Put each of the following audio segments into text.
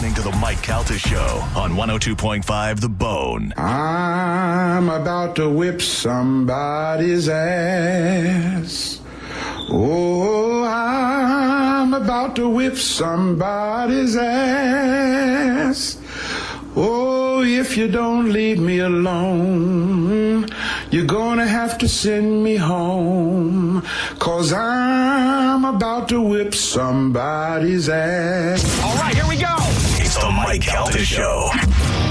listening to the Mike Calta Show on 102.5 The Bone. I'm about to whip somebody's ass. Oh, I'm about to whip somebody's ass. Oh, if you don't leave me alone, you're gonna have to send me home, 'cause I'm about to whip somebody's ass. All right, here we go. It's the Mike Calta Show.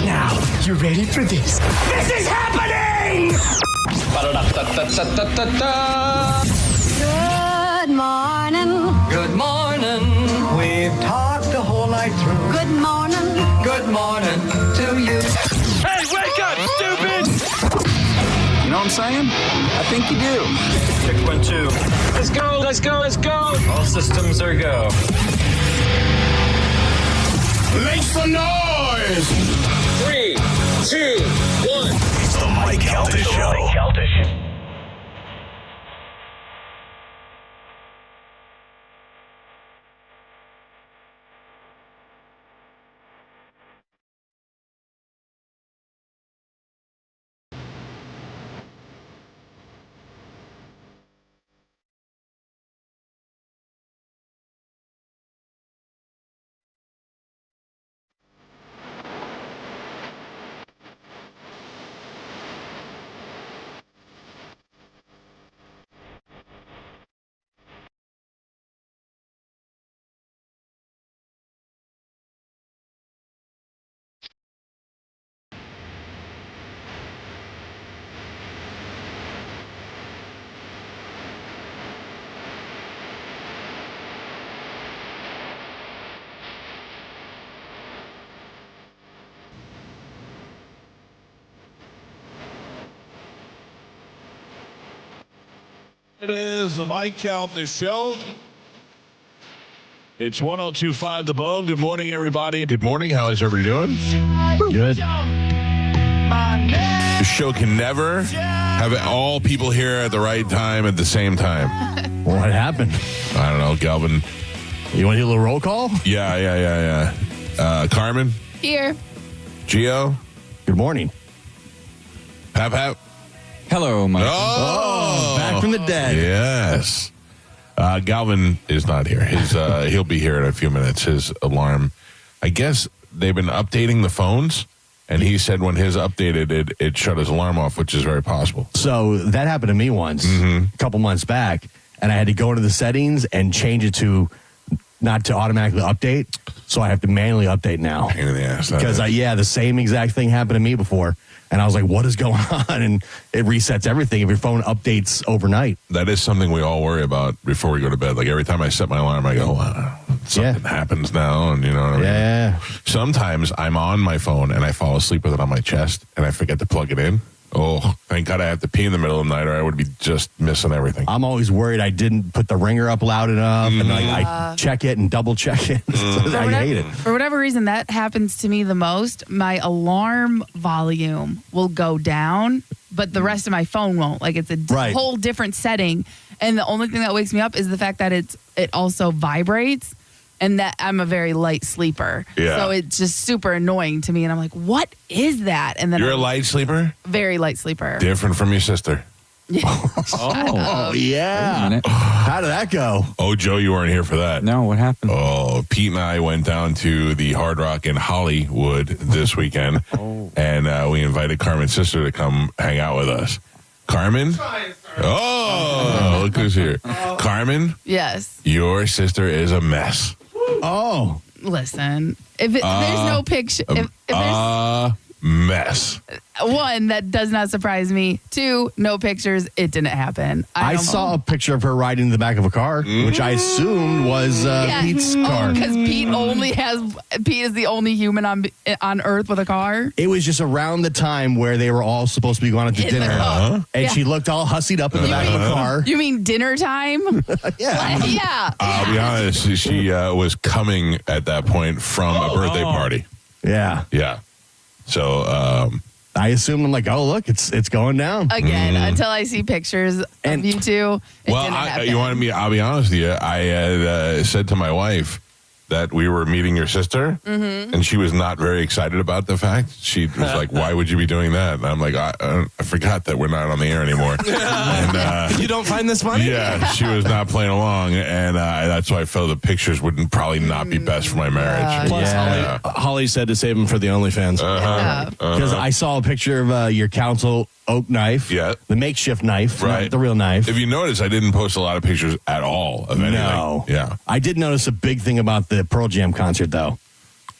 Now, you ready for this? This is happening! Ba-da-da-da-da-da-da-da. Good morning. Good morning. We've talked the whole night through. Good morning. Good morning to you. Hey, wake up, stupid! You know what I'm saying? I think you do. 612. Let's go, let's go, let's go. All systems are go. Make some noise! 3, 2, 1. It's the Mike Calta Show. It is the Mike Calta Show. It's 102.5 The Bone. Good morning, everybody. Good morning. How is everybody doing? Good. The show can never have all people here at the right time at the same time. What happened? I don't know, Galvin. You want to do a little roll call? Yeah. Carmen? Here. Gio? Good morning. Pap? Hello, Mike. Oh, back from the dead. Yes. Galvin is not here. He'll be here in a few minutes. His alarm, I guess they've been updating the phones, and he said when his updated, it shut his alarm off, which is very possible. So that happened to me once, a couple months back, and I had to go into the settings and change it to not to automatically update. So I have to manually update now. Pain in the ass. Because, the same exact thing happened to me before. And I was like, what is going on? And it resets everything if your phone updates overnight. That is something we all worry about before we go to bed. Like every time I set my alarm, I go, something happens now. And you know what I mean? Yeah. Sometimes I'm on my phone and I fall asleep with it on my chest and I forget to plug it in. Oh, thank God I have to pee in the middle of the night or I would be just missing everything. I'm always worried I didn't put the ringer up loud enough. And I check it and double check it. I hate it. For whatever reason, that happens to me the most. My alarm volume will go down, but the rest of my phone won't. Like it's a whole different setting. And the only thing that wakes me up is the fact that it also vibrates. And that I'm a very light sleeper. Yeah. So it's just super annoying to me. And I'm like, what is that? And then You're a light sleeper? Very light sleeper. Different from your sister. Oh, yeah. How did that go? Oh, Joe, you weren't here for that. No, what happened? Oh, Pete and I went down to the Hard Rock in Hollywood this weekend. And we invited Carmen's sister to come hang out with us. Carmen? Oh, look who's here. Carmen? Yes. Your sister is a mess. Oh. Listen, if there's no picture, if there's mess. One, that does not surprise me. Two, no pictures. It didn't happen. I saw a picture of her riding in the back of a car, which I assumed was Pete's car. Because Pete is the only human on Earth with a car. It was just around the time where they were all supposed to be going out to dinner. And she looked all hussied up in the back of a car. You mean dinner time? Yeah. Yeah. I'll be honest, she was coming at that point from a birthday party. Yeah. Yeah. So I assume I'm like, oh, look, it's going down. Again, until I see pictures of you two, it didn't happen. I'll be honest with you. I had said to my wife that we were meeting your sister, and she was not very excited about the fact. She was like, "Why would you be doing that?" And I'm like, I forgot that we're not on the air anymore." And you don't find this funny? yeah, she was not playing along, and that's why I felt the pictures would probably not be best for my marriage. Plus, Holly said to save him for the OnlyFans. Because I saw a picture of your council oak knife. Yeah. The makeshift knife. Right. Not the real knife. If you notice, I didn't post a lot of pictures at all of anything. No. Yeah. I did notice a big thing about the Pearl Jam concert, though.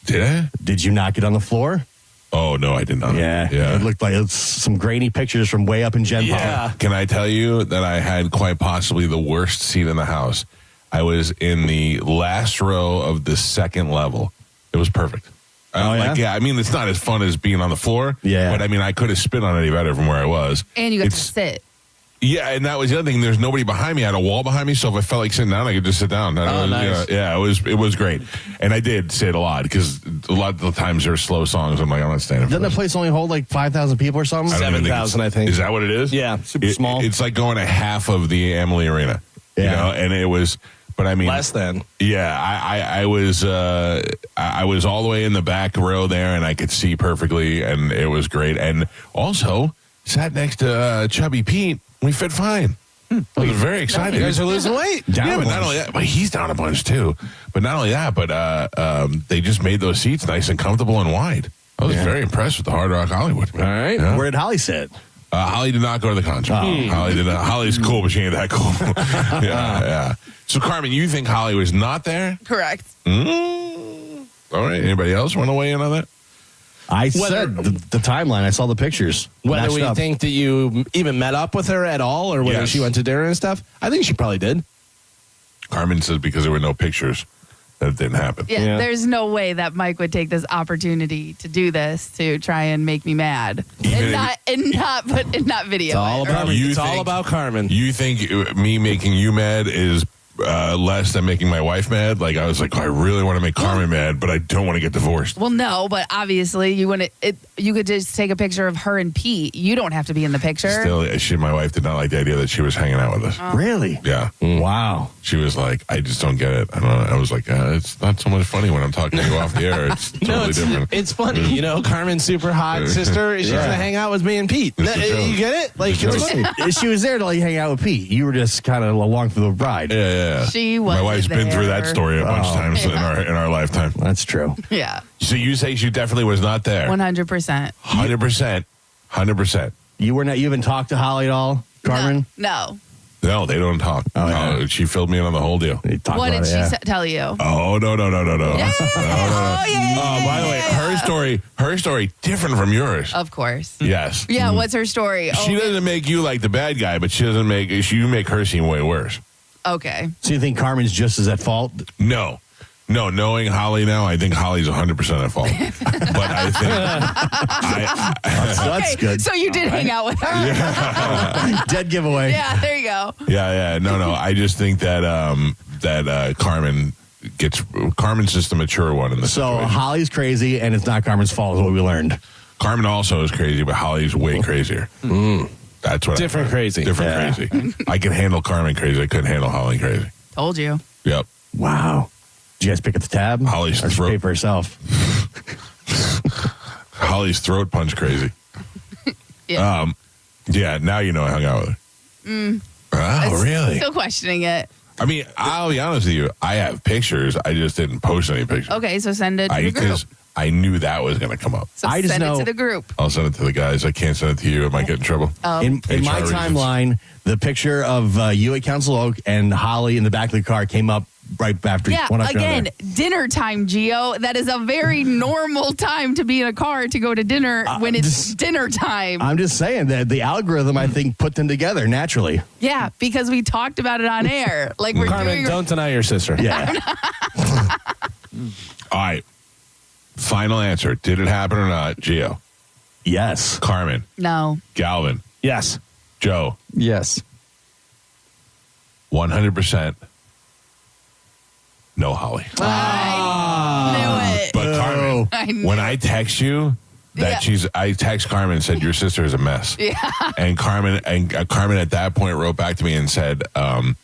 Did I? Did you not get on the floor? Oh, no, I did not. Yeah. It looked like it's some grainy pictures from way up in Gen Pop. Yeah. Can I tell you that I had quite possibly the worst seat in the house? I was in the last row of the second level. It was perfect. I mean, it's not as fun as being on the floor. Yeah. But I mean, I could have spit on any better from where I was. And you got to sit. Yeah, and that was the other thing. There's nobody behind me. I had a wall behind me, so if I felt like sitting down, I could just sit down. Nice. It was great. And I did sit a lot because a lot of the times there are slow songs. I'm like, I'm not standing for Doesn't the this. place only hold like 5,000 people or something? I don't even 7,000, I think. Is that what it is? Yeah, super small. It's like going to half of the Amalie Arena. Yeah. You know, and it was, but I mean, Less than. Yeah, I was all the way in the back row there, and I could see perfectly, and it was great. And also sat next to Chubby Pete. We fit fine. I was very excited. You guys are losing weight. Yeah, but not only that, but he's down a bunch too. But not only that, but they just made those seats nice and comfortable and wide. I was very impressed with the Hard Rock Hollywood. All right. Yeah. Where did Holly sit? Holly did not go to the concert. Holly did not. Holly's cool, but she ain't that cool. yeah. So, Carmen, you think Holly was not there? Correct. All right. Anybody else want to weigh in on that? I said the timeline. I saw the pictures. Whether Matched we up. think that you even met up with her at all or whether Yes. she went to dinner and stuff, I think she probably did. Carmen says because there were no pictures that it didn't happen. Yeah, there's no way that Mike would take this opportunity to do this to try and make me mad Even and not video. It's all about Carmen. You think me making you mad is less than making my wife mad? Like, I was like, I really want to make Carmen mad, but I don't want to get divorced. Well, no, but obviously you could just take a picture of her and Pete. You don't have to be in the picture. Still, my wife did not like the idea that she was hanging out with us. Really? Yeah. Wow. She was like, I just don't get it. I was like, it's not so much funny when I'm talking to you off the air. It's totally different. It's funny. You know, Carmen's super hot sister. She's going to hang out with me and Pete. It's the joke. You get it? Like, it's funny. She was there to like hang out with Pete. You were just kind of along for the ride. Yeah. She was. My wife's been through that story a bunch of times in our lifetime. That's true. Yeah. So you say she definitely was not there? 100%. 100%. You haven't talked to Holly at all, Carmen? No. No, they don't talk. Oh, yeah. She filled me in on the whole deal. What did she tell you? Oh, no. Yeah. Oh, yeah. By the way, her story different from yours. Of course. Yes. Yeah, what's her story? She doesn't make you like the bad guy, but you make her seem way worse. Okay. So you think Carmen's just as at fault? No, knowing Holly now, I think Holly's 100% at fault. But I think That's good. So you did hang out with her. Dead giveaway. Yeah, there you go. Yeah. No. I just think that Carmen's just a mature one in this So situation. Holly's crazy, and it's not Carmen's fault, is what we learned. Carmen also is crazy, but Holly's way crazier. That's what Different crazy. Different crazy. I can handle Carmen crazy. I couldn't handle Holly crazy. Told you. Yep. Wow. Did you guys pick up the tab? Holly's or she throat. paid for herself? Holly's throat punch crazy. Yeah. Yeah, now you know I hung out with her. Oh, really? Still questioning it. I mean, I'll be honest with you. I have pictures. I just didn't post any pictures. Okay, so send it to the group. Because I knew that was going to come up. So I just send know- it to the group. I'll send it to the guys. I can't send it to you. I might get in trouble. In my HR reasons. timeline, the picture of you at Council Oak and Holly in the back of the car came up right after Yeah, one after again, another. dinner time, Gio. That is a very normal time to be in a car to go to dinner when it's dinner time. I'm just saying that the algorithm, I think, put them together naturally. Yeah, because we talked about it on air. Like we're Carmen, doing. don't deny your sister. Yeah. All right. Final answer. Did it happen or not? Gio. Yes. Carmen. No. Galvin. Yes. Joe. Yes. 100%. No, Holly. I knew it. But Carmen, I knew when I text you that Yeah. I text Carmen and said your sister is a mess. Yeah. And Carmen at that point wrote back to me and said, I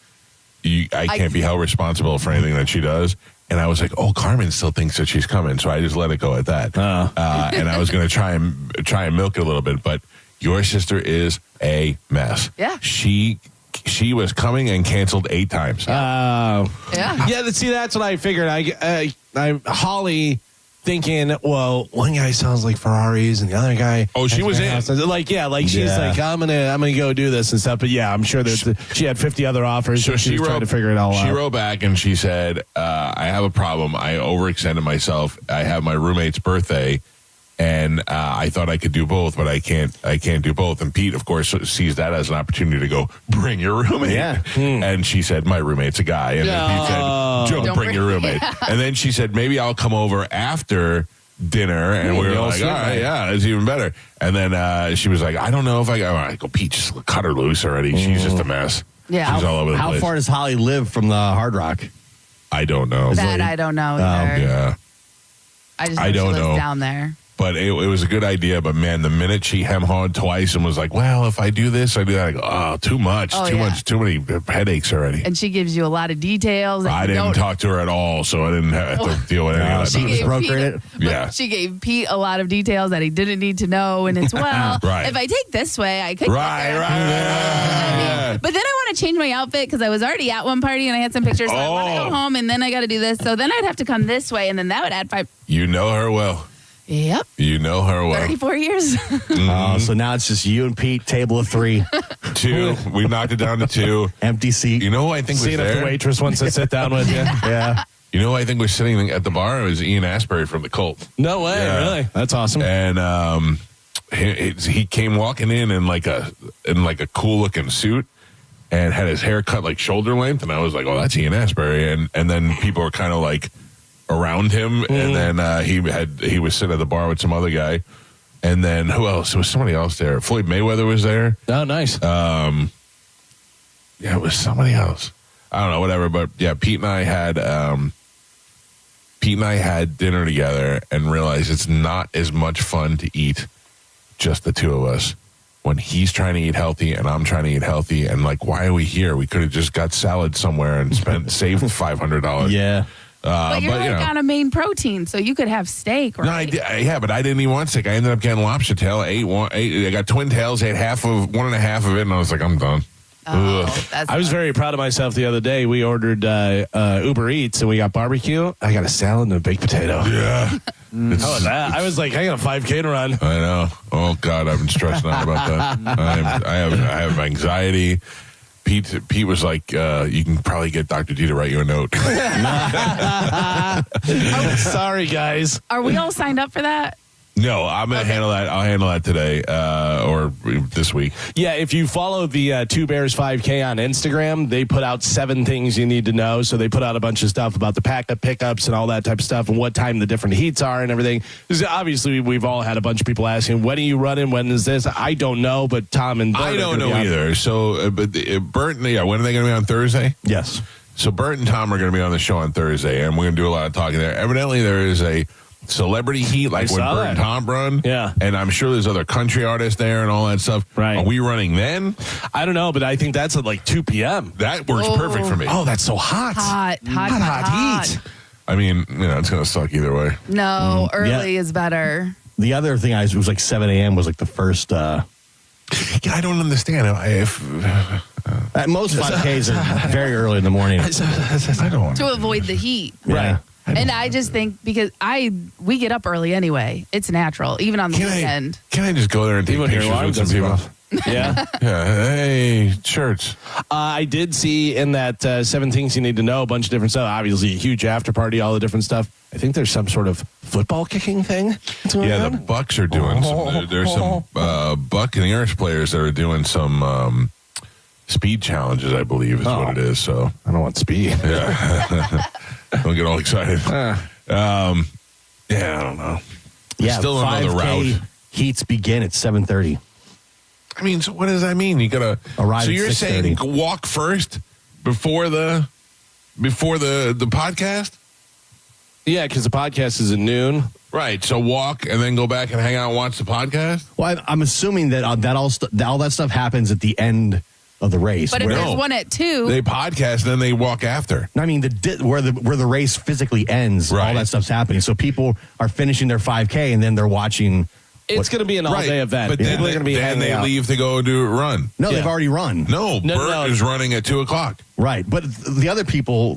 can't be held responsible for anything that she does. And I was like, oh, Carmen still thinks that she's coming. So I just let it go at that. And I was going to try and milk it a little bit. But your sister is a mess. Yeah. She was coming and canceled 8 times. Yeah. See, that's what I figured. I Holly thinking, well, one guy sounds like Ferraris and the other guy. Oh, she was in. She's like, I'm gonna go do this and stuff. But yeah, I'm sure she had 50 other offers. So she was trying to figure it all out. She wrote back and she said, I have a problem. I overextended myself. I have my roommate's birthday. And I thought I could do both, but I can't do both. And Pete, of course, sees that as an opportunity to go, bring your roommate. Yeah. And she said, my roommate's a guy. And then Pete said, don't bring your roommate. Yeah. And then she said, maybe I'll come over after dinner. And we were like, all right, yeah, that's even better. And then she was like, I don't know if I go, Pete, just cut her loose already. She's just a mess. Yeah. She's all over the place. How far does Holly live from the Hard Rock? I don't know. That I don't know either. Yeah. I just I don't she lives know. down there. But it was a good idea. But, man, the minute she hem-hawed twice and was like, well, if I do this, I do that, I go, oh, too much. Too many headaches already. And she gives you a lot of details. I didn't talk to her at all, so I didn't have to deal with any of that. She was brokering it. Yeah. She gave Pete a lot of details that he didn't need to know. And it's, well, Right. if I take this way, I could. Right. But then I want to change my outfit because I was already at one party and I had some pictures. So I want to go home and then I got to do this. So then I'd have to come this way and then that would add 5. You know her well. Yep. You know her well. 34 years. So now it's just you and Pete, table of 3. 2. We knocked it down to 2. Empty seat. You know who I think was Seeing if there? the waitress wants to sit down with you. Yeah. You know who I think was sitting at the bar? It was Ian Asbury from the Cult. No way, really? That's awesome. And he came walking in like a cool looking suit and had his hair cut like shoulder length, and I was like, oh, that's Ian Asbury. And then people were kind of like around him, and then he was sitting at the bar with some other guy, and then who else? There was somebody else there. Floyd Mayweather was there. Oh, nice. Yeah, it was somebody else. I don't know, whatever. But yeah, Pete and I had dinner together and realized it's not as much fun to eat just the two of us when he's trying to eat healthy and I'm trying to eat healthy. And like, why are we here? We could have just got salad somewhere and saved $500. Yeah. But you're on a main protein, so you could have steak, right? No, but I didn't eat one steak. I ended up getting lobster tail. I got twin tails, ate one and a half of it, and I was like, I'm done. I was very proud of myself the other day. We ordered Uber Eats, and we got barbecue. I got a salad and a baked potato. Yeah. How was that? I was like, I got a 5K to run. I know. Oh, God, I've been stressing out about that. I have anxiety. Pete was like, you can probably get Dr. D to write you a note. Sorry, guys. Are we all signed up for that? No, I'm going to handle that. I'll handle that today or this week. Yeah, if you follow the Two Bears 5K on Instagram, they put out 7 things you need to know. So they put out a bunch of stuff about the pickups and all that type of stuff and what time the different heats are and everything. Because obviously, we've all had a bunch of people asking, when are you running? When is this? I don't know, but Tom and Bert I don't know either. So, but Bert, when are they going to be on Thursday? Yes. So Bert and Tom are going to be on the show on Thursday, and we're going to do a lot of talking there. Evidently, there is a celebrity heat, like when Bert and Tom run. Yeah. And I'm sure there's other country artists there and all that stuff. Right. Are we running then? I don't know, but I think that's at like 2 p.m. That works perfect for me. Oh, that's so hot. Hot heat. I mean, it's going to suck either way. No, early is better. The other thing it was like 7 a.m. was like the first. I don't understand. Most 5Ks are very early in the morning. I don't want To avoid the heat. Yeah. And I just think because we get up early anyway. It's natural, even on the weekend. Can I just go there and take Even your pictures alarm with some doesn't people? go off. Yeah. Yeah. Hey, shirts. I did see in that 7 things you need to know, a bunch of different stuff. Obviously, a huge after party, all the different stuff. I think there's some sort of football kicking thing. Yeah, the Bucks are doing some. There's some Buccaneers players that are doing some speed challenges, I believe, is what it is. So I don't want speed. Yeah. Don't get all excited. Yeah, I don't know. Yeah, still don't know the 5K route. heats begin at 7:30. I mean, so what does that mean? You gotta arrive. So at you're 6:30. saying walk first before the podcast? Yeah, because the podcast is at noon. Right. So walk and then go back and hang out and watch the podcast. Well, I'm assuming that all that stuff happens at the end of the race. But if No. there's one at 2, They podcast, then they walk after. I mean, where the race physically ends, Right. all that stuff's happening. So people are finishing their 5K and then they're watching. It's going to be an all-day event. But then People are going to be then hanging they out. leave to go do a run. No, Yeah. they've already run. No, Bert is running at 2:00. Right. But the other people,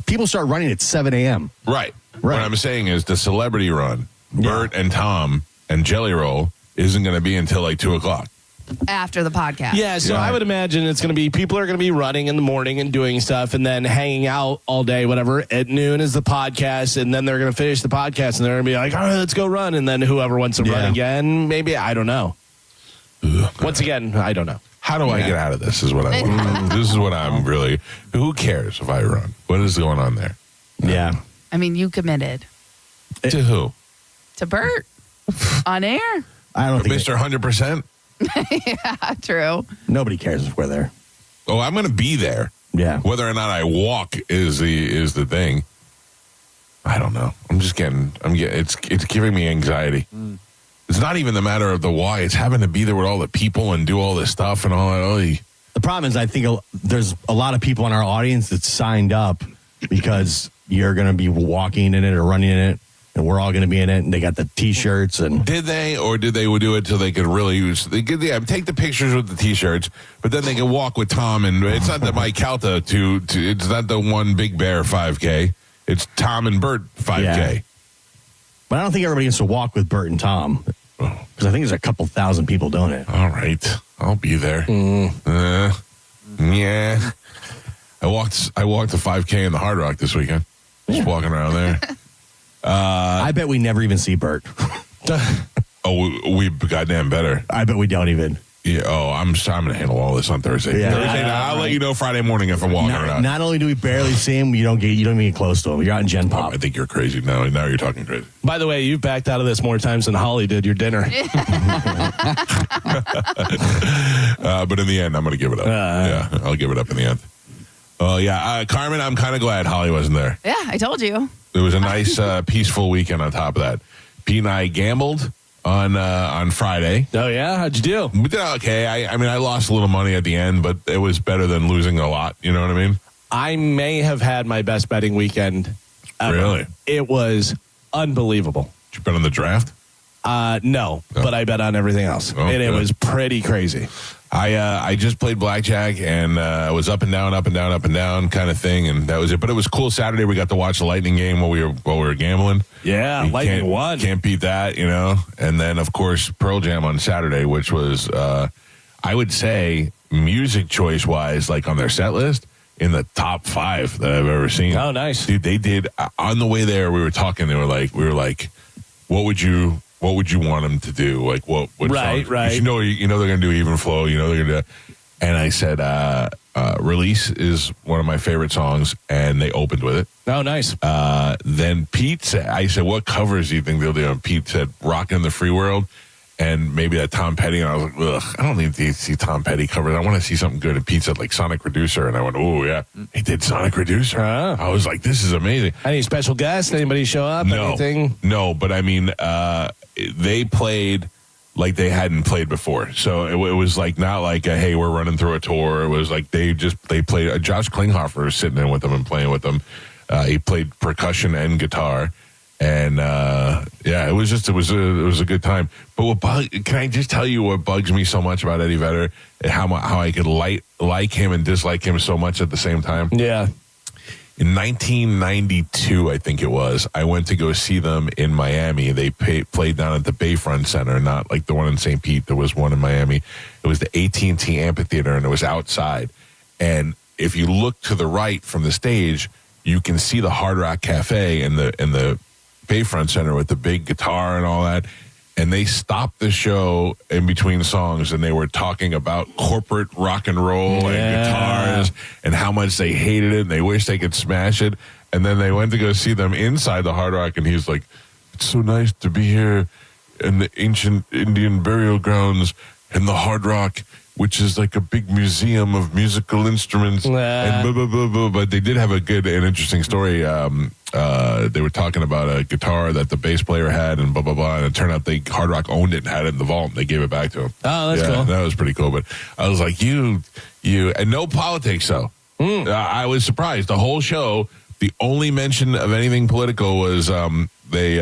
people start running at 7 a.m. Right. Right. What I'm saying is the celebrity run, Yeah. Bert and Tom and Jelly Roll, isn't going to be until like 2:00. after the podcast. Yeah, so Yeah. I would imagine it's going to be people are going to be running in the morning and doing stuff and then hanging out all day, whatever. At noon is the podcast, and then they're going to finish the podcast and they're going to be like, all right, let's go run. And then whoever wants to run again, maybe, I don't know. Once again, I don't know. How do I get out of this is what I want. This is what I'm really, who cares if I run? What is going on there? Yeah. I mean, you committed To who? to Bert on air. I don't think Mr. 100%? Yeah, true. nobody cares if we're there. Oh, I'm going to be there. Yeah. Whether or not I walk is the thing. I don't know. It's giving me anxiety. It's not even the matter of the why. It's having to be there with all the people and do all this stuff and all that. Oh, The problem is, I think there's a lot of people in our audience that signed up because you're going to be walking in it or running in it, and we're all going to be in it. And they got the T-shirts and did they do it till they could really use? They could take the pictures with the T-shirts, but then they can walk with Tom. And it's not the Mike Calta it's not the one Big Bear 5K. It's Tom and Bert 5K. Yeah. But I don't think everybody gets to walk with Bert and Tom because I think there's a couple thousand people doing it. All right, I'll be there. Yeah, I walked the 5K in the Hard Rock this weekend. Just walking around there. I bet we never even see Bert. Oh, we goddamn better. I bet we don't even. Yeah. Oh, I'm going to handle all this on Thursday. Yeah. Thursday night, I'll let you know Friday morning if I'm walking around. Not only do we barely see him, you don't even get close to him. You're out in Gen Pop. I think you're crazy now. Now you're talking crazy. By the way, you've backed out of this more times than Holly did your dinner. But in the end, I'm going to give it up. Yeah, I'll give it up in the end. Oh, yeah. Carmen, I'm kind of glad Holly wasn't there. Yeah, I told you. It was a nice, peaceful weekend on top of that. Pete and I gambled on Friday. Oh, yeah? How'd you do? We did okay. I mean, I lost a little money at the end, but it was better than losing a lot. You know what I mean? I may have had my best betting weekend ever. Really? It was unbelievable. Did you bet on the draft? No, but I bet on everything else. Oh, and it good. was pretty crazy. I just played blackjack and was up and down kind of thing, and that was it. But it was cool. Saturday we got to watch the Lightning game while we were gambling. Yeah, Lightning won. Can't beat that, you know. And then of course Pearl Jam on Saturday, which was I would say music choice wise, like on their set list, in the top 5 that I've ever seen. Oh, nice, dude. They did on the way there. We were talking. We were like, what would you want them to do? Like what Right, songs? right. You know they're gonna do Even Flow. You know they're gonna do. And I said, Release is one of my favorite songs, and they opened with it. Oh, nice. Then Pete said, I said, what covers do you think they'll do? And Pete said, Rockin' the Free World, and maybe that Tom Petty. And I was like, ugh, I don't need to see Tom Petty covers. I want to see something good. And Pete said, like Sonic Reducer. And I went, oh, yeah. He did Sonic Reducer. I was like, this is amazing. Any special guests? Anybody show up? Anything? No, but I mean, they played like they hadn't played before. So it was like not like hey, we're running through a tour. It was like they played. Josh Klinghoffer was sitting in with them and playing with them. He played percussion and guitar, and it was a good time. But can I just tell you what bugs me so much about Eddie Vedder and how I could like him and dislike him so much at the same time? Yeah. In 1992, I think it was, I went to go see them in Miami. They played down at the Bayfront Center, not like the one in St. Pete. There was one in Miami. It was the AT&T Amphitheater, and it was outside. And if you look to the right from the stage, you can see the Hard Rock Cafe in the Bayfront Center with the big guitar and all that. And they stopped the show in between songs, and they were talking about corporate rock and roll and guitars and how much they hated it and they wish they could smash it. And then they went to go see them inside the Hard Rock, and he's like, it's so nice to be here in the ancient Indian burial grounds in the Hard Rock. which is like a big museum of musical instruments. And blah, blah, blah, blah. But they did have a good and interesting story. They were talking about a guitar that the bass player had and blah, blah, blah. And it turned out Hard Rock owned it and had it in the vault. And they gave it back to him. Oh, that's cool. That was pretty cool. But I was like, you, and no politics, though. I was surprised. The whole show, the only mention of anything political was they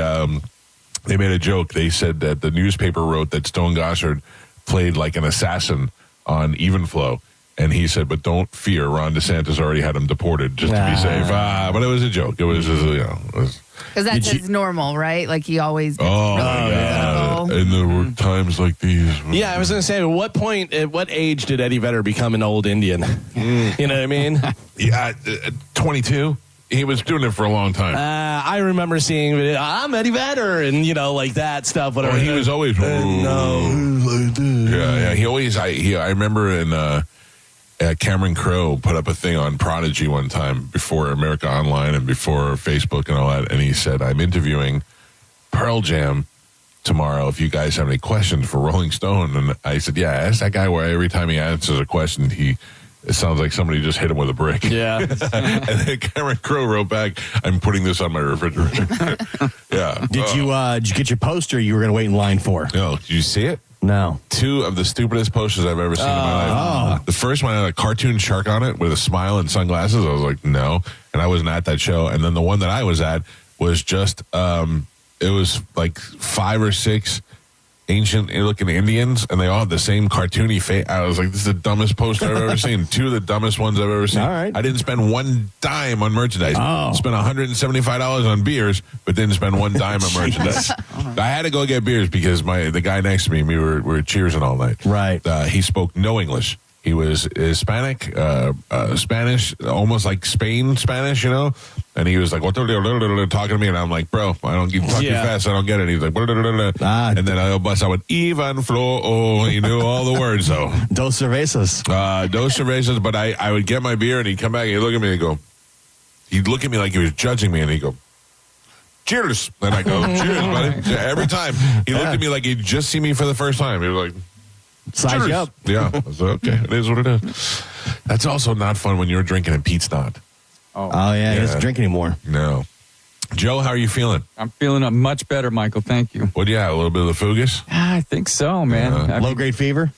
made a joke. They said that the newspaper wrote that Stone Gossard played like an assassin on Even Flow. And he said, but don't fear, Ron DeSantis already had him deported just to be safe. But it was a joke. It was, because that's his normal, right? Like he always gets and there were times like these. Yeah, I was going to say, at what age did Eddie Vedder become an old Indian? You know what I mean? Yeah, 22. He was doing it for a long time. I remember seeing, I'm Eddie Vedder, and, like that stuff. Whatever. He was always, Yeah, he always, I remember in, Cameron Crowe put up a thing on Prodigy one time before America Online and before Facebook and all that, and he said, I'm interviewing Pearl Jam tomorrow if you guys have any questions for Rolling Stone. And I said, yeah, ask that guy where every time he answers a question, it sounds like somebody just hit him with a brick. Yeah. And then Cameron Crowe wrote back, I'm putting this on my refrigerator. Yeah. Did you get your poster you were going to wait in line for? No. Did you see it? No. 2 of the stupidest posters I've ever seen in my life. The first one had a cartoon shark on it with a smile and sunglasses. I was like, no. And I wasn't at that show. And then the one that I was at was just, it was like 5 or 6 ancient looking Indians, and they all had the same cartoony face. I was like, this is the dumbest poster I've ever seen. 2 of the dumbest ones I've ever seen. All right. I didn't spend one dime on merchandise. Spent $175 on beers, but didn't spend one dime on merchandise. I had to go get beers because the guy next to me, we were cheersing all night. Right. He spoke no English. He was Hispanic, Spanish, almost like Spain Spanish, And he was like, talking to me, and I'm like, bro, I don't talk too fast, I don't get it. He's like, and then I bust out with Ivan Flo. Oh, he knew all the words though. Dos cervezas. Dos cervezas. But I would get my beer, and he'd come back, and he'd look at me, and he'd look at me like he was judging me, and he'd go, cheers. Then I go, cheers, buddy. Every time he looked at me like he'd just seen me for the first time. He was like, size you up. Yeah. I was like, okay, it is what it is. That's also not fun when you're drinking and Pete's not. Oh yeah, he doesn't drink anymore. No. Joe, how are you feeling? I'm feeling much better, Michael. Thank you. What do you have? A little bit of the fugus? I think so, man. Low-grade fever?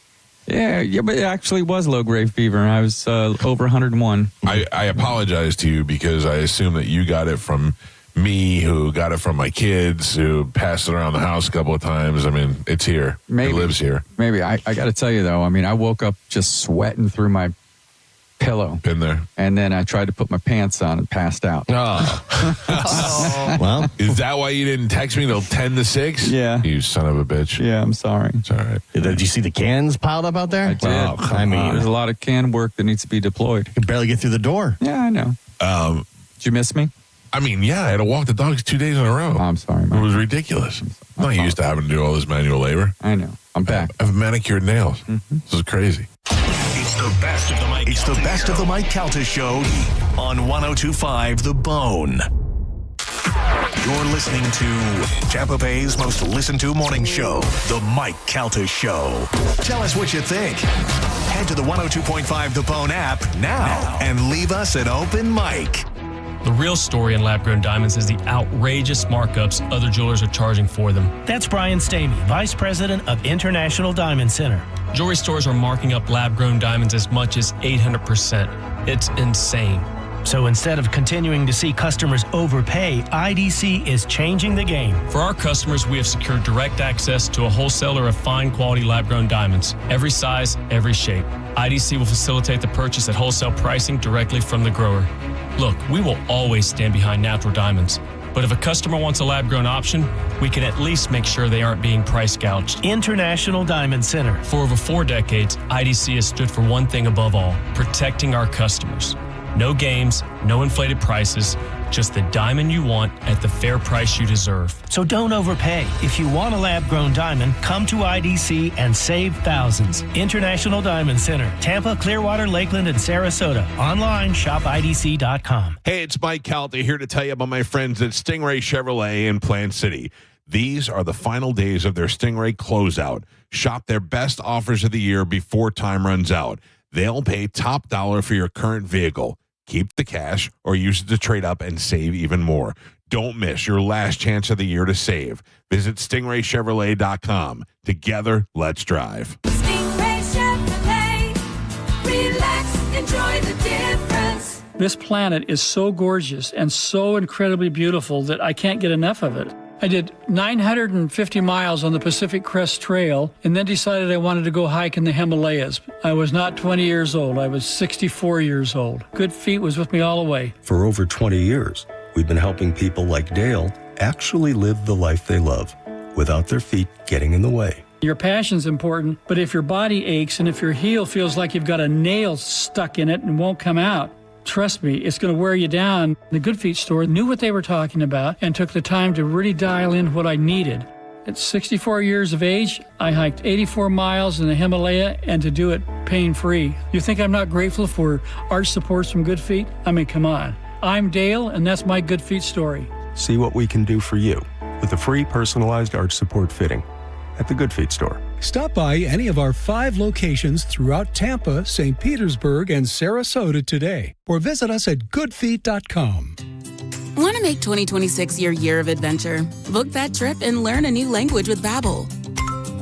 Yeah, but it actually was low-grade fever. I was over 101. I apologize to you because I assume that you got it from me, who got it from my kids, who passed it around the house a couple of times. I mean, it's here. Maybe. It lives here. Maybe. I got to tell you, though, I woke up just sweating through my pillow. Been there. And then I tried to put my pants on and passed out. Well, is that why you didn't text me till 10 to 6? Yeah. You son of a bitch. Yeah, I'm sorry. It's all right. did you see the cans piled up out there? I did. Oh, there's a lot of can work that needs to be deployed. You can barely get through the door. Yeah, I know. Did you miss me? I mean, yeah, I had to walk the dogs 2 days in a row. Oh, I'm sorry, It man. was ridiculous. I'm not used to having to do all this manual labor. I know. I'm back. I have manicured nails. This is crazy. It's the best of the Mike. It's the best of the Mike Calta Show on 102.5 The Bone. You're listening to Tampa Bay's most listened to morning show, The Mike Calta Show. Tell us what you think. Head to the 102.5 The Bone app now and leave us an open mic. The real story in lab-grown diamonds is the outrageous markups other jewelers are charging for them. That's Brian Stamey, Vice President of International Diamond Center. Jewelry stores are marking up lab-grown diamonds as much as 800%. It's insane. So instead of continuing to see customers overpay, IDC is changing the game. For our customers, we have secured direct access to a wholesaler of fine quality lab-grown diamonds. Every size, every shape. IDC will facilitate the purchase at wholesale pricing directly from the grower. Look, we will always stand behind natural diamonds. But if a customer wants a lab-grown option, we can at least make sure they aren't being price gouged. International Diamond Center. For over 4 decades, IDC has stood for one thing above all, protecting our customers. No games, no inflated prices, just the diamond you want at the fair price you deserve. So don't overpay. If you want a lab-grown diamond, come to IDC and save thousands. International Diamond Center, Tampa, Clearwater, Lakeland, and Sarasota. Online, shopidc.com. Hey, it's Mike Calta here to tell you about my friends at Stingray Chevrolet in Plant City. These are the final days of their Stingray closeout. Shop their best offers of the year before time runs out. They'll pay top dollar for your current vehicle. Keep the cash or use it to trade up and save even more. Don't miss your last chance of the year to save. Visit StingrayChevrolet.com. Together, let's drive. Stingray Chevrolet. Relax, enjoy the difference. This planet is so gorgeous and so incredibly beautiful that I can't get enough of it. I did 950 miles on the Pacific Crest Trail and then decided I wanted to go hike in the Himalayas. I was not 20 years old. I was 64 years old. Good Feet was with me all the way. For over 20 years, we've been helping people like Dale actually live the life they love without their feet getting in the way. Your passion's important, but if your body aches and if your heel feels like you've got a nail stuck in it and won't come out, trust me, it's going to wear you down. The Good Feet store knew what they were talking about and took the time to really dial in what I needed. At 64 years of age, I hiked 84 miles in the Himalaya and to do it pain-free. You think I'm not grateful for arch supports from Good Feet? I mean, come on. I'm Dale, and that's my Good Feet story. See what we can do for you with a free personalized arch support fitting at the Good Feet store. Stop by any of our 5 locations throughout Tampa, St. Petersburg, and Sarasota today, or visit us at goodfeet.com. Want to make 2026 your year of adventure? Book that trip and learn a new language with Babbel.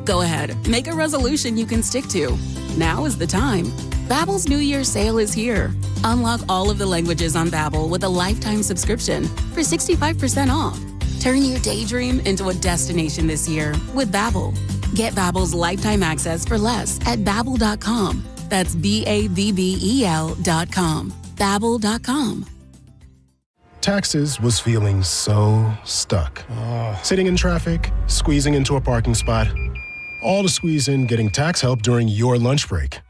Go ahead, make a resolution you can stick to. Now is the time. Babbel's New Year sale is here. Unlock all of the languages on Babbel with a lifetime subscription for 65% off. Turn your daydream into a destination this year with Babbel. Get Babbel's lifetime access for less at Babbel.com. That's Babbel.com. Babbel.com. Taxes was feeling so stuck. Sitting in traffic, squeezing into a parking spot, all to squeeze in getting tax help during your lunch break.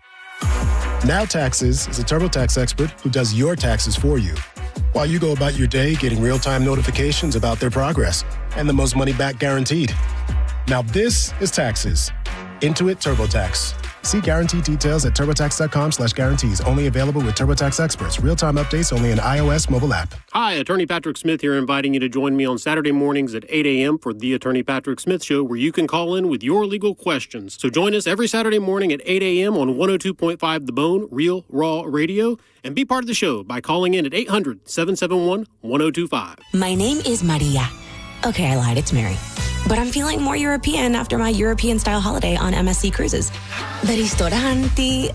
Now Taxes is a TurboTax expert who does your taxes for you, while you go about your day getting real-time notifications about their progress and the most money back guaranteed. Now this is Taxes. Intuit TurboTax. See guarantee details at turbotax.com/guarantees. Only available with TurboTax experts. Real-time updates only in iOS mobile app. Hi, Attorney Patrick Smith here, inviting you to join me on Saturday mornings at 8 a.m. for the Attorney Patrick Smith Show, where you can call in with your legal questions. So join us every Saturday morning at 8 a.m. on 102.5 The Bone, Real Raw Radio, and be part of the show by calling in at 800-771-1025. My name is Maria. Okay, I lied. It's Mary. But I'm feeling more European after my European-style holiday on MSC Cruises. The ristoranti,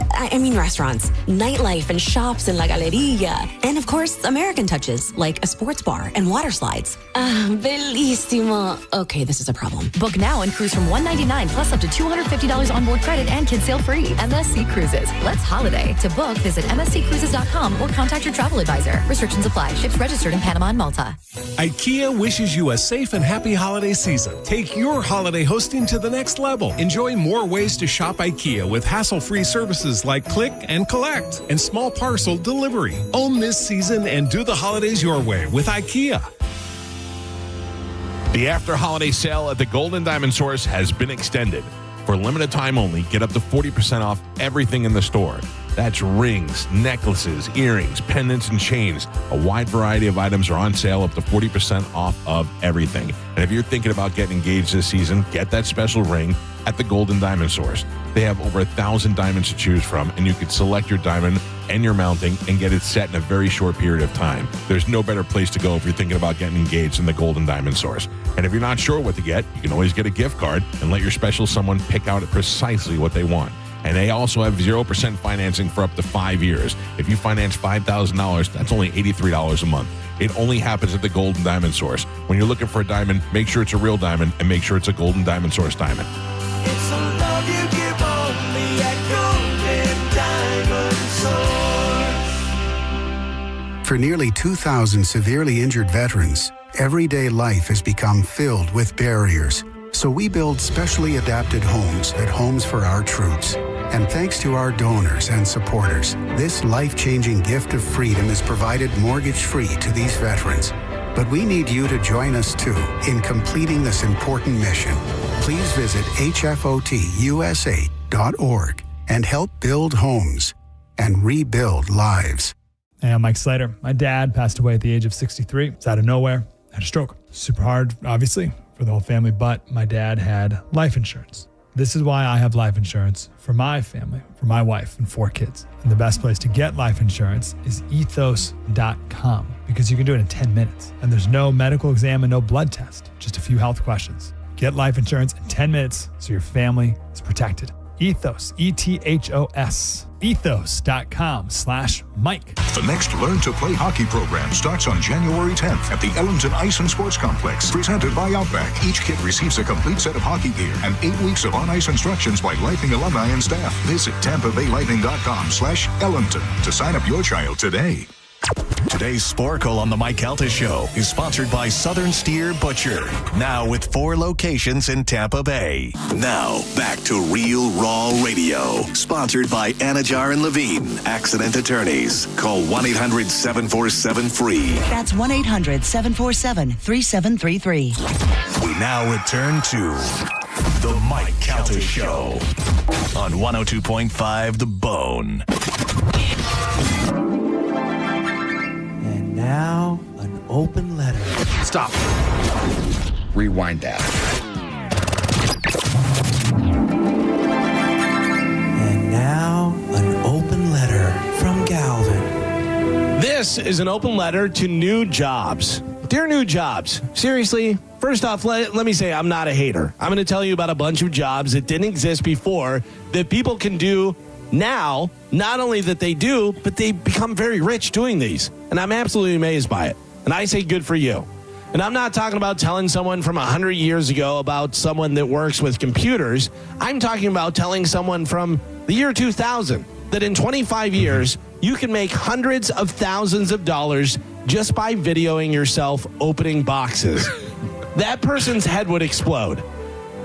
restaurants, nightlife and shops in La Galleria. And of course, American touches, like a sports bar and water slides. Bellissimo. Okay, this is a problem. Book now and cruise from $199 plus up to $250 onboard credit and kids sail free. MSC Cruises. Let's holiday. To book, visit msccruises.com or contact your travel advisor. Restrictions apply. Ships registered in Panama and Malta. IKEA wishes you a safe and happy holiday season. Take your holiday hosting to the next level. Enjoy more ways to shop IKEA with hassle-free services like click and collect and small parcel delivery. Own this season and do the holidays your way with IKEA. The after-holiday sale at the Golden Diamond Source has been extended. For limited time only, get up to 40% off everything in the store. That's rings, necklaces, earrings, pendants, and chains. A wide variety of items are on sale up to 40% off of everything. And if you're thinking about getting engaged this season, get that special ring at the Golden Diamond Source. They have over 1,000 diamonds to choose from, and you can select your diamond and your mounting and get it set in a very short period of time. There's no better place to go if you're thinking about getting engaged than the Golden Diamond Source. And if you're not sure what to get, you can always get a gift card and let your special someone pick out precisely what they want. And they also have 0% financing for up to 5 years. If you finance $5,000, that's only $83 a month. It only happens at the Golden Diamond Source. When you're looking for a diamond, make sure it's a real diamond and make sure it's a Golden Diamond Source diamond. It's a love you give only at Golden Diamond Source. For nearly 2,000 severely injured veterans, everyday life has become filled with barriers. So we build specially adapted homes at Homes for Our Troops. And thanks to our donors and supporters, this life-changing gift of freedom is provided mortgage-free to these veterans. But we need you to join us, too, in completing this important mission. Please visit hfotusa.org and help build homes and rebuild lives. Hey, I'm Mike Slater. My dad passed away at the age of 63. It's out of nowhere. Had a stroke. Super hard, obviously, for the whole family, but my dad had life insurance. This is why I have life insurance for my family, for my wife and 4 kids. And the best place to get life insurance is ethos.com because you can do it in 10 minutes. And there's no medical exam and no blood test, just a few health questions. Get life insurance in 10 minutes so your family is protected. Ethos, ETHOS, ethos.com/Mike. The next Learn to Play Hockey program starts on January 10th at the Ellington Ice and Sports Complex, presented by Outback. Each kid receives a complete set of hockey gear and 8 weeks of on-ice instructions by Lightning alumni and staff. Visit TampaBayLightning.com/Ellington to sign up your child today. Today's Sporkle on the Mike Calta Show is sponsored by Southern Steer Butcher. Now with 4 locations in Tampa Bay. Now back to Real Raw Radio. Sponsored by Anajar and Levine, accident attorneys. Call 1-800-747-FREE. That's 1-800-747-3733. We now return to the Mike Calta Show on 102.5 The Bone. Now, an open letter. Stop. Rewind that. And now, an open letter from Galvin. This is an open letter to new jobs. Dear new jobs, seriously, first off, let me say I'm not a hater. I'm going to tell you about a bunch of jobs that didn't exist before that people can do now. Not only that they do, but they become very rich doing these. And I'm absolutely amazed by it. And I say good for you. And I'm not talking about telling someone from 100 years ago about someone that works with computers. I'm talking about telling someone from the year 2000 that in 25 years, you can make hundreds of thousands of dollars just by videoing yourself opening boxes. That person's head would explode.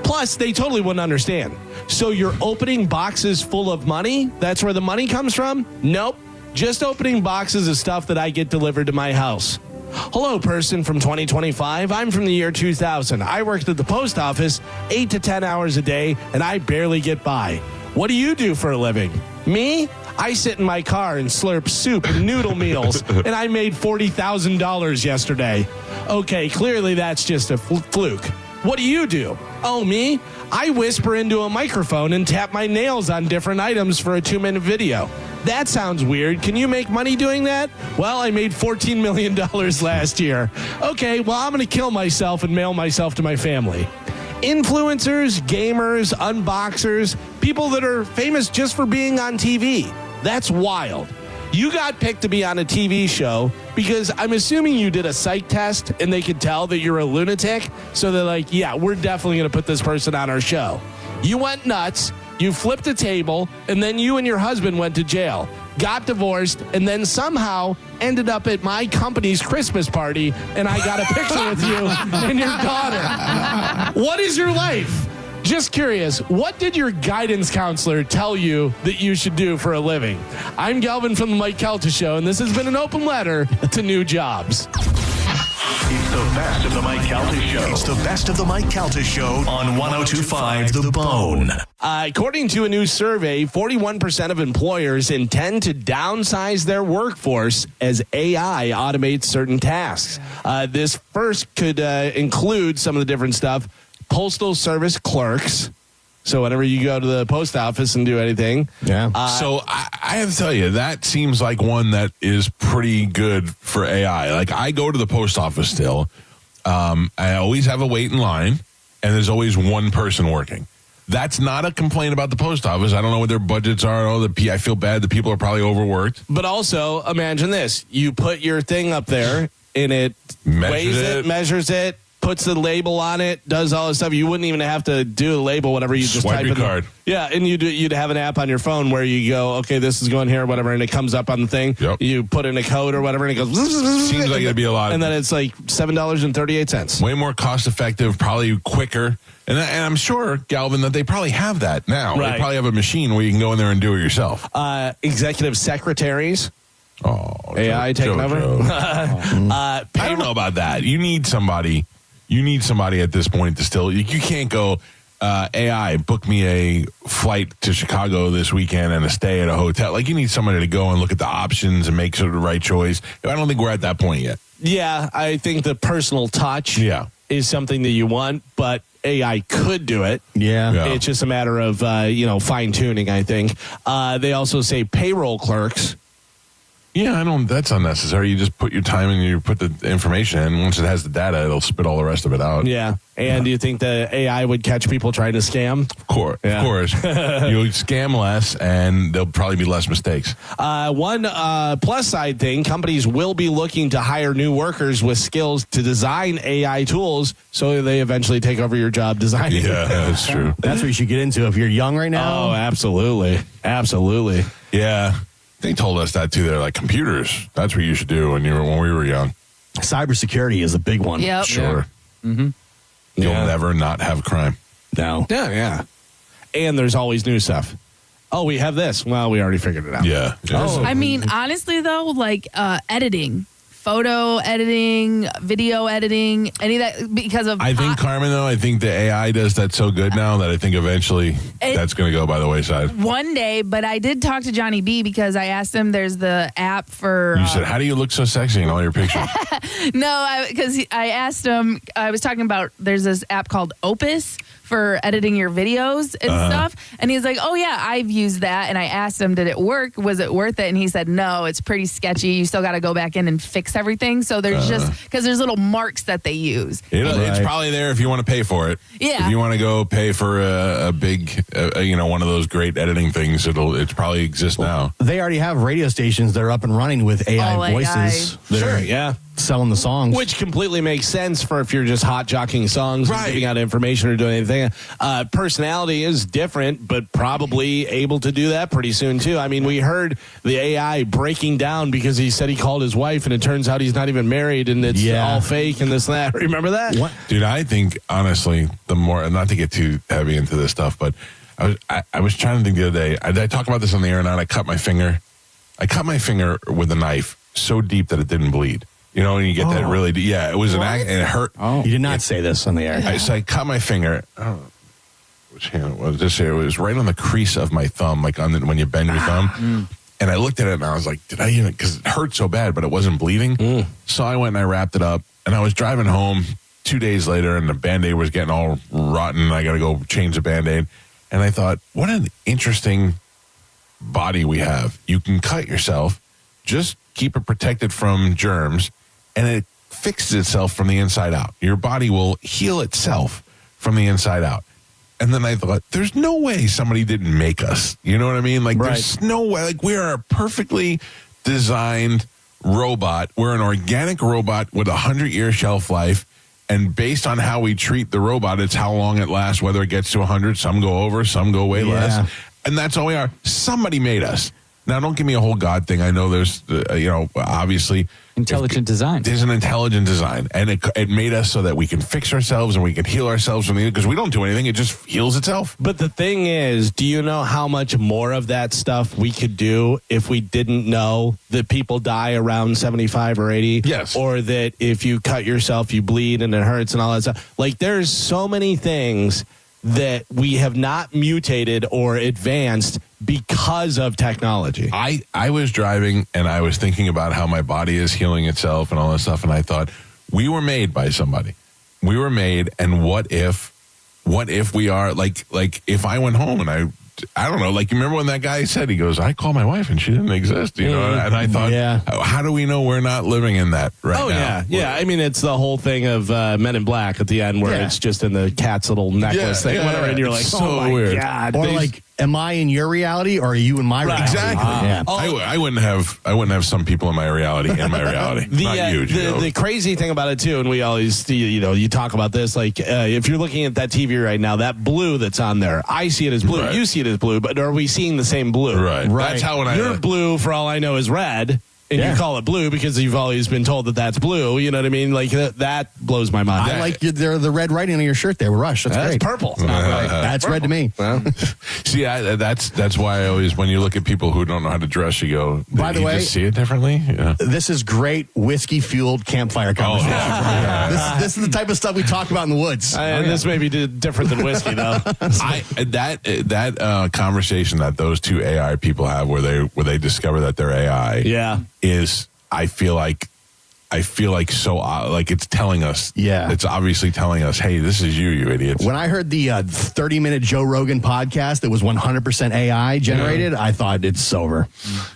Plus, they totally wouldn't understand. So you're opening boxes full of money? That's where the money comes from? Nope. Just opening boxes of stuff that I get delivered to my house. Hello, person from 2025. I'm from the year 2000. I worked at the post office 8 to 10 hours a day, and I barely get by. What do you do for a living? Me? I sit in my car and slurp soup and noodle meals, and I made $40,000 yesterday. Okay, clearly that's just a fluke. What do you do? Oh, me? I whisper into a microphone and tap my nails on different items for a 2-minute video. That sounds weird. Can you make money doing that? Well, I made $14 million last year. Okay, well, I'm going to kill myself and mail myself to my family. Influencers, gamers, unboxers, people that are famous just for being on TV. That's wild. You got picked to be on a TV show because I'm assuming you did a psych test and they could tell that you're a lunatic. So they're like, yeah, we're definitely going to put this person on our show. You went nuts. You flipped a table, and then you and your husband went to jail, got divorced, and then somehow ended up at my company's Christmas party, and I got a picture with you and your daughter. What is your life? Just curious, what did your guidance counselor tell you that you should do for a living? I'm Galvin from the Mike Calta Show, and this has been an open letter to new jobs. It's the best of the Mike Calta Show. It's the best of the Mike Calta Show on 102.5 The Bone. According to a new survey, 41% of employers intend to downsize their workforce as AI automates certain tasks. This first could include some of the different stuff. Postal service clerks. So whenever you go to the post office and do anything. Yeah. So I have to tell you, that seems like one that is pretty good for AI. Like, I go to the post office still. I always have a wait in line, and there's always one person working. That's not a complaint about the post office. I don't know what their budgets are. I feel bad. The people are probably overworked. But also, imagine this. You put your thing up there, and it weighs it, measures it, puts the label on it, does all this stuff. You wouldn't even have to do the label, whatever. You just swipe type your in card. Yeah, and you'd have an app on your phone where you go, okay, this is going here, whatever, and it comes up on the thing. Yep. You put in a code or whatever, and it goes. Seems like it'd be a lot. And then it's like $7.38. Way more cost effective, probably quicker. And I'm sure, Galvin, that they probably have that now. Right. They probably have a machine where you can go in there and do it yourself. Executive secretaries. Oh, AI taking over. I don't know about that. You need somebody at this point to still. You can't go, AI, book me a flight to Chicago this weekend and a stay at a hotel. Like, you need somebody to go and look at the options and make sort of the right choice. I don't think we're at that point yet. Yeah, I think the personal touch is something that you want, but AI could do it. Yeah. It's just a matter of, fine tuning, I think. They also say payroll clerks. Yeah, that's unnecessary. You just put your time and you put the information in. Once it has the data, it'll spit all the rest of it out. Yeah. And do you think the AI would catch people trying to scam? Of course. You'll scam less and there'll probably be less mistakes. One plus side thing, companies will be looking to hire new workers with skills to design AI tools so they eventually take over your job designing. Yeah, that's true. That's what you should get into if you're young right now. Oh, absolutely. Absolutely. Yeah. They told us that too. They're like, computers. That's what you should do when we were young. Cybersecurity is a big one. Yep. Sure. Yeah. Mm-hmm. You'll never not have crime. No. Yeah. And there's always new stuff. Oh, we have this. Well, we already figured it out. Yeah. I mean, honestly, though, like editing. Photo editing, video editing, any of that because of... I think, Carmen, though, I think the AI does that so good now that I think eventually that's going to go by the wayside. One day, but I did talk to Johnny B because I asked him, there's the app for... You said, how do you look so sexy in all your pictures? No, because I asked him, I was talking about, there's this app called Opus for editing your videos and stuff. And he's like, oh, yeah, I've used that. And I asked him, did it work? Was it worth it? And he said, no, it's pretty sketchy. You still got to go back in and fix everything. So there's just, because there's little marks that they use. It's probably there if you want to pay for it. Yeah. If you want to go pay for a big, one of those great editing things, it's probably exists now. They already have radio stations that are up and running with AI voices. Sure, yeah. Selling the songs. Which completely makes sense for if you're just hot jockeying songs and giving out information or doing anything. Personality is different, but probably able to do that pretty soon, too. I mean, we heard the AI breaking down because he said he called his wife, and it turns out he's not even married, and it's all fake and this and that. Remember that? What? Dude, I think, honestly, the more, not to get too heavy into this stuff, but I was trying to think the other day. Did I talk about this on the air or not? I cut my finger. I cut my finger with a knife so deep that it didn't bleed. You know, and you get that really deep. Yeah, it was an act, and it hurt. Oh. You did not say this on the air. So I cut my finger. I don't know which hand it was. This here, it was right on the crease of my thumb, like when you bend your thumb. And I looked at it and I was like, did I even, because it hurt so bad, but it wasn't bleeding. So I went and I wrapped it up, and I was driving home 2 days later, and the Band-Aid was getting all rotten, and I got to go change the Band-Aid. And I thought, what an interesting body we have. You can cut yourself, just keep it protected from germs, and it fixes itself from the inside out. Your body will heal itself from the inside out. And then I thought, there's no way somebody didn't make us. You know what I mean? Like, there's no way. Like, we are a perfectly designed robot. We're an organic robot with 100-year shelf life. And based on how we treat the robot, it's how long it lasts, whether it gets to 100. Some go over, some go way less. And that's all we are. Somebody made us. Now, don't give me a whole God thing. I know there's, obviously... Intelligent design. There's an intelligent design. And it made us so that we can fix ourselves and we can heal ourselves from because we don't do anything. It just heals itself. But the thing is, do you know how much more of that stuff we could do if we didn't know that people die around 75 or 80? Yes. Or that if you cut yourself, you bleed and it hurts and all that stuff. Like, there's so many things that we have not mutated or advanced because of technology. I was driving and I was thinking about how my body is healing itself and all that stuff, and I thought, we were made by somebody. We were made, and what if we are like if I went home and I don't know, like, you remember when that guy said, he goes, I called my wife and she didn't exist, you know? And I thought, how do we know we're not living in that now? Yeah. I mean, it's the whole thing of Men in Black at the end where it's just in the cat's little necklace thing, whatever, and you're like, so oh my weird. God. Or like, am I in your reality or are you in my reality? Exactly. I wouldn't have some people in my reality not you. The crazy thing about it too, and we always, you talk about this, like if you're looking at that TV right now, that blue that's on there, I see it as blue, you see it as blue, but are we seeing the same blue? Right. That's how your blue, for all I know, is red. And you call it blue because you've always been told that that's blue. You know what I mean? Like, that blows my mind. I like the red writing on your shirt there. Rush. That's great. Purple. That's red to me. See, that's why I always, when you look at people who don't know how to dress, you go, by the way, just see it differently? Yeah. This is great whiskey-fueled campfire conversation. This is the type of stuff we talk about in the woods. This may be different than whiskey, though. That conversation that those two AI people have where they discover that they're AI is, I feel like, I feel like it's telling us. Yeah. It's obviously telling us, hey, this is you idiots. When I heard the 30-minute Joe Rogan podcast that was 100% AI generated, I thought it's over.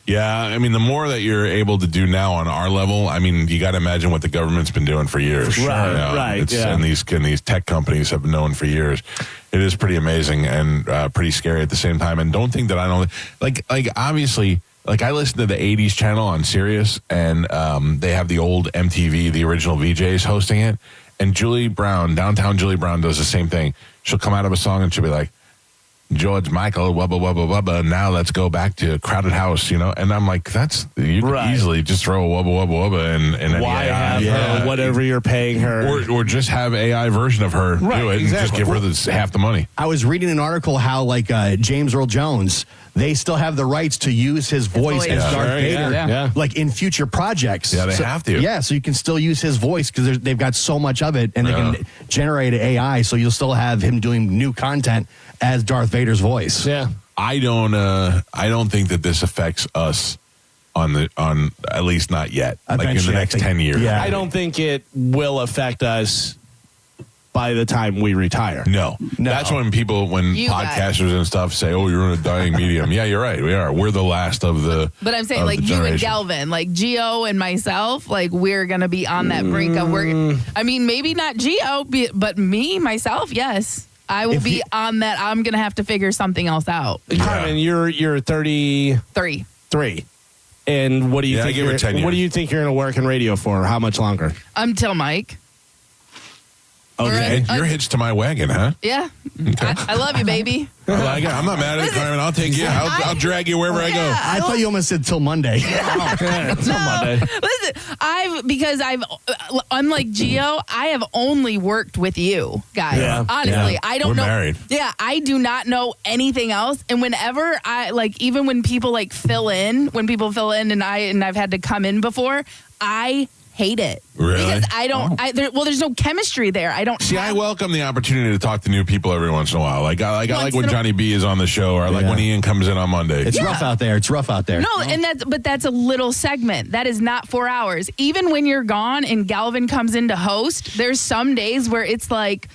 Yeah, I mean, the more that you're able to do now on our level, I mean, you got to imagine what the government's been doing for years. Right, right. And these tech companies have known for years. It is pretty amazing and pretty scary at the same time. And don't think that I don't like obviously. Like, I listen to the 80s channel on Sirius, and they have the old MTV, the original VJs hosting it. And downtown Julie Brown does the same thing. She'll come out of a song and she'll be like, George Michael, wubba, wubba, wubba, now let's go back to Crowded House, And I'm like, you can easily just throw a wubba, wubba, wubba in an have her, whatever you're paying her. Or just have AI version of her do it and just give her half the money. I was reading an article how, like, James Earl Jones, they still have the rights to use his voice as Darth Vader, like in future projects. Yeah, they have to. Yeah, so you can still use his voice because they've got so much of it, and they can generate AI, so you'll still have him doing new content as Darth Vader's voice. Yeah, I don't think that this affects us on at least not yet. Like in the next 10 years. Yeah, I don't think it will affect us by the time we retire. No. That's when podcasters and stuff say, oh, you're in a dying medium. Yeah, you're right. We are. We're the last of the. But I'm saying, like, you and Galvin, like Gio and myself, like, we're going to be on that brink of I mean, maybe not Gio, but me, myself, yes. I will be on that. I'm going to have to figure something else out. Carmen, you're 33. And what do you think? Give her 10 years. What do you think you're going to work in radio for? How much longer? Until Mike. Okay, you're hitched to my wagon, huh? Yeah. Okay. I love you, baby. I'm not mad at it, Carmen. I'll take you. I'll drag you wherever I go. I thought you almost said till Monday. Till Monday. Listen, because unlike Gio, I have only worked with you guys. Yeah. Honestly, I don't know. We're married. Yeah, I do not know anything else. And whenever even when people fill in and I've had to come in before, I hate it. Really? Because I don't. There's no chemistry there. I don't. See, I welcome the opportunity to talk to new people every once in a while. Like I like when Johnny B is on the show, or I like when Ian comes in on Monday. It's rough out there. No, and that's a little segment. That is not 4 hours. Even when you're gone and Galvin comes in to host, there's some days where it's like,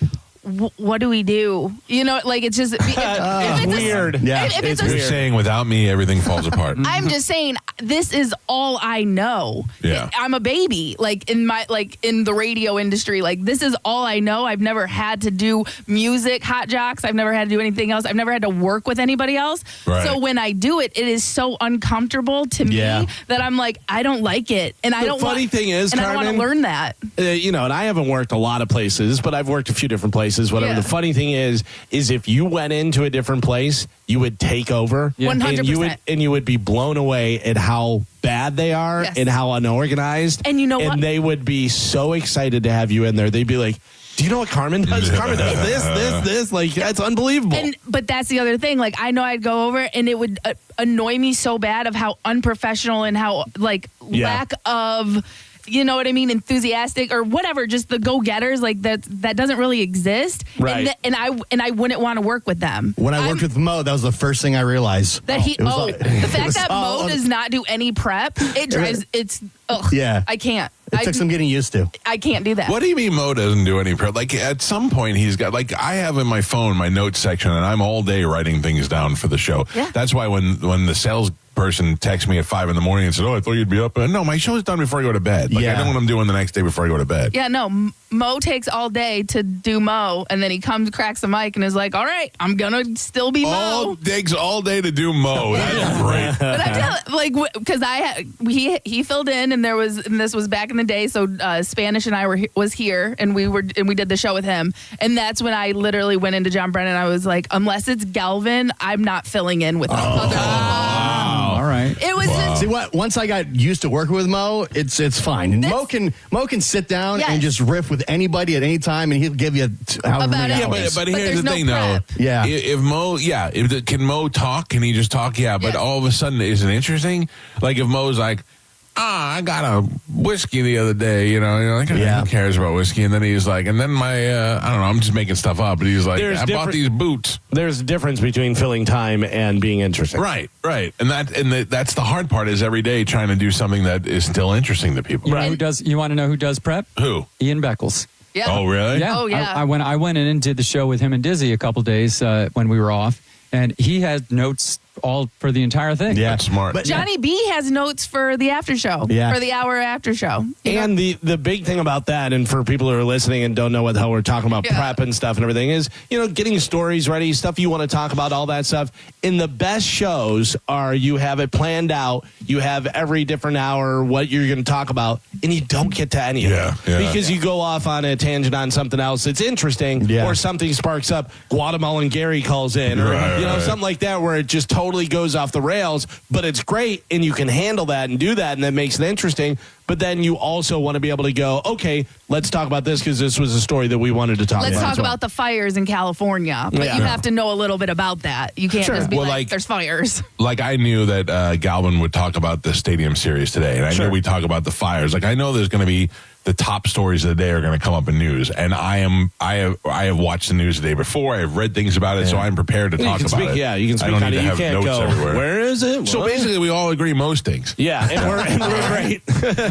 what do we do? It's just it's weird. If You're saying without me, everything falls apart. I'm just saying this is all I know. Yeah. I'm a baby, in the radio industry. This is all I know. I've never had to do music, hot jocks. I've never had to do anything else. I've never had to work with anybody else. Right. So when I do it, it is so uncomfortable to me that I'm like, I don't like it, and I don't. The funny thing is, Carmen, I want to learn that. And I haven't worked a lot of places, but I've worked a few different places. Whatever. Yeah. The funny thing is if you went into a different place, you would take over. 100%. And you would be blown away at how bad they are and how unorganized. And you know what? And they would be so excited to have you in there. They'd be like, do you know what Carmen does? Carmen does this. That's unbelievable. But that's the other thing. I know I'd go over and it would annoy me so bad of how unprofessional and how lack of, you know what I mean, enthusiastic or whatever, just the go-getters, that doesn't really exist. Right. And I wouldn't want to work with them. When I worked with Mo, that was the first thing I realized. That the fact that Mo does not do any prep, it drives, I can't. It took some getting used to. I can't do that. What do you mean Mo doesn't do any prep? At some point he's got, I have in my phone my notes section, and I'm all day writing things down for the show. Yeah. That's why when the sales person texted me at 5 a.m. and said, oh, I thought you'd be up. No, my show's done before I go to bed. I know what I'm doing the next day before I go to bed. Yeah, no, Mo takes all day to do Mo, and then he cracks the mic, and is like, all right, I'm going to still be Mo. Takes all day to do Mo. That is great. But I tell because he filled in, and this was back in the day, so Spanish and I was here, and we did the show with him, and that's when I literally went into John Brennan. I was like, unless it's Galvin, I'm not filling in with other people. All right. It was just, see what? Once I got used to working with Mo, it's fine. And Mo can sit down and just riff with anybody at any time, and he'll give you however many hours. But here's the thing, though. Yeah. If Mo, can Mo talk? Can he just talk? Yeah. But all of a sudden, is it interesting? If Mo's like, I got a whiskey the other day, you know, like, who cares about whiskey? And then he's like, and then my, I don't know, I'm just making stuff up, but he's like, I bought these boots. There's a difference between filling time and being interesting. Right. And that's the hard part is every day trying to do something that is still interesting to people. You know who does? You want to know who does prep? Who? Ian Beckles. Yeah. Oh, really? Yeah. Oh, yeah. I went in and did the show with him and Dizzy a couple days when we were off, and he had notes all for the entire thing. Yeah, that's smart. But Johnny B has notes for the after show. Yeah. For the hour after show. And the big thing about that, and for people who are listening and don't know what the hell we're talking about, prep and stuff and everything, is, you know, getting stories ready, stuff you want to talk about, all that stuff. And the best shows are you have it planned out, you have every different hour what you're going to talk about, and you don't get to any of it. Because you go off on a tangent on something else that's interesting, or something sparks up, Guatemalan Gary calls in, or something like that, where it just totally goes off the rails, but it's great, and you can handle that and do that, and that makes it interesting. But then you also want to be able to go, okay, let's talk about this because this was a story that we wanted to talk about. Let's talk about the fires in California. But you have to know a little bit about that. You can't just be like, there's fires. Like, I knew that Galvin would talk about the Stadium Series today, and I knew we'd talk about the fires. Like, I know there's going to be the top stories of the day are going to come up in news, and I have watched the news the day before. I have read things about it, so I'm prepared to talk about it. Yeah, you can speak I don't on need it. to You have can't notes go, everywhere. where is it? So What? basically, we all agree most things. Yeah, and we're great.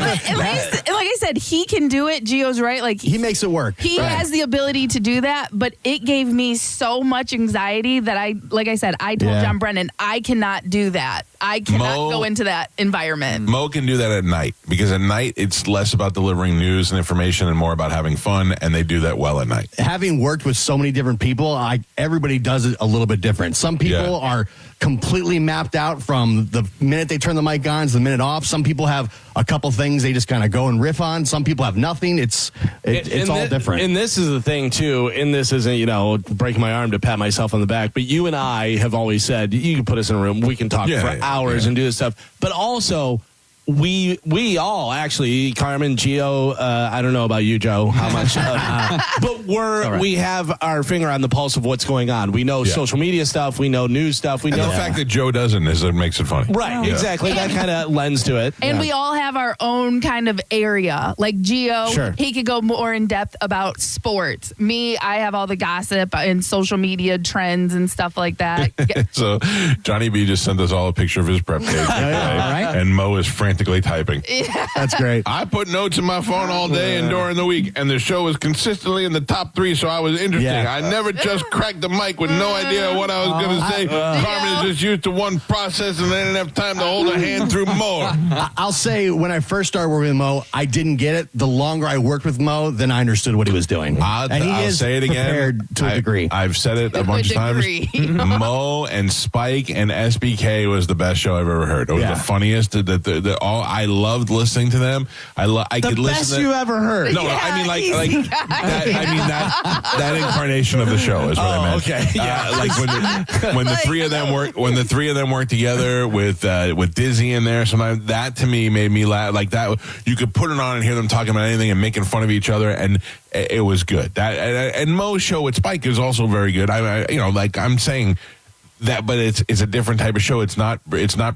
Like I said, he can do it. Gio's right. Like, he makes it work. He has the ability to do that, but it gave me so much anxiety that I told John Brennan, I cannot do that. I cannot go into that environment. Mo can do that at night, because at night it's less about delivering news and information and more about having fun, and they do that well at night. Having worked with so many different people, everybody does it a little bit different. Some people are completely mapped out from the minute they turn the mic on to the minute off. Some people have a couple things they just kind of go and riff on. Some people have nothing. It's all different. And this is the thing too. And this isn't, breaking my arm to pat myself on the back, but you and I have always said, you can put us in a room, we can talk for hours and do this stuff. But also, we all actually, Carmen, Gio, I don't know about you, Joe, how much, but we have our finger on the pulse of what's going on. We know social media stuff, we know news stuff, we know the fact that Joe doesn't is what makes it funny. Right, exactly. That kind of lends to it. And we all have our own kind of area. Like Gio, he could go more in depth about sports. Me, I have all the gossip and social media trends and stuff like that. So Johnny B just sent us all a picture of his prep page, and Mo is frantically typing. Yeah. That's great. I put notes in my phone all day and during the week, and the show was consistently in the top 3, so I was interesting. I never just cracked the mic with no idea what I was going to say. Carmen is just used to one process, and they didn't have time to hold a hand through more. I'll say, when I first started working with Mo, I didn't get it. The longer I worked with Mo, then I understood what he was doing. I'll say it again. Prepared to a degree. I've said it a bunch of times. Mo and Spike and SBK was the best show I've ever heard. It was the funniest. I loved listening to them. I could listen. Best you ever heard. No, I mean like that. I mean that incarnation of the show is what I meant. Okay, like when the three of them work together with Dizzy in there. Sometimes that to me made me laugh. Like that, you could put it on and hear them talking about anything and making fun of each other, and it was good. That and Mo's show with Spike is also very good. I'm saying that, but it's a different type of show. It's not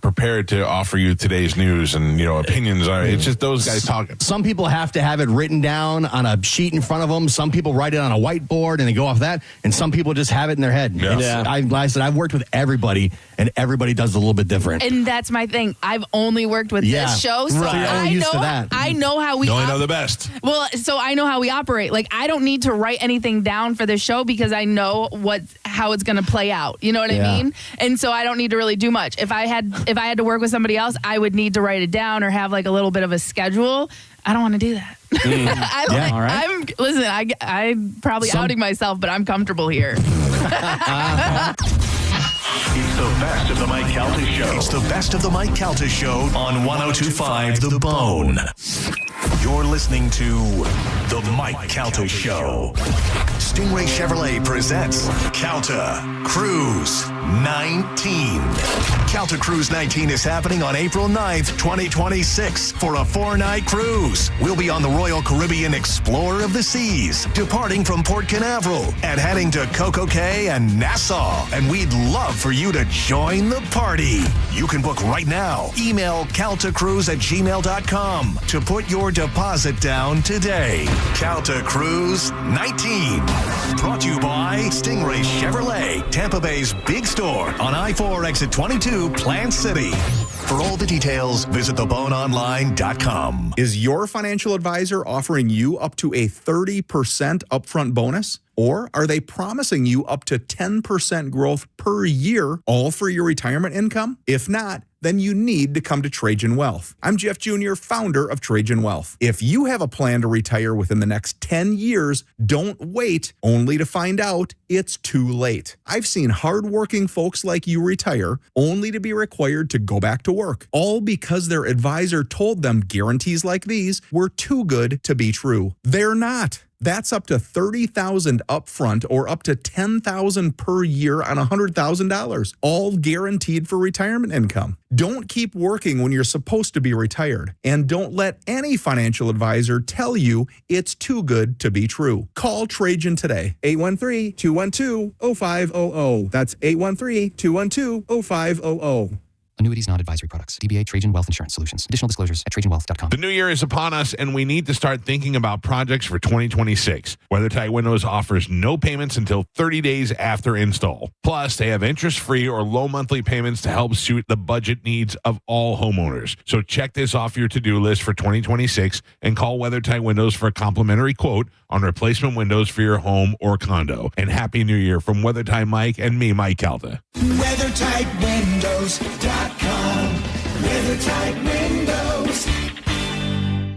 prepared to offer you today's news and opinions. It's just those guys talking. Some people have to have it written down on a sheet in front of them. Some people write it on a whiteboard and they go off that. And some people just have it in their head. I said I've worked with everybody, and everybody does it a little bit different. And that's my thing. I've only worked with this show, so I know how we. You only know the best. Well, so I know how we operate. Like, I don't need to write anything down for the show because I know how it's going to play out. You know what I mean? And so I don't need to really do much. If I had to work with somebody else, I would need to write it down or have like a little bit of a schedule. I don't want to do that. I'm probably outing myself, but I'm comfortable here. It's the best of the Mike Calta Show. It's the best of the Mike Calta Show on 102.5 The Bone. You're listening to The Mike Calta Show. Stingray Chevrolet presents Calta, Cruise, 19. Calta Cruise 19 is happening on April 9th, 2026 for a 4-night cruise. We'll be on the Royal Caribbean Explorer of the Seas, departing from Port Canaveral and heading to Coco Cay and Nassau. And we'd love for you to join the party. You can book right now. Email caltacruise@gmail.com to put your deposit down today. Calta Cruise 19. Brought to you by Stingray Chevrolet, Tampa Bay's big store on I-4 exit 22, Plant City. For all the details, visit theboneonline.com. Is your financial advisor offering you up to a 30% upfront bonus? Or are they promising you up to 10% growth per year, all for your retirement income? If not, then you need to come to Trajan Wealth. I'm Jeff Jr., founder of Trajan Wealth. If you have a plan to retire within the next 10 years, don't wait only to find out it's too late. I've seen hardworking folks like you retire only to be required to go back to work, all because their advisor told them guarantees like these were too good to be true. They're not. That's up to $30,000 upfront or up to $10,000 per year on $100,000, all guaranteed for retirement income. Don't keep working when you're supposed to be retired, and don't let any financial advisor tell you it's too good to be true. Call Trajan today, 813-212-0500. That's 813-212-0500. Annuities, not advisory products. DBA Trajan Wealth Insurance Solutions. Additional disclosures at TrajanWealth.com. The new year is upon us, and we need to start thinking about projects for 2026. WeatherTight Windows offers no payments until 30 days after install. Plus, they have interest-free or low monthly payments to help suit the budget needs of all homeowners. So check this off your to-do list for 2026 and call WeatherTight Windows for a complimentary quote on replacement windows for your home or condo. And Happy New Year from WeatherTight Mike and me, Mike Calta. WeatherTightWindows.com. WeatherTight Windows.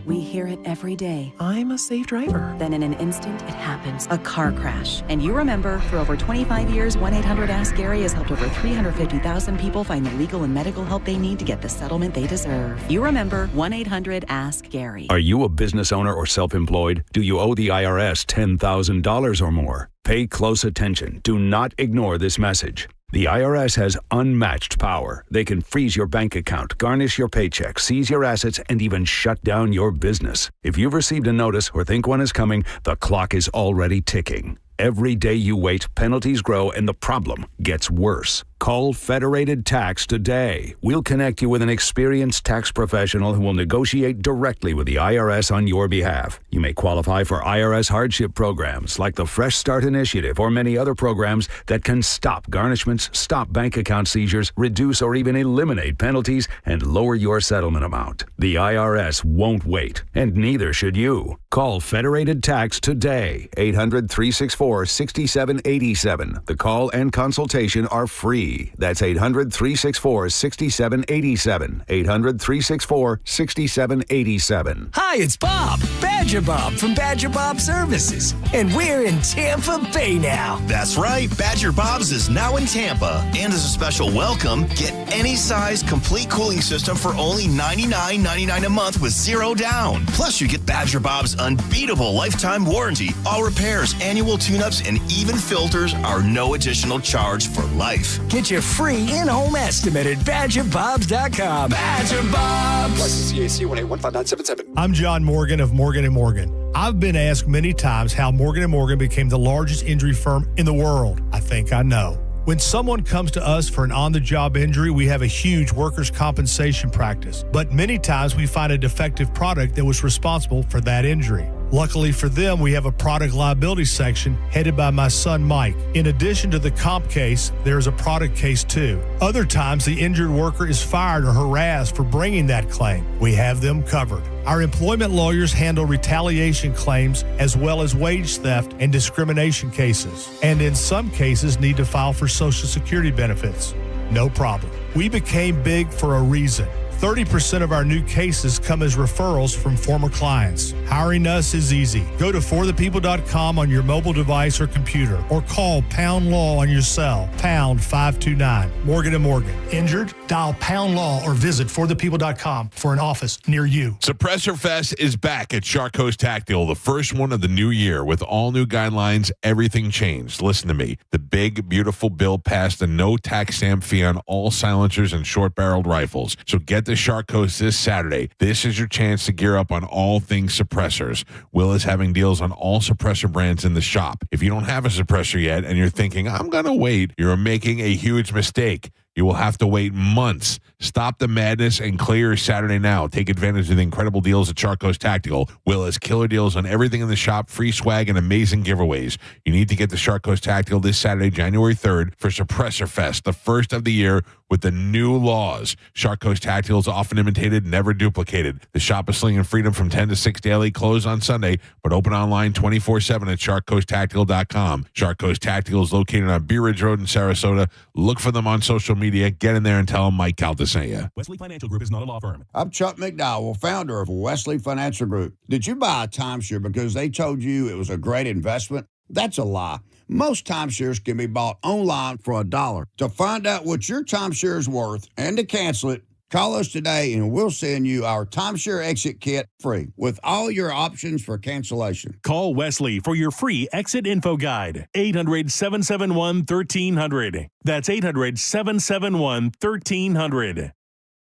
We hear it every day. I'm a safe driver. Then in an instant, it happens. A car crash. And you remember, for over 25 years, 1-800-ASK-GARY has helped over 350,000 people find the legal and medical help they need to get the settlement they deserve. You remember 1-800-ASK-GARY. Are you a business owner or self-employed? Do you owe the IRS $10,000 or more? Pay close attention. Do not ignore this message. The IRS has unmatched power. They can freeze your bank account, garnish your paycheck, seize your assets, and even shut down your business. If you've received a notice or think one is coming, the clock is already ticking. Every day you wait, penalties grow, and the problem gets worse. Call Federated Tax today. We'll connect you with an experienced tax professional who will negotiate directly with the IRS on your behalf. You may qualify for IRS hardship programs like the Fresh Start Initiative or many other programs that can stop garnishments, stop bank account seizures, reduce or even eliminate penalties, and lower your settlement amount. The IRS won't wait, and neither should you. Call Federated Tax today. 800-364-6787. The call and consultation are free. That's 800-364-6787. 800-364-6787. Hi, it's Bob, Badger Bob from Badger Bob Services, and we're in Tampa Bay now. That's right, Badger Bob's is now in Tampa, and as a special welcome, get any size complete cooling system for only $99.99 a month with zero down. Plus, you get Badger Bob's unbeatable lifetime warranty. All repairs, annual tune-ups, and even filters are no additional charge for life. Get your free in-home estimate at BadgerBobs.com. Badger Bobs. License CAC 1815977. I'm John Morgan of Morgan & Morgan. I've been asked many times how Morgan & Morgan became the largest injury firm in the world. I think I know. When someone comes to us for an on-the-job injury, we have a huge workers' compensation practice. But many times we find a defective product that was responsible for that injury. Luckily for them, we have a product liability section headed by my son, Mike. In addition to the comp case, there's a product case too. Other times, the injured worker is fired or harassed for bringing that claim. We have them covered. Our employment lawyers handle retaliation claims as well as wage theft and discrimination cases, and in some cases need to file for Social Security benefits. No problem. We became big for a reason. 30% of our new cases come as referrals from former clients. Hiring us is easy. Go to forthepeople.com on your mobile device or computer, or call Pound Law on your cell, pound 529. Morgan & Morgan. Injured? Dial Pound Law or visit forthepeople.com for an office near you. Suppressor Fest is back at Shark Coast Tactical, the first one of the new year. With all new guidelines, everything changed. Listen to me. The big, beautiful bill passed a no tax stamp fee on all silencers and short-barreled rifles. So get to Shark Coast this Saturday. This is your chance to gear up on all things suppressors. Will is having deals on all suppressor brands in the shop. If you don't have a suppressor yet and you're thinking, I'm going to wait, you're making a huge mistake. You will have to wait months. Stop the madness and clear your Saturday now. Take advantage of the incredible deals at Shark Coast Tactical. Will has killer deals on everything in the shop, free swag, and amazing giveaways. You need to get to Shark Coast Tactical this Saturday, January 3rd, for Suppressor Fest, the first of the year with the new laws. Shark Coast Tactical is often imitated, never duplicated. The shop is slinging freedom from 10 to 6 daily, closed on Sunday, but open online 24/7 at sharkcoasttactical.com. Shark Coast Tactical is located on Bee Ridge Road in Sarasota. Look for them on social media. Get in there and tell them Mike Calta sent you. Wesley Financial Group is not a law firm. I'm Chuck McDowell, founder of Wesley Financial Group. Did you buy a timeshare because they told you it was a great investment? That's a lie. Most timeshares can be bought online for $1. To find out what your timeshare is worth and to cancel it, call us today and we'll send you our timeshare exit kit free with all your options for cancellation. Call Wesley for your free exit info guide. 800-771-1300. That's 800-771-1300.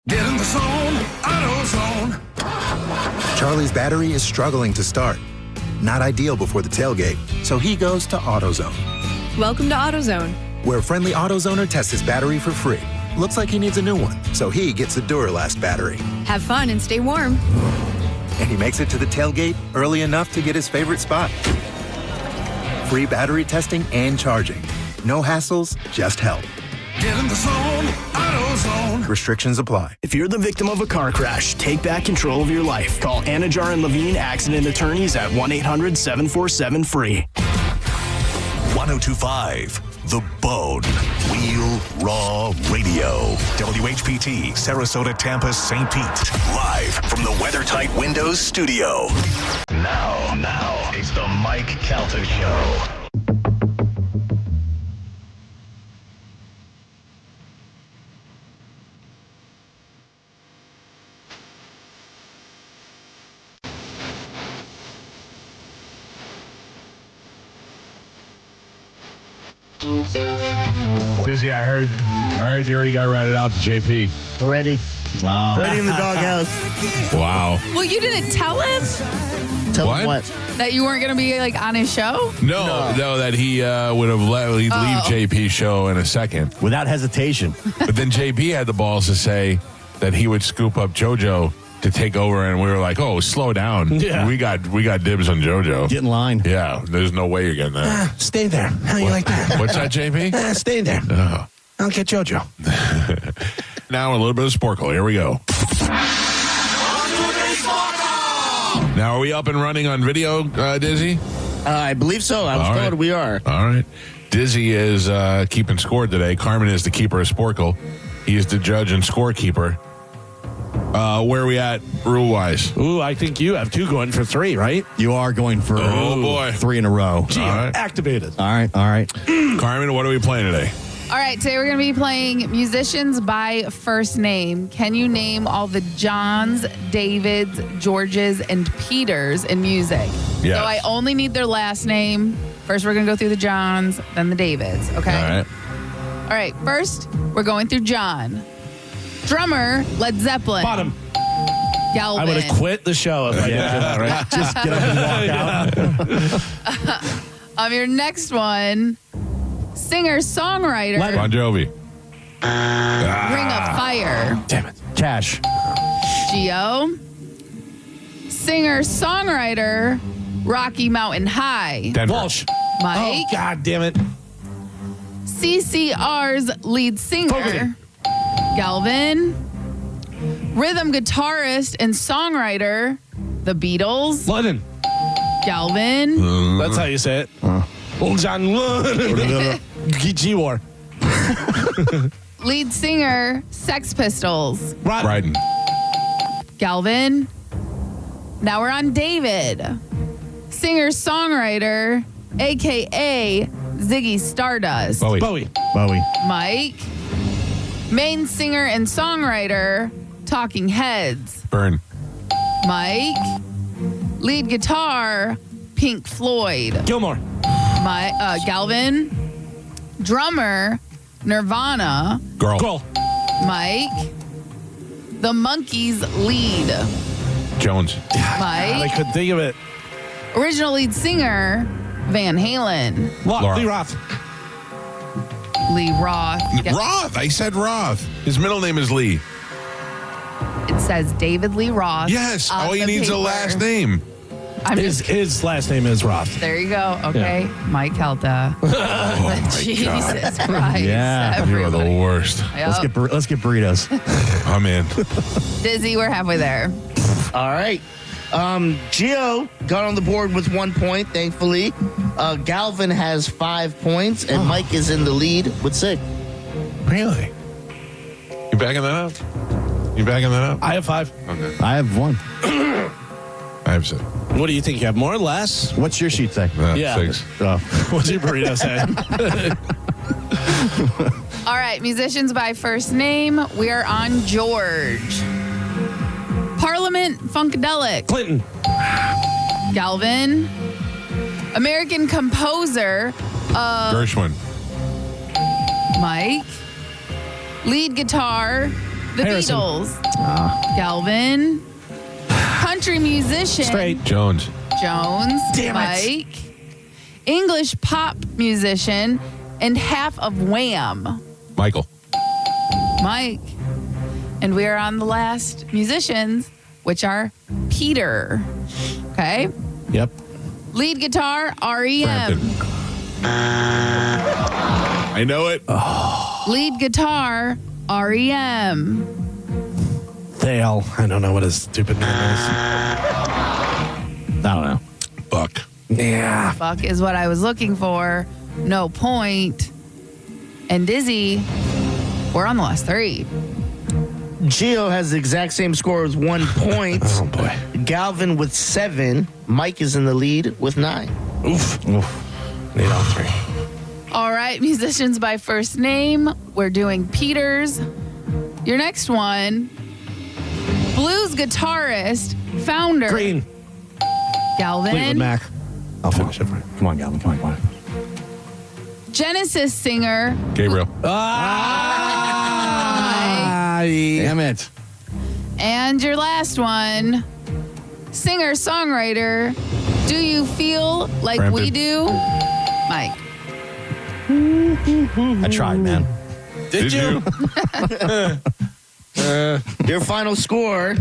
Get in the zone, AutoZone. Charlie's battery is struggling to start. Not ideal before the tailgate, so he goes to AutoZone. Welcome to AutoZone, where a friendly AutoZoner tests his battery for free. Looks like he needs a new one, so he gets a Duralast battery. have fun, and stay warm. And he makes it to the tailgate early enough to get his favorite spot. Free battery testing and charging. No hassles, just help. Get in the zone, AutoZone. Restrictions apply. If you're the victim of a car crash, take back control of your life. Call Anajar and Levine Accident Attorneys at 1-800-747-FREE. 1025 The Bone. Real Raw Radio. WHPT, Sarasota, Tampa, St. Pete. Live from the WeatherTight Windows studio. Now, it's the Mike Calta Show. Dizzy, I heard you already got ratted out to JP. Ready. Wow. Ready in the doghouse. Wow. Well, you didn't tell him Tell What? him what? that you weren't going to be like on his show? No, that he would have he'd leave JP's show in a second. Without hesitation. But then JP had the balls to say that he would scoop up JoJo to take over, and we were like, "Oh, slow down. Yeah. We got dibs on JoJo. Get in line. Yeah, there's no way you're getting that. Stay there. How you like that? What's that, JP? Stay there. Oh. I'll get JoJo. Now a little bit of Sporkle. Here we go. Now, are we up and running on video, Dizzy? I believe so. I was All told right. we are. All right. Dizzy is keeping score today. Carmen is the keeper of Sporkle. He is the judge and scorekeeper. Where are we at rule-wise? Ooh, I think you have 2 going for 3, right? You are going for boy. 3 in a row. Gee, right. activated. All right. Carmen, what are we playing today? All right, today we're going to be playing musicians by first name. Can you name all the Johns, Davids, Georges, and Peters in music? Yes. So I only need their last name. First, we're going to go through the Johns, then the Davids, okay? All right. All right, first, we're going through John. Drummer, Led Zeppelin. Bottom. Galvin. I would have quit the show if I did that, right? Just get up and walk out. Your next one, singer-songwriter, Bon Jovi. Ring of Fire. Damn it. Cash. Geo. Singer-songwriter, Rocky Mountain High. Denver. Walsh. Mike. Oh, God damn it. CCR's lead singer, Fogarty. Galvin. Rhythm guitarist and songwriter, The Beatles. London. Galvin. That's how you say it. Old John Lennon. G-War. Lead singer, Sex Pistols. Bryden. Galvin. Now we're on David. Singer-songwriter, a.k.a. Ziggy Stardust. Bowie. Mike. Main singer and songwriter, Talking Heads. Burn. Mike. Lead guitar, Pink Floyd. Gilmore. Galvin. Drummer, Nirvana. Girl. Mike. The Monkees lead. Jones. Mike. I couldn't think of it. Original lead singer, Van Halen. Lee Roth. Lee Roth. Roth. I said Roth. His middle name is Lee. It says David Lee Roth. Yes. on All he the needs a paper. last name. His last name is Roth. There you go. Okay. Mike Calta. Jesus Christ. Yeah. You are the worst. Yep. Let's get burritos. I'm in. Dizzy, we're halfway there. All right. Gio got on the board with 1 point, thankfully. Galvin has 5 points, and Mike is in the lead with 6. Really? You backing that up? I have 5. Okay. I have 1. I have 6. What do you think? You have more or less? What's your sheet say? 6. What's your burrito say? All right. Musicians by first name. We are on George. Parliament Funkadelic. Clinton. Galvin. American composer. Gershwin. Mike. Lead guitar. The Harrison. Beatles. Galvin. Country musician. Straight. Jones. Jones. Damn it. Mike. English pop musician and half of Wham. Michael. Mike. And we are on the last musicians, which are Peter. Okay. Yep. Lead guitar, REM. Frampton. I know it. Lead guitar, REM. Dale. I don't know what his stupid name is. I don't know. Buck. Yeah. Fuck is what I was looking for. No point. And Dizzy, we're on the last 3. Gio has the exact same score as 1 point. Oh, boy. Galvin with 7. Mike is in the lead with 9. Oof. Need all 3. All right, musicians by first name. We're doing Peters. Your next one, blues guitarist, founder. Green. Galvin. Fleetwood Mac. I'll finish it for you. Come on, Galvin. Come on. Genesis singer. Gabriel. Damn it. And your last one, singer-songwriter. Do you feel like we do? Mike. I tried, man. Did you? Your final score,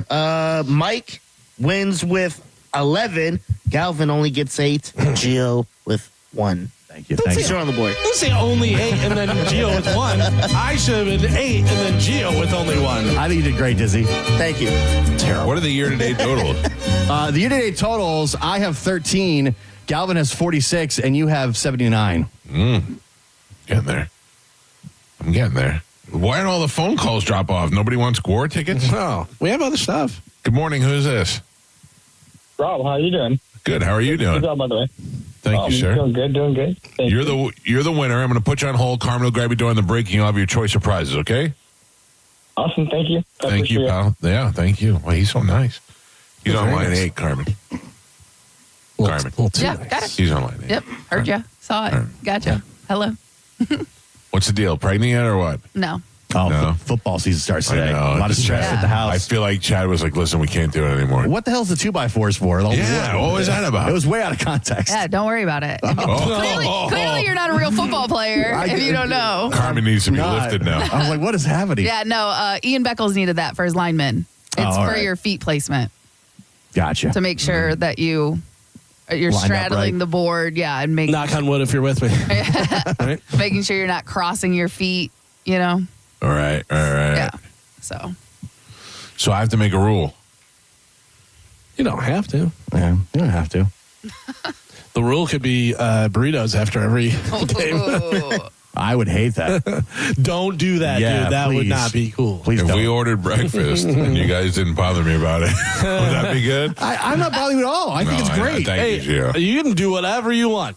Mike wins with 11. Galvin only gets 8. Gio with 1. Thank you. Thanks. You're on the board. Don't say only 8 and then Gio with 1. I should have been 8 and then Gio with only 1. I think you did great, Dizzy. Thank you. Terrible. What are the year-to-date totals? The year-to-date totals, I have 13. Galvin has 46, and you have 79. Getting there. I'm getting there. Why don't all the phone calls drop off? Nobody wants Gore tickets? No. We have other stuff. Good morning. Who's this? Rob, how are you doing? Good. How are you doing? Good job, by the way. Thank you, sir. Doing good. Thank You're you. the winner. I'm going to put you on hold. Carmen will grab you during the break, and you'll have your choice of prizes, okay? Awesome. Thank you. I Thank you, appreciate it. pal. Yeah, thank you. Well, he's so nice. He's on line 8, Carmen. Carmen. Yeah, got it. He's on line 8. Yep, heard ya. Saw it. Gotcha. Hello. What's the deal? Pregnant yet or what? No. Oh, No. football season starts I today. know. A lot of stress Yeah. at the house. I feel like Chad was like, listen, we can't do it anymore. What the hell's the 2x4s for? Yeah, what was that about? It was way out of context. Yeah, don't worry about it. Oh. Clearly you're not a real football player if you don't know. Carmen needs to be Not. lifted now. I was like, what is happening? Yeah, no, Ian Beckles needed that for his linemen. It's all for right. your feet placement Gotcha. to make sure that you're Line up straddling right. the board, and Knock on wood if you're with me. Right? making sure you're not crossing your feet, All right. Yeah. So So I have to make a rule. You don't have to. Yeah, you don't have to. The rule could be burritos after every game. Ooh. I would hate that. Don't do that, Yeah, dude. That would please. not be cool. Please If don't. we ordered breakfast and you guys didn't bother me about it, would that be good? I'm not bothering you at all. I think it's great. Thank you, Gio. You can do whatever you want.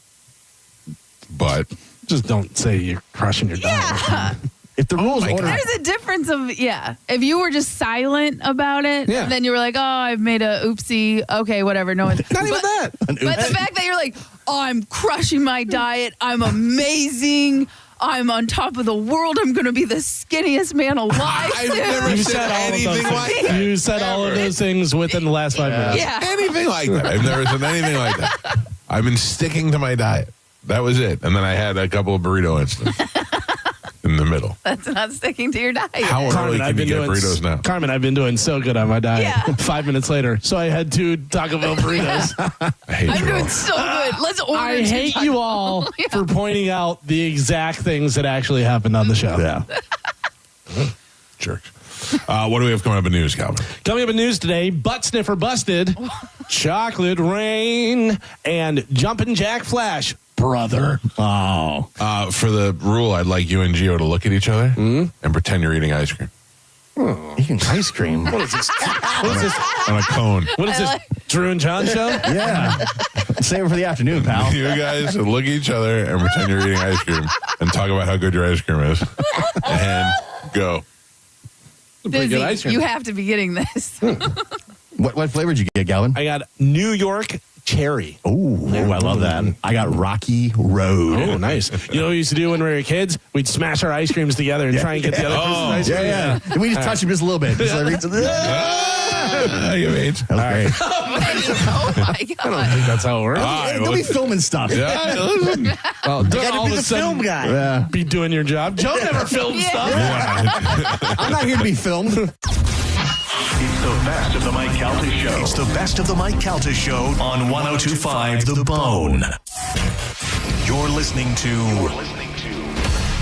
But just don't say you're crushing your diet. Yeah. If the rules order, There's a difference of, if you were just silent about it, Yeah. and then you were like, oh, I've made a oopsie. Okay, whatever. No one. Not even that. But the fact that you're like, oh, I'm crushing my diet. I'm amazing. I'm on top of the world. I'm going to be the skinniest man alive. I've soon. never You said said all of anything those like things. that. You said all of those things within the last 5 minutes. Yeah. Anything like that. I've never said anything like that. I've been sticking to my diet. That was it. And then I had a couple of burrito instants in the middle. That's not sticking to your diet. How early can you get burritos now? Carmen, I've been doing so good on my diet. Yeah. 5 minutes later, so I had 2 Taco Bell burritos. I hate I'm you all. doing so good. Let's order. I two hate Taco you Bell. all Yeah. for pointing out the exact things that actually happened on the show. yeah. Jerks. What do we have coming up in news, Calvin? Coming up in news today, butt sniffer busted, chocolate rain, and jumping jack flash. Brother. Oh. For the rule, I'd like you and Gio to look at each other and pretend you're eating ice cream. Eating ice cream. What is this? What is this? On a cone. What is this? Drew and John show? Yeah. Save it for the afternoon, pal. You guys look at each other and pretend you're eating ice cream and talk about how good your ice cream is. And go. Pretty good Dizzy, ice cream. you have to be getting this. What flavor did you get, Galvin? I got New York cherry. Oh, I love that. I got Rocky Road. Oh, nice. You know what we used to do when we were kids? We'd smash our ice creams together and try and get the other person's ice cream. Yeah. And we just touch them just a little bit. Just like, You mean? that was great. Oh my I don't god. think that's how it works. They'll be filming stuff. Yeah, listen. Well, don't Gotta all be of a the sudden film guy. Yeah. be doing your job. Joe never filmed stuff. I'm not here to be filmed. It's the best of the Mike Calta Show. It's the best of the Mike Calta Show on 102.5 The Bone. You're listening to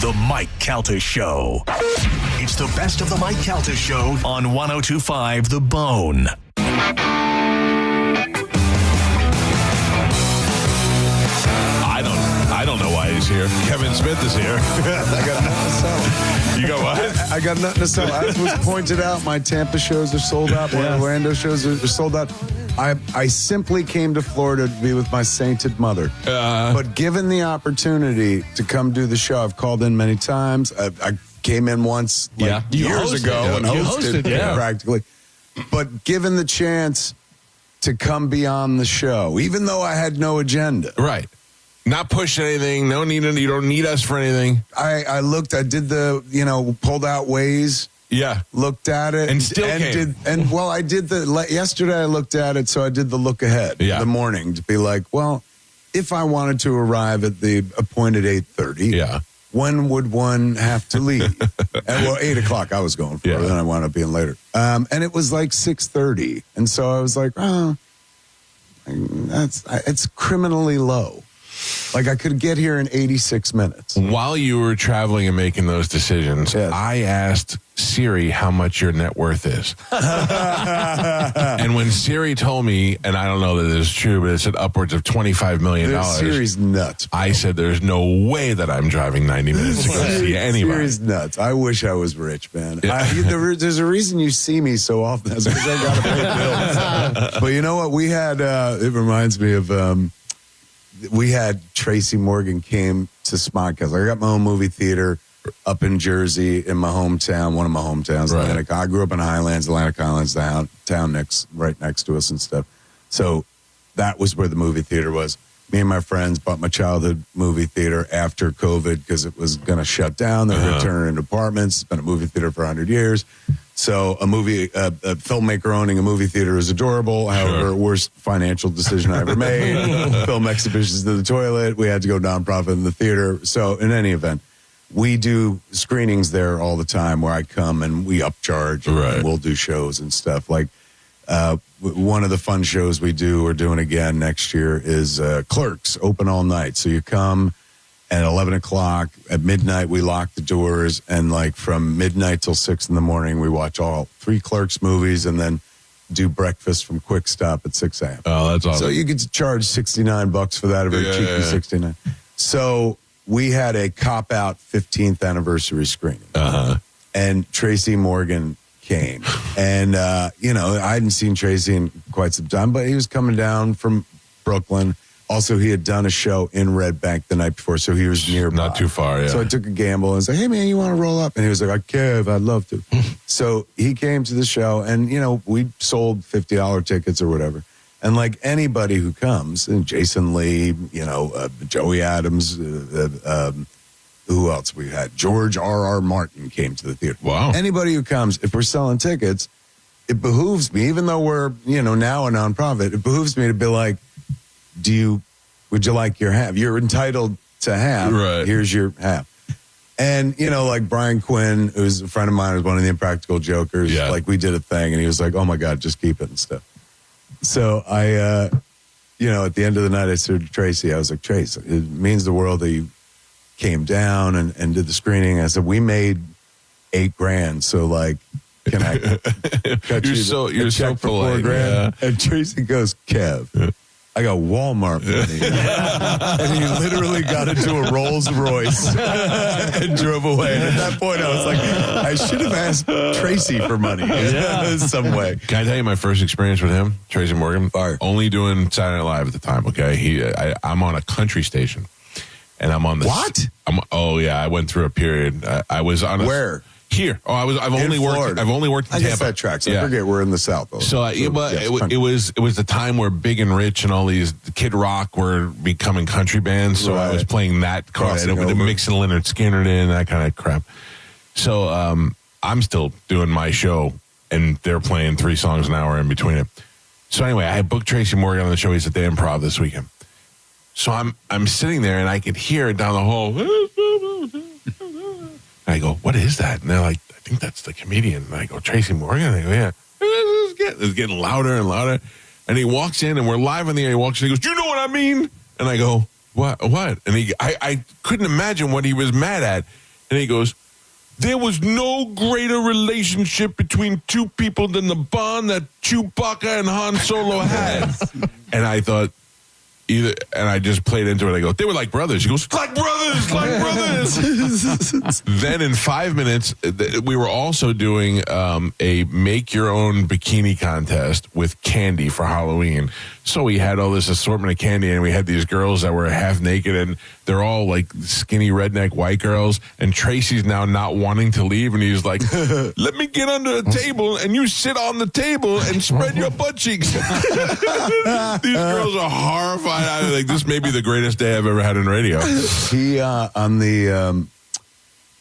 The Mike Calta Show. It's the best of the Mike Calta Show on 102.5 The Bone. I don't know why he's here. Kevin Smith is here. I got nothing to sell. You got what? I got nothing to sell. As was pointed out, my Tampa shows are sold out. My Orlando shows are sold out. I simply came to Florida to be with my sainted mother. But given the opportunity to come do the show, I've called in many times. I came in once You years hosted, ago and you hosted practically. But given the chance to come be on the show, even though I had no agenda. Right. Not push anything. No need. You don't need us for anything. I looked. I did the pulled out Waze. Yeah. Looked at it And still came. I did yesterday. I looked at it, so I did the look ahead. Yeah. The morning to be like, well, if I wanted to arrive at the appointed 8:30, Yeah. when would one have to leave? 8 o'clock. I was going for it, and I wound up being later. And it was like 6:30, and so I was like, oh, it's criminally low. Like I could get here in 86 minutes. While you were traveling and making those decisions, I asked Siri how much your net worth is. And when Siri told me, and I don't know that it's true, but it said upwards of $25 million. Siri's nuts. I said, there's no way that I'm driving 90 minutes to go see anybody. Siri's nuts. I wish I was rich, man. There's a reason you see me so often. That's because I got to pay bills. But you know what? We had, it reminds me of, we had Tracy Morgan came to Smodcast. I got my own movie theater up in Jersey in my hometown, one of my hometowns. Right. Atlantic. I grew up in Highlands, Atlantic Highlands, the town right next to us and stuff. So that was where the movie theater was. Me and my friends bought my childhood movie theater after COVID because it was going to shut down. They were going to turn it into apartments. It's been a movie theater for 100 years. So a filmmaker owning a movie theater is adorable. However, worst financial decision I ever made. Film exhibitions to the toilet. We had to go nonprofit in the theater. So in any event, we do screenings there all the time where I come and we upcharge and we'll do shows and stuff. Like one of the fun shows we're doing again next year is Clerks, open all night. So you come at 11 o'clock. At midnight, we lock the doors. And like from midnight till 6 in the morning, we watch all 3 Clerks movies and then do breakfast from Quick Stop at 6 a.m. Oh, that's awesome. So you could charge $69 for that, a very cheapy $69. So we had a Cop Out 15th anniversary screening. And Tracy Morgan came. And, you know, I hadn't seen Tracy in quite some time, but he was coming down from Brooklyn. Also, he had done a show in Red Bank the night before, so he was nearby. Not too far, yeah. So I took a gamble and was like, hey, man, you want to roll up? And he was like, Kev, I'd love to. So he came to the show, and, you know, we sold $50 tickets or whatever. And like anybody who comes, and Jason Lee, you know, Joey Adams, who else we had? George R.R. Martin came to the theater. Wow. Anybody who comes, if we're selling tickets, it behooves me, even though we're, you know, now a nonprofit, it behooves me to be like, would you like your half? You're entitled to half. Right. Here's your half. And, you know, like Brian Quinn, who's a friend of mine, was one of the Impractical Jokers. Yeah. Like we did a thing and he was like, oh my God, just keep it and stuff. So I, you know, at the end of the night, I said to Tracy, I was like, Trace, it means the world that you came down and did the screening. I said, we made $8,000. So like, can I cut You're you so a check for polite, $4,000? yeah. And Tracy goes, Kev, I got Walmart money. And he literally got into a Rolls Royce and drove away. And at that point, I was like, I should have asked Tracy for money in some way. Can I tell you my first experience with him, Tracy Morgan? Fire. Only doing Saturday Night Live at the time, okay? I'm on a country station. And I'm on the... What? I went through a period. I was on a... Where? Here. I've only worked in I Tampa. guess that tracks. I forget we're in the South. Though. So, it was the time where Big and Rich and all these Kid Rock were becoming country bands. So I was playing that Crossing with over. mixing Leonard Skinner in, that kind of crap. So I'm still doing my show, and they're playing 3 songs an hour in between it. So anyway, I booked Tracy Morgan on the show. He's at the Improv this weekend. So I'm sitting there, and I could hear it down the hall. And I go, what is that? And they're like, I think that's the comedian. And I go, Tracy Morgan? And they go, yeah. It's getting louder and louder. And he walks in, and we're live on the air. He walks in, he goes, you know what I mean? And I go, what? And I couldn't imagine what he was mad at. And he goes, there was no greater relationship between two people than the bond that Chewbacca and Han Solo had. And I thought, and I just played into it. I go, they were like brothers. He goes, like brothers, like brothers. Then in 5 minutes, we were also doing a make your own bikini contest with candy for Halloween. So we had all this assortment of candy, and we had these girls that were half naked, and they're all like skinny redneck white girls. And Tracy's now not wanting to leave, and he's like, let me get under a table, and you sit on the table and spread your butt cheeks. These girls are horrified. I like, this may be the greatest day I've ever had in radio. He, on the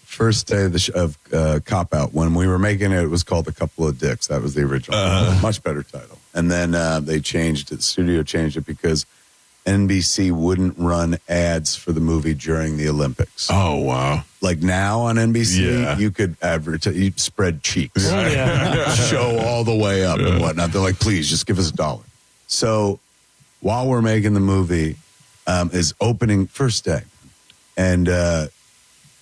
first day of Cop Out, when we were making it, it was called A Couple of Dicks. That was the original. Much better title. And then they changed it. The studio changed it because NBC wouldn't run ads for the movie during the Olympics. Oh, wow. Like now on NBC, you could advertise, you spread cheeks, show all the way up and whatnot. They're like, please, just give us $1. So while we're making the movie, is opening first day. And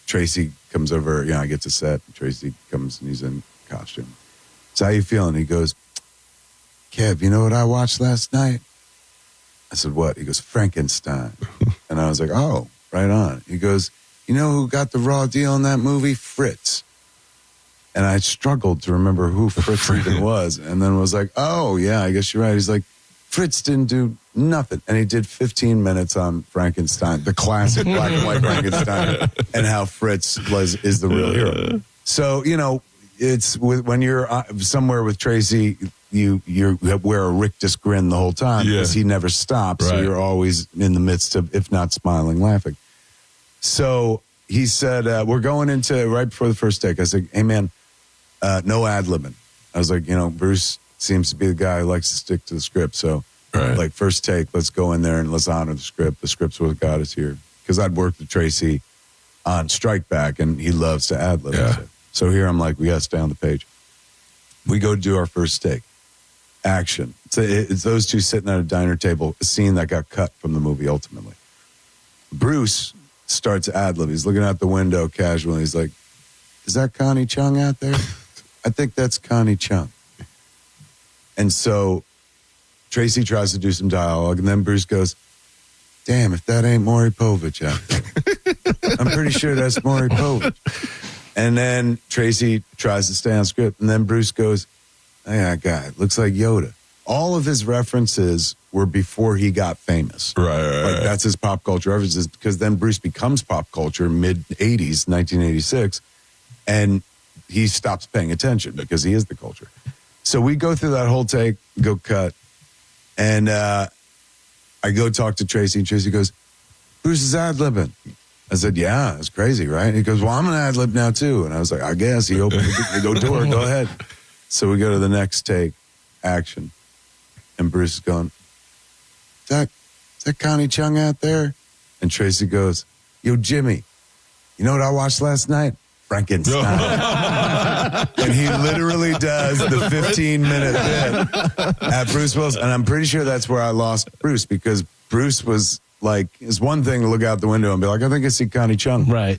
Tracy comes over, I get to set. Tracy comes and he's in costume. So how you feeling? He goes, Kev, you know what I watched last night? I said, what? He goes, Frankenstein. And I was like, oh, right on. He goes, you know who got the raw deal in that movie? Fritz. And I struggled to remember who Fritz even was. And then was like, oh, yeah, I guess you're right. He's like, Fritz didn't do nothing. And he did 15 minutes on Frankenstein, the classic black and white Frankenstein, and how Fritz is the real hero. So, it's when you're somewhere with Tracy, you wear a rictus grin the whole time because he never stops. Right. So you're always in the midst of, if not smiling, laughing. So he said, we're going into right before the first take. I said, hey, man, no ad-libbing. I was like, Bruce seems to be the guy who likes to stick to the script. So, like, first take, let's go in there and let's honor the script. The script's what got us here. Because I'd worked with Tracy on Strike Back, and he loves to ad-lib. Yeah. So here I'm like, we got to stay on the page. We go do our first take. Action. So it's those two sitting at a diner table, a scene that got cut from the movie ultimately. Bruce starts ad-lib. He's looking out the window casually. He's like, is that Connie Chung out there? I think that's Connie Chung. And so Tracy tries to do some dialogue, and then Bruce goes, damn, if that ain't Maury Povich out there. I'm pretty sure that's Maury Povich. And then Tracy tries to stay on script. And then Bruce goes, hey, that guy looks like Yoda. All of his references were before he got famous. Right. Like that's his pop culture references, because then Bruce becomes pop culture mid-'80s, 1986, and he stops paying attention because he is the culture. So we go through that whole take, go cut, and I go talk to Tracy, and Tracy goes, Bruce is ad-libbing. I said, yeah, it's crazy, right? He goes, well, I'm an ad-lib now, too. And I was like, I guess. He opened the door, go ahead. So we go to the next take, action. And Bruce is going, is that Connie Chung out there? And Tracy goes, yo, Jimmy, you know what I watched last night? Frankenstein. And he literally does the 15-minute bit at Bruce Willis. And I'm pretty sure that's where I lost Bruce, because Bruce was like, it's one thing to look out the window and be like, I think I see Connie Chung. Right.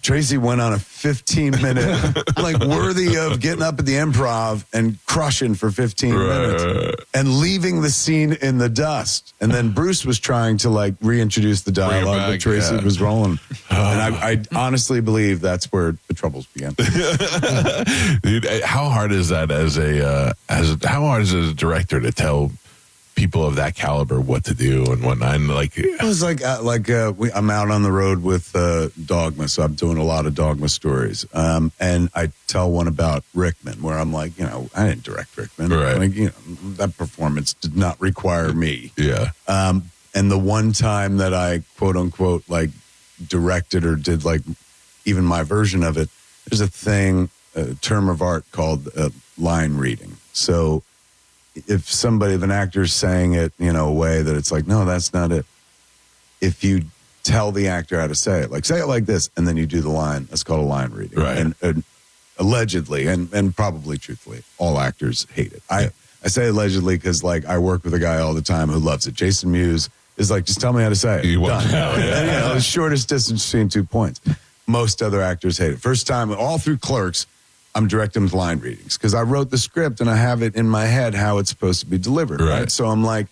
Tracy went on a 15-minute, like worthy of getting up at the Improv and crushing for 15 minutes and leaving the scene in the dust. And then Bruce was trying to like reintroduce the dialogue, but Tracy was rolling. And I honestly believe that's where the troubles began. Dude, how hard is that how hard is it as a director to tell people of that caliber what to do and whatnot? And like, it was I'm out on the road with Dogma, so I'm doing a lot of Dogma stories. And I tell one about Rickman, where I'm like, I didn't direct Rickman. Right. Like, that performance did not require me. Yeah. And the one time that I quote unquote like directed or did like even my version of it, there's a term of art called line reading. So if an actor's saying it, a way that it's like, no, that's not it. If you tell the actor how to say it like this, and then you do the line, that's called a line reading. Right. And allegedly, and probably truthfully, all actors hate it. I say allegedly because like I work with a guy all the time who loves it. Jason Mewes is like, just tell me how to say it. Done. The shortest distance between 2 points. Most other actors hate it. First time, all through Clerks, I'm directing with line readings because I wrote the script and I have it in my head how it's supposed to be delivered. Right. So I'm like,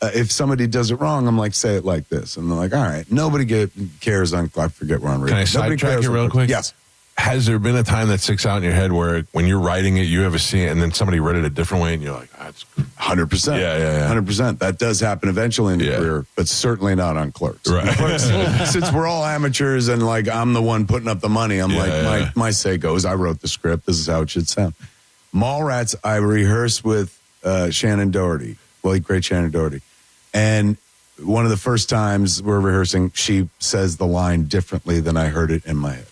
if somebody does it wrong, I'm like, say it like this. And they're like, all right, nobody cares on, I forget where I'm reading. Can I sidetrack you real quick? Yes. Has there been a time that sticks out in your head where when you're writing it, you have a scene and then somebody read it a different way and you're like, that's 100%. Yeah. 100%. That does happen eventually in the career, but certainly not on Clerks. Right. Clerks, since we're all amateurs and like I'm the one putting up the money, I'm my say goes, I wrote the script. This is how it should sound. Mallrats, I rehearsed with Shannon Doherty, great Shannon Doherty. And one of the first times we're rehearsing, she says the line differently than I heard it in my head.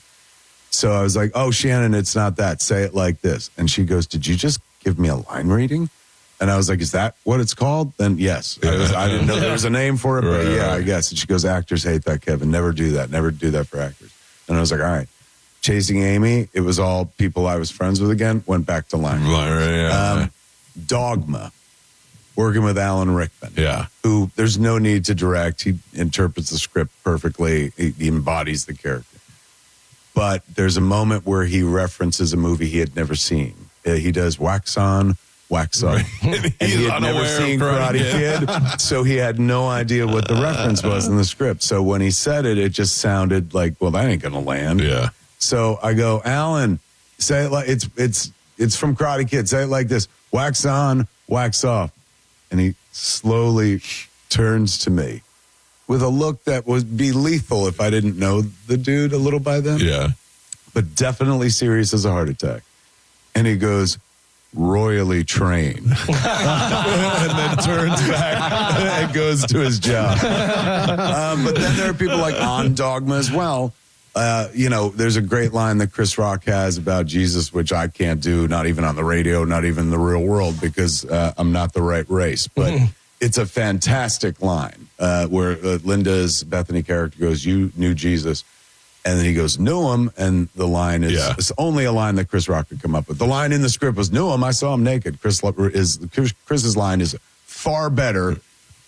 So I was like, oh, Shannon, it's not that. Say it like this. And she goes, did you just give me a line reading? And I was like, is that what it's called? Then yes. I didn't know there was a name for it, but I guess. And she goes, actors hate that, Kevin. Never do that. Never do that for actors. And I was like, all right. Chasing Amy, it was all people I was friends with again, went back to line. Dogma, working with Alan Rickman. Yeah. Who there's no need to direct. He interprets the script perfectly. He embodies the character. But there's a moment where he references a movie he had never seen. He does Wax On, Wax Off. Right. And he had never seen Karate Kid, so he had no idea what the reference was in the script. So when he said it, it just sounded like, well, that ain't going to land. Yeah. So I go, Alan, say it like, it's from Karate Kid. Say it like this, wax on, wax off. And he slowly turns to me with a look that would be lethal if I didn't know the dude a little by then. Yeah. But definitely serious as a heart attack. And he goes, royally trained. And then turns back and goes to his job. But then there are people like on Dogma as well. There's a great line that Chris Rock has about Jesus, which I can't do, not even on the radio, not even in the real world, because I'm not the right race. But it's a fantastic line where Linda's Bethany character goes, you knew Jesus. And then he goes, knew him. And the line is it's only a line that Chris Rock could come up with. The line in the script was, knew him. I saw him naked. Chris's line is far better,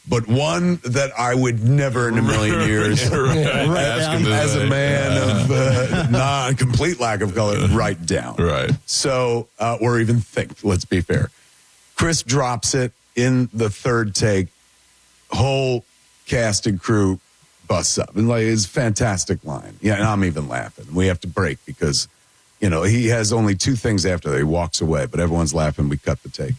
but one that I would never in a million years, as a man of complete lack of color, write down. Right. So, or even think, let's be fair. Chris drops it in the third take. Whole cast and crew busts up. And like, it's a fantastic line. Yeah, and I'm even laughing. We have to break because, you know, he has only two things after that. He walks away, but everyone's laughing. We cut the take.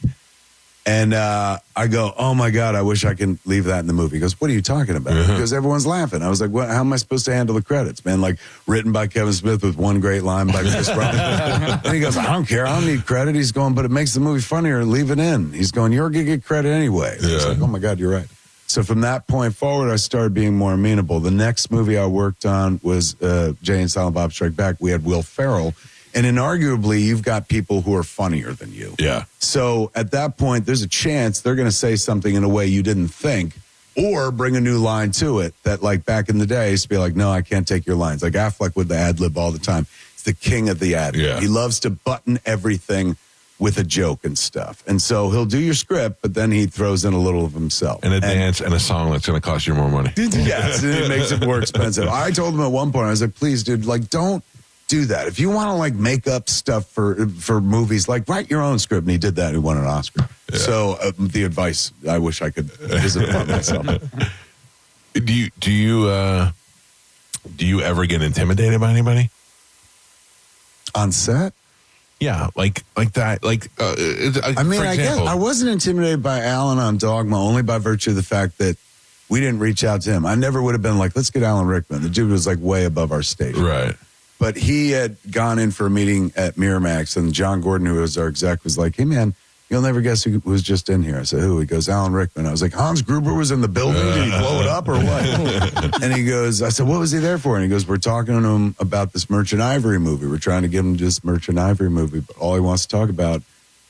And I go, oh, my God, I wish I could leave that in the movie. He goes, what are you talking about? Because everyone's laughing. I was like, how am I supposed to handle the credits, man? Like, written by Kevin Smith with one great line by Chris Rock. And he goes, I don't care. I don't need credit. He's going, but it makes the movie funnier. Leave it in. He's going, you're going to get credit anyway. I was like, oh, my God, you're right. So from that point forward, I started being more amenable. The next movie I worked on was Jay and Silent Bob Strike Back. We had Will Ferrell. And inarguably, you've got people who are funnier than you. Yeah. So at that point, there's a chance they're going to say something in a way you didn't think or bring a new line to it that, like, back in the day, I used to be like, no, I can't take your lines. Like Affleck would the ad-lib all the time. He's the king of the ad-lib. Yeah. He loves to button everything with a joke and stuff. And so he'll do your script, but then he throws in a little of himself. And a dance and a song that's going to cost you more money. Yes, and it makes it more expensive. I told him at one point, I was like, please, dude, like, don't do that. If you want to like make up stuff for movies, like write your own script. And he did that and he won an Oscar. Yeah. So the advice, I wish I could visit upon myself. Do you ever get intimidated by anybody on set? Yeah, like that. Like I mean, I guess I wasn't intimidated by Alan on Dogma only by virtue of the fact that we didn't reach out to him. I never would have been like, let's get Alan Rickman. The dude was like way above our station. Right. But he had gone in for a meeting at Miramax, and John Gordon, who was our exec, was like, hey, man, you'll never guess who was just in here. I said, who? He goes, Alan Rickman. I was like, Hans Gruber was in the building? Did he blow it up or what? And he goes, I said, what was he there for? And he goes, we're talking to him about this Merchant Ivory movie. We're trying to get him this Merchant Ivory movie, but all he wants to talk about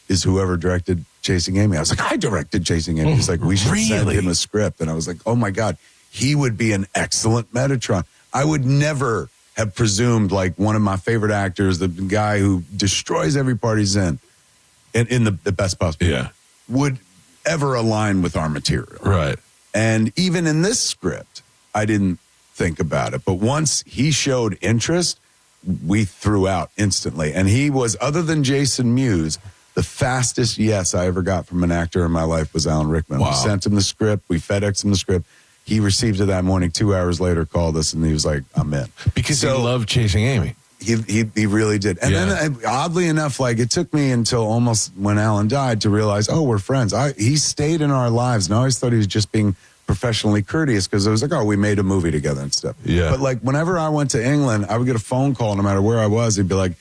is whoever directed Chasing Amy. I was like, I directed Chasing Amy. He's like, we should send him a script. And I was like, oh, my God, he would be an excellent Metatron. I would never have presumed like one of my favorite actors, the guy who destroys every part he's in the best possible way, would ever align with our material. Right. And even in this script, I didn't think about it. But once he showed interest, we threw out instantly. And he was, other than Jason Mewes, the fastest yes I ever got from an actor in my life was Alan Rickman. Wow. We sent him the script. We FedExed him the script. He received it that morning. 2 hours later, called us, and he was like, I'm in. Because he loved Chasing Amy. He really did. And then, oddly enough, like, it took me until almost when Alan died to realize, oh, we're friends. He stayed in our lives, and I always thought he was just being professionally courteous because I was like, oh, we made a movie together and stuff. Yeah. But, like, whenever I went to England, I would get a phone call no matter where I was. He'd be like,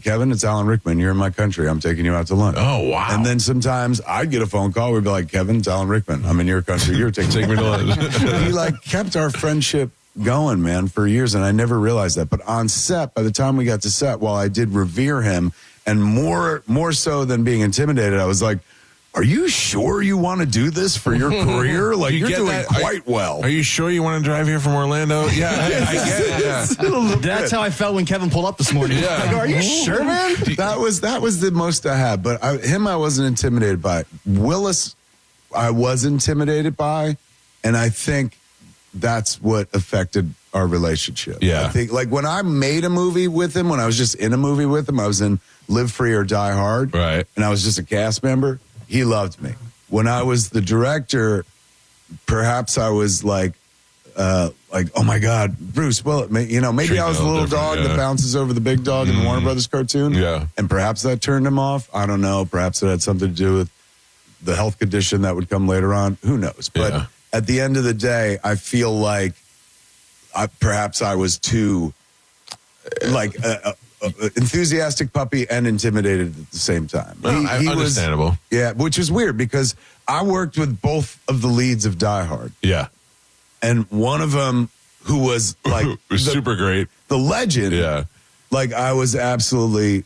Kevin, it's Alan Rickman. You're in my country. I'm taking you out to lunch. Oh, wow. And then sometimes I'd get a phone call. We'd be like, Kevin, it's Alan Rickman. I'm in your country. You're taking me to lunch. He, like, kept our friendship going, man, for years, and I never realized that. But on set, by the time we got to set, while I did revere him, and more so than being intimidated, I was like, are you sure you want to do this for your career? Like, you're doing quite well. Are you sure you want to drive here from Orlando? Yeah, I get it. That's how I felt when Kevin pulled up this morning. Yeah. Like, are you sure, man? That was the most I had. But I wasn't intimidated by. Willis, I was intimidated by, and I think that's what affected our relationship. Yeah. I think, like, when I made a movie with him, when I was just in a movie with him, I was in Live Free or Die Hard. Right. And I was just a cast member. He loved me. When I was the director, perhaps I was like, oh my God, Bruce Willett. Maybe I was the little dog that bounces over the big dog in the Warner Brothers cartoon. Yeah. And perhaps that turned him off. I don't know. Perhaps it had something to do with the health condition that would come later on. Who knows? But at the end of the day, I feel like perhaps I was too enthusiastic puppy and intimidated at the same time. He understandable. Which is weird because I worked with both of the leads of Die Hard. Yeah. And one of them who was like super great. The legend. Yeah. Like, I was absolutely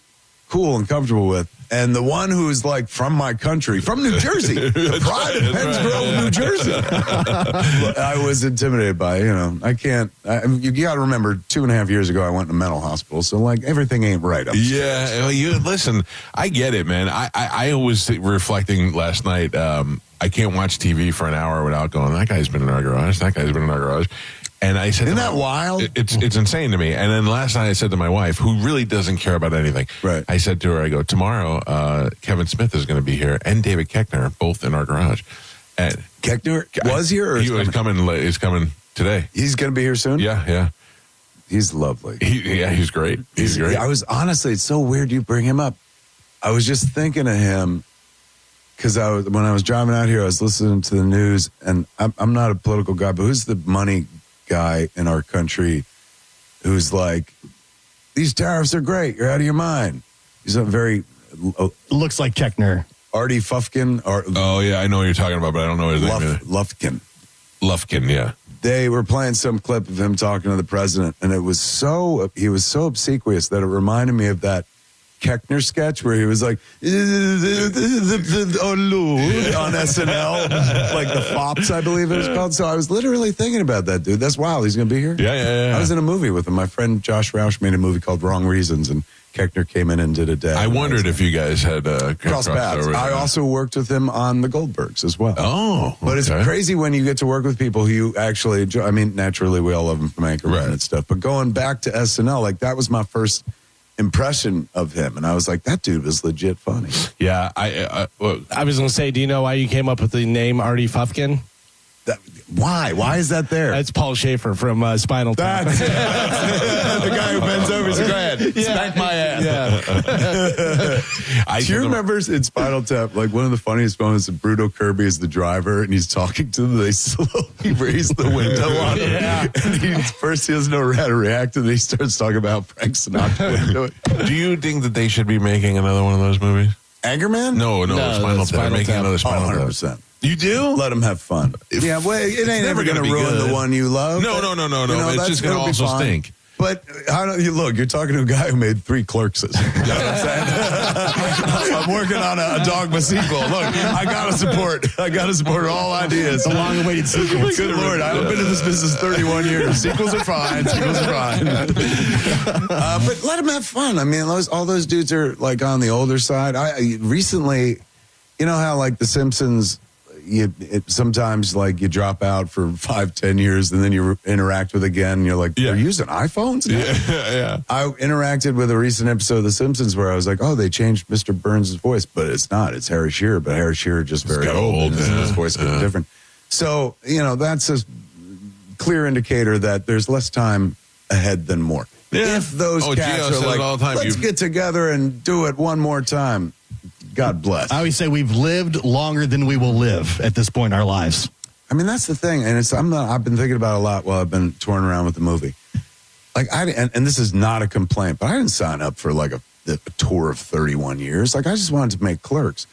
cool and comfortable with. And the one who's like from my country, from New Jersey, the pride of Penns Grove, New Jersey. I was intimidated by, I can't, you got to remember 2.5 years ago, I went to a mental hospital. So, like, everything ain't right upstairs. Yeah. Listen, I get it, man. I was reflecting last night. I can't watch TV for an hour without going, that guy's been in our garage. That guy's been in our garage. And I said, isn't that wild? It's insane to me. And then last night I said to my wife, who really doesn't care about anything. Right. I said to her, I go, tomorrow, Kevin Smith is going to be here and David Koechner, both in our garage. And Koechner was here? Or he was coming. He's coming today. He's going to be here soon? Yeah. He's lovely. He's great. He's great. I was honestly, it's so weird you bring him up. I was just thinking of him because when I was driving out here, I was listening to the news, and I'm not a political guy, but who's the money guy in our country who's like, these tariffs are great. You're out of your mind. He's a very... looks like Keckner. Artie Fufkin. Oh, yeah, I know what you're talking about, but I don't know his name. Lufkin, yeah. They were playing some clip of him talking to the president, and he was so obsequious that it reminded me of that Keckner sketch where he was like, on SNL, like the Fops, I believe it was called. So I was literally thinking about that, dude. That's wild. He's going to be here? Yeah. I was in a movie with him. My friend Josh Roush made a movie called Wrong Reasons, and Keckner came in and did a day. I wondered if you guys had crossed paths. I also worked with him on The Goldbergs as well. Oh, but it's crazy when you get to work with people who you actually enjoy. I mean, naturally, we all love him from Anchorman and stuff. But going back to SNL, like that was my first impression of him, and I was like, that dude was legit funny. Yeah, I was going to say, do you know why you came up with the name Artie Fufkin? Why is that there? That's Paul Schaefer from Spinal Tap. The guy who bends over and says, go ahead, smack my ass. Do you remember in Spinal Tap, like one of the funniest moments of Bruno Kirby is the driver, and he's talking to them, they slowly raise the window on him. And first he doesn't know how to react, and then he starts talking about Frank Sinatra. Do you think that they should be making another one of those movies? Anchorman? No, Spinal Tap. They're making another Spinal Tap. 100%. You do? Let them have fun. Yeah, well, it ain't ever going to ruin the one you love. No. It's just going to also stink. But how do you look? You're talking to a guy who made 3 Clerkses. You know what I'm saying? I'm working on a Dogma sequel. Look, I gotta support all ideas. The long-awaited sequel. Good Lord, I've been in this business 31 years. Sequels are fine. But let them have fun. I mean, all those dudes are like on the older side. I recently, you know how like The Simpsons. Sometimes like you drop out for 5-10 years and then you interact with again and you're like, they're using iPhones now? Yeah. I interacted with a recent episode of The Simpsons where I was like, oh, they changed Mr. Burns' voice, but it's not. It's Harry Shearer, but Harry Shearer just very old. And his voice is different. So, that's a clear indicator that there's less time ahead than more. Yeah. If those cats are like, let's get together and do it one more time. God bless. I always say we've lived longer than we will live at this point in our lives. I mean, that's the thing. And I've been thinking about it a lot while I've been touring around with the movie. Like and this is not a complaint, but I didn't sign up for like a tour of 31 years. Like I just wanted to make Clerks.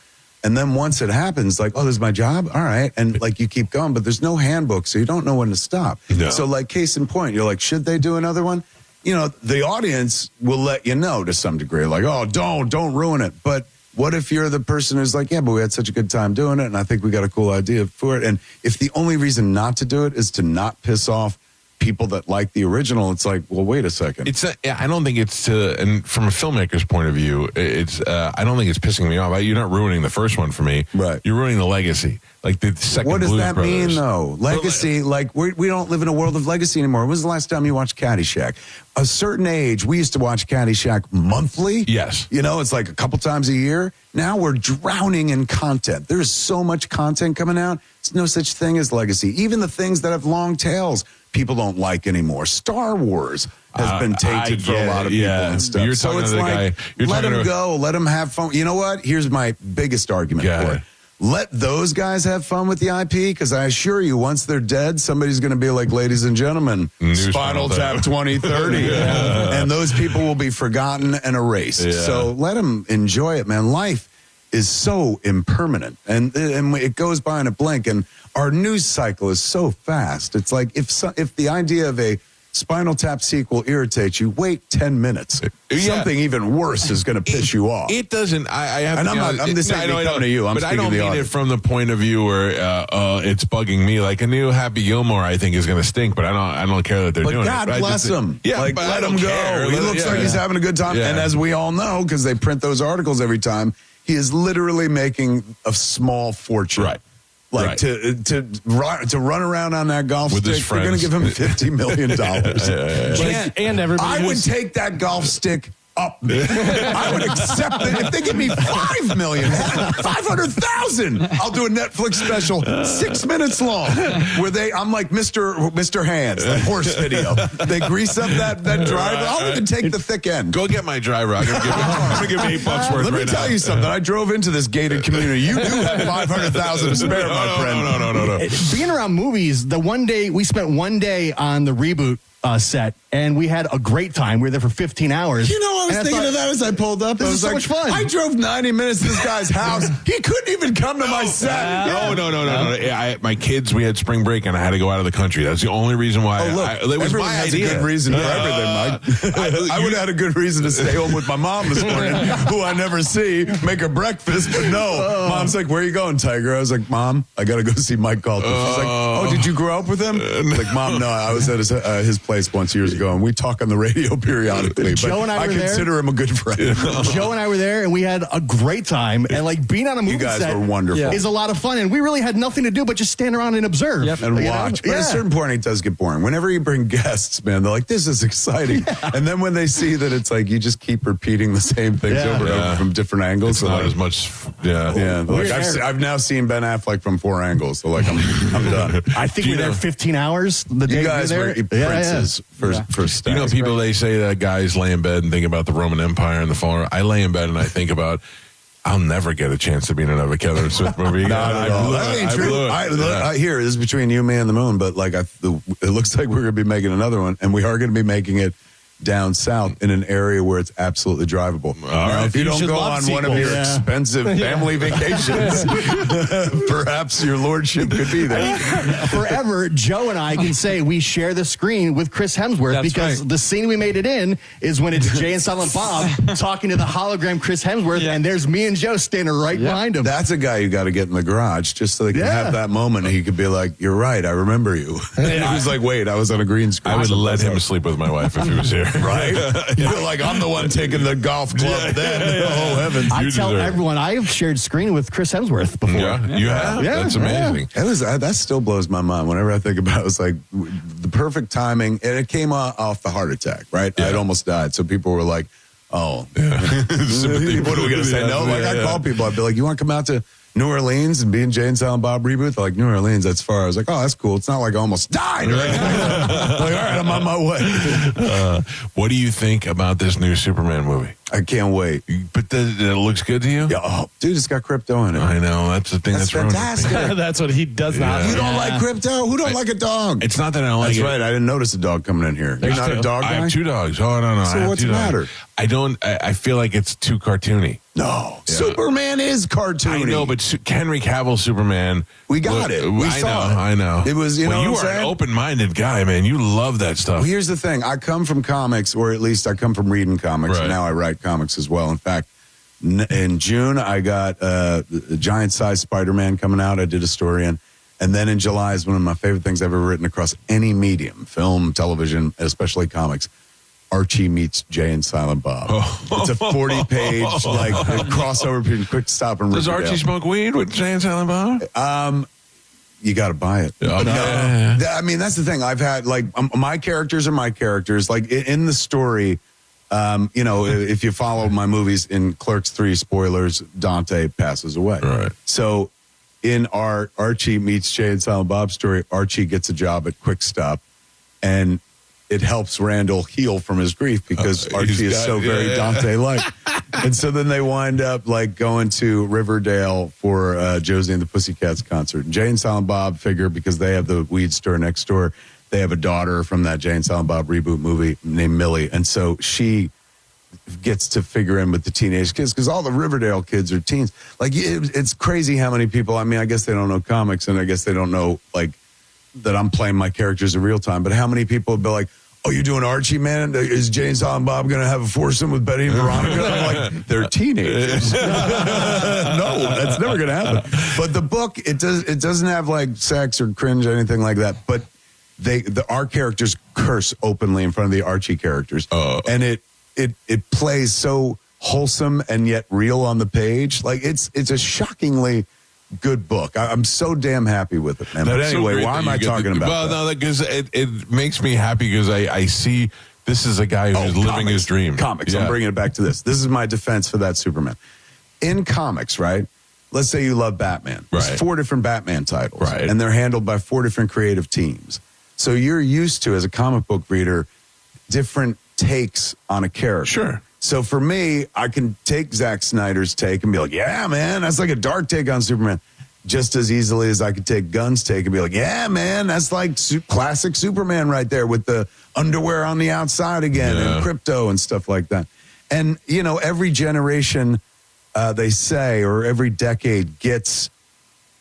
And then once it happens, like, oh, this is my job. All right. And like you keep going, but there's no handbook. So you don't know when to stop. No. So like case in point, you're like, should they do another one? The audience will let you know to some degree, like, oh, don't ruin it. But what if you're the person who's like, yeah, but we had such a good time doing it, and I think we got a cool idea for it. And if the only reason not to do it is to not piss off people that like the original, it's like, well, wait a second. I don't think it's and from a filmmaker's point of view, I don't think it's pissing me off. You're not ruining the first one for me. Right. You're ruining the legacy. Like the second What does Blues that Brothers. mean, though? Legacy, like we don't live in a world of legacy anymore. When was the last time you watched Caddyshack? A certain age, we used to watch Caddyshack monthly. Yes. It's like a couple times a year. Now we're drowning in content. There is so much content coming out. There's no such thing as legacy. Even the things that have long tails, people don't like anymore. Star Wars has been tainted for a lot of people and stuff. You're so talking it's to the like, guy. let them go. Let them have fun. You know what? Here's my biggest argument for it. Let those guys have fun with the IP, because I assure you, once they're dead, somebody's going to be like, ladies and gentlemen, Spinal Tap 2030. And those people will be forgotten and erased. Yeah. So let them enjoy it, man. Life is so impermanent, and it goes by in a blink, and our news cycle is so fast. It's like if the idea of a Spinal Tap sequel irritates you, wait 10 minutes. Something even worse is going to piss you off. It doesn't. I have. And to I'm just saying, coming to you. I'm but I speaking don't to the mean it audience. from the point of view where it's bugging me. Like a new Happy Gilmore, I think is going to stink, but I don't care that they're doing God it. But God bless him. Yeah, like, but let him go. He looks like he's having a good time. Yeah. And as we all know, because they print those articles every time, he is literally making a small fortune. Right. Like to run around on that golf With stick, his they're going to give him $50 million. And everybody I would take that golf stick up me. I would accept it if they give me $5 million, $500,000. I'll do a Netflix special 6 minutes long where I'm like Mr. Hands, the horse video. They grease up that driver. I'll even take the thick end. Go get my driver. I'm going to give him $8 worth. Let me tell you something. I drove into this gated community. You do have $500,000 to spare, my friend. No. Being around movies, we spent one day on the reboot set, and we had a great time. We were there for 15 hours. You know, I was thinking of that as I pulled up. This is so much fun. I drove 90 minutes to this guy's house. He couldn't even come to my set. No. My kids, we had spring break, and I had to go out of the country. That's the only reason why. It was everyone my has idea. A good reason for everything, Mike. I would have had a good reason to stay home with my mom this morning, who I never see, make her breakfast. But no, Mom's like, "Where are you going, Tiger?" I was like, "Mom, I got to go see Mike Calta." She's like, "Oh, did you grow up with him?" I'm like, "Mom, no, I was at his place once years ago, and we talk on the radio periodically." Joe and I were there. Consider him a good friend. Joe and I were there, and we had a great time. And like being on a movie guys set were wonderful. is a lot of fun. And we really had nothing to do but just stand around and observe and watch. But at a certain point, it does get boring. Whenever you bring guests, man, they're like, "This is exciting." And then when they see that it's like you just keep repeating the same things over and over from different angles, it's not like, as much. Yeah. Like I've now seen Ben Affleck from 4 angles, so like I'm done. I think we were there 15 hours. The day you guys were princes for stats. You know, people they say that guys lay in bed and think about the Roman Empire and the fall. I lay in bed and I think about, I'll never get a chance to be in another Kevin Smith movie. That ain't true. I hear this is between you, me, and the moon, but like it looks like we're going to be making another one, and we are going to be making it down south in an area where it's absolutely drivable. Now, if you don't go on one of your expensive family vacations, perhaps your lordship could be there. Forever, Joe and I can say we share the screen with Chris Hemsworth because the scene we made it in is when it's Jay and Silent Bob talking to the hologram Chris Hemsworth, and there's me and Joe standing right behind him. That's a guy you got to get in the garage just so they can have that moment. And he could be like, "You're right, I remember you." He was like, "Wait, I was on a green screen." I would let him sleep with my wife if he was here. Right? You're like, I'm the one taking the golf club then. Oh, heavens. I tell everyone I've shared screen with Chris Hemsworth before. Yeah, you have? Yeah, that's amazing. That still blows my mind. Whenever I think about it, it's like the perfect timing. And it came off the heart attack, right? I'd almost died. So people were like, oh. What are we going to say? No, like I'd call people. I'd be like, you want to come out to New Orleans and be in Jay and Silent Bob reboot? They're like, New Orleans, that's far. I was like, oh, that's cool. It's not like I almost died. Like, all right, I'm on my way. What do you think about this new Superman movie? I can't wait. But it looks good to you? Yeah, dude, it's got crypto in it. I know. That's the thing that's fantastic. That's what he does not. You don't like crypto? Who don't like a dog? It's not that I don't like it. That's right. I didn't notice a dog coming in here. You're not a dog guy? I have 2 dogs. Oh, no. So what's the matter? I feel like it's too cartoony. No. Yeah. Superman is cartoony. I know, but Henry Cavill Superman. We got it. We saw it. I know. It was, you are an open-minded guy, man. You love that stuff. Well, here's the thing. I come from comics, or at least I come from reading comics, Right. and now I write comics as well. In fact, in June, I got the giant-sized Spider-Man coming out. I did a story in. And then in July is one of my favorite things I've ever written across any medium, film, television, especially comics. Archie meets Jay and Silent Bob. It's a 40-page like crossover between Quick Stop and Does Riverdale. Archie smoke weed with Jay and Silent Bob? You got to buy it. Okay. No, I mean, that's the thing. I've had like my characters are my characters. Like in the story, if you follow my movies in Clerks 3, spoilers, Dante passes away. Right. So in our Archie meets Jay and Silent Bob story, Archie gets a job at Quick Stop, and it helps Randall heal from his grief because Archie is so very Dante-like. And so then they wind up like going to Riverdale for Josie and the Pussycats concert. And Jay and Silent Bob figure because they have the weed store next door, they have a daughter from that Jay and Silent Bob reboot movie named Millie. And so she gets to figure in with the teenage kids because all the Riverdale kids are teens. Like it's crazy how many people, I mean, I guess they don't know comics and I guess they don't know like that I'm playing my characters in real time. But how many people would be like, oh, you're doing Archie, man? Is Jay and Silent Bob going to have a foursome with Betty and Veronica? I'm like, they're teenagers. No, that's never going to happen. But the book, it doesn't have like sex or cringe or anything like that. But our characters curse openly in front of the Archie characters, and it plays so wholesome and yet real on the page. Like it's a shockingly good book. I'm so damn happy with it, man. But anyway, why am I talking about that? Well, no, because it makes me happy because I see This is a guy who's living his dream. Comics. I'm bringing it back to this. This is my defense for that Superman. In comics, right? Let's say you love Batman. There's 4 different Batman titles. Right. And they're handled by 4 different creative teams. So you're used to, as a comic book reader, different takes on a character. Sure. So for me, I can take Zack Snyder's take and be like, yeah, man, that's like a dark take on Superman. Just as easily as I could take Gunn's take and be like, yeah, man, that's like classic Superman right there with the underwear on the outside again and crypto and stuff like that. And, you know, every generation, they say, or every decade gets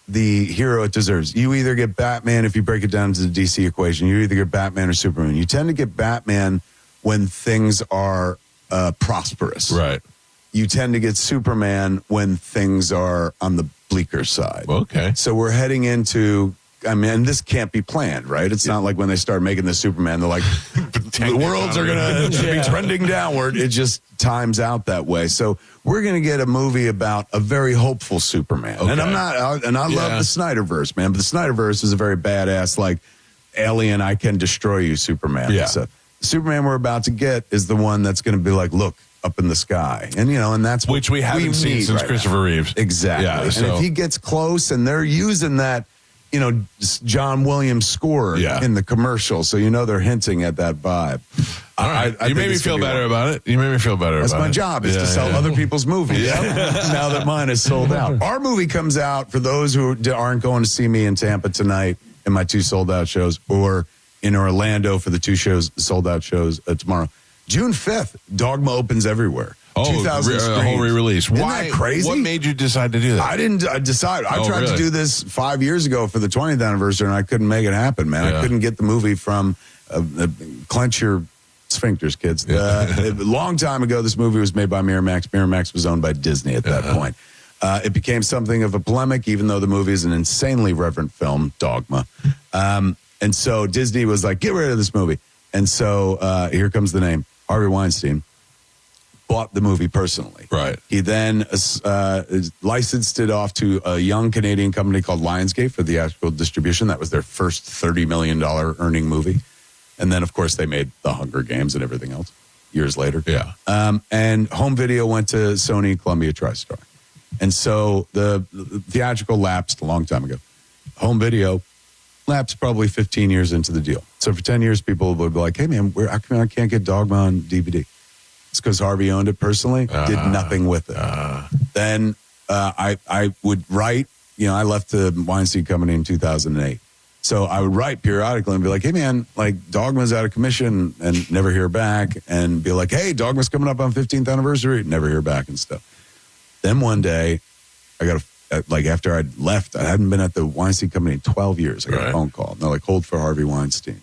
the hero it deserves. You either get Batman, if you break it down to the DC equation, you either get Batman or Superman. You tend to get Batman when things are prosperous. Right. You tend to get Superman when things are on the bleaker side. Okay. So we're heading into, I mean, this can't be planned, right? It's not like when they start making the Superman, they're like, the worlds are going to be trending downward. It just times out that way. So we're going to get a movie about a very hopeful Superman. Okay. And I love the Snyderverse, man, but the Snyderverse is a very badass, like, alien, I can destroy you, Superman. Yeah. So the Superman we're about to get is the one that's going to be like, look, up in the sky. And, you know, and that's which we haven't seen since Christopher Reeves. Exactly. Yeah, and if he gets close, and they're using that, you know, John Williams score in the commercial, so you know they're hinting at that vibe. All right. You made me feel better about it. That's my job, is to sell other people's movies. Now that mine is sold out. Our movie comes out, for those who aren't going to see me in Tampa tonight in my 2 sold out shows, or in Orlando for the 2 sold out shows tomorrow. June 5th, Dogma opens everywhere. 2,000 screens. A whole re-release. Isn't Why? that crazy? What made you decide to do that? I didn't decide. I tried to do this 5 years ago for the 20th anniversary, and I couldn't make it happen, man. I couldn't get the movie from clench your sphincters, kids. A long time ago, this movie was made by Miramax. Miramax was owned by Disney at that point. It became something of a polemic, even though the movie is an insanely reverent film, Dogma. And so Disney was like, get rid of this movie. And so here comes the name. Harvey Weinstein bought the movie personally. Right. He then licensed it off to a young Canadian company called Lionsgate for theatrical distribution. That was their first $30 million earning movie. And then, of course, they made The Hunger Games and everything else years later. Yeah. And home video went to Sony Columbia TriStar. And so the theatrical lapsed a long time ago. Home video lapsed probably 15 years into the deal. So for 10 years, people would be like, hey, man, how come I can't get Dogma on DVD? It's because Harvey owned it personally, did nothing with it. Then I would write, you know, I left the Weinstein Company in 2008. So I would write periodically and be like, hey, man, like Dogma's out of commission, and never hear back, and be like, hey, Dogma's coming up on 15th anniversary, never hear back and stuff. Then one day, I got after I'd left, I hadn't been at the Weinstein Company in 12 years. I got a phone call. And they're like, hold for Harvey Weinstein.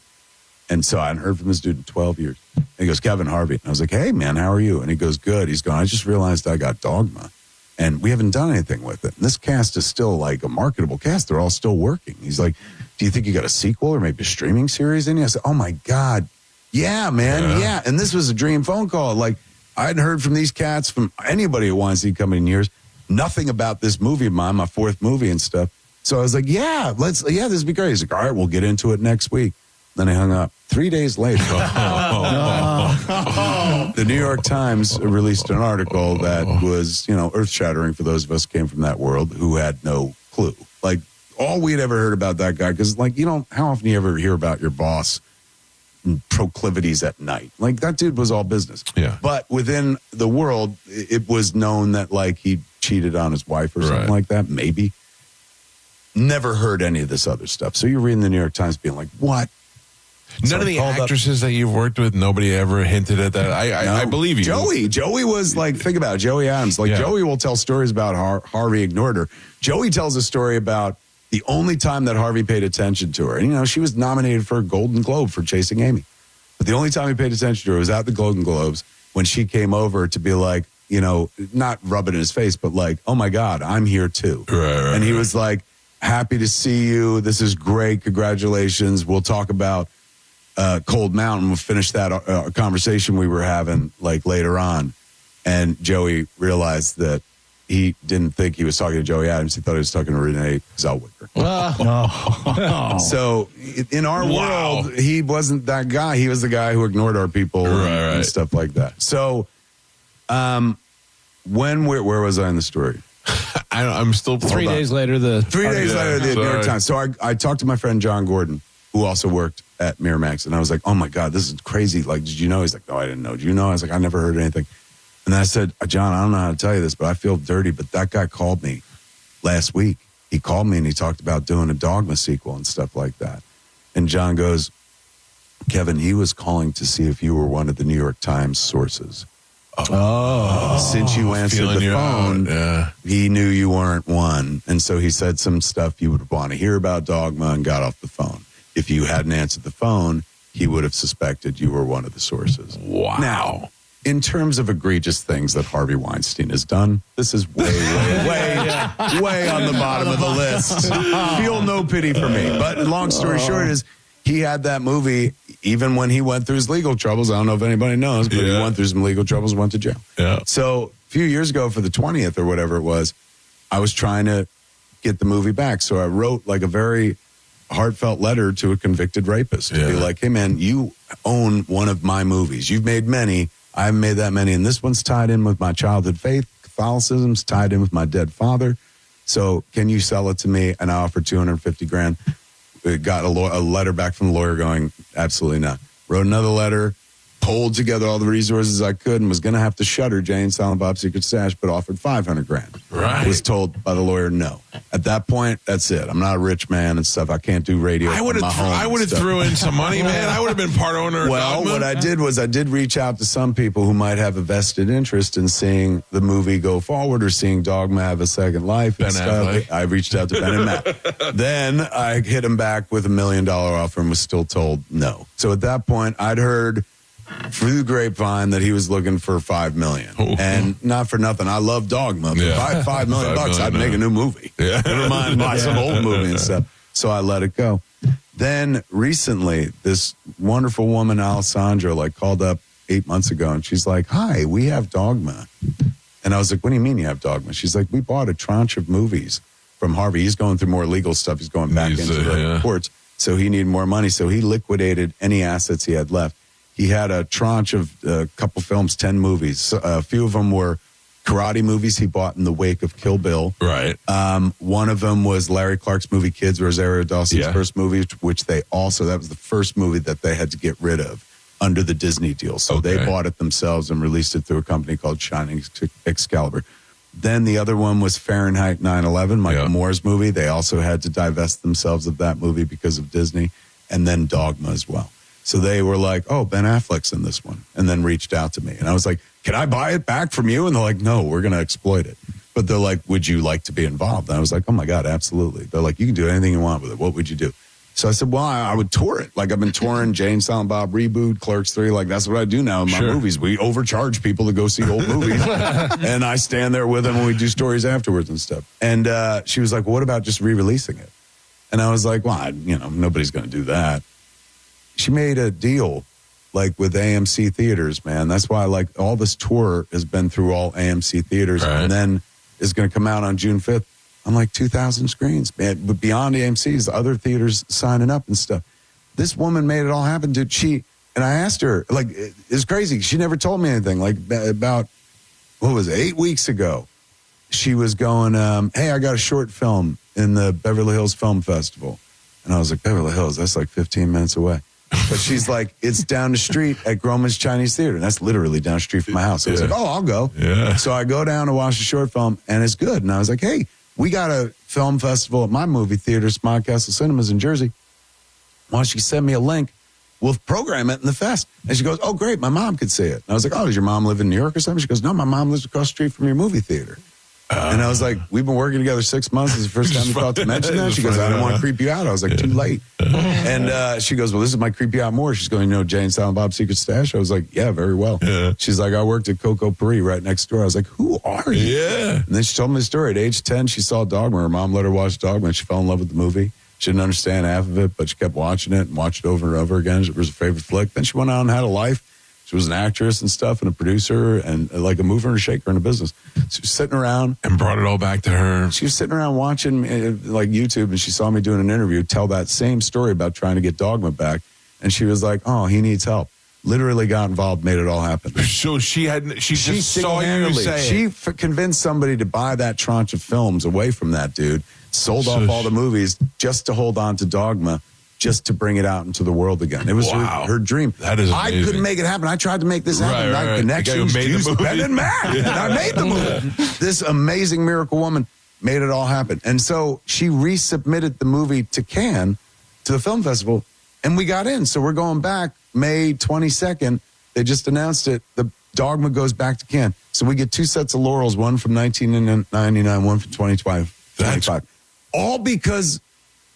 And so I hadn't heard from this dude in 12 years. And he goes, Kevin Harvey. And I was like, hey, man, how are you? And he goes, good. He's going, I just realized I got Dogma, and we haven't done anything with it. And this cast is still like a marketable cast. They're all still working. He's like, do you think you got a sequel or maybe a streaming series in you? I said, oh, my God. Yeah, man. Yeah. And this was a dream phone call. Like, I hadn't heard from these cats, from anybody at Weinstein Company in years. Nothing about this movie of mine, my 4th movie and stuff. So I was like, this would be great. He's like, all right, we'll get into it next week. Then I hung up. 3 days later, the New York Times released an article that was, you know, earth-shattering for those of us who came from that world who had no clue. Like, all we'd ever heard about that guy, because, like, you know, how often do you ever hear about your boss proclivities at night? Like, that dude was all business. Yeah. But within the world, it was known that, like, he cheated on his wife or something like that, maybe. Never heard any of this other stuff. So you're reading the New York Times being like, what? None of the actresses that you've worked with, nobody ever hinted at that. I believe you. Joey was like, think about it, Joey Adams. Like, Joey will tell stories about Harvey ignored her. Joey tells a story about the only time that Harvey paid attention to her. And, you know, she was nominated for a Golden Globe for Chasing Amy. But the only time he paid attention to her was at the Golden Globes when she came over to be like, you know, not rub it in his face, but like, oh, my God, I'm here too. And he was like, happy to see you. This is great. Congratulations. We'll talk about Cold Mountain. We'll finish that conversation we were having like later on. And Joey realized that he didn't think he was talking to Joey Adams. He thought he was talking to Renee Zellweger. No. So in our world, he wasn't that guy. He was the guy who ignored our people and stuff like that. So where was I in the story? I'm still 3 days later. The New York Times. So I talked to my friend John Gordon, who also worked at Miramax, and I was like, "Oh my God, this is crazy! Like, did you know?" He's like, "No, I didn't know." Did you know? I was like, "I never heard anything." And I said, "John, I don't know how to tell you this, but I feel dirty. But that guy called me last week. He called me and he talked about doing a Dogma sequel and stuff like that." And John goes, "Kevin, he was calling to see if you were one of the New York Times sources." Since you answered the phone, he knew you weren't one. And so he said some stuff you would want to hear about Dogma and got off the phone. If you hadn't answered the phone, he would have suspected you were one of the sources. Wow. Now, in terms of egregious things that Harvey Weinstein has done, this is way on the bottom of the list. Feel no pity for me. But long story short is, he had that movie even when he went through his legal troubles. I don't know if anybody knows, but he went through some legal troubles, went to jail. Yeah. So a few years ago for the 20th or whatever it was, I was trying to get the movie back. So I wrote like a very heartfelt letter to a convicted rapist to be like, "Hey man, you own one of my movies. You've made many. I haven't made that many. And this one's tied in with my childhood faith. Catholicism's tied in with my dead father. So can you sell it to me?" And I offered $250,000. Got a letter back from the lawyer going, "Absolutely not." Wrote another letter, pulled together all the resources I could, and was going to have to shutter Jay and Silent Bob's Secret Stash, but offered $500,000. Right. Was told by the lawyer no. At that point, that's it. I'm not a rich man and stuff. I can't do radio. I would have threw in some money, man. I would have been part owner. Well, what I did was I did reach out to some people who might have a vested interest in seeing the movie go forward or seeing Dogma have a second life and stuff. I reached out to Ben and Matt. Then I hit him back with $1 million offer and was still told no. So at that point, I'd heard through the grapevine that he was looking for $5 million. And not for nothing, I love Dogma. For $5 million bucks, I'd make a new movie. Never mind buy some old movie and stuff. So I let it go. Then recently, this wonderful woman, Alessandra, called up 8 months ago, and she's like, "Hi, we have Dogma." And I was like, "What do you mean you have Dogma?" She's like, "We bought a tranche of movies from Harvey. He's going through more legal stuff. He's going back into the courts. So he needed more money. So he liquidated any assets he had left. He had a tranche of a couple films, 10 movies. A few of them were karate movies he bought in the wake of Kill Bill. Right. One of them was Larry Clark's movie Kids, Rosario Dawson's first movie, which that was the first movie that they had to get rid of under the Disney deal. So they bought it themselves and released it through a company called Shining Excalibur. Then the other one was Fahrenheit 9/11, Michael Moore's movie. They also had to divest themselves of that movie because of Disney. And then Dogma as well. So they were like, "Oh, Ben Affleck's in this one," and then reached out to me. And I was like, "Can I buy it back from you?" And they're like, "No, we're going to exploit it." But they're like, "Would you like to be involved?" And I was like, "Oh my God, absolutely." They're like, "You can do anything you want with it. What would you do?" So I said, "Well, I would tour it. Like I've been touring Jay and Silent Bob Reboot, Clerks 3. Like that's what I do now in my movies. We overcharge people to go see old movies. And I stand there with them and we do stories afterwards and stuff." And she was like, "Well, what about just re-releasing it?" And I was like, "Well, nobody's going to do that." She made a deal with AMC theaters, man. That's why all this tour has been through all AMC theaters and then is going to come out on June 5th. I'm like 2,000 screens, man. But beyond AMC's, other theaters signing up and stuff. This woman made it all happen, dude. And I asked her, it's crazy. She never told me anything. About, 8 weeks ago, she was going, "Hey, I got a short film in the Beverly Hills Film Festival." And I was like, "Beverly Hills, that's 15 minutes away." But she's like, "It's down the street at Groman's Chinese Theater." And that's literally down the street from my house. So I was like, "Oh, I'll go." Yeah. So I go down to watch the short film, and it's good. And I was like, "Hey, we got a film festival at my movie theater, Smod Castle Cinemas in Jersey. Why don't you send me a link? We'll program it in the fest." And she goes, "Oh, great. My mom could see it." And I was like, "Oh, does your mom live in New York or something?" She goes, "No, my mom lives across the street from your movie theater." And I was like, "We've been working together 6 months. This is the first time you thought to mention that?" She goes, "I didn't want to creep you out." I was like, "Too late." And she goes, "Well, this is my creep you out more." She's going, Jay and Silent Bob's Secret Stash? I was like, "Yeah, very well." She's like, "I worked at Coco Paris right next door." I was like, "Who are you?" And then she told me the story. At age 10, she saw Dogma. Her mom let her watch Dogma, and she fell in love with the movie. She didn't understand half of it, but she kept watching it and watched it over and over again. It was her favorite flick. Then she went on and had a life. She was an actress and stuff and a producer and like a mover and a shaker in a business. She was sitting around. And brought it all back to her. She was sitting around watching like YouTube, and she saw me doing an interview, tell that same story about trying to get Dogma back. And she was like, oh, he needs help. Literally got involved, made it all happen. So she just saw you say She convinced somebody to buy that tranche of films away from that dude, sold off all the movies just to hold on to Dogma, just to bring it out into the world again. It was her dream. That is amazing. I couldn't make it happen. I tried to make this happen. Right. Connections, The guy who made the juice, movie. Ben and Matt. And I made the movie. This amazing miracle woman made it all happen. And so she resubmitted the movie to Cannes, to the film festival, and we got in. So we're going back May 22nd. They just announced it. The Dogma goes back to Cannes. So we get 2 sets of laurels, one from 1999, one from 2025. All because,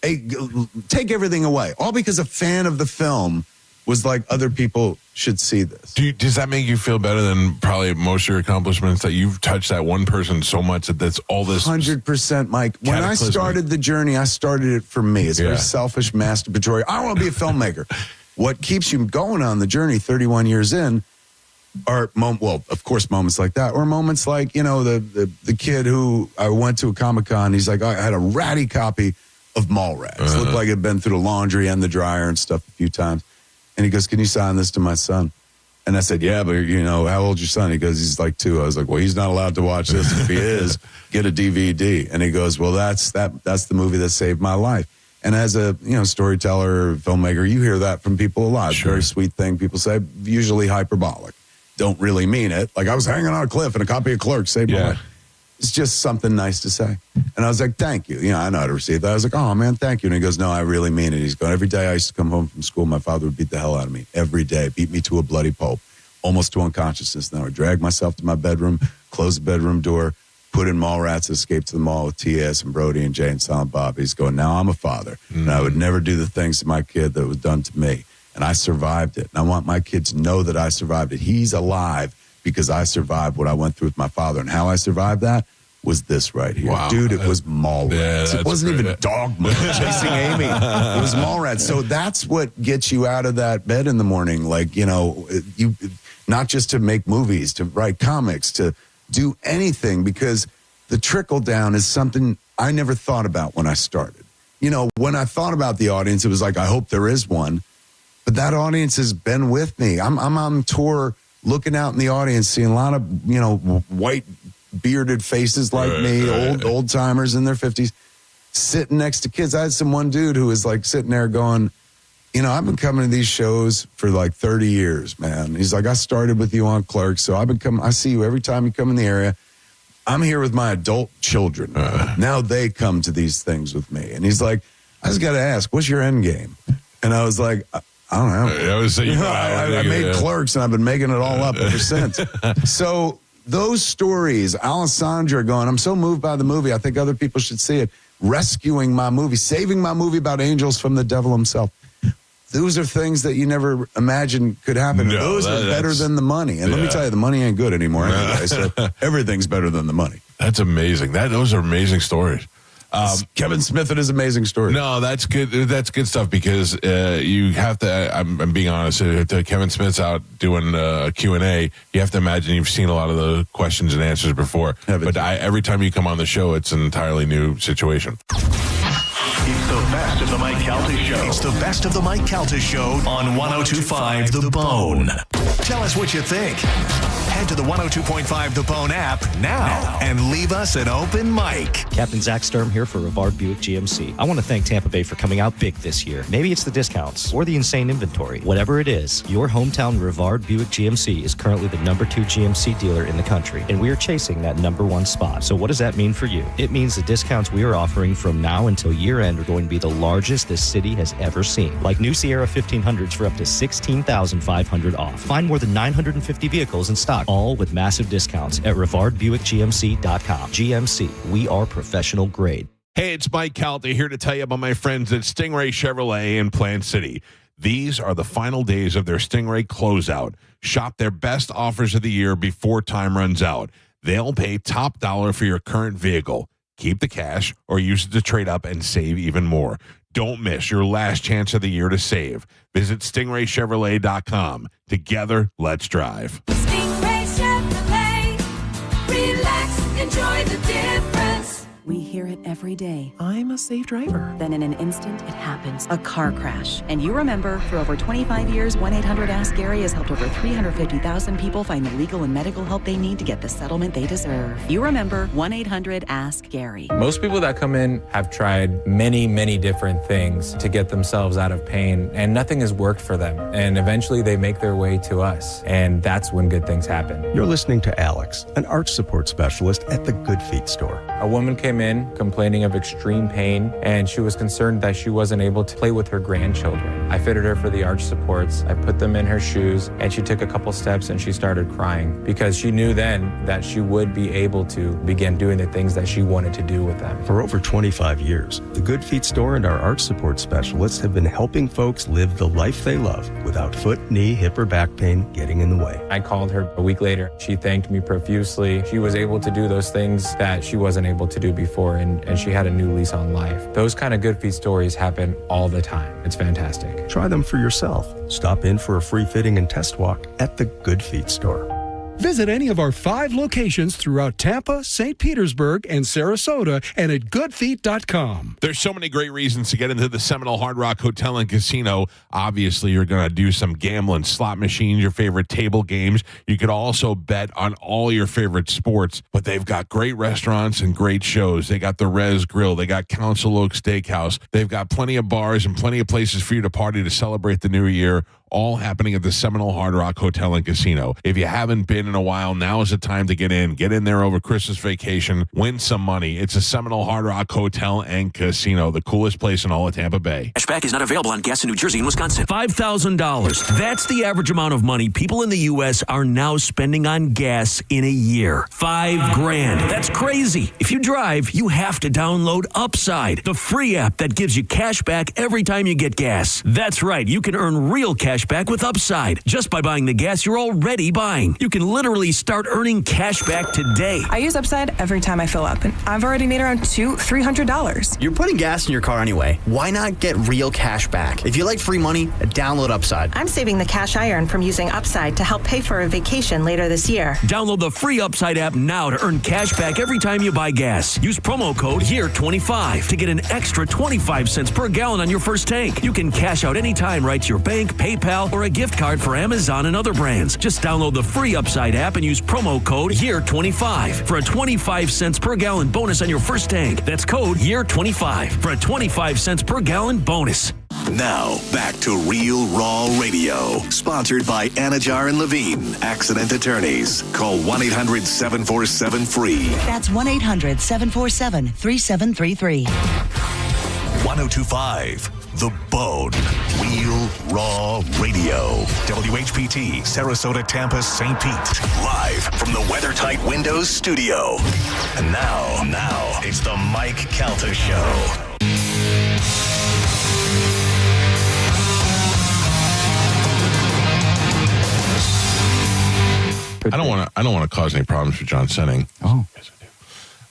take everything away, all because a fan of the film was like, other people should see this. Does that make you feel better than probably most of your accomplishments, that you've touched that one person so much that that's all this? 100%, Mike. When I started the journey, I started it for me. It's very selfish, masturbatory. I want to be a filmmaker. What keeps you going on the journey 31 years in are, of course, moments like that, or moments like, the kid who I went to a Comic-Con, he's like, I had a ratty copy of Mallrats. Looked like it had been through the laundry and the dryer and stuff a few times. And he goes, can you sign this to my son? And I said, yeah, but, how old's your son? He goes, he's like 2. I was like, well, he's not allowed to watch this. If he is, get a DVD. And he goes, well, that's the movie that saved my life. And as a, storyteller, filmmaker, you hear that from people a lot. Sure. Very sweet thing people say, usually hyperbolic. Don't really mean it. Like, I was hanging on a cliff and a copy of Clerks saved my life. It's just something nice to say. And I was like, thank you. I know how to receive that. I was like, oh, man, thank you. And he goes, no, I really mean it. He's going, every day I used to come home from school, my father would beat the hell out of me. Every day. Beat me to a bloody pulp. Almost to unconsciousness. Then I would drag myself to my bedroom, close the bedroom door, put in Mallrats, escape to the mall with T.S. and Brody and Jay and Silent Bob. He's going, now I'm a father. And I would never do the things to my kid that was done to me. And I survived it. And I want my kids to know that I survived it. He's alive because I survived what I went through with my father. And how I survived that was this right here. Wow. Dude, it was Mallrats. It wasn't even Dogma chasing Amy. It was Mallrats. So that's what gets you out of that bed in the morning. Like, you not just to make movies, to write comics, to do anything, because the trickle down is something I never thought about when I started. When I thought about the audience, it was like, I hope there is one. But that audience has been with me. I'm on tour looking out in the audience, seeing a lot of, white bearded faces like me, old timers in their 50s, sitting next to kids. I had one dude who was like sitting there going, I've been coming to these shows for like 30 years, man. He's like, I started with you on Clerks, so I see you every time you come in the area. I'm here with my adult children. Now they come to these things with me. And he's like, I just got to ask, what's your end game? And I was like, I don't know. I made Clerks, and I've been making it all up ever since. So those stories, Alessandra going, I'm so moved by the movie, I think other people should see it. Rescuing my movie, saving my movie about angels from the devil himself. Those are things that you never imagined could happen. No, those are better than the money. And let me tell you, the money ain't good anymore anyway. So everything's better than the money. That's amazing. Those are amazing stories. Kevin Smith and his amazing story. No, that's good. That's good stuff, because you have to. I'm being honest. If Kevin Smith's out doing Q&A, you have to imagine you've seen a lot of the questions and answers before. But every time you come on the show, it's an entirely new situation. It's the best of the Mike Calta Show. It's the best of the Mike Calta Show on 102.5 The Bone. Tell us what you think. Head to the 102.5 The Bone app now and leave us an open mic. Captain Zach Sturm here for Rivard Buick GMC. I want to thank Tampa Bay for coming out big this year. Maybe it's the discounts or the insane inventory. Whatever it is, your hometown Rivard Buick GMC is currently the #2 GMC dealer in the country, and we are chasing that #1 spot. So what does that mean for you? It means the discounts we are offering from now until year end are going to be the largest this city has ever seen. Like new Sierra 1500s for up to $16,500 off. Find more than 950 vehicles in stock, all with massive discounts at RivardBuickGMC.com. GMC, we are professional grade. Hey, it's Mike Calta here to tell you about my friends at Stingray Chevrolet in Plant City. These are the final days of their Stingray closeout. Shop their best offers of the year before time runs out. They'll pay top dollar for your current vehicle. Keep the cash or use it to trade up and save even more. Don't miss your last chance of the year to save. Visit stingraychevrolet.com. Together, let's drive. Stingray Chevrolet. Relax, enjoy the difference. We hear it every day. I'm a safe driver. Then in an instant, it happens. A car crash. And you remember, for over 25 years, 1-800-ASK-GARY has helped over 350,000 people find the legal and medical help they need to get the settlement they deserve. You remember 1-800-ASK-GARY. Most people that come in have tried many, many different things to get themselves out of pain, and nothing has worked for them. And eventually they make their way to us, and that's when good things happen. You're listening to Alex, an arch support specialist at the Good Feet store. A woman came in complaining of extreme pain, and she was concerned that she wasn't able to play with her grandchildren. I fitted her for the arch supports. I put them in her shoes, and she took a couple steps and she started crying because she knew then that she would be able to begin doing the things that she wanted to do with them. For over 25 years, the Good Feet store and our arch support specialists have been helping folks live the life they love without foot, knee, hip, or back pain getting in the way. I called her a week later. She thanked me profusely. She was able to do those things that she wasn't able to do before, and she had a new lease on life. Those kind of Good Feet stories happen all the time. It's fantastic. Try them for yourself. Stop in for a free fitting and test walk at the Good Feet store. Visit any of our 5 locations throughout Tampa, St. Petersburg, and Sarasota, and at goodfeet.com. There's so many great reasons to get into the Seminole Hard Rock Hotel and Casino. Obviously, you're going to do some gambling, slot machines, your favorite table games. You could also bet on all your favorite sports, but they've got great restaurants and great shows. They got the Rez Grill. They got Council Oak Steakhouse. They've got plenty of bars and plenty of places for you to party to celebrate the new year, all happening at the Seminole Hard Rock Hotel and Casino. If you haven't been in a while, now is the time to get in. Get in there over Christmas vacation. Win some money. It's a Seminole Hard Rock Hotel and Casino, the coolest place in all of Tampa Bay. Cashback is not available on gas in New Jersey and Wisconsin. $5,000. That's the average amount of money people in the U.S. are now spending on gas in a year. $5,000. That's crazy. If you drive, you have to download Upside, the free app that gives you cash back every time you get gas. That's right. You can earn real cash back with Upside just by buying the gas you're already buying. You can literally start earning cash back today. I use Upside every time I fill up, and I've already made around $300. You're putting gas in your car anyway. Why not get real cash back? If you like free money, download Upside. I'm saving the cash I earn from using Upside to help pay for a vacation later this year. Download the free Upside app now to earn cash back every time you buy gas. Use promo code YEAR25 to get an extra 25 cents per gallon on your first tank. You can cash out anytime right to your bank, PayPal, or a gift card for Amazon and other brands. Just download the free Upside app and use promo code YEAR25 for a 25 cents per gallon bonus on your first tank. That's code YEAR25 for a 25 cents per gallon bonus. Now, back to Real Raw Radio. Sponsored by Anajar and Levine, accident attorneys. Call 1-800-747-FREE. That's 1-800-747-3733. 1025 The Bone. Real Raw Radio. WHPT, Sarasota, Tampa, St. Pete. Live from the WeatherTight Windows studio. And now, it's the Mike Calta Show. I don't want to cause any problems for John Senning. Oh. Yes,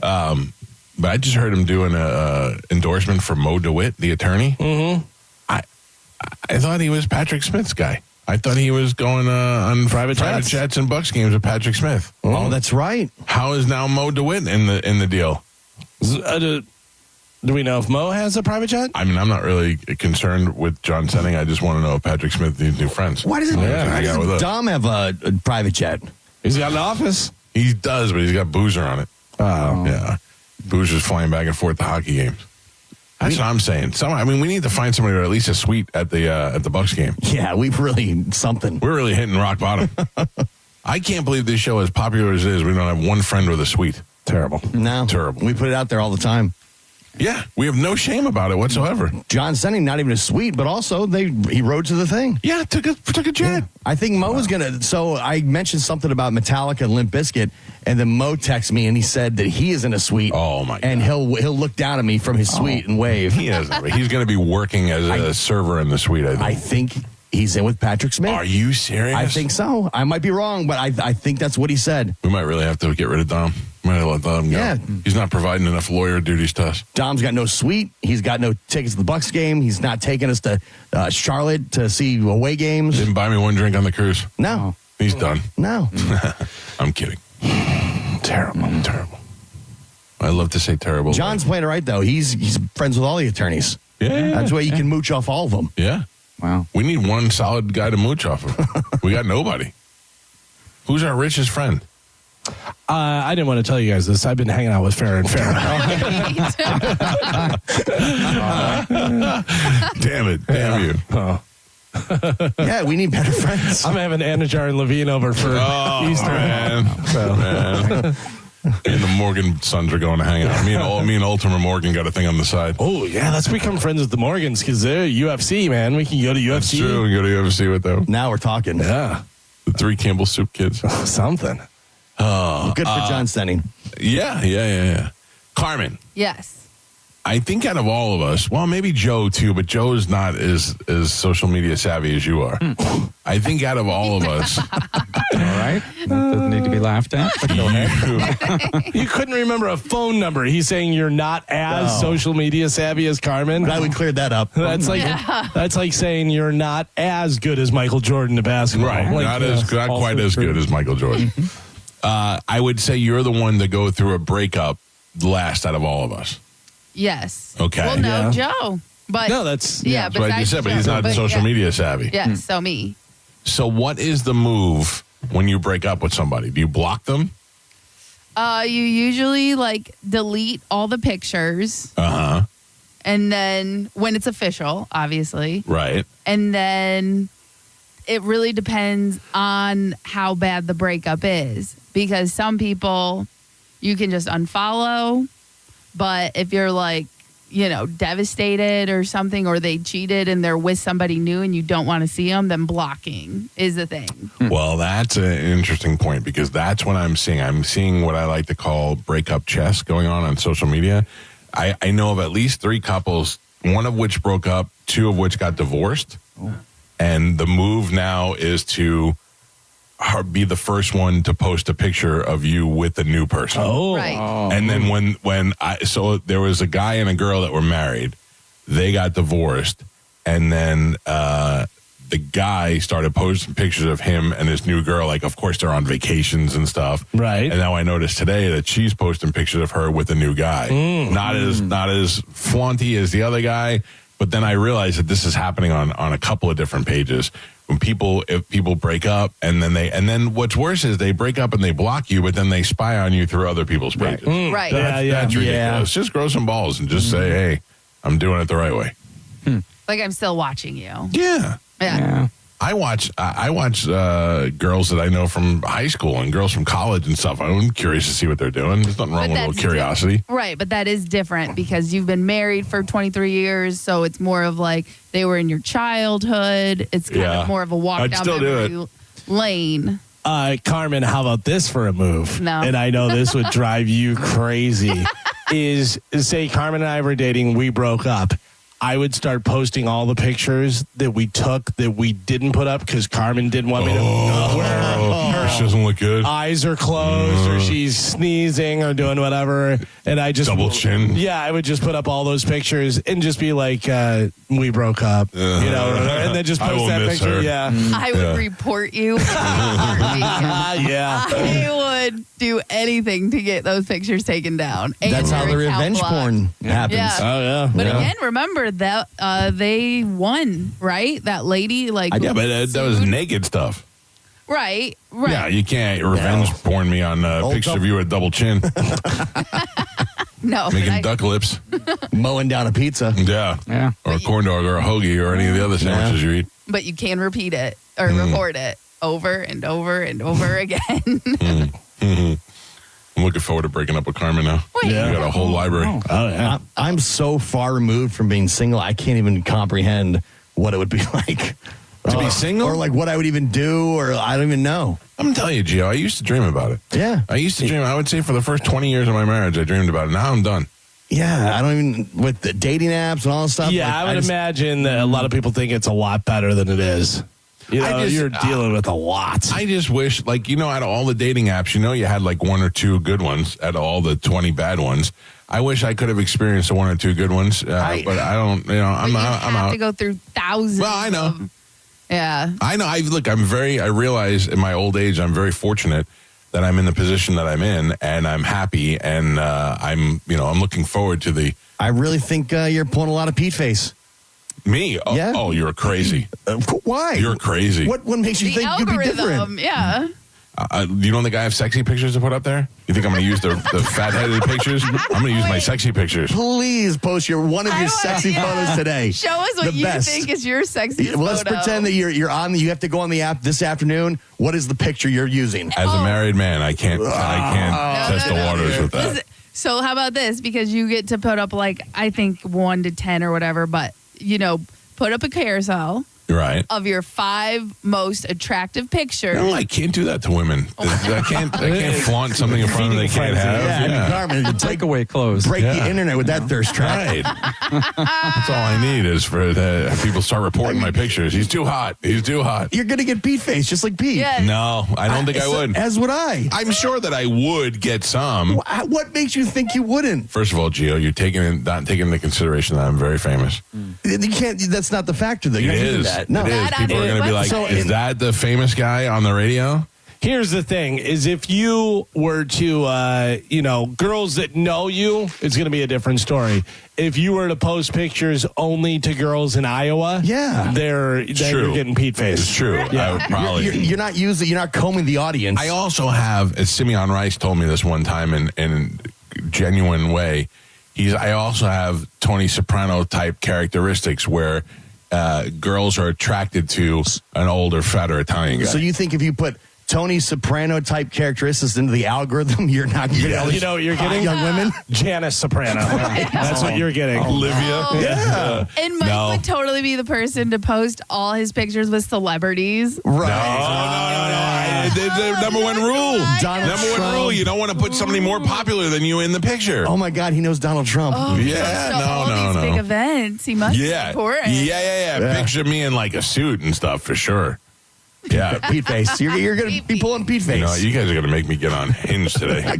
I do. But I just heard him doing a endorsement for Mo DeWitt, the attorney. Mm-hmm. I thought he was Patrick Smith's guy. I thought he was going on private jets and Bucks games with Patrick Smith. Oh, that's right. How is now Mo DeWitt in the deal? Do we know if Mo has a private jet? I mean, I'm not really concerned with John Senning. I just want to know if Patrick Smith needs new friends. Why does Dom have a private jet? He's got an office. He does, but he's got Boozer on it. Oh. Yeah. Boozer's flying back and forth to hockey games. That's what I'm saying. We need to find somebody with at least a suite at the Bucks game. Yeah, we're really hitting rock bottom. I can't believe this show, as popular as it is, we don't have one friend with a suite. Terrible. No. Terrible. We put it out there all the time. Yeah, we have no shame about it whatsoever. John Senning, not even a suite, but also he rode to the thing. Yeah, took a jet. Yeah. I think Mo was gonna. So I mentioned something about Metallica and Limp Bizkit, and then Mo texted me and he said that he is in a suite. Oh my God! And he'll look down at me from his suite and wave. He is. He's going to be working as a server in the suite. I think. He's in with Patrick Smith. Are you serious? I think so. I might be wrong, but I think that's what he said. We might really have to get rid of Dom. We might have to let Dom go. Yeah. He's not providing enough lawyer duties to us. Dom's got no suite. He's got no tickets to the Bucks game. He's not taking us to Charlotte to see away games. Didn't buy me one drink on the cruise. No. He's done. No. I'm kidding. Terrible. I love to say terrible. John's playing it right, though. He's friends with all the attorneys. Yeah. That's why you can mooch off all of them. Yeah. Wow. We need one solid guy to mooch off of. We got nobody. Who's our richest friend? I didn't want to tell you guys this. I've been hanging out with Farrah and Farrah. Damn it. Damn you. Oh. Yeah, we need better friends. I'm having Anajar and Levine over for Easter. Man. Man. And the Morgan sons are going to hang out. Me and Ultimate Morgan got a thing on the side. Oh, yeah, let's become friends with the Morgans because they're UFC, man. We can go to UFC. That's true. We go to UFC with them. Now we're talking. Yeah. The 3 Campbell Soup kids. Something. Oh, good for John Stenning. Yeah. Carmen, Yes. I think out of all of us, well, maybe Joe too, but Joe is not as social media savvy as you are. I think out of all of us. All right. That doesn't need to be laughed at. But go ahead. You couldn't remember a phone number. He's saying you're not as social media savvy as Carmen. Glad we cleared that up. That's like saying you're not as good as Michael Jordan at basketball. Right. Like, Not quite as good as Michael Jordan. I would say you're the one to go through a breakup last out of all of us. Yes. Okay. Well, no, Joe. But no, that's that's what I just said, but he's not social media savvy. Yes, so me. So what is the move when you break up with somebody? Do you block them? You usually delete all the pictures. Uh-huh. And then when it's official, obviously. Right. And then it really depends on how bad the breakup is. Because some people you can just unfollow. But if you're devastated or something, or they cheated and they're with somebody new and you don't want to see them, then blocking is the thing. Well, that's an interesting point because that's what I'm seeing. I'm seeing what I like to call breakup chess going on social media. I know of at least 3 couples, one of which broke up, 2 of which got divorced. Oh. And the move now is to be the first one to post a picture of you with a new person. Oh. Right. And then so there was a guy and a girl that were married. They got divorced. And then the guy started posting pictures of him and his new girl. Of course, they're on vacations and stuff. Right. And now I noticed today that she's posting pictures of her with a new guy. Not as flaunty as the other guy. But then I realized that this is happening on a couple of different pages. If people break up and then what's worse is they break up and they block you, but then they spy on you through other people's pages. Right. That's ridiculous. Just grow some balls and just say, hey, I'm doing it the right way. I'm still watching you. Yeah. I watch girls that I know from high school and girls from college and stuff. I'm curious to see what they're doing. There's nothing wrong with a little curiosity. Right, but that is different because you've been married for 23 years, so it's more of they were in your childhood. It's kind of more of a walk down memory lane. Carmen, how about this for a move? No. And I know this would drive you crazy. Is say Carmen and I were dating, we broke up. I would start posting all the pictures that we took that we didn't put up because Carmen didn't want me to where she doesn't look good. Eyes are closed or she's sneezing or doing whatever. And I just double chin. Yeah, I would just put up all those pictures and just be like, we broke up, and then just post that picture. Her. Yeah. I would report you. Yeah. I would do anything to get those pictures taken down. That's how the revenge porn happens. Yeah. Oh, yeah. But again, remember that they won, right? That lady, yeah, but that was naked stuff. Right. Yeah, you can't revenge porn me on pictures of you with a double chin. No. Making duck lips. Mowing down a pizza. Yeah. Or a corn dog or a hoagie or any of the other sandwiches you eat. But you can repeat it or record it over and over and over again. I'm looking forward to breaking up with Carmen now. Wait. You got a whole library. Oh, yeah. I'm so far removed from being single, I can't even comprehend what it would be like. To be single? Or what I would even do, or I don't even know. I'm telling you, Gio, I used to dream about it. Yeah. I used to dream. I would say for the first 20 years of my marriage, I dreamed about it. Now I'm done. Yeah, I don't even with the dating apps and all that stuff. Yeah, like, I would imagine that a lot of people think it's a lot better than it is. You know, you're dealing with a lot. I just wish, like, out of all the dating apps, you had like one or two good ones out of all the 20 bad ones. I wish I could have experienced the one or two good ones, but I don't. I'm have out. to go through thousands. Well, I know. Yeah. I know. I realize in my old age, I'm very fortunate that I'm in the position that I'm in, and I'm happy, and I'm looking forward to the. I really think you're pulling a lot of Pete face. Me? Oh, yeah. Oh, you're crazy. Why? You're crazy. What makes you The think you'd be different? algorithm, yeah. You don't think I have sexy pictures to put up there? You think I'm going to use the fat-headed pictures? I'm going to use my sexy pictures. Please post one of your sexy photos today. Show us what you think is your sexiest Well, let's photo. pretend that you're on. You have to go on the app this afternoon. What is the picture you're using? As a married man, I can't test the waters with that. So how about this? Because you get to put up I think 1 to 10 or whatever, but put up a carousel. Right. Of your 5 most attractive pictures. No, I can't do that to women. I can't flaunt something in front of them they can't have. Yeah. Carmen, takeaway clothes. Break the internet with that thirst trap. Right. That's all I need is for people start reporting my pictures. He's too hot. He's too hot. You're going to get Pete face just like Pete. Yes. No, I don't think I would. As would I. I'm sure that I would get some. What makes you think you wouldn't? First of all, Gio, you're not taking into consideration that I'm very famous. You can't. That's not the factor, though. You're It not using is. that. No. It is. People are going to be like, is that the famous guy on the radio? Here's the thing: is if you were to, girls that know you, it's going to be a different story. If you were to post pictures only to girls in Iowa, yeah, then you're getting Pete face. It's true. Yeah. I would probably. You're not using. You're not combing the audience. I also have, as Simeon Rice told me this one time in a genuine way. I also have Tony Soprano type characteristics where girls are attracted to an older, fatter Italian guy. So you think if you put Tony Soprano type characteristics into the algorithm, you're not getting you know what you're getting? young women? Janice Soprano. That's what you're getting. Olivia? Yeah. And Mike would totally be the person to post all his pictures with celebrities. Right. No. The number one rule. Number one rule. You don't want to put somebody more popular than you in the picture. Oh, my God. He knows Donald Trump. Oh, yeah. all these big events. He must be important. Yeah. Picture me in like a suit and stuff for sure. Yeah. Pete face. You're going to be pulling Pete face. You guys are going to make me get on Hinge today.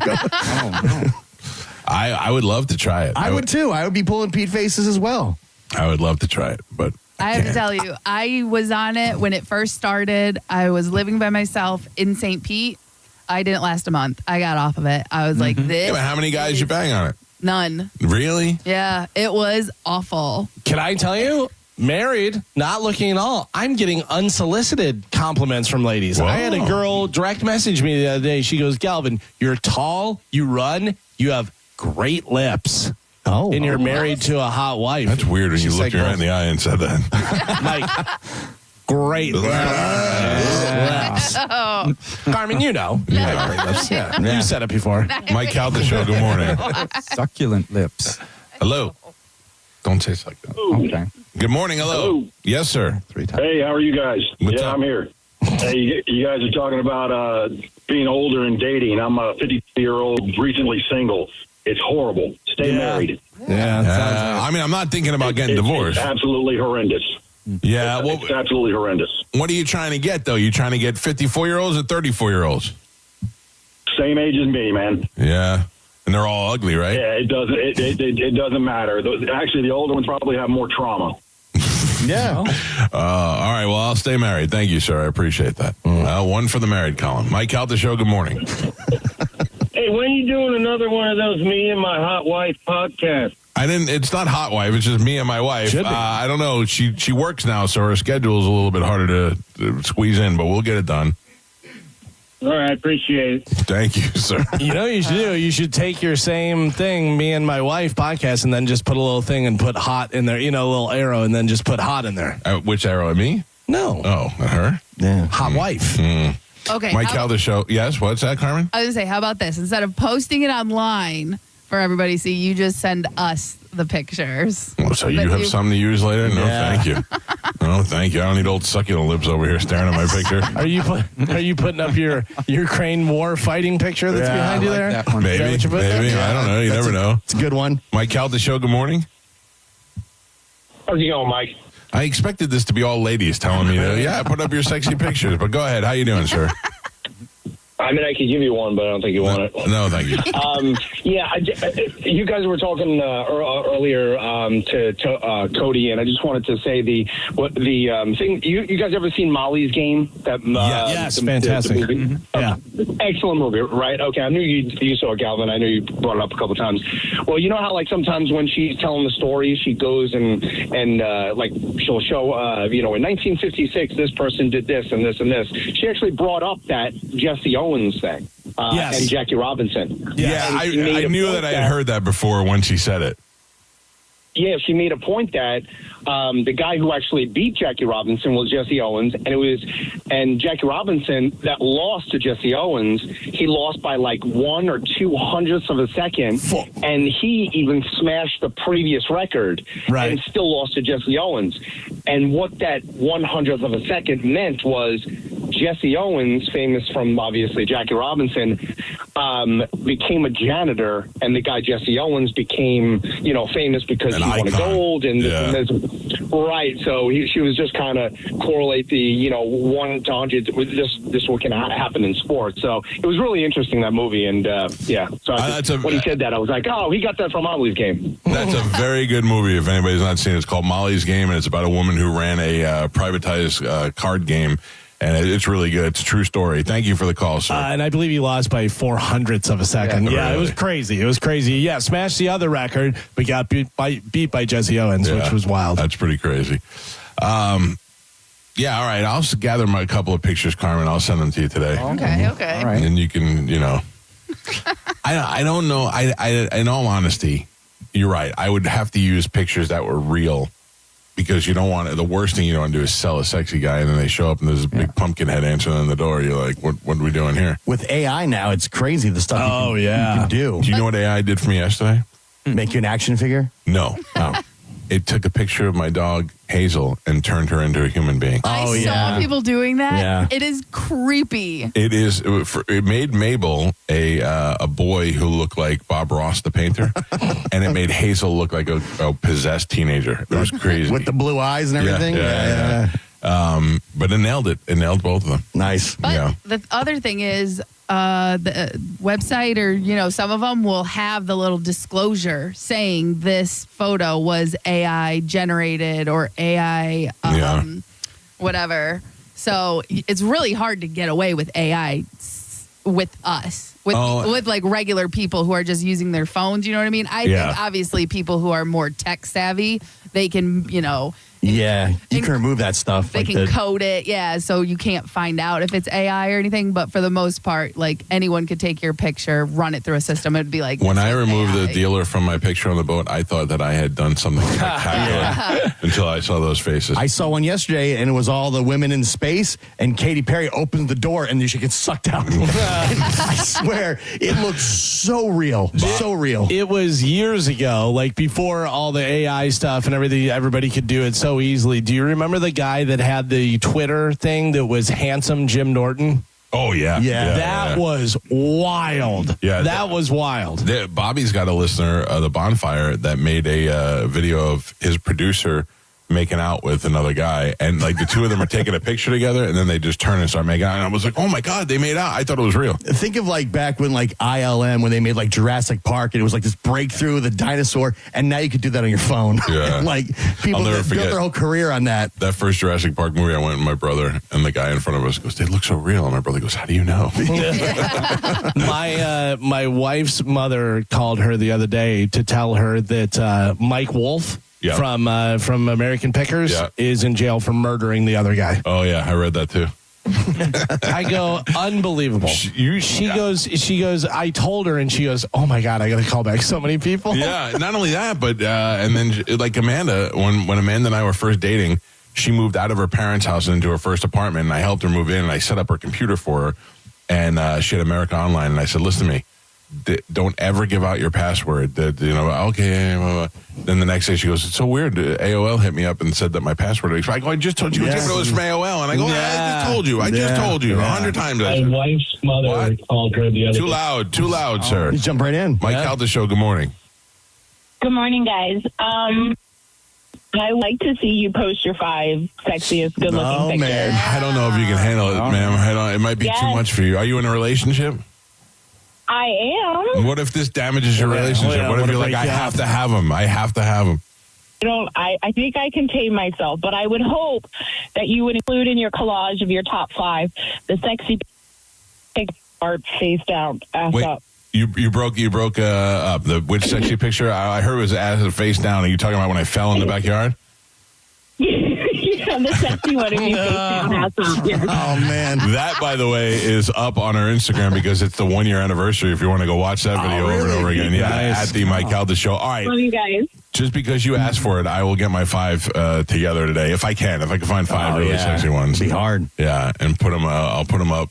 I would love to try it. I would too. I would be pulling Pete faces as well. I would love to try it, but I have to tell you, I was on it when it first started. I was living by myself in St. Pete. I didn't last a month. I got off of it. I was like, this. Yeah, but how many guys you bang on it? None. Really? Yeah, it was awful. Can I tell you? Married, not looking at all. I'm getting unsolicited compliments from ladies. Whoa. I had a girl direct message me the other day. She goes, Galvin, you're tall, you run, you have great lips. Oh. And you're married to a hot wife. That's weird when you looked her right in the eye and said that. Like, great lips. Oh. Carmen, you know. Yeah, great lips. Yeah. You said it before. Mike Calta Show, good morning. Succulent lips. Hello. Don't say like that. Okay. Good morning. Hello. Yes, sir. 3 times. Hey, how are you guys? What's up? I'm here. Hey, you guys are talking about being older and dating. I'm a 50-year-old, recently single. It's horrible. Stay married. Yeah. I mean, I'm not thinking about getting divorced. It's absolutely horrendous. Yeah. Well, It's absolutely horrendous. what are you trying to get, though? You trying to get 54-year-olds or 34-year-olds? Same age as me, man. Yeah. And they're all ugly, right? Yeah, it doesn't. It doesn't matter. Actually, the older ones probably have more trauma. Yeah. All right. Well, I'll stay married. Thank you, sir. I appreciate that. One for the married column. Mike Calta Show, good morning. Hey, when are you doing another one of those Me and My Hot Wife podcasts? It's not hot wife. It's just me and my wife. I don't know. She works now, so her schedule is a little bit harder to squeeze in, but we'll get it done. All right, appreciate it. Thank you, sir. You know what you should do? You should take your same thing, Me and My Wife podcast, and then just put a little thing and put hot in there, a little arrow, and then just put hot in there. Which arrow? At me? No. Oh, at her? Yeah. Hot wife. Okay. Mike Calta Show. Yes, what's that, Carmen? I was going to say, how about this? Instead of posting it online for everybody to see, you just send us the pictures. Oh, so you have some to use later? No, Yeah. thank you. No, No, thank you. I don't need old succulent lips over here staring at my picture. Are you putting up your Ukraine war fighting picture that's behind you there? That one. Maybe. I don't know. You never know. It's a good one. Mike Calta Show, good morning. How's it going, Mike? I expected this to be all ladies telling me, put up your sexy pictures. But go ahead. How you doing, sir? I mean, I could give you one, but I don't think you want it. No, thank you. You guys were talking earlier to Cody, and I just wanted to say the thing. You guys ever seen Molly's Game? Yes, fantastic. The movie? Yeah, excellent movie, right? Okay, I knew you saw it, Galvin. I know you brought it up a couple times. Well, you know how like sometimes when she's telling the story, she goes and like she'll show in 1956 this person did this and this and this. She actually brought up that Jesse Owens thing and Jackie Robinson. Yeah, I knew that I had heard that before when she said it. Yeah, she made a point that the guy who actually beat Jackie Robinson was Jesse Owens, and Jackie Robinson that lost to Jesse Owens, he lost by like 1 or 2/100ths of a second, and he even smashed the previous record and still lost to Jesse Owens. And what that 1/100th of a second meant was Jesse Owens, famous from obviously Jackie Robinson, became a janitor, and the guy Jesse Owens became, famous because he won a gold and this. Right. So she was just kind of correlate the 1 to 100 with this what can happen in sports. So it was really interesting, that movie, and So when he said that, I was like, oh, he got that from Molly's Game. That's a very good movie. If anybody's not seen it, it's called Molly's Game, and it's about a woman who ran a privatized card game. And it's really good. It's a true story. Thank you for the call, sir. And I believe he lost by 4/100ths of a second. Yeah, really. It was crazy. It was crazy. Yeah, smashed the other record, but got beat by Jesse Owens, which was wild. That's pretty crazy. All right. I'll gather a couple of pictures, Carmen. I'll send them to you today. Okay. All right. And you can, I don't know. I in all honesty, you're right. I would have to use pictures that were real. Because you don't want to, the worst thing you don't want to do is sell a sexy guy, and then they show up and there's a big pumpkin head answering on the door. You're like, what are we doing here? With AI now, it's crazy the stuff you can do. Do you know what AI did for me yesterday? Make you an action figure? No. It took a picture of my dog, Hazel, and turned her into a human being. I saw people doing that. Yeah. It is creepy. It is. It made Mabel a boy who looked like Bob Ross, the painter, and it made Hazel look like a possessed teenager. It was crazy. With the blue eyes and everything? Yeah. But it nailed it. It nailed both of them. Nice. But the other thing is, the website or, some of them will have the little disclosure saying this photo was AI generated or AI whatever. So it's really hard to get away with AI with us. With like regular people who are just using their phones, you know what I mean? I think obviously people who are more tech savvy, they can, you can remove that stuff. They can code it, so you can't find out if it's AI or anything. But for the most part, like anyone could take your picture, run it through a system. It'd be like when I removed the dealer from my picture on the boat, I thought that I had done something spectacular until I saw those faces. I saw one yesterday, and it was all the women in space, and Katy Perry opened the door, and then she gets sucked out. I swear, it looks so real, so real. It was years ago, like before all the AI stuff and everything. Everybody could do it so easily. Do you remember the guy that had the Twitter thing that was handsome Jim Norton? Oh, yeah. That was wild. Yeah. That was wild. Bobby's got a listener, The Bonfire, that made a video of his producer making out with another guy, and like the two of them are taking a picture together, and then they just turn and start making out, and I was like, oh my God, they made out. I thought it was real. Think of like back when like ILM, when they made like Jurassic Park, and it was like this breakthrough, the dinosaur, and now you could do that on your phone. Yeah. Like people built their whole career on that. That first Jurassic Park movie, I went with my brother, and the guy in front of us goes, they look so real, and my brother goes, how do you know? My wife's mother called her the other day to tell her that Mike Wolf from American Pickers is in jail for murdering the other guy. Oh yeah, I read that too. I go, unbelievable. She goes, I told her, and she goes, oh my God, I got to call back so many people. Yeah, not only that, but and then like Amanda, when Amanda and I were first dating, she moved out of her parents' house and into her first apartment, and I helped her move in, and I set up her computer for her, and she had America Online, and I said, listen to me, don't ever give out your password. Okay. Then the next day she goes, it's so weird. AOL hit me up and said that my password expired. I go, I just told you. It was from AOL. And I go, I just told you. I just told you 100 times. My wife's mother called her the other day. Too loud, sir. You jump right in. Mike Calta Show, good morning. Good morning, guys. I like to see you post your 5 sexiest, good-looking pictures. Man. I don't know if you can handle it, ma'am. It might be too much for you. Are you in a relationship? I am. What if this damages your relationship? What if you're like, I have to have him. I have to have him. I think I can tame myself, but I would hope that you would include in your collage of your top 5 the sexy art face down, ass up. You broke up. Which sexy picture? I heard it was ass face down. Are you talking about when I fell in the backyard? Yeah, the sexy one of you face down, ass up. Yeah. Oh, man. That, by the way, is up on our Instagram because it's the 1-year anniversary. If you want to go watch that video over and over again. Yeah, at the Mike Calta Show. All right. Love you guys. Just because you asked for it, I will get my 5 together today. If I can find 5 really sexy ones. It'd be hard. Yeah, and put them. I'll put them up.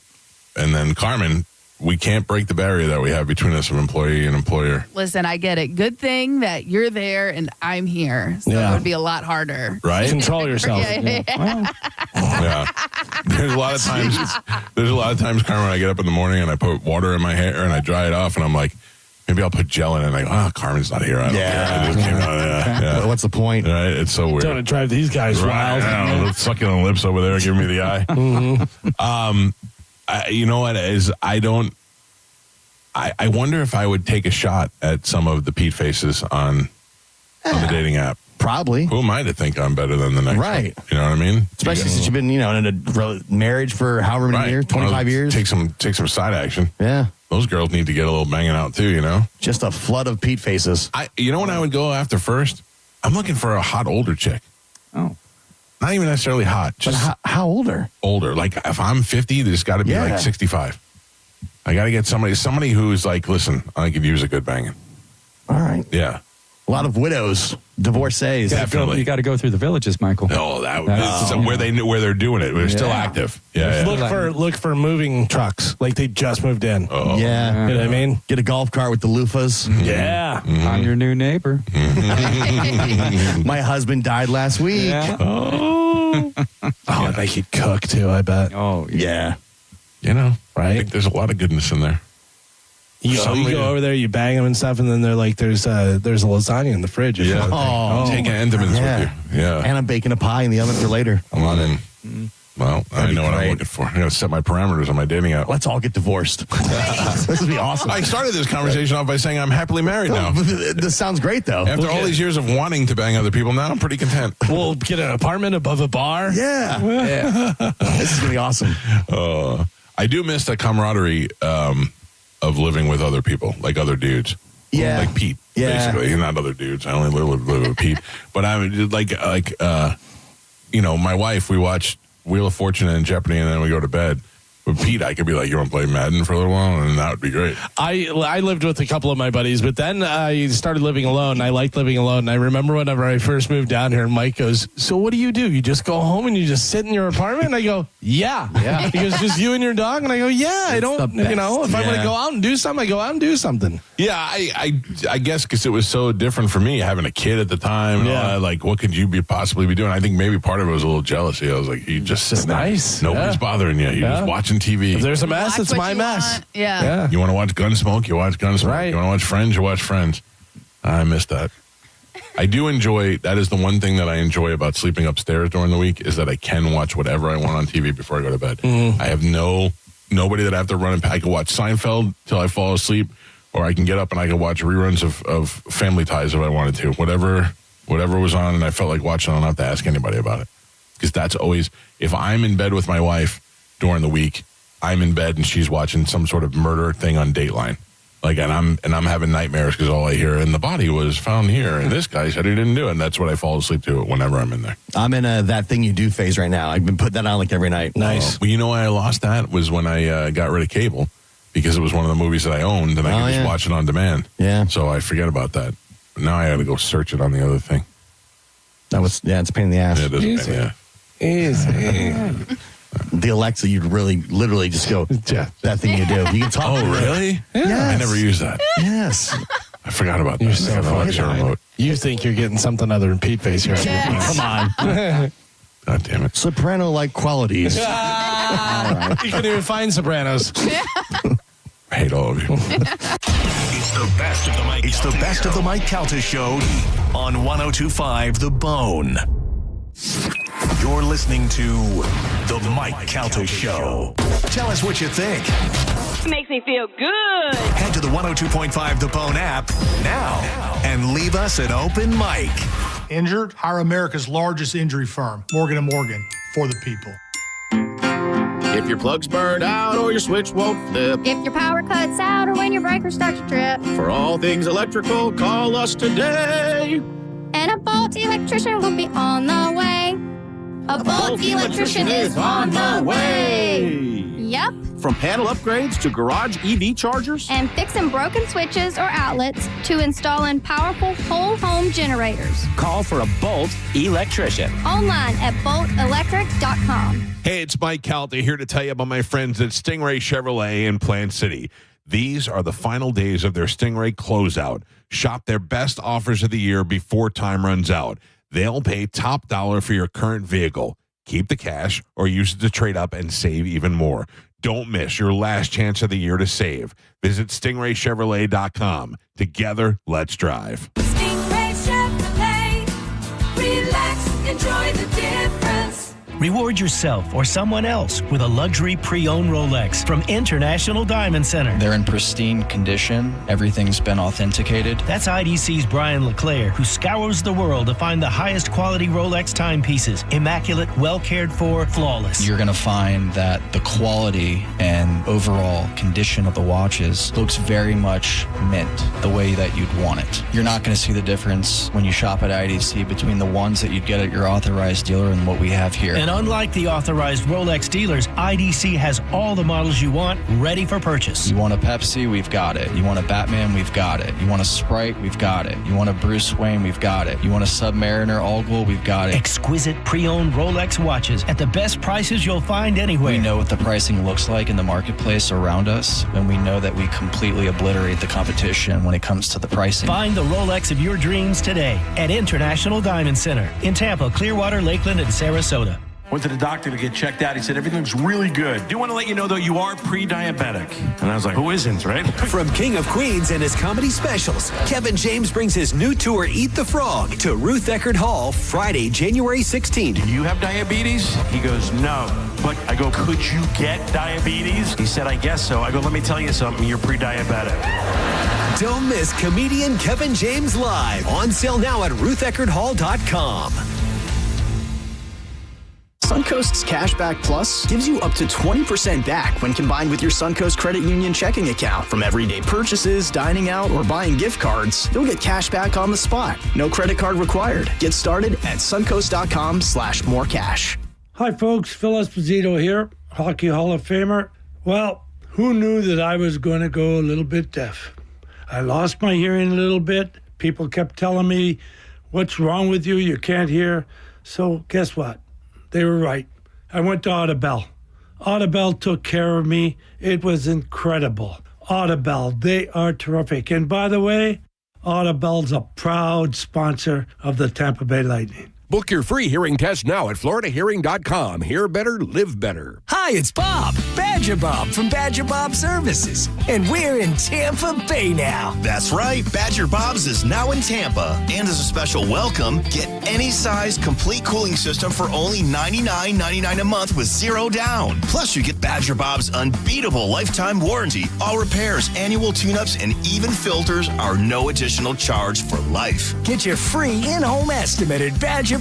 And then Carmen, we can't break the barrier that we have between us of employee and employer. Listen, I get it. Good thing that you're there and I'm here. So it would be a lot harder. Right? Control yourself. Yeah. There's a lot of times, Carmen, I get up in the morning and I put water in my hair and I dry it off and I'm like, maybe I'll put gel in it. And I go, Carmen's not here. I don't care. I just came out. Yeah. What's the point? Right? It's so weird. Don't drive these guys wild. I know, sucking on lips over there, giving me the eye. Mm-hmm. You know what is? I wonder if I would take a shot at some of the Pete faces on the dating app. Probably. Who am I to think I'm better than the next right. one? You know what I mean? Especially since you've been, in a marriage for however many years, 25 years. Take some side action. Yeah. Those girls need to get a little banging out too, Just a flood of Pete faces. You know what I would go after first? I'm looking for a hot older chick. Oh. Not even necessarily hot. Just how older? Older. Like if I'm 50, there's got to be like 65. I got to get somebody who's like, listen, I could use a good banging. All right. Yeah. A lot of widows, divorcees. Definitely. You got to go through the villages, Michael. Oh, where they're doing it. They're still active. Yeah. Look for moving trucks like they just moved in. Oh. Yeah. You know what I mean? Get a golf cart with the loofahs. Yeah. I'm your new neighbor. My husband died last week. Yeah. Oh, they could cook too, I bet. Oh, yeah. Right? Right? I think there's a lot of goodness in there. You go over there, you bang them and stuff, and then they're like, there's a lasagna in the fridge. Yeah. Taking Entenmann's with you. Yeah. And I'm baking a pie in the oven for later. I'm on in. Well, I know what I'm looking for. I got to set my parameters on my dating app. Let's all get divorced. This would be awesome. I started this conversation off by saying I'm happily married now. This sounds great, though. After all these years of wanting to bang other people, now I'm pretty content. We'll get an apartment above a bar. Yeah. This is going to be awesome. I do miss the camaraderie of living with other people, like other dudes. Yeah. Like Pete, basically. Not other dudes. I only live with Pete. But I mean, like my wife, we watch Wheel of Fortune and Jeopardy, and then we go to bed. With Pete, I could be like, you want to play Madden for a little while? And that would be great. I lived with a couple of my buddies, but then I started living alone. I liked living alone. And I remember whenever I first moved down here, Mike goes, so what do? You just go home and you just sit in your apartment? And I go, yeah. He goes, just you and your dog? And I go, yeah, I don't, if I'm going to go out and do something, I go out and do something. Yeah, I guess because it was so different for me, having a kid at the time. Yeah. Like, what could you possibly be doing? I think maybe part of it was a little jealousy. I was like, you just sit nice. Nobody's bothering you. You're just watching TV. If there's a mess, Watch it's what my you mess. want. Yeah. You want to watch Gunsmoke? You watch Gunsmoke. Right. You want to watch Friends? You watch Friends. I miss that. I do enjoy, that is the one thing that I enjoy about sleeping upstairs during the week is that I can watch whatever I want on TV before I go to bed. Mm-hmm. I have nobody that I have to run and I can watch Seinfeld till I fall asleep, or I can get up and I can watch reruns of Family Ties if I wanted to. Whatever was on and I felt like watching, I don't have to ask anybody about it. Because that's always, if I'm in bed with my wife during the week, I'm in bed and she's watching some sort of murder thing on Dateline. Like, and I'm having nightmares because all I hear, and the body was found here, and this guy said he didn't do it, and that's what I fall asleep to whenever I'm in there. I'm in a that thing you do phase right now. I've been putting that on like every night. Nice. Well, you know why I lost that was when I got rid of cable, because it was one of the movies that I owned, and I could just watch it on demand. Yeah. So I forget about that. But now I got to go search it on the other thing. It's a pain in the ass. Yeah, it is a pain in the ass. Easy. The Alexa, you'd really, literally just go, that thing you do. You can talk to it. Really? Yeah. Yes. I never use that. Yes. I forgot about that. You're so Alexa funny. remote. You think you're getting something other than Pete Face here. Come on. God damn it. Soprano-like qualities. You couldn't even find Sopranos. I hate all of you. It's the best of the Mike. It's the best of the Mike Calta Show on 102.5 The Bone. You're listening to the Mike Calta Show. Tell us what you think. Makes me feel good. Head to the 102.5 The Bone app now and leave us an open mic. Injured? Hire America's largest injury firm, Morgan & Morgan, for the people. If your plug's burned out or your switch won't flip. If your power cuts out or when your breaker starts to trip. For all things electrical, call us today. And a Bolt electrician will be on the way. A Bolt electrician is on the way. Yep. From panel upgrades to garage EV chargers. And fixing broken switches or outlets to installing powerful whole home generators. Call for a Bolt electrician. Online at boltelectric.com. Hey, it's Mike Calta here to tell you about my friends at Stingray Chevrolet in Plant City. These are the final days of their Stingray closeout. Shop their best offers of the year before time runs out. They'll pay top dollar for your current vehicle. Keep the cash or use it to trade up and save even more. Don't miss your last chance of the year to save. Visit stingraychevrolet.com. Together, let's drive. Stingray Chevrolet. Relax, enjoy the difference. Reward yourself or someone else with a luxury pre-owned Rolex from International Diamond Center. They're in pristine condition. Everything's been authenticated. That's IDC's Brian LeClaire, who scours the world to find the highest quality Rolex timepieces. Immaculate, well cared for, flawless. You're going to find that the quality and overall condition of the watches looks very much mint, the way that you'd want it. You're not going to see the difference when you shop at IDC between the ones that you'd get at your authorized dealer and what we have here. And unlike the authorized Rolex dealers, IDC has all the models you want ready for purchase. You want a Pepsi? We've got it. You want a Batman? We've got it. You want a Sprite? We've got it. You want a Bruce Wayne? We've got it. You want a Submariner All-Gold? We've got it. Exquisite pre-owned Rolex watches at the best prices you'll find anywhere. We know what the pricing looks like in the marketplace around us, and we know that we completely obliterate the competition when it comes to the pricing. Find the Rolex of your dreams today at International Diamond Center in Tampa, Clearwater, Lakeland, and Sarasota. Went to the doctor to get checked out. He said, everything's really good. Do want to let you know, though, you are pre-diabetic. And I was like, who isn't, right? From King of Queens and his comedy specials, Kevin James brings his new tour, Eat the Frog, to Ruth Eckerd Hall, Friday, January 16th. Do you have diabetes? He goes, no. But I go, could you get diabetes? He said, I guess so. I go, let me tell you something, you're pre-diabetic. Don't miss comedian Kevin James live. On sale now at rutheckerdhall.com. Suncoast's Cashback Plus gives you up to 20% back when combined with your Suncoast Credit Union checking account. From everyday purchases, dining out, or buying gift cards, you'll get cash back on the spot. No credit card required. Get started at suncoast.com/morecash. Hi, folks. Phil Esposito here, Hockey Hall of Famer. Well, who knew that I was going to go a little bit deaf? I lost my hearing a little bit. People kept telling me, what's wrong with you? You can't hear. So guess what? They were right. I went to Audibel. Audibel took care of me. It was incredible. Audibel, they are terrific. And by the way, Audibel's a proud sponsor of the Tampa Bay Lightning. Book your free hearing test now at floridahearing.com. Hear better, live better. Hi, it's Bob, Badger Bob from Badger Bob Services. And we're in Tampa Bay now. That's right. Badger Bob's is now in Tampa. And as a special welcome, get any size complete cooling system for only $99.99 a month with zero down. Plus, you get Badger Bob's unbeatable lifetime warranty. All repairs, annual tune-ups, and even filters are no additional charge for life. Get your free in-home estimate at BadgerBobs.com.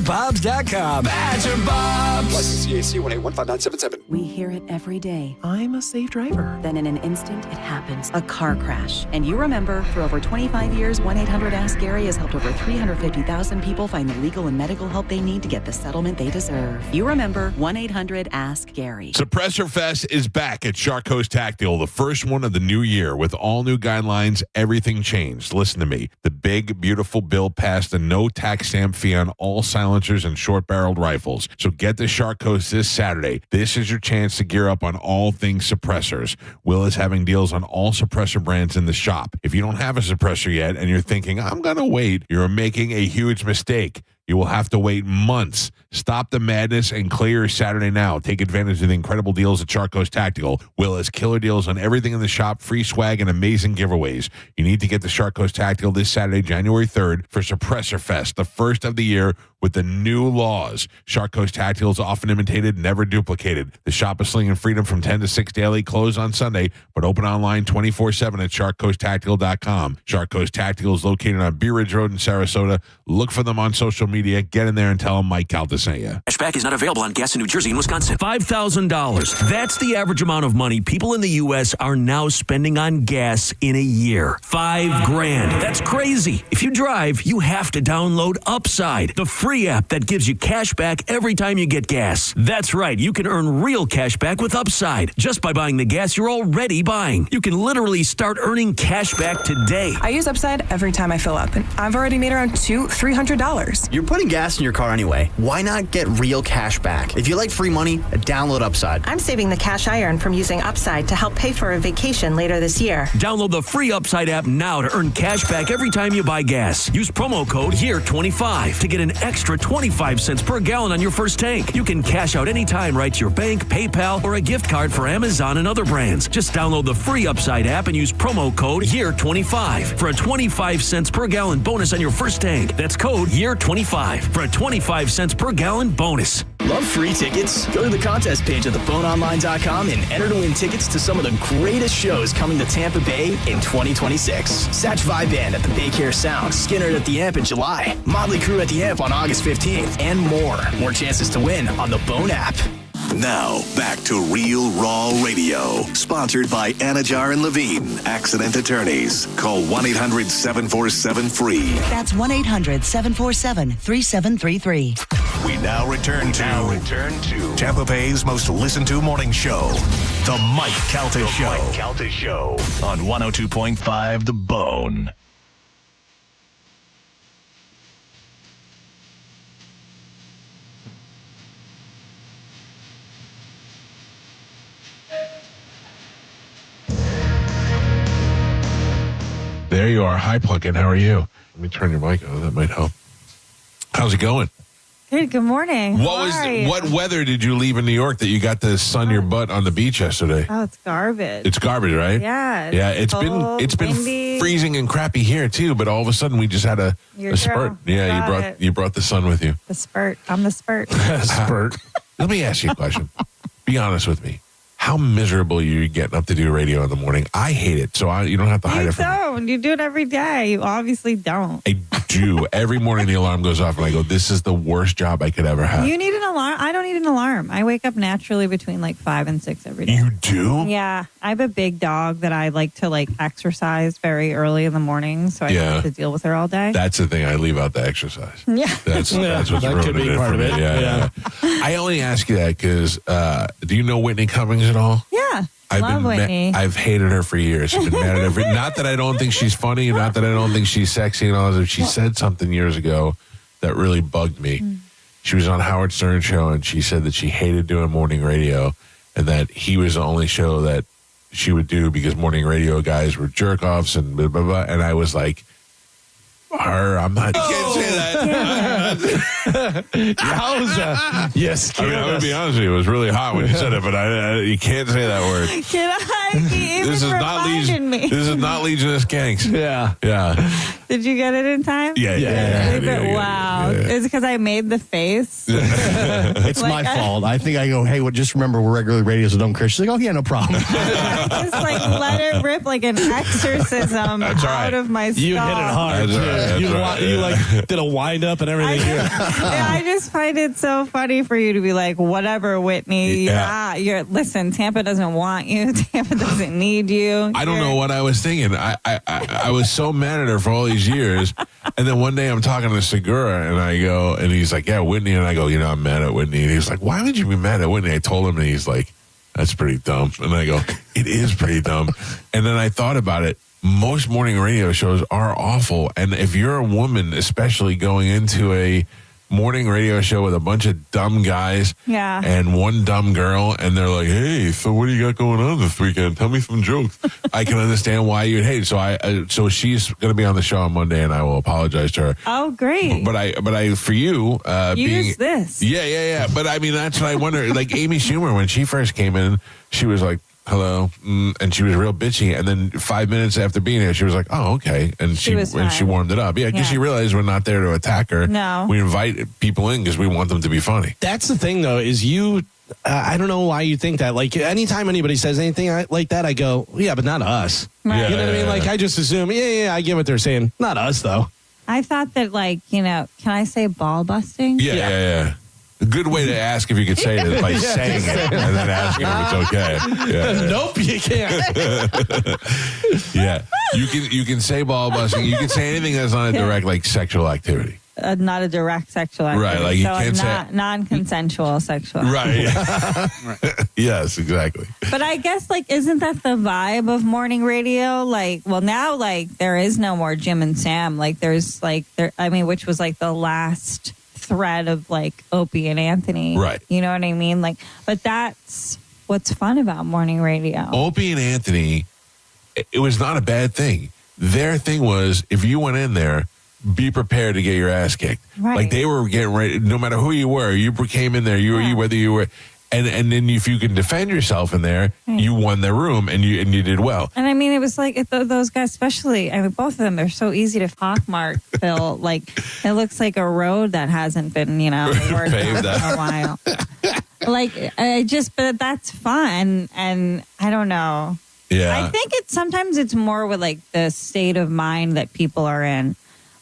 Badger Bobs. License CAC 1815977. We hear it every day. I'm a safe driver. Then in an instant, it happens. A car crash. And you remember, for over 25 years, 1-800-ASK-GARY has helped over 350,000 people find the legal and medical help they need to get the settlement they deserve. You remember 1-800-ASK-GARY. Suppressor Fest is back at Shark Coast Tactile, the first one of the new year. With all new guidelines, everything changed. Listen to me. The big, beautiful bill passed a no tax stamp fee on all silent silencers, and short-barreled rifles. So get to Shark Coast this Saturday. This is your chance to gear up on all things suppressors. Will is having deals on all suppressor brands in the shop. If you don't have a suppressor yet and you're thinking, I'm going to wait, you're making a huge mistake. You will have to wait months. Stop the madness and clear your Saturday now. Take advantage of the incredible deals at Shark Coast Tactical. Will has killer deals on everything in the shop, free swag, and amazing giveaways. You need to get to Shark Coast Tactical this Saturday, January 3rd, for Suppressor Fest, the first of the year with the new laws. Shark Coast Tactical is often imitated, never duplicated. The shop is slinging freedom from 10 to 6 daily, closed on Sunday, but open online 24/7 at sharkcoasttactical.com. Shark Coast Tactical is located on Bee Ridge Road in Sarasota. Look for them on social media. Get in there and tell them Mike Calta sent you. Cashback is not available on gas in New Jersey and Wisconsin. $5,000. That's the average amount of money people in the U.S. are now spending on gas in a year. $5,000. That's crazy. If you drive, you have to download Upside, the free app that gives you cash back every time you get gas. That's right. You can earn real cash back with Upside just by buying the gas you're already buying. You can literally start earning cash back today. I use Upside every time I fill up, and I've already made around $300. You're putting gas in your car anyway. Why not get real cash back? If you like free money, download Upside. I'm saving the cash I earn from using Upside to help pay for a vacation later this year. Download the free Upside app now to earn cash back every time you buy gas. Use promo code HERE25 to get an extra 25 cents per gallon on your first tank. You can cash out anytime right to your bank, PayPal, or a gift card for Amazon and other brands. Just download the free Upside app and use promo code HERE25 for a 25 cents per gallon bonus on your first tank. That's code HERE25 for a 25 cents per gallon bonus. Love free tickets? Go to the contest page at theboneonline.com and enter to win tickets to some of the greatest shows coming to Tampa Bay in 2026. Satch Vibe Band at the Baycare Sound, Skinner at the Amp in July, Motley Crue at the Amp on August 15th, and more. More chances to win on the Bone app. Now, back to Real Raw Radio. Sponsored by Anajar and Levine, Accident Attorneys. Call 1-800-747-FREE. That's 1-800-747-3733. We now return to Tampa Bay's most listened to morning show, The Mike Calta Show. Mike Calta Show on 102.5 The Bone. There you are. Hi, Plunkin. How are you? Let me turn your mic on. That might help. How's it going? Good morning. What weather did you leave in New York that you got to sun your butt on the beach yesterday? Oh, it's garbage. It's garbage, right? Yeah. Yeah, it's been windy. freezing and crappy here too, but all of a sudden we just had a spurt. Yeah, you brought the sun with you. The spurt. I'm the spurt. Spurt. Let me ask you a question. Be honest with me. How miserable are you getting up to do radio in the morning? I hate it, so you don't have to hide it from me. You don't. You do it every day. You obviously don't. I do. Every morning the alarm goes off and I go, this is the worst job I could ever have. You need an alarm. I don't need an alarm. I wake up naturally between 5 and 6 every day. You do? Yeah. I have a big dog that I like to exercise very early in the morning, so I don't have to deal with her all day. That's the thing. I leave out the exercise. Yeah. That's what's that ruining could be part of it. Yeah. I only ask you that because do you know Whitney Cummings at all? Yeah. Love Whitney. I've hated her for years. I've been mad at her. Not that I don't think she's funny, not that I don't think she's sexy and all that. She said something years ago that really bugged me. She was on Howard Stern's show and she said that she hated doing morning radio and that he was the only show that she would do because morning radio guys were jerk-offs and blah, blah, blah. And I was like, I'm not. You can't say that. Yowza. Yes, I mean, I'm going to be honest with you. It was really hot when you said it, but you can't say that word. Can I? This is not Legionist Gangs. Yeah. Did you get it in time? Yeah. Wow. It's because I made the face. It's my fault. I think I go, hey, just remember we're regular radio, so don't curse. She's like, oh, yeah, no problem. Just let it rip like an exorcism out of my skull. You hit it hard. You did a wind up and everything. I just find it so funny for you to be like, whatever, Whitney. Listen, Tampa doesn't want you. Tampa doesn't need you. I don't know what I was thinking. I was so mad at her for all these years. And then one day I'm talking to Segura and I go, and he's like, yeah, Whitney. And I go, I'm mad at Whitney. And he's like, why would you be mad at Whitney? I told him and he's like, that's pretty dumb. And I go, it is pretty dumb. And then I thought about it. Most morning radio shows are awful. And if you're a woman, especially going into a morning radio show with a bunch of dumb guys Yeah. and one dumb girl, and they're like, hey, so what do you got going on this weekend? Tell me some jokes. I can understand why you'd hate it. So she's going to be on the show on Monday, and I will apologize to her. Oh, great. But I for you, Use this. Yeah. But I mean, that's what I wonder. Like Amy Schumer, when she first came in, she was like, hello, and she was real bitchy. And then 5 minutes after being here, she was like, "Oh, okay," and she warmed it up. Yeah, because she realized we're not there to attack her. No, we invite people in because we want them to be funny. That's the thing, though, is you. I don't know why you think that. Like, anytime anybody says anything like that, I go, yeah, but not us. Right. You know what I mean? Like, I just assume, yeah, I get what they're saying. Not us, though. I thought that, like, can I say ball busting? Yeah. A good way to ask if you could say it is by saying it and then asking if it's okay. Yeah. Nope, you can't. Yeah. You can say ball busting. You can say anything that's not a direct, like, sexual activity. Not a direct sexual activity. Right, like you so can't say non-consensual sexual right. activity. Yes, exactly. But I guess, like, isn't that the vibe of morning radio? Like, well, now, like, there is no more Jim and Sam. Like, there's, like, which was, like, the last thread of, like, Opie and Anthony. Right. You know what I mean? Like, but that's what's fun about morning radio. Opie and Anthony, it was not a bad thing. Their thing was, if you went in there, be prepared to get your ass kicked. Right. Like, they were getting ready, no matter who you were, you came in there, whether you were, and then if you can defend yourself in there, you won the room and you did well. And I mean, it was like those guys, especially, I mean, both of them, they're so easy to pockmark, Phil. Like, it looks like a road that hasn't been, worked Paved on in a while. Like, but that's fun. And I don't know. Yeah. I think sometimes it's more with, like, the state of mind that people are in.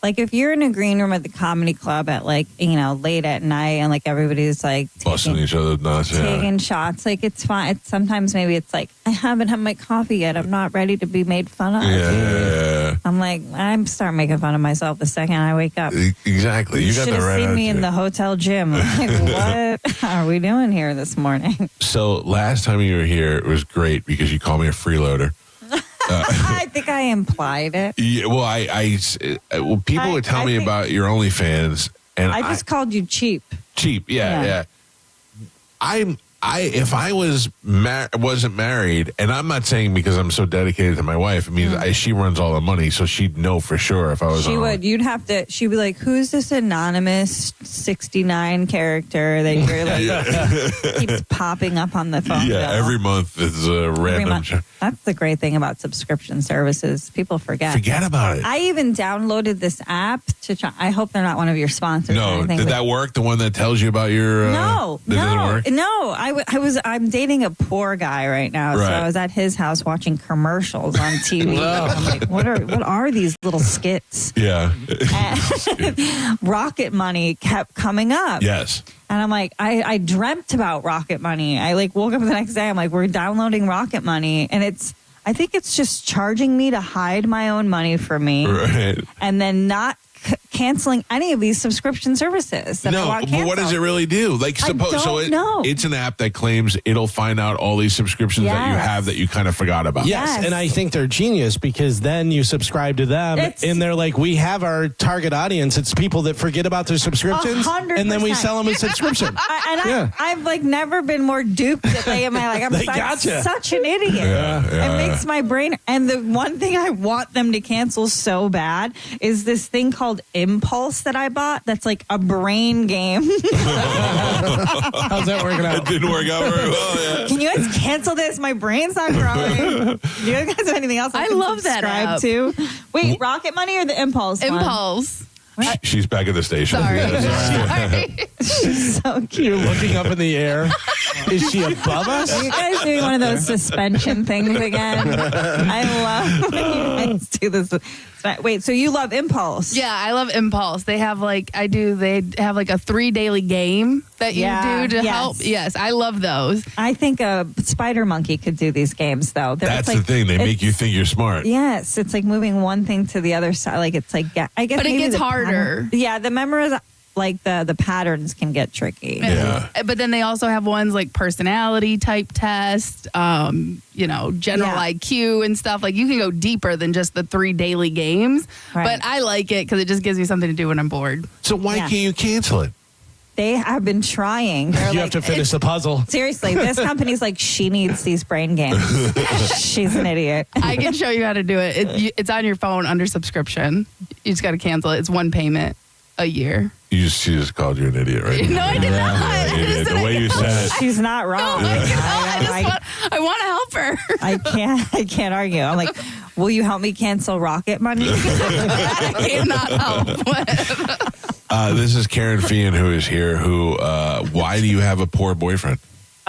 Like, if you're in a green room at the comedy club at, like, late at night and, like, everybody's, like, busting each other nuts, taking shots, like, it's fine. Sometimes maybe it's like, I haven't had my coffee yet. I'm not ready to be made fun of. Yeah. I'm like, I'm starting making fun of myself the second I wake up. Exactly. You got should the right have seen me attitude. in the hotel gym. Like, what are we doing here this morning? So last time you were here, it was great because you called me a freeloader. I think I implied it. Yeah, well, people would tell me about your OnlyFans, and I just called you cheap. Cheap, yeah. If I wasn't married, and I'm not saying because I'm so dedicated to my wife, it means she runs all the money, so she'd know for sure if I was. She would. You'd have to. She'd be like, "Who's this anonymous 69 character that you're like keeps popping up on the phone?" Yeah, every month is a random. That's the great thing about subscription services. People forget. Forget about it. I even downloaded this app to try. I hope they're not one of your sponsors. or No, anything, did that work? The one that tells you about your No, that doesn't work? No. I'm dating a poor guy right now, so Right. I was at his house watching commercials on TV. I'm like, what are these little skits? Yeah. And Rocket Money kept coming up. Yes. And I'm like, I dreamt about Rocket Money. I like woke up the next day. I'm like, we're downloading Rocket Money, and I think it's just charging me to hide my own money for me, Right. and then not canceling any of these subscription services that I No, want but canceled. what does it really do? Like, I don't know. It's an app that claims it'll find out all these subscriptions that you Yes. have that you kind of forgot about. Yes, and I think they're genius because then you subscribe to them and they're like, we have our target audience. It's people that forget about their subscriptions 100%. and then we sell them a subscription. I've like never been more duped a day in my life. They gotcha. Such an idiot. Yeah. It makes my brain. And the one thing I want them to cancel so bad is this thing called Impulse that I bought. That's like a brain game. How's that working out? It didn't work out very well. Yeah. Can you guys cancel this? My brain's not growing. Do you guys have anything else I can love that subscribe app. to? Wait, Rocket Money or the Impulse one? Impulse. She's back at the station. Sorry. She's so cute. You're looking up in the air. Is she above us? Are you guys doing one of those suspension things again? I love when you guys do this. Wait, so you love Impulse? Yeah, I love Impulse. They have like they have like a 3 daily game that you do to help. Yes, I love those. I think a spider monkey could do these games though. That's the thing. They make you think you're smart. Yes, it's like moving one thing to the other side. Like it's like I guess, but it maybe gets the harder. pattern- Yeah, the like the patterns can get tricky. Yeah. But then they also have ones like personality type test, general IQ and stuff. Like you can go deeper than just the 3 daily games. Right. But I like it because it just gives me something to do when I'm bored. So why can't you cancel it? They have been trying. They're You have to finish the puzzle. Seriously, this company's like, she needs these brain games. She's an idiot. I can show you how to do it. It's on your phone under subscription. You just got to cancel it. It's one payment a year. She just called you an idiot, right? No, I did not. Idiot. The way you said it. She's not wrong. I want to help her. I can't argue. I'm like, will you help me cancel Rocket Money? I cannot help. This is Karen Fian who is here. Why do you have a poor boyfriend?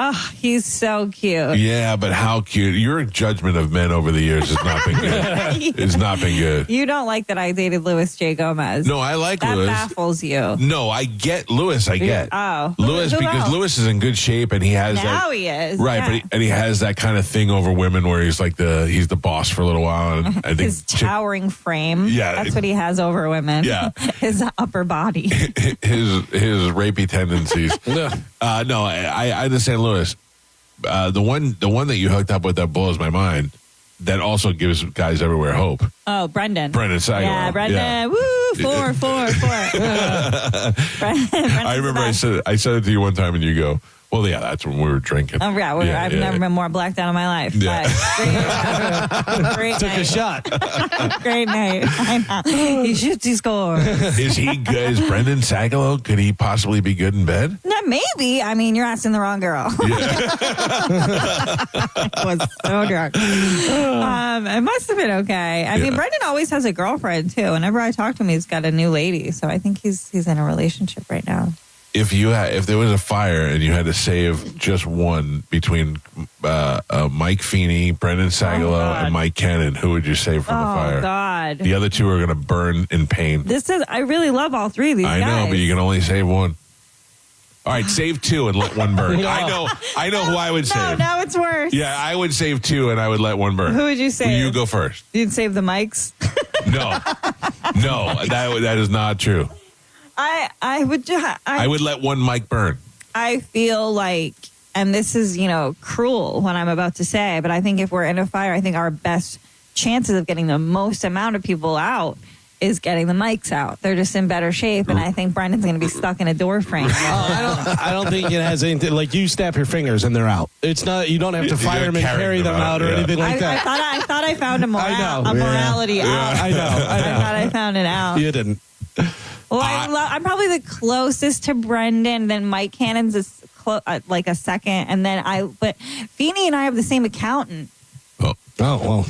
Oh, he's so cute. Yeah, but how cute. Your judgment of men over the years has not been good. It's not been good. You don't like that I dated Louis J. Gomez. No, I like that Louis. That baffles you. No, I get Louis. I get. Oh. Louis, Who because else? Louis is in good shape and he has Now that. he is. Right, yeah. but he has that kind of thing over women where he's like he's the boss for a little while. And I think His towering frame. Yeah. That's what he has over women. Yeah. His upper body. his rapey tendencies. No, I understand Louis. The one that you hooked up with that blows my mind. That also gives guys everywhere hope. Oh, Brendan Sagal. Yeah, Brendan. Yeah. Woo, four. I remember I said it to you one time, and you go, "Well, yeah, that's when we were drinking." Oh, yeah, I've never been more blacked out in my life. Yeah. But great Took night. a shot. Great night. I know. He shoots, he scores. Is he good? Is Brendan Sagalow? Could he possibly be good in bed? No, maybe. I mean, you're asking the wrong girl. I was so drunk. It must have been okay. I mean, Brendan always has a girlfriend too. Whenever I talk to him, he's got a new lady. So I think he's in a relationship right now. If there was a fire and you had to save just one between Mike Feeney, Brendan Sagalow, and Mike Cannon, who would you save from the fire? Oh God! The other two are going to burn in pain. I really love all three of these guys. I know, but you can only save one. All right, save two and let one burn. No. I know who I would save. No, it's worse. Yeah, I would save two and I would let one burn. Who would you save? You go first. You'd save the mics. No, that is not true. I would. I would let one mic burn. I feel like, and this is, cruel what I'm about to say, but I think if we're in a fire, I think our best chances of getting the most amount of people out is getting the mics out. They're just in better shape, and I think Brendan's going to be stuck in a door frame. I don't think it has anything. Like, you snap your fingers and they're out. It's not. You don't have to fire them and carry them out or anything like that. I thought I found a morality out. I know. I thought I found it out. You didn't. Well, I'm probably the closest to Brendan. Then Mike Cannon's like a second, and then but Feeney and I have the same accountant. Oh well.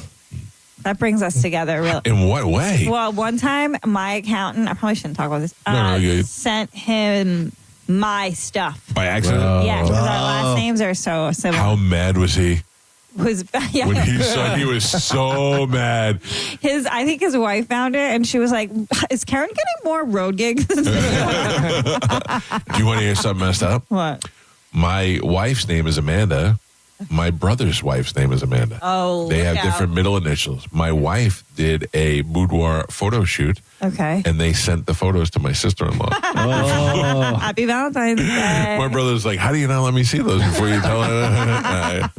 That brings us together, really. In what way? Well, one time my accountant, I probably shouldn't talk about this, No, sent him my stuff. By accident? Yeah, because our last names are so similar. How mad was he? When he saw, he was so mad. I think his wife found it, and she was like, "Is Karen getting more road gigs?" Do you want to hear something messed up? What? My wife's name is Amanda. My brother's wife's name is Amanda. Oh, they have look out. different middle initials. My wife did a boudoir photo shoot. Okay. And they sent the photos to my sister-in-law. Happy Valentine's Day. My brother's like, "How do you not let me see those before you tell her?"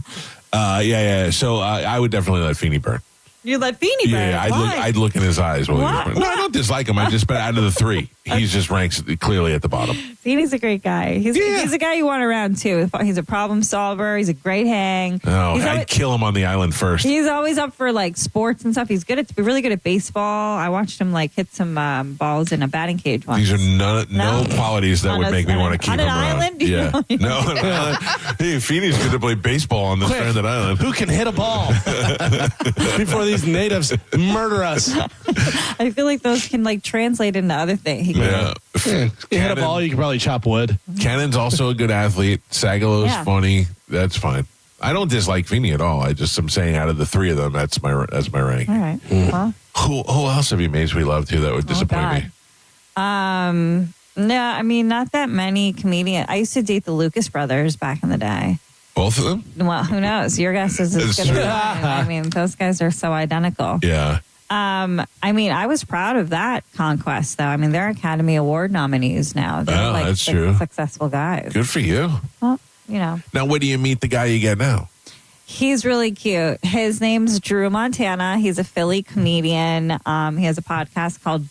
Yeah. So I would definitely let Feeney burn. You let Feeney burn? Yeah, Why? I'd look in his eyes while he was What? burning. No, I don't dislike him. I just, but out of the three, he just ranks clearly at the bottom. Feeney's a great guy. He's a guy you want around too. He's a problem solver. He's a great hang. No, He's I'd kill him on the island first. He's always up for like sports and stuff. He's really good at baseball. I watched him like hit some balls in a batting cage once. These are no qualities that would make me want to keep on him an around. island? Yeah, no, on an island. Hey, Feeney's good to play baseball on this stranded island. Who can hit a ball before these natives murder us? I feel like those can like translate into other things. Yeah. You hit a ball, you can probably chop wood. Cannon's also a good athlete. Sagalow's Yeah. funny. That's fine. I don't dislike Feeney at all. I just am saying out of the three of them, that's my rank. All right. Well, Who else have you made we love too that would disappoint me? no, I mean not that many comedians. I used to date the Lucas brothers back in the day. Both of them? Well, who knows? Your guess is as It's good as true. mine. I mean, those guys are so identical. Yeah. I mean, I was proud of that conquest, though. I mean, they're Academy Award nominees now. They're that's true. Successful guys. Good for you. Well, you know. Now, where do you meet the guy you get now? He's really cute. His name's Drew Montana. He's a Philly comedian. He has a podcast called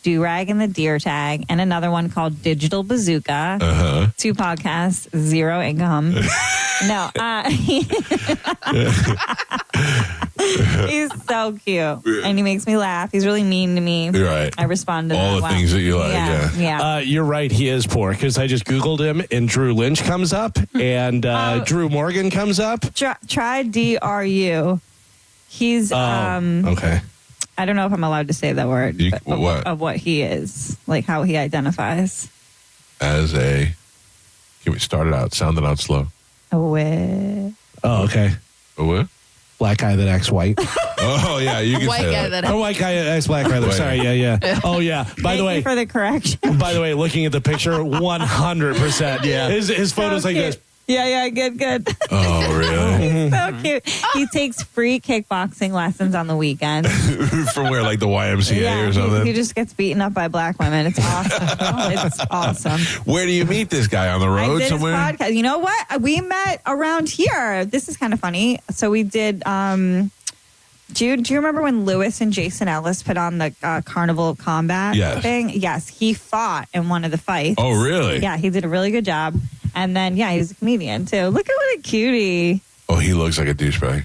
Do-Rag and the Deer Tag and another one called Digital Bazooka. 2 podcasts, 0 income. No. He's so cute. And he makes me laugh. He's really mean to me. Right. I respond to all the things that you like. Yeah. You're right. He is poor because I just Googled him and Drew Lynch comes up and Drew Morgan comes up. Try DRU. He's okay. I don't know if I'm allowed to say that word. Of what he is, like how he identifies. As a, can we start it out? Sound it out slow. Away. Oh, okay. A what? Black guy that acts white. Oh, yeah, you can White say guy that. that Oh, white guy that acts black, rather. Sorry, yeah. Oh, yeah. By the way, Thank you for the correction. By the way, looking at the picture, 100%. Yeah. His photo's So like cute. this. Yeah, good. Oh, really? He's so cute. He takes free kickboxing lessons on the weekend. From where, like the YMCA or something? He just gets beaten up by black women. It's awesome. It's awesome. Where do you meet this guy? On the I road did somewhere? his podcast. You know what? We met around here. This is kind of funny. So we did. Do you remember when Lewis and Jason Ellis put on the Carnival of Combat thing? Yes, he fought in one of the fights. Oh, really? Yeah, he did a really good job. And then, yeah, he's a comedian too. Look at what a cutie. Oh, he looks like a douchebag.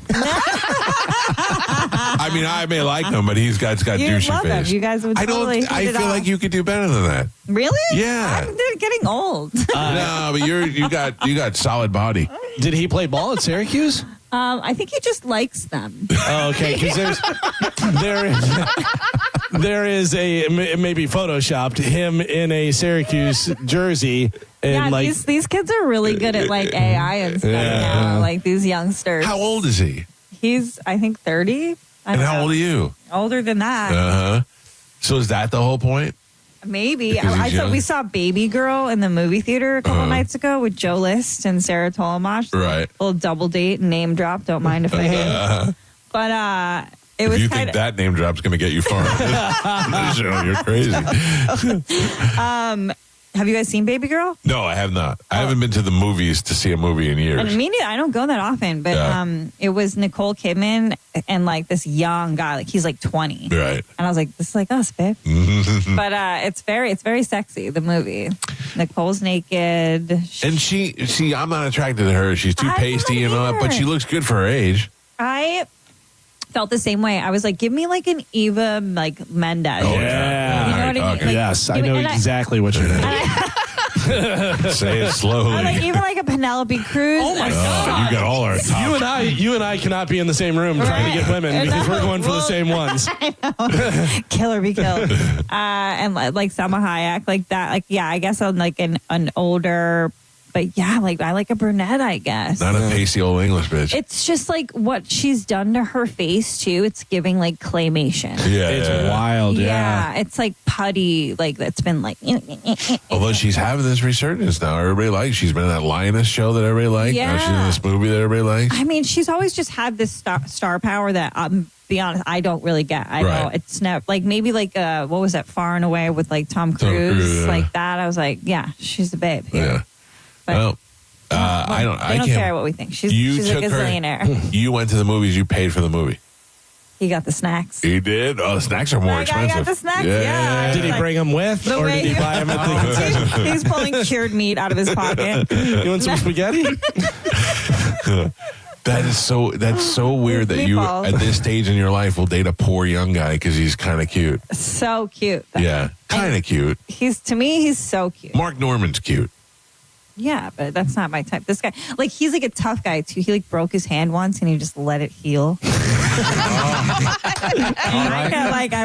I mean, I may like him, but he's got douchey love face. Him. You guys would totally I feel like you could do better than that. Really? Yeah. I'm getting old. No, but you got solid body. Did he play ball at Syracuse? I think he just likes them. Oh, okay. Because there is a maybe photoshopped him in a Syracuse jersey. And yeah, these kids are really good at like AI and stuff now. Like these youngsters. How old is he? He's I think 30. And how old are you? Older than that. So is that the whole point? Maybe. Because he's young? We saw Baby Girl in the movie theater a couple nights ago with Joe List and Sarah Tolomash. Right. A little double date and name drop. Don't mind if I do. But it was if you think that name drop's going to get you far, you're crazy. Have you guys seen Baby Girl? No, I have not. I haven't been to the movies to see a movie in years. And me neither. I don't go that often, but it was Nicole Kidman and like this young guy, like he's like 20. Right. And I was like, this is like us, babe. But it's very sexy, the movie. Nicole's naked. And she, I'm not attracted to her. She's too pasty and all that, but she looks good for her age. I felt the same way. I was like, give me like an Eva like Mendes. Oh, yeah. You know what I mean? Like, yes, I know exactly what you're doing. Say it slowly. Or like even like a Penelope Cruz. Oh my God! You got all our top. You and I cannot be in the same room trying to get women because we're going for the same ones. I know. Kill or be killed. And like Salma Hayek, like that. Like yeah, I guess I'm like an older. But yeah, like I like a brunette, I guess. Not a pasty old English bitch. It's just like what she's done to her face too. It's giving like claymation. Yeah, it's wild. Yeah, it's like putty. Like that's been like. Although she's having this resurgence now, everybody likes. She's been in that Lioness show that everybody liked. Yeah. Now she's in this movie that everybody likes. I mean, she's always just had this star power that be honest, I don't really get. I know it's never like maybe like what was that Far and Away with like Tom Cruise, like that. I was like, yeah, she's the babe. Yeah. Well, I don't. I don't care what we think. She's a gazillionaire. You went to the movies. You paid for the movie. He got the snacks. He did. Oh, the snacks are more expensive. I got the snacks. Yeah. Did he bring them with, or did he buy them at the? He's pulling cured meat out of his pocket. You want some spaghetti? That's so weird that you at this stage in your life will date a poor young guy because he's kind of cute. So cute. Yeah, kind of cute. He's so cute. Mark Norman's cute. Yeah, but that's not my type. This guy, like, he's like a tough guy too. He like broke his hand once and he just let it heal. I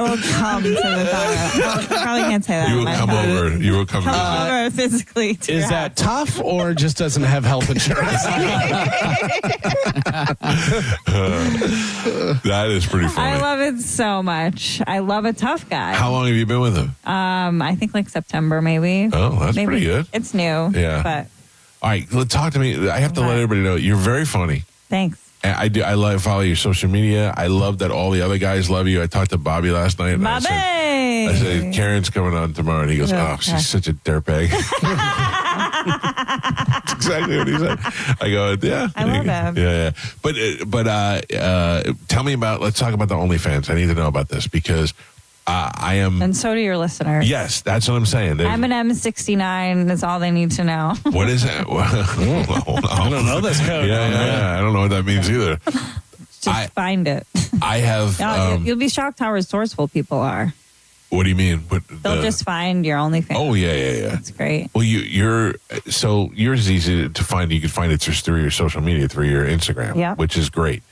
will come to the thought. I probably can't say that. You will come over. You will come over physically. To is that tough or just doesn't have health insurance? That is pretty funny. I love it so much. I love a tough guy. How long have you been with him? I think like September maybe. Oh, that's pretty good. It's new. Yeah. But all right, talk to me. I have to let everybody know you're very funny. Thanks. And I do. I follow your social media. I love that all the other guys love you. I talked to Bobby last night. And Bobby! I said, Karen's coming on tomorrow. And he goes, oh, she's such a dirtbag. That's exactly what he said. I go, yeah. I love him. Yeah. But tell me about, let's talk about the OnlyFans. I need to know about this because I am. And so do your listeners. Yes, that's what I'm saying. M&M 69 is all they need to know. What is that? I don't know this code. Yeah. I don't know what that means either. Just find it. I have. You'll be shocked how resourceful people are. What do you mean? They'll just find your OnlyFans. Oh, yeah. That's great. Well, yours is easy to find. You can find it just through your social media, through your Instagram, which is great.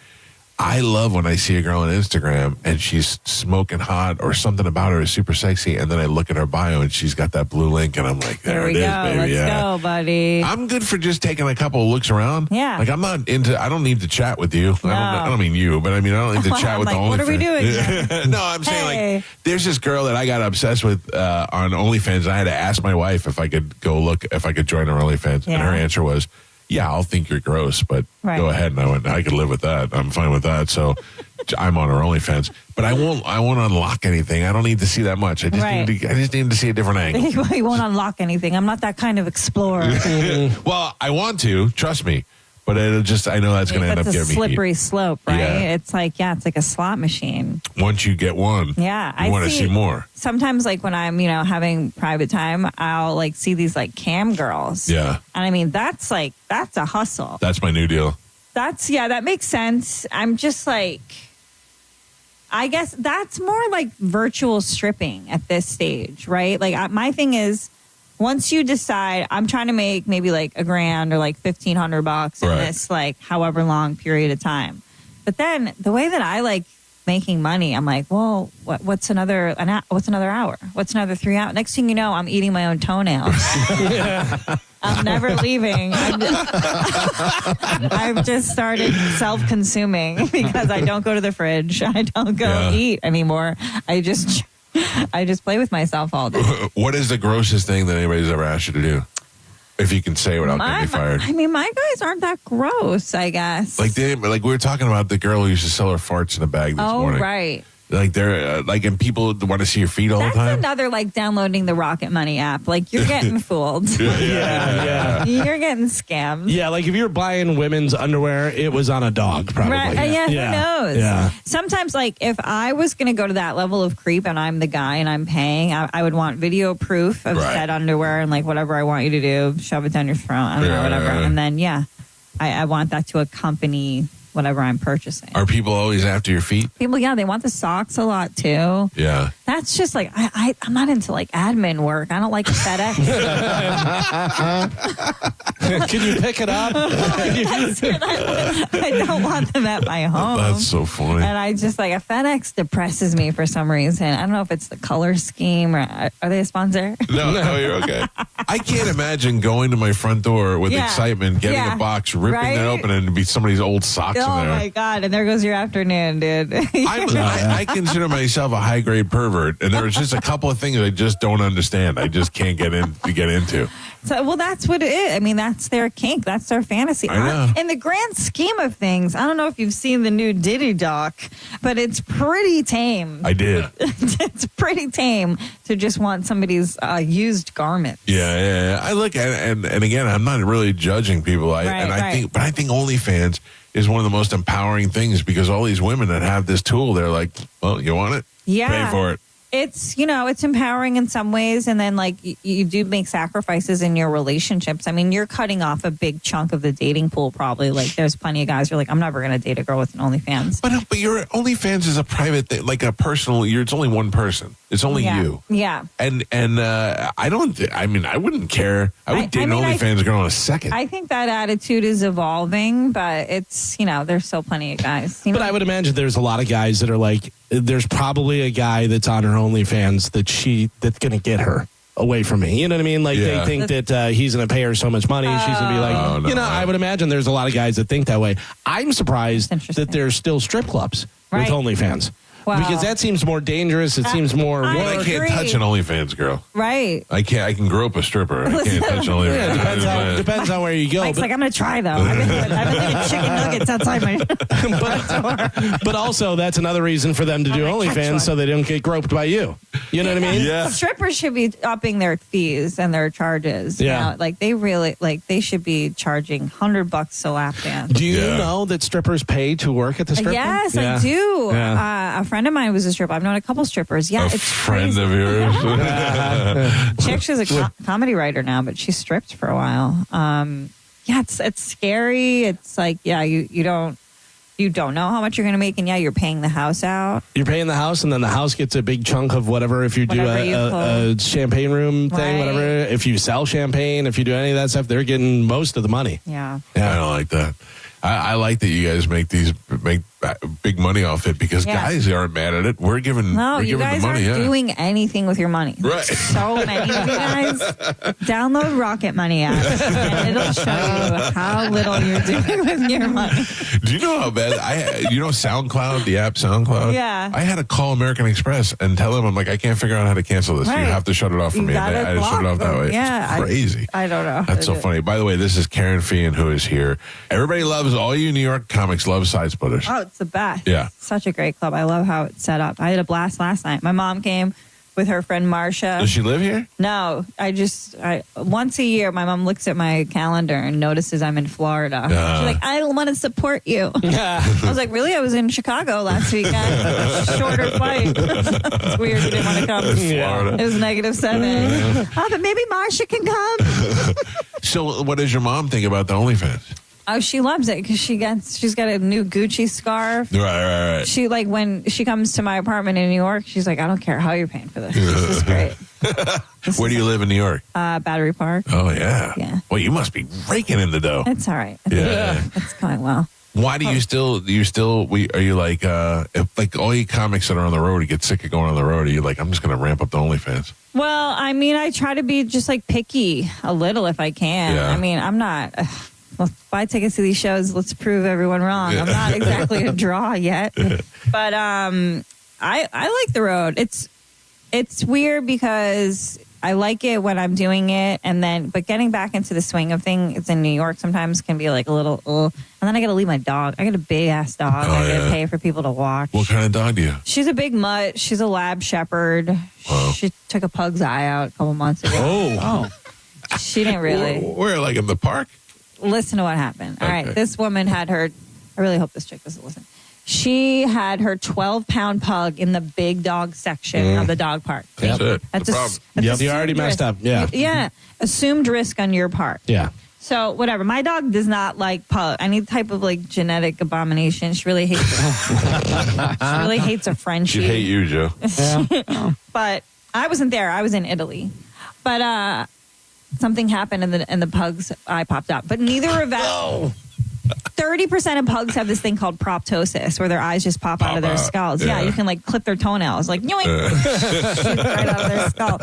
I love when I see a girl on Instagram and she's smoking hot or something about her is super sexy, and then I look at her bio and she's got that blue link, and I'm like, there it is, baby. Let's go, buddy. I'm good for just taking a couple of looks around. Yeah. Like, I'm not into, I don't need to chat with you. No. I don't mean you, but I mean, I don't need to chat with the OnlyFans. What are we doing? No, I'm saying, like, there's this girl that I got obsessed with on OnlyFans. I had to ask my wife if I could if I could join her OnlyFans. And her answer was, yeah, I'll think you're gross, but go ahead. And I went, I could live with that. I'm fine with that. So I'm on her OnlyFans, but I won't unlock anything. I don't need to see that much. I just need to see a different angle. You won't unlock anything. I'm not that kind of explorer. Well, I want to, trust me, but it'll just, I know that's going to end up getting me. It's a slippery slope, right? Yeah. It's like a slot machine. Once you get one, I want to see more. Sometimes, like when I'm, having private time, I'll like see these like cam girls. Yeah. And I mean, that's a hustle. That's my new deal. That makes sense. I'm just like, I guess that's more like virtual stripping at this stage, right? Like my thing is, once you decide I'm trying to make maybe like $1,000 or like $1,500 in this like however long period of time, but then the way that I like making money, I'm like, well, what's another hour? What's another 3 hours? Next thing you know, I'm eating my own toenails. I'm never leaving. I've just started self-consuming because I don't go to the fridge. I don't go eat anymore. I just play with myself all day. What is the grossest thing that anybody's ever asked you to do? If you can say without getting fired. I mean, my guys aren't that gross, I guess. Like we were talking about the girl who used to sell her farts in a bag this morning. Oh, right. Like they're and people want to see your feet all the time. That's another like downloading the Rocket Money app. Like you're getting fooled. Yeah. You're getting scammed. Yeah, like if you're buying women's underwear, it was on a dog, probably. Right. Yeah, who knows? Yeah. Sometimes, like if I was going to go to that level of creep and I'm the guy and I'm paying, I would want video proof of said underwear and like whatever I want you to do, shove it down your throat, I don't know, whatever. And then I want that to accompany whatever I'm purchasing. Are people always after your feet? People, they want the socks a lot too. Yeah. That's just like, I'm not into like admin work. I don't like FedEx. Can you pick it up? I don't want them at my home. That's so funny. And I just like, a FedEx depresses me for some reason. I don't know if it's the color scheme or are they a sponsor? No, you're okay. I can't imagine going to my front door with excitement, getting a box, ripping it open, and it'd be somebody's old socks in there. Oh my God. And there goes your afternoon, dude. I consider myself a high grade pervert, and there's just a couple of things I just don't understand. I just can't get into. So, well, that's what it is. I mean, that's their kink. That's their fantasy. I know. In the grand scheme of things, I don't know if you've seen the new Diddy doc, but it's pretty tame. I did. It's pretty tame to just want somebody's used garment. Yeah. I look at it, and again, I'm not really judging people. I think OnlyFans is one of the most empowering things because all these women that have this tool, they're like, well, you want it? Yeah. Pay for it. It's, it's empowering in some ways. And then like you do make sacrifices in your relationships. I mean, you're cutting off a big chunk of the dating pool, probably. Like there's plenty of guys who are like, I'm never going to date a girl with an OnlyFans. But your OnlyFans is a private thing, like a personal, it's only one person. It's only you. Yeah. And I wouldn't care. I would date an OnlyFans girl in a second. I think that attitude is evolving, but it's, there's still plenty of guys. But I would imagine there's a lot of guys that are like, there's probably a guy that's on her OnlyFans that's going to get her away from me. You know what I mean? Like they think that he's going to pay her so much money. She's going to be like, I would imagine there's a lot of guys that think that way. I'm surprised that there's still strip clubs with OnlyFans. Wow. Because that seems more dangerous. It seems more I work. I can't touch an OnlyFans girl. Right. I can grope a stripper. I can't touch an OnlyFans. Yeah, depends on where you go. Mike's like, I'm going to try, though. I've been doing chicken nuggets outside my door. But also, that's another reason for them to do OnlyFans so they don't get groped by you. You know what I mean? Yeah. Strippers should be upping their fees and their charges. Yeah. Now. Like, they should be charging $100 a lap dance. Do you know that strippers pay to work at the strip club? Yes, I do. Yeah. A friend of mine was a stripper. I've known a couple strippers. Yeah, it's friend crazy. of yours. She actually is a comedy writer now, but she stripped for a while. Yeah, it's scary. It's like, yeah, you don't know how much you're going to make, and yeah, you're paying the house out. You're paying the house, and then the house gets a big chunk of whatever. If you do a champagne room thing, Right. whatever. If you sell champagne, if you do any of that stuff, they're getting most of the money. Yeah. I don't like that. I like that you guys make big money off it because guys aren't mad at it. We're giving You guys the money. aren't doing anything with your money. Right. So many of you guys download Rocket Money app, and it'll show you how little you're doing with your money. Do you know how bad SoundCloud, the app SoundCloud? Yeah. I had to call American Express and tell them, I'm like, I can't figure out how to cancel this. Right. You have to shut it off for You me. And gotta I just shut it block off that them. way. Yeah, It's crazy. I don't know. That's so funny. By the way, this is Karen Fian who is here. Everybody loves, all you New York comics love Side Splitters. Oh, it's the best. Yeah. Such a great club. I love how it's set up. I had a blast last night. My mom came with her friend Marcia. Does she live here? No, once a year, my mom looks at my calendar and notices I'm in Florida. She's like, I want to support you. I was like, really? I was in Chicago last weekend. Shorter flight. It's weird you didn't want to come. Florida. It was -7. Oh, but maybe Marcia can come. So what does your mom think about the OnlyFans? Oh, she loves it because she's got a new Gucci scarf. Right. She when she comes to my apartment in New York, she's like, I don't care how you're paying for this. This is great. Where do you live in New York? Battery Park. Oh, yeah. Yeah. Well, you must be raking in the dough. It's all right. Yeah. It's going well. Why do you are you like, if like all you comics that are on the road, you get sick of going on the road, are you like, I'm just going to ramp up the OnlyFans? Well, I mean, I try to be just like picky a little if I can. Yeah. I mean, I'm not. Well, buy tickets to these shows. Let's prove everyone wrong. I'm not exactly a draw yet, but I like the road. It's weird because I like it when I'm doing it, but getting back into the swing of things in New York sometimes can be like a little. And then I got to leave my dog. I got a big ass dog. I got to pay for people to watch. What kind of dog do you? She's a big mutt. She's a lab shepherd. Wow. She took a pug's eye out a couple months ago. Oh. She didn't really. Where, like in the park? Listen to what happened. All right. Okay. This woman had her, I really hope this chick doesn't listen. She had her 12-pound pug in the big dog section of the dog park. That's it. That's the problem. You already messed up. Yeah. Yeah. Assumed risk on your part. Yeah. So whatever. My dog does not like pug. Any type of like genetic abomination. She really hates it. She really hates a Frenchie. She'd hate you, Joe. But I wasn't there. I was in Italy. But something happened and the pug's eye popped out. But neither of them. 30% of pugs have this thing called proptosis, where their eyes just pop out of their skulls. Yeah, you can like clip their toenails, like yoink, shoot right out of their skull.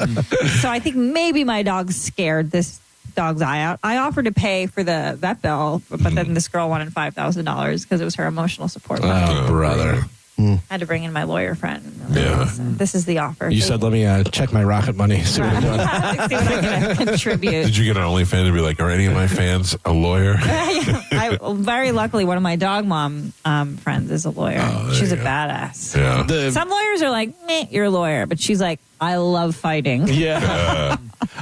So I think maybe my dog scared this dog's eye out. I offered to pay for the vet bill, but then this girl wanted $5,000 because it was her emotional support. Oh, brother. I had to bring in my lawyer friend. Yeah. This is the offer. You said, let me check my Rocket Money. See what I'm doing. See what I can contribute. Did you get an OnlyFans and be like, are any of my fans a lawyer? Very luckily, one of my dog mom friends is a lawyer. She's a badass. Yeah. Some lawyers are like, meh, you're a lawyer. But she's like, I love fighting. Yeah.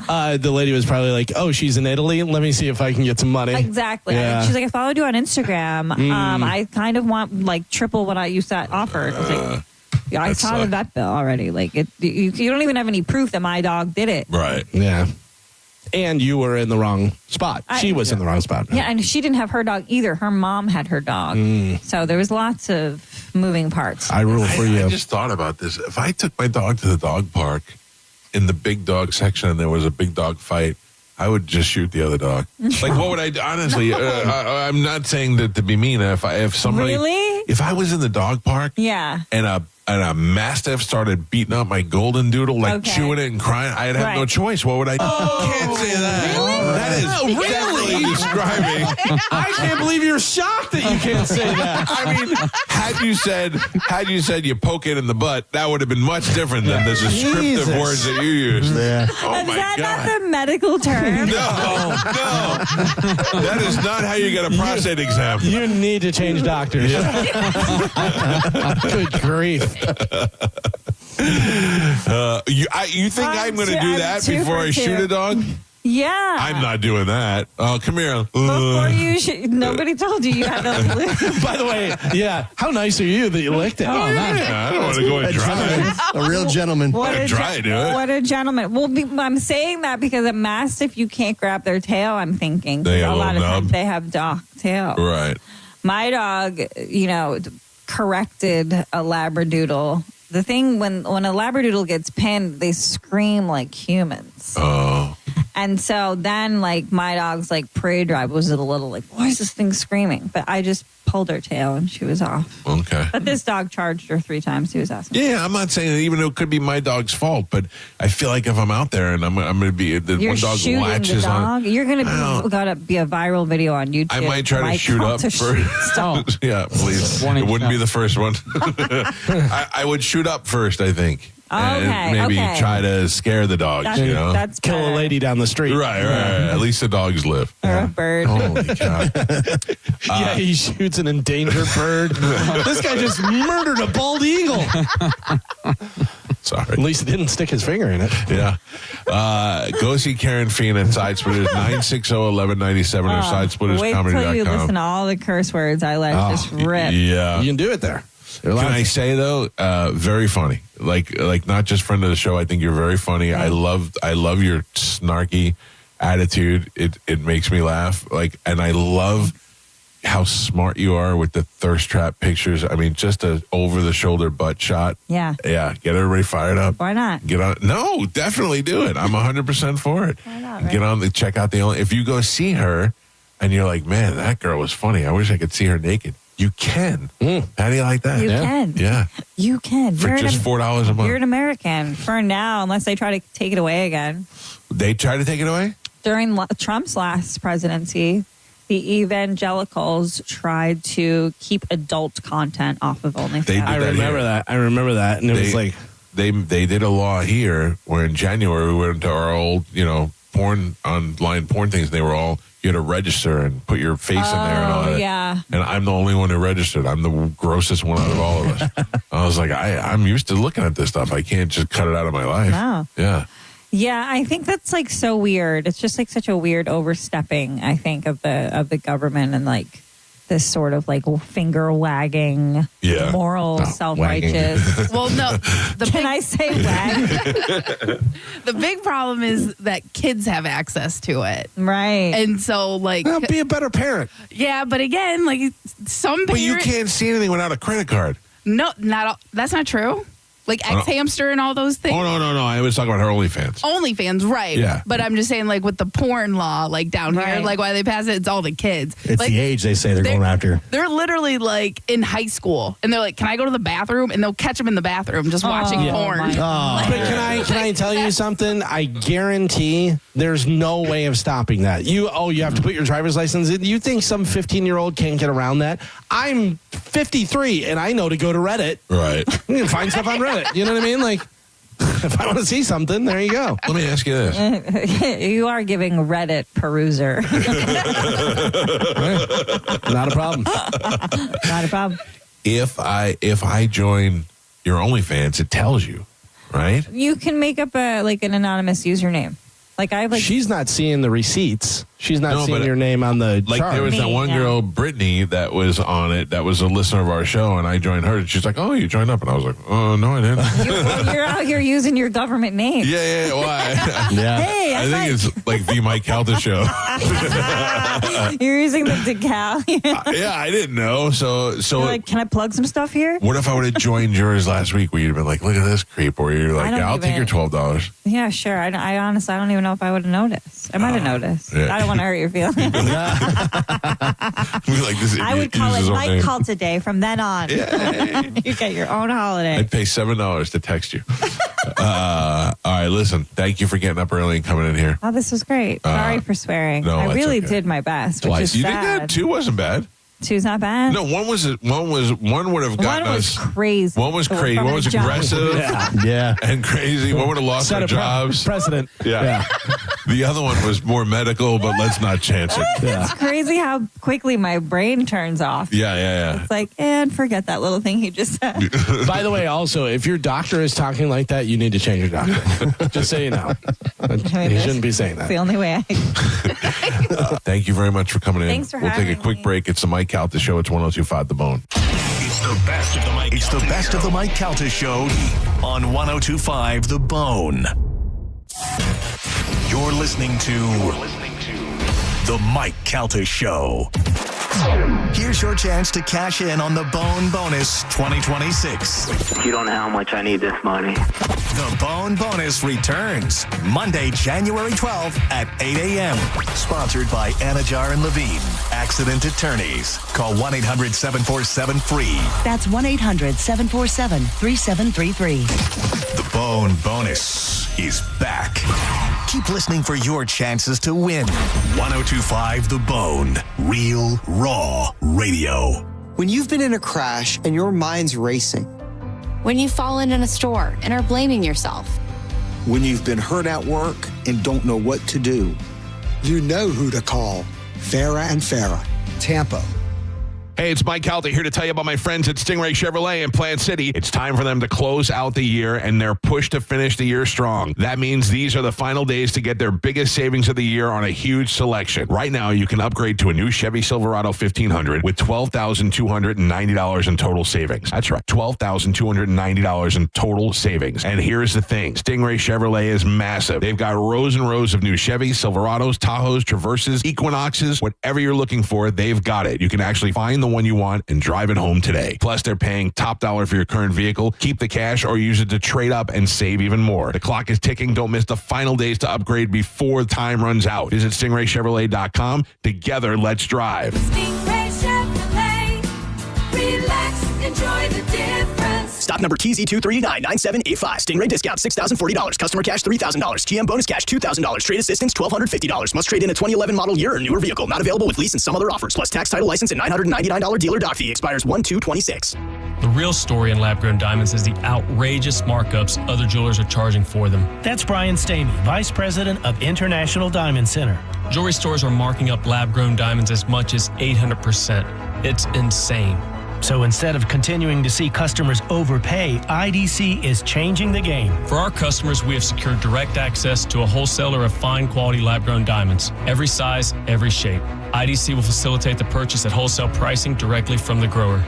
The lady was probably like, oh, she's in Italy. Let me see if I can get some money. Exactly. Yeah. She's like, I followed you on Instagram. I kind of want like triple what you offered. I was like, yeah, I saw the vet bill already. Like, you don't even have any proof that my dog did it. Right. Yeah. And you were in the wrong spot. She was in the wrong spot. Yeah, and she didn't have her dog either. Her mom had her dog. So there was lots of moving parts. I rule for you. I just thought about this. If I took my dog to the dog park in the big dog section and there was a big dog fight, I would just shoot the other dog. Like, what would I do? Honestly, I'm not saying that to be mean. If somebody, Really? if I was in the dog park, Yeah. and a mastiff started beating up my golden doodle, like chewing it and crying, I'd have no choice. What would I do? Can't say that. Really? That is definitely describing. I can't believe you're shocked that you can't say that. I mean, had you said you poke it in the butt, that would have been much different than the descriptive words that you used. Yeah. Oh Is my that God. not the medical term? No. That is not how you get a prostate exam. You need to change doctors. Good grief. You think I'm going to do that before I shoot a dog? Yeah. I'm not doing that. Oh, come here. Before you nobody told you had to live. By the way, yeah, how nice are you that you licked it? Oh, nice. I don't want to go and dry. A real gentleman. What a do it. What a gentleman. Well, I'm saying that because a mastiff, you can't grab their tail, I'm thinking. They A have a lot of little times nub. they have dog tail. Right. My dog, corrected a Labradoodle. The thing, when a Labradoodle gets pinned, they scream like humans. Oh. And so then, my dog's, prey drive was a little why is this thing screaming? But I just pulled her tail and she was off. Okay. But this dog charged her 3 times. He was asking. Yeah, I'm not saying that even though it could be my dog's fault, but I feel like if I'm out there and I'm going to be, You're one dog shooting latches the dog. on. You're going to gotta be a viral video on YouTube. I might try to shoot up first. Yeah, please. It wouldn't be the first one. I would shoot up first, I think. And maybe try to scare the dogs, That's kill a lady down the street. Right. At least the dogs live. Or a bird. Holy cow. Yeah, he shoots an endangered bird. This guy just murdered a bald eagle. Sorry. At least he didn't stick his finger in it. Yeah. Go see Karen Fien at Side Splitters, 960-1197 or Wait till you sidesplitters.com. listen to all the curse words I just rip. Yeah. You can do it there. Can I say though, very funny. Like not just friend of the show. I think you're very funny. I love your snarky attitude. It makes me laugh. And I love how smart you are with the thirst trap pictures. I mean, just a over the shoulder butt shot. Yeah. Yeah. Get everybody fired up. Why not? Get on. No, definitely do it. I'm 100% for it. Why not? Right? Get on check out if you go see her and you're like, man, that girl was funny. I wish I could see her naked. You can. How do you like that? You can. Yeah. You can. For just $4 a month. You're an American for now, unless they try to take it away again. They try to take it away? During Trump's last presidency, the evangelicals tried to keep adult content off of OnlyFans. I remember that. And it was like... They did a law here where in January we went to our old, online porn things. They were all... You had to register and put your face in there and all that. Yeah. And I'm the only one who registered. I'm the grossest one out of all of us. I was like, I'm used to looking at this stuff. I can't just cut it out of my life. No. Yeah. Yeah, I think that's so weird. It's just such a weird overstepping, I think, of the government and this sort of finger wagging, moral, self-righteous. Well, no. Can I say wag? The big problem is that kids have access to it. Right. And so, be a better parent. Yeah, but again, some But you parents... can't see anything without a credit card. No, not all, that's not true. X-Hamster and all those things. Oh, no. I was talking about her OnlyFans. OnlyFans, right. Yeah. But I'm just saying, with the porn law, down here, Right. why they pass it, it's all the kids. It's the age they say they're going after. They're literally, in high school, and they're like, can I go to the bathroom? And they'll catch them in the bathroom just watching porn. But can I tell you something? I guarantee there's no way of stopping that. You have to put your driver's license in. You think some 15-year-old can't get around that? I'm 53, and I know to go to Reddit. Right. You can find stuff on Reddit. You know what I mean? If I want to see something, there you go. Let me ask you this. You are giving Reddit peruser. Not a problem. Not a problem. If I join your OnlyFans, it tells you, right? You can make up an anonymous username. She's not seeing the receipts. She's not seeing your name on the chart. There was that one girl, Brittany, that was on it, that was a listener of our show, and I joined her, and she's like, oh, you joined up. And I was like, oh, no, I didn't. You're out here using your government name. Yeah, why? Hey, Yeah, I think it's like the Mike Calta show. You're using the decal. Yeah, I didn't know. So You're like, can I plug some stuff here? what if I would have joined yours last week where you'd have been like, look at this creep, or you're like, yeah, I'll take your $12. Yeah, sure. I honestly, I don't even know if I would have noticed. I might have noticed. yeah. I don't want to hurt your feelings. Like, this I would call it Mike Calta Day from then on. Yay. You get your own holiday. I'd pay $7 to text you. All right, listen. Thank you for getting up early and coming in here. Oh, this was great. Sorry for swearing. no, I that's really okay. did my best, which Twice. is You sad. did good. 2 wasn't bad. Two's not bad. No, one would have gotten One was us crazy. One was crazy. From One a was job. aggressive. Yeah. And crazy. One would have lost Set our a jobs. precedent. Yeah. The other one was more medical, but let's not chance it. It's crazy how quickly my brain turns off. Yeah. It's like, and forget that little thing he just said. By the way, also, if your doctor is talking like that, you need to change your doctor. Just so you know. He shouldn't be saying It's that. the only way Thank you very much for coming in. Thanks for We'll take a having quick break. It's the Mike Calta Show. It's 102.5 The Bone. It's the best of the Mike. It's the best of the Mike Calta Show on 102.5 The Bone. You're listening to the Mike Calta Show. Here's your chance to cash in on the Bone Bonus 2026. You don't know how much I need this money. The Bone Bonus returns Monday, January 12th at 8 a.m. Sponsored by Anajar and Levine, Accident Attorneys. Call 1-800-747-FREE. That's 1-800-747-3733. The Bone Bonus is back. Keep listening for your chances to win. 102.5 The Bone. Real, raw radio. When you've been in a crash and your mind's racing. When you've fallen in a store and are blaming yourself. When you've been hurt at work and don't know what to do. You know who to call. Farah and Farah, Tampa. Hey, it's Mike Calta here to tell you about my friends at Stingray Chevrolet in Plant City. It's time for them to close out the year, and they're pushed to finish the year strong. That means these are the final days to get their biggest savings of the year on a huge selection. Right now, you can upgrade to a new Chevy Silverado 1500 with $12,290 in total savings. That's right, $12,290 in total savings. And here's the thing. Stingray Chevrolet is massive. They've got rows and rows of new Chevys, Silverados, Tahoes, Traverses, Equinoxes. Whatever you're looking for, they've got it. You can actually find the one you want and drive it home today. Plus, they're paying top dollar for your current vehicle. Keep the cash or use it to trade up and save even more. The clock is ticking. Don't miss the final days to upgrade before time runs out. Visit StingrayChevrolet.com. Together, let's drive. Stingray Chevrolet. Relax, enjoy the difference. Stock number TZ2399785. Stingray discount $6,040. Customer cash $3,000. GM bonus cash $2,000. Trade assistance $1,250. Must trade in a 2011 model year or newer vehicle. Not available with lease and some other offers. Plus tax, title, license, and $999 dealer dock fee. Expires 1/2/26. The real story in lab-grown diamonds is the outrageous markups other jewelers are charging for them. That's Brian Stamey, Vice President of International Diamond Center. Jewelry stores are marking up lab-grown diamonds as much as 800%. It's insane. So instead of continuing to see customers overpay, IDC is changing the game. For our customers, we have secured direct access to a wholesaler of fine quality lab-grown diamonds. Every size, every shape. IDC will facilitate the purchase at wholesale pricing directly from the grower.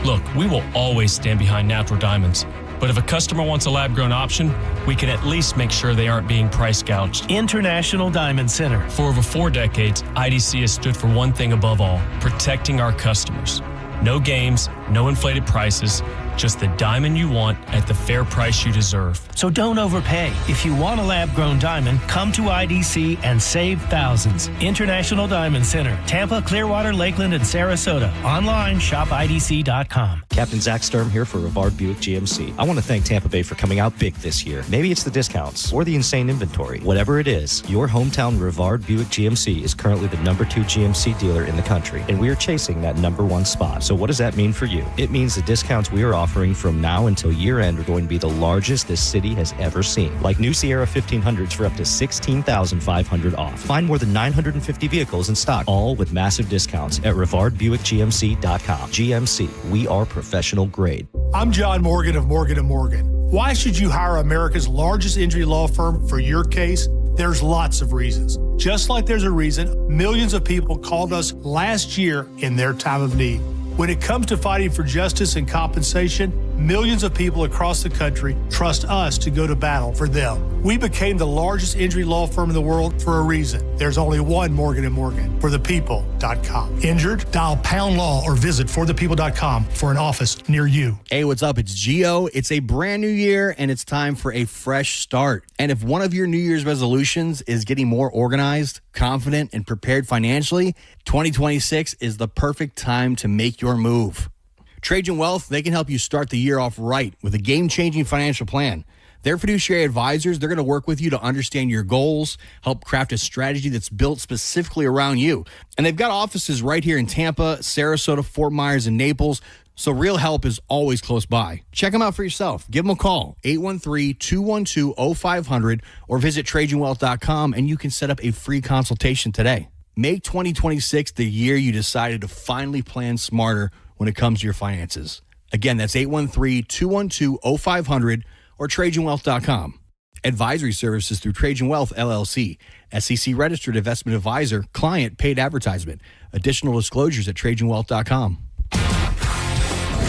Look, we will always stand behind natural diamonds. But if a customer wants a lab-grown option, we can at least make sure they aren't being price gouged. International Diamond Center. For over 4 decades, IDC has stood for one thing above all, protecting our customers. No games, no inflated prices, just the diamond you want at the fair price you deserve. So don't overpay. If you want a lab-grown diamond, come to IDC and save thousands. International Diamond Center, Tampa, Clearwater, Lakeland, and Sarasota. Online, shopidc.com. Captain Zach Sturm here for Rivard Buick GMC. I want to thank Tampa Bay for coming out big this year. Maybe it's the discounts or the insane inventory. Whatever it is, your hometown Rivard Buick GMC is currently the #2 GMC dealer in the country, and we are chasing that #1 spot. So what does that mean for you? It means the discounts we are offering from now until year end are going to be the largest this city has ever seen. Like new Sierra 1500s for up to $16,500 off. Find more than 950 vehicles in stock, all with massive discounts at RivardBuickGMC.com. GMC, we are professional grade. I'm John Morgan of Morgan & Morgan. Why should you hire America's largest injury law firm for your case? There's lots of reasons. Just like there's a reason millions of people called us last year in their time of need. When it comes to fighting for justice and compensation, millions of people across the country trust us to go to battle for them. We became the largest injury law firm in the world for a reason. There's only one Morgan & Morgan, forthepeople.com. Injured? Dial pound law or visit forthepeople.com for an office near you. Hey, what's up? It's Gio. It's a brand new year, and it's time for a fresh start. And if one of your New Year's resolutions is getting more organized, confident, and prepared financially, 2026 is the perfect time to make your move. Trajan Wealth, they can help you start the year off right with a game-changing financial plan. They're fiduciary advisors. They're going to work with you to understand your goals, help craft a strategy that's built specifically around you. And they've got offices right here in Tampa, Sarasota, Fort Myers, and Naples. So real help is always close by. Check them out for yourself. Give them a call, 813-212-0500, or visit TrajanWealth.com, and you can set up a free consultation today. Make 2026 the year you decided to finally plan smarter when it comes to your finances. Again, that's 813-212-0500 or TrajanWealth.com. Advisory services through Trajan Wealth, LLC. SEC registered investment advisor. Client paid advertisement. Additional disclosures at TrajanWealth.com.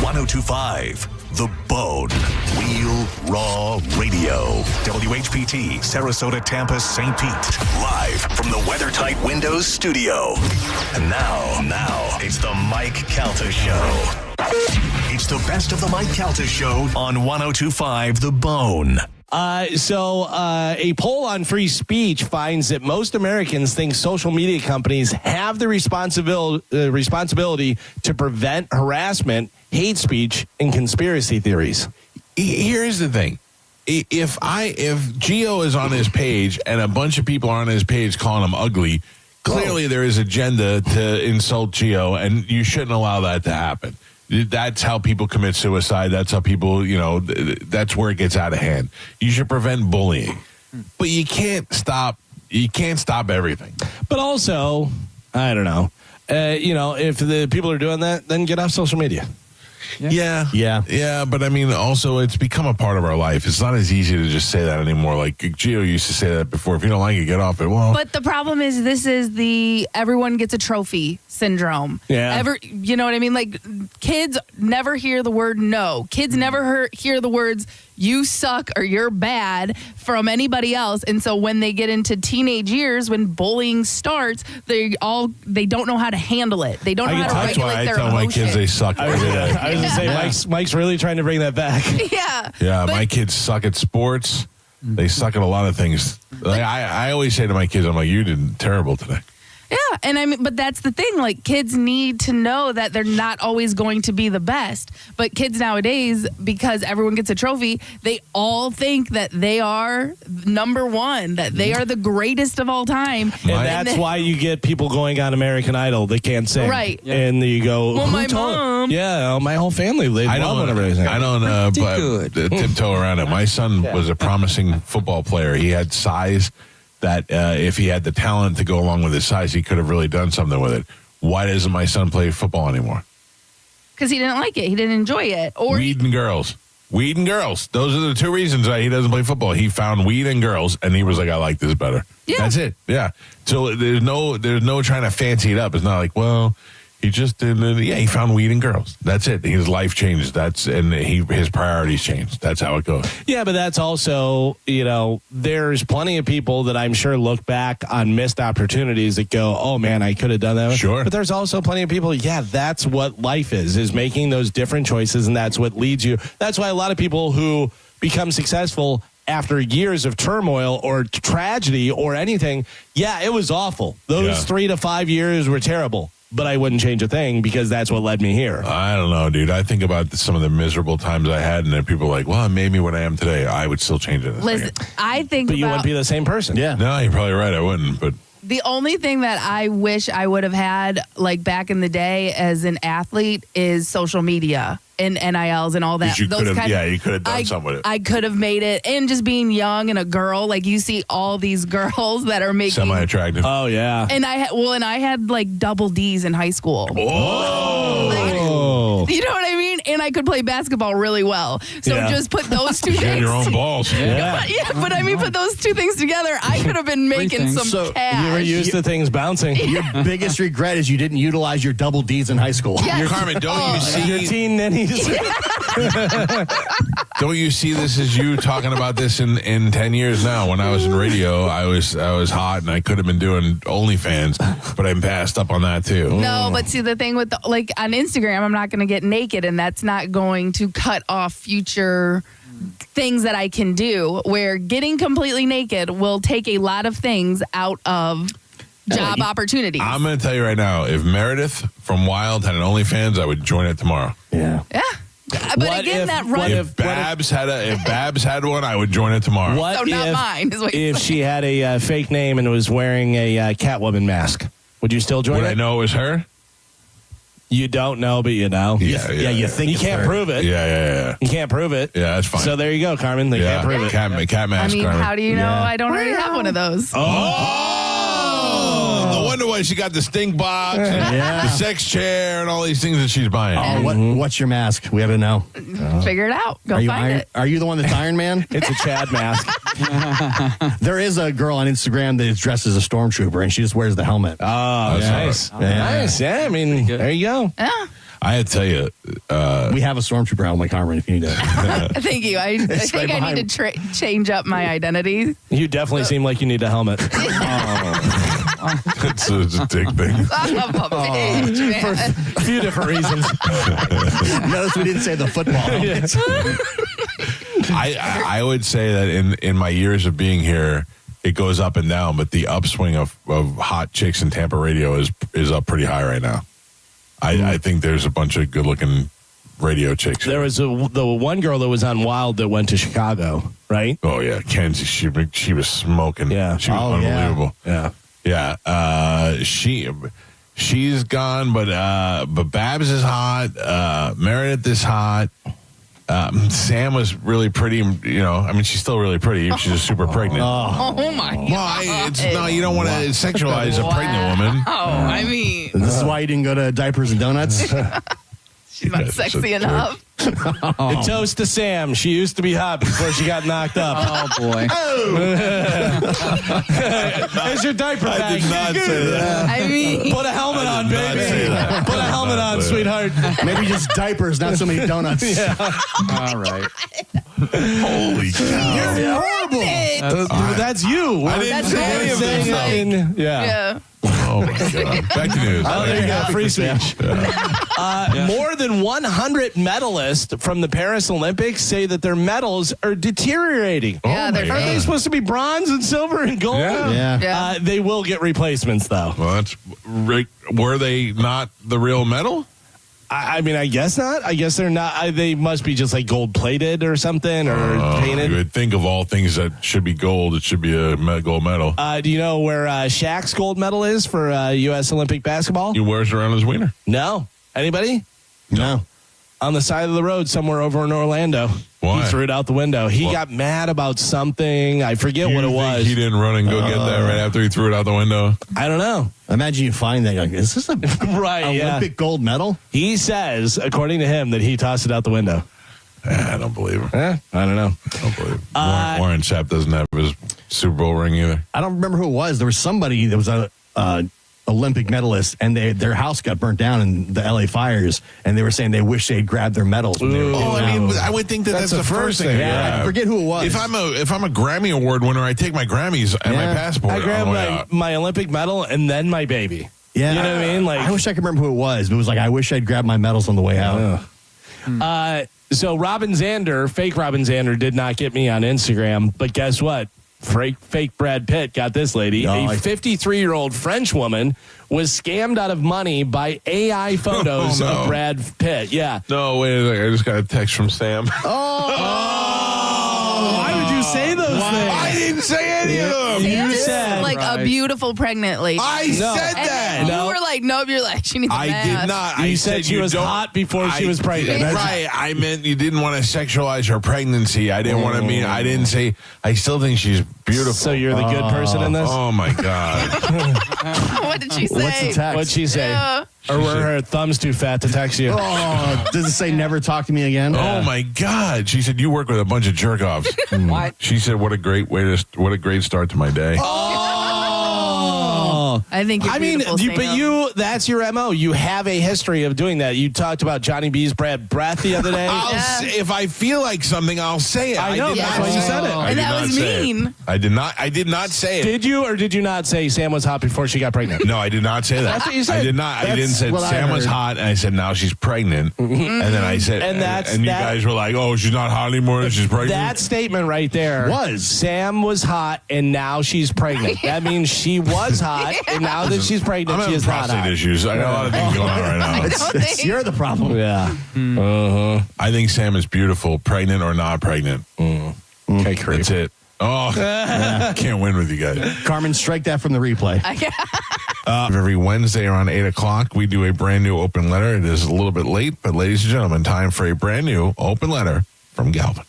1025 The Bone. Real Raw Radio. WHPT, Sarasota, Tampa, St. Pete. Live from the WeatherTight Windows studio. And now, it's the Mike Calta Show. It's the best of the Mike Calta Show on 1025 The Bone. A poll on free speech finds that most Americans think social media companies have the responsibility to prevent harassment, hate speech, and conspiracy theories. Here's the thing. If Gio is on his page and a bunch of people are on his page calling him ugly, clearly there is agenda to insult Gio, and you shouldn't allow that to happen. That's how people commit suicide. That's how people, that's where it gets out of hand. You should prevent bullying. But you can't stop everything. But also, I don't know. If the people are doing that, then get off social media. Yeah, but I mean, also, it's become a part of our life. It's not as easy to just say that anymore. Like Gio used to say that before. If you don't like it, get off it. Well, but the problem is, this is the everyone gets a trophy syndrome. Yeah. You know what I mean? Like, kids never hear the word no. Kids never hear the words you suck or you're bad from anybody else. And so when they get into teenage years, when bullying starts, they don't know how to handle it. They don't know how to regulate their emotions. That's why I tell my kids they suck every day. I was going to say, Mike's really trying to bring that back. Yeah. Yeah, my kids suck at sports. They suck at a lot of things. Like, I always say to my kids, I'm like, you did terrible today. Yeah, and I mean, but that's the thing. Like, kids need to know that they're not always going to be the best. But kids nowadays, because everyone gets a trophy, they all think that they are number one, that they are the greatest of all time. And that's why you get people going on American Idol. They can't sing. Right. And you go, well, my mom. Yeah, my whole family. I don't tiptoe around it. My son was a promising football player. He had size that if he had the talent to go along with his size, he could have really done something with it. Why doesn't my son play football anymore? Because he didn't like it. He didn't enjoy it. Or weed and girls. Weed and girls. Those are the two reasons why he doesn't play football. He found weed and girls, and he was like, I like this better. Yeah. That's it. Yeah. So there's no trying to fancy it up. It's not like, well, he just didn't. Yeah, he found weed and girls. That's it. His life changed. His priorities changed. That's how it goes. Yeah, but that's also, there's plenty of people that I'm sure look back on missed opportunities that go, oh man, I could have done that. Sure. But there's also plenty of people, that's what life is making those different choices, and that's what leads you. That's why a lot of people who become successful after years of turmoil or tragedy or anything, it was awful. Those 3 to 5 years were terrible. But I wouldn't change a thing because that's what led me here. I don't know, dude. I think about some of the miserable times I had, and then people are like, well, it made me what I am today. I would still change it in a second. I think But you wouldn't be the same person. Yeah. No, you're probably right. I wouldn't. But the only thing that I wish I would have had, like back in the day as an athlete, is social media and NILs and all that. You could have done something with it. I could have made it. And just being young and a girl, like you see all these girls that are making semi-attractive. Oh yeah. And I had like double D's in high school. Oh. You know what I mean? And and I could play basketball really well. So just put those two You got things. your own balls. But I mean, put those two things together, I could have been making some cash. You were used to things bouncing. Your biggest regret is you didn't utilize your double D's in high school. Yes. Carmen, don't you see your teen ninnies? Don't you see this as you talking about this in 10 years now? When I was in radio, I was hot and I could have been doing OnlyFans, but I passed up on that too. No, but see, the thing with like on Instagram, I'm not going to get naked, and that's not going to cut off future things that I can do. Where getting completely naked will take a lot of things out of job opportunities. I'm going to tell you right now, if Meredith from Wild had an OnlyFans, I would join it tomorrow. Yeah. But again, that run. If Babs had one, I would join it tomorrow. What So not if, mine, is what you're if she had a fake name and was wearing a Catwoman mask? Would you still join Would it? I know it was her? You don't know, but you know. Yeah, you think you it's can't her. prove it. Yeah. You can't prove it. Yeah, that's fine. So there you go, Carmen. They can't prove it. Cat mask, I mean, Carmen. how do you know I don't already have one of those? Oh, no wonder why she got the stink box, and the sex chair, and all these things that she's buying. Oh, what's your mask? We have to know. Figure it out. Go Are you find it. Are you the one that's Iron Man? It's a Chad mask. There is a girl on Instagram that is dressed as a stormtrooper, and she just wears the helmet. Oh, nice. Nice. Yeah, I mean, there you go. Yeah. I had to tell you, we have a stormtrooper helmet, Carmen, if you need it. Thank you. I think I need to change up my identity. You definitely seem like you need a helmet. it's a dick thing. Son of a bitch, man. For a few different reasons. Notice we didn't say the football helmet. I would say that in my years of being here, it goes up and down, but the upswing of hot chicks in Tampa radio is up pretty high right now. I think there's a bunch of good-looking radio chicks. There was the one girl that was on Wild that went to Chicago, right? Oh, yeah. Kenzie, she was smoking. Yeah. She was unbelievable. Yeah. She's gone, but Babs is hot. Meredith is hot. Sam was really pretty, I mean, she's still really pretty. She's just super pregnant. Oh my God. Well, you don't want to sexualize a pregnant woman. Oh, I mean. This is why you didn't go to Diapers and Donuts? She's not sexy enough. A toast to Sam. She used to be hot before she got knocked up. Oh, boy. There's your diaper bag. I did not say that. I mean. Put a helmet on, not baby. say that. Put a helmet on, sweetheart. Maybe just diapers, not so many donuts. All right. Holy cow. You're horrible. That's you. I didn't That's say any of this. Yeah. Oh, my God. Back to news. Oh, there you go. Free speech. More than 100 medalists from the Paris Olympics say that their medals are deteriorating. Yeah, they're Aren't they supposed to be bronze and silver and gold? Yeah. They will get replacements, though. Well, were they not the real medal? I mean, I guess not. I guess they're not. They must be just like gold plated or something or painted. You would think of all things that should be gold, it should be a gold medal. Do you know where Shaq's gold medal is for U.S. Olympic basketball? He wears it around his wiener. No. Anybody? No. On the side of the road somewhere over in Orlando. Why? He threw it out the window. He got mad about something. I forget what it was. He didn't run and go get that right after he threw it out the window. I don't know. Imagine you find that. Like, is this a Olympic gold medal? He says, according to him, that he tossed it out the window. I don't believe him. I don't know. I don't believe him. Warren Sapp doesn't have his Super Bowl ring either. I don't remember who it was. There was somebody that was a Olympic medalist, and their house got burnt down in the LA fires, and they were saying they wish they'd grabbed their medals. When they were I would think that's the first thing. Yeah, I forget who it was. If I'm a Grammy Award winner, I take my Grammys and my passport. I on the way grabbed out. my Olympic medal and then my baby. Yeah. You know what I mean? Like, I wish I could remember who it was, but it was like, I wish I'd grabbed my medals on the way out. So Robin Zander, fake Robin Zander, did not get me on Instagram, but guess what? Fake Brad Pitt got this lady. A 53-year-old French woman was scammed out of money by AI photos of Brad Pitt. Yeah. No, wait a second. I just got a text from Sam. Why would you say those things? I didn't say any of them. You said like a beautiful pregnant lady. I said that. said. You were like, nope. You're like, she needs a I mask. did not. You I said she was hot before she was pregnant. Right. I meant you didn't want to sexualize her pregnancy. I didn't want to mean. I didn't say. I still think she's beautiful. So you're the good person in this? Oh my God. What did she say? What's the text? What'd she say? Yeah. Or were her thumbs too fat to text you? Oh, does it say never talk to me again? Oh my God. She said you work with a bunch of jerk offs. What? She said what a great start to my day. I think you're beautiful, Sam. that's your MO. You have a history of doing that. You talked about Johnny B's bad breath the other day. If I feel like something, I'll say it. I know, did that's not why you say said it. I And did that not was say it. mean. I did not say it. Did you or did you not say Sam was hot before she got pregnant? No, I did not say that. That's what you said. I did not. I didn't say what I Sam was heard. hot, and I said now she's pregnant. And then I said, And that's- and you that- guys were like, oh, she's not hot anymore. She's pregnant. That statement right there Sam was hot and now she's pregnant. That means she was hot and now that she's pregnant, I'm she having is not prostate hot. issues. I got a lot of things going on right now. You're the problem. Yeah. I think Sam is beautiful, pregnant or not pregnant. Okay, creep. That's it. Oh, can't win with you guys. Carmen, strike that from the replay. Every Wednesday around 8 o'clock, we do a brand new open letter. It is a little bit late, but ladies and gentlemen, time for a brand new open letter from Galvin.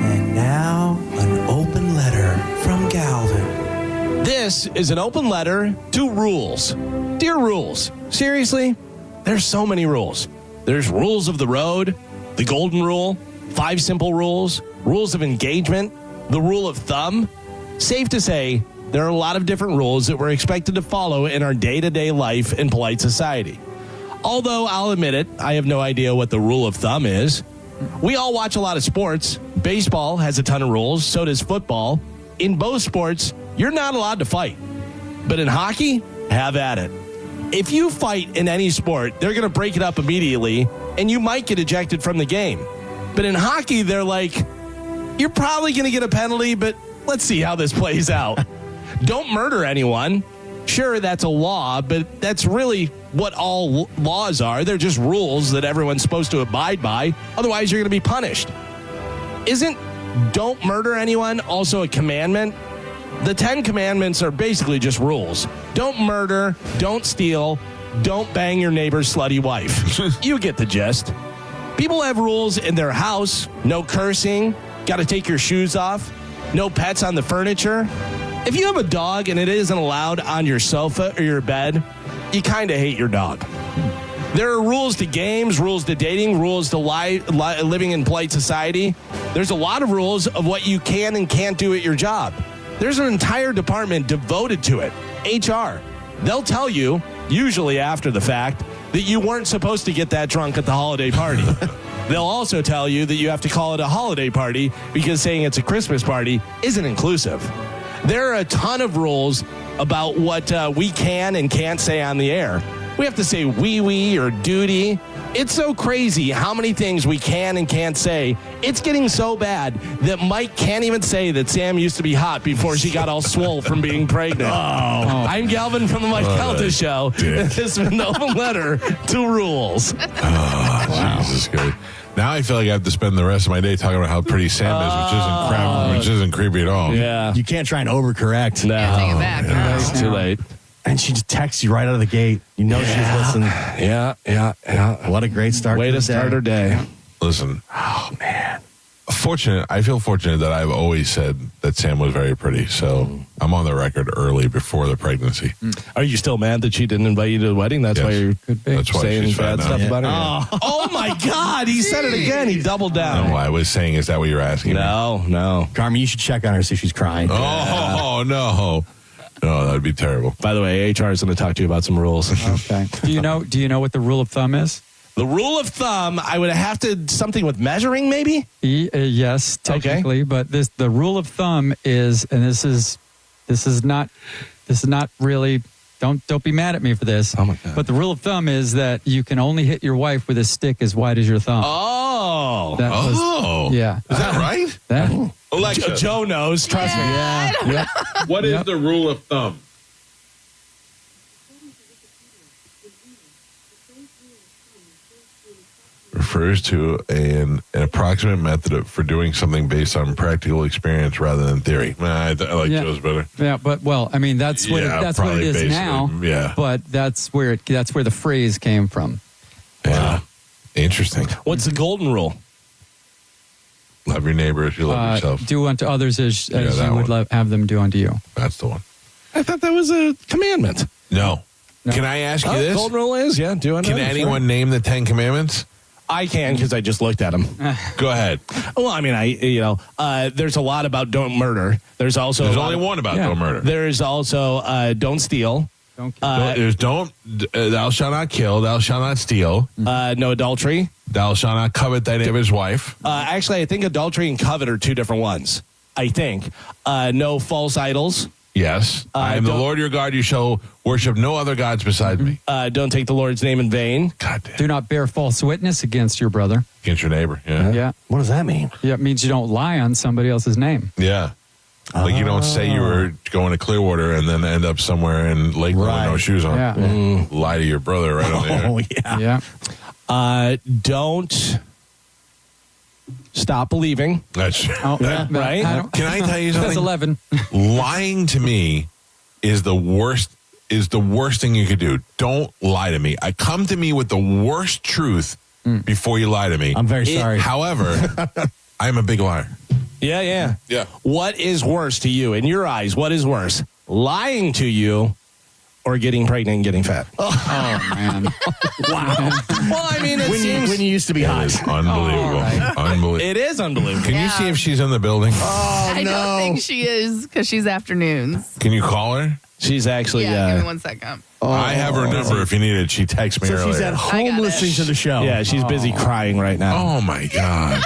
And now, an open letter from Galvin. This is an open letter to rules. Dear rules, seriously, there's so many rules. There's rules of the road, the golden rule, 5 simple rules, rules of engagement, the rule of thumb. Safe to say, there are a lot of different rules that we're expected to follow in our day-to-day life in polite society. Although I'll admit it, I have no idea what the rule of thumb is. We all watch a lot of sports. Baseball has a ton of rules, so does football. In both sports, you're not allowed to fight. But in hockey, have at it. If you fight in any sport, they're going to break it up immediately, and you might get ejected from the game. But in hockey, they're like, you're probably going to get a penalty, but let's see how this plays out. Don't murder anyone. Sure, that's a law, but that's really what all laws are. They're just rules that everyone's supposed to abide by. Otherwise, you're going to be punished. Isn't don't murder anyone also a commandment? The 10 commandments are basically just rules. Don't murder, don't steal, don't bang your neighbor's slutty wife. You get the gist. People have rules in their house. No cursing, got to take your shoes off, no pets on the furniture. If you have a dog and it isn't allowed on your sofa or your bed, you kind of hate your dog. There are rules to games, rules to dating, rules to living in polite society. There's a lot of rules of what you can and can't do at your job. There's an entire department devoted to it, HR. They'll tell you, usually after the fact, that you weren't supposed to get that drunk at the holiday party. They'll also tell you that you have to call it a holiday party because saying it's a Christmas party isn't inclusive. There are a ton of rules about what we can and can't say on the air. We have to say wee or duty. It's so crazy how many things we can and can't say. It's getting so bad that Mike can't even say that Sam used to be hot before she got all swole from being pregnant. I'm Galvin from the Mike Calta Show. This has been the open letter to rules. Jesus Christ. Now I feel like I have to spend the rest of my day talking about how pretty Sam is, which isn't creepy at all. Yeah. You can't try and overcorrect. No. Take it back. No. It's too late. And she just texts you right out of the gate. You know she's listening. Yeah. What a great start. Way to to the start day. her day. Listen. Oh, man. I feel fortunate that I've always said that Sam was very pretty. So I'm on the record early before the pregnancy. Are you still mad that she didn't invite you to the wedding? That's Yes. why you're That's why saying she's fat bad stuff now. about her? Oh, my God. He said it again. He doubled down. No, I was saying, is that what you're asking? No. Carmen, you should check on her, see if she's crying. Oh, no. No, that would be terrible. By the way, HR is going to talk to you about some rules. Okay. Do you know what the rule of thumb is? The rule of thumb, I would have to something with measuring, maybe. Yes, technically, but the rule of thumb is, and this is not really. Don't be mad at me for this. Oh my God. But the rule of thumb is that you can only hit your wife with a stick as wide as your thumb. Oh. Yeah. Is that right? That. Alexa. Joe knows. Trust me. Yeah. What is the rule of thumb? refers to an approximate method for doing something based on practical experience rather than theory. I like Joe's better. Yeah, but I mean, that's what that's what it is now. Yeah, but that's where the phrase came from. Yeah, interesting. What's the golden rule? Love your neighbor as you love yourself. Do unto others as you would have them do unto you. That's the one. I thought that was a commandment. No. Can I ask you this? Golden rule is, do unto Can others. anyone name the 10 Commandments? I can because I just looked at them. Go ahead. Well, I mean, there's a lot about don't murder. There's also only one about don't murder. There's also don't steal. There's thou shalt not kill, thou shalt not steal. No adultery. Thou shalt not covet thy neighbor's wife. Actually, I think adultery and covet are two different ones. I think. No false idols. Yes. I am the Lord your God. You shall worship no other gods besides me. Don't take the Lord's name in vain. God damn. Do not bear false witness against your brother. Against your neighbor. Yeah. Yeah. What does that mean? Yeah, it means you don't lie on somebody else's name. Yeah. Like you don't say you were going to Clearwater and then end up somewhere in Lake with no shoes on. Yeah. Lie to your brother right on there. Oh, yeah. Yeah. Don't stop believing. That's right. Can I tell you something? That's 11. Lying to me is the worst thing you could do. Don't lie to me. I come to me with the worst truth before you lie to me. I'm very sorry. However, I'm a big liar. Yeah. Yeah. What is worse to you in your eyes? What is worse? Lying to you or getting pregnant and getting fat? Oh man. Wow. Well, I mean, when you used to be hot. It's unbelievable. Unbelievable. It is unbelievable. Can you see if she's in the building? Oh, I don't think she is because she's afternoons. Can you call her? She's actually. Give me 1 second. I have her number if you need it. She texted me earlier. She's at home listening to the show. Yeah, she's busy crying right now. Oh, my God.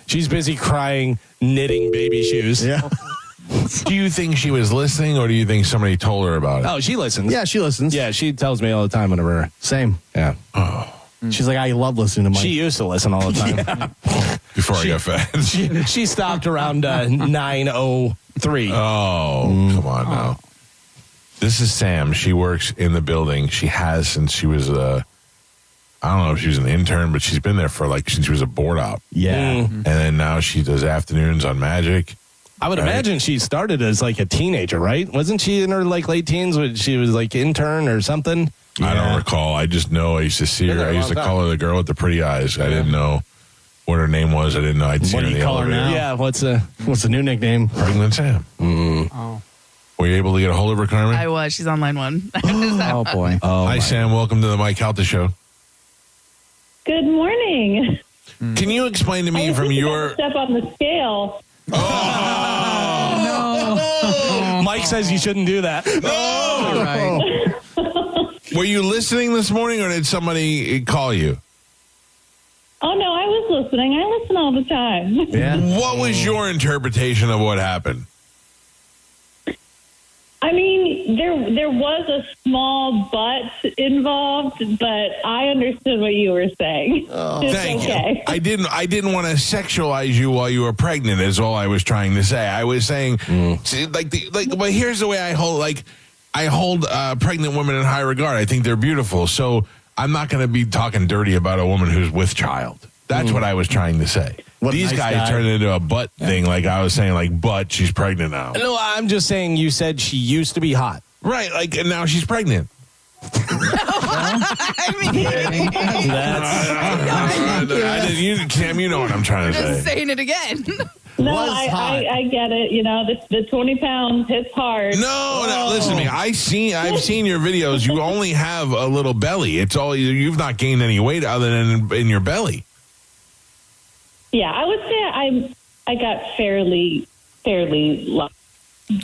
She's busy crying, knitting baby shoes. Yeah. Do you think she was listening or do you think somebody told her about it? Oh, she listens. Yeah, she listens. Yeah, she tells me all the time whenever. Same. Yeah. Oh. She's like, I love listening to Mike. She used to listen all the time. Before I got fat. She stopped around 9:03. Oh, come on now. This is Sam. She works in the building. She has since she was I don't know if she was an intern, but she's been there for since she was a board op. Yeah. And then now she does afternoons on Magic. I would imagine she started as a teenager, right? Wasn't she in her late teens when she was intern or something? I don't recall. I just know I used to see her. I used to call her the girl with the pretty eyes. I didn't know what her name was. I didn't know I'd seen her in the elevator. Now? Yeah, what's the new nickname? Pregnant Sam. Oh. Were you able to get a hold of her, Carmen? I was. She's on line 1. Oh boy. Hi, Sam. Welcome to the Mike Calta Show. Good morning. Can you explain to me from your step on the scale? no. Mike says you shouldn't do that. No. Right. Were you listening this morning or did somebody call you? Oh, no, I was listening. I listen all the time. Yeah. What was your interpretation of what happened? I mean, there was a small but involved, but I understood what you were saying. Thank you. I didn't want to sexualize you while you were pregnant. Is all I was trying to say. I was saying, but here's the way I hold. I hold pregnant women in high regard. I think they're beautiful. So I'm not going to be talking dirty about a woman who's with child. That's what I was trying to say. These guys turned it into a butt thing. Like I was saying, but she's pregnant now. No, I'm just saying you said she used to be hot. Right. And now she's pregnant. Cam, you know what I'm trying to say. Just saying it again. No, I get it. You know, the 20 pounds hits hard. No, listen to me. I've seen your videos. You only have a little belly. It's all you've not gained any weight other than in your belly. Yeah, I would say I got fairly low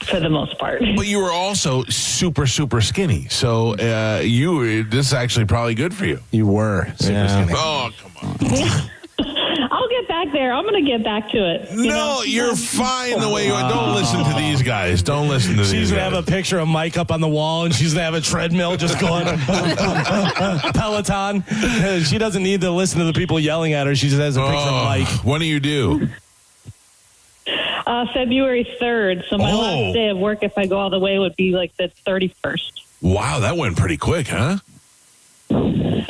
for the most part. But you were also super, super skinny. So this is actually probably good for you. You were super skinny. Oh, come on. I'll get back there. I'm going to get back to it. You're fine the way you are. Don't listen to these guys. Don't listen to these guys. She's going to have a picture of Mike up on the wall, and she's going to have a treadmill just going Peloton. She doesn't need to listen to the people yelling at her. She just has a picture of Mike. When do you do? February 3rd. So my last day of work, if I go all the way, would be the 31st. Wow, that went pretty quick, huh?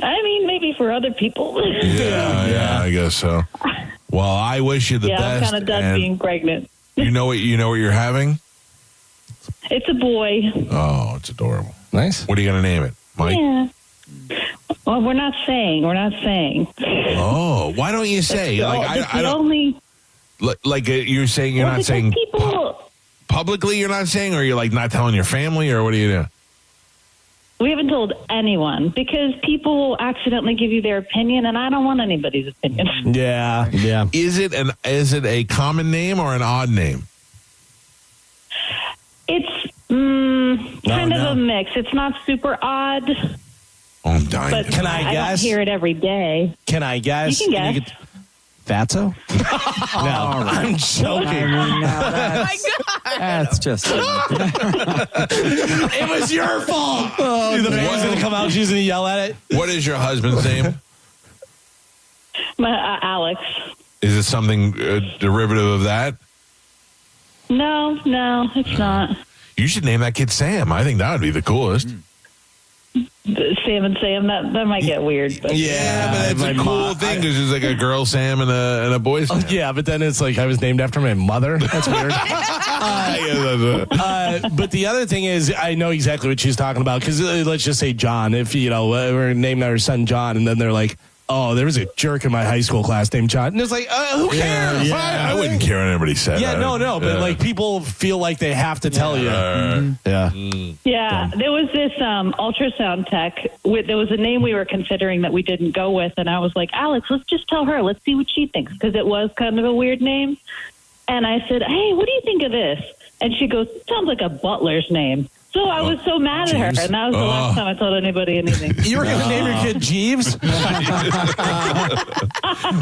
I mean, maybe for other people. Yeah, I guess so. Well, I wish you the I'm best. kind of done and being pregnant. you know what you're having? It's a boy. Oh, it's adorable. Nice. What are you going to name it, Mike? Yeah. Well, we're not saying. Oh, why don't you say? It's I don't. only. Like you're saying, you're not because saying people. publicly. You're not saying, or you're like not telling your family, or what do you do? We haven't told anyone because people will accidentally give you their opinion, and I don't want anybody's opinion. Yeah. Is it a common name or an odd name? It's kind of a mix. It's not super odd, Oh, I'm dying. but Can I don't guess? hear it every day. Can I guess? You can guess. Fatso? No, I'm joking. That's just. It was your fault. Oh, the baby's going to come out. She's going to yell at it. What is your husband's name? Alex. Is it something derivative of that? No, it's not. You should name that kid Sam. I think that would be the coolest. Sam and Sam. That might get weird. But. Yeah, but it's a cool thing because there's like a girl Sam and a boy Sam. Yeah, but then it's like I was named after my mother. That's weird. But the other thing is, I know exactly what she's talking about because let's just say John. If we're naming our son John, and then they're like, "Oh, there was a jerk in my high school class named John," and it's like, who cares? Yeah, I wouldn't care what anybody said. Yeah, no, but like people feel like they have to tell you. Yeah, there was this ultrasound tech. There was a name we were considering that we didn't go with, and I was like, Alex, let's just tell her. Let's see what she thinks, because it was kind of a weird name. And I said, hey, what do you think of this? And she goes, sounds like a butler's name. So I was so mad at her, and that was the last time I told anybody anything. You were going to name your kid Jeeves?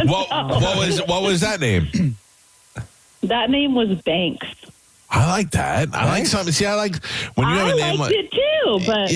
What was that name? That name was Banks. I like that. I like something. See, I like when you have a name liked like it too, but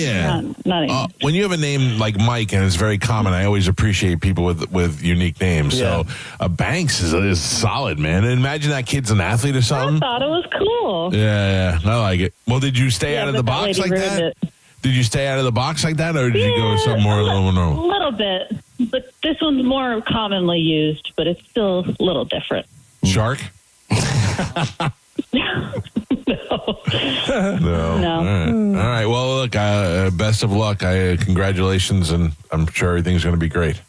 not anymore. when you have a name like Mike and it's very common. I always appreciate people with unique names. Yeah. So Banks is solid, man. And imagine that kid's an athlete or I something. thought it was cool. Yeah, I like it. Well, did you stay out of the but box lady like ruined that? it. Did you stay out of the box like that, or did you go somewhere a little more A normal? little bit, but this one's more commonly used, but it's still a little different. Shark? No. All right. Well, look, best of luck. Congratulations, and I'm sure everything's going to be great.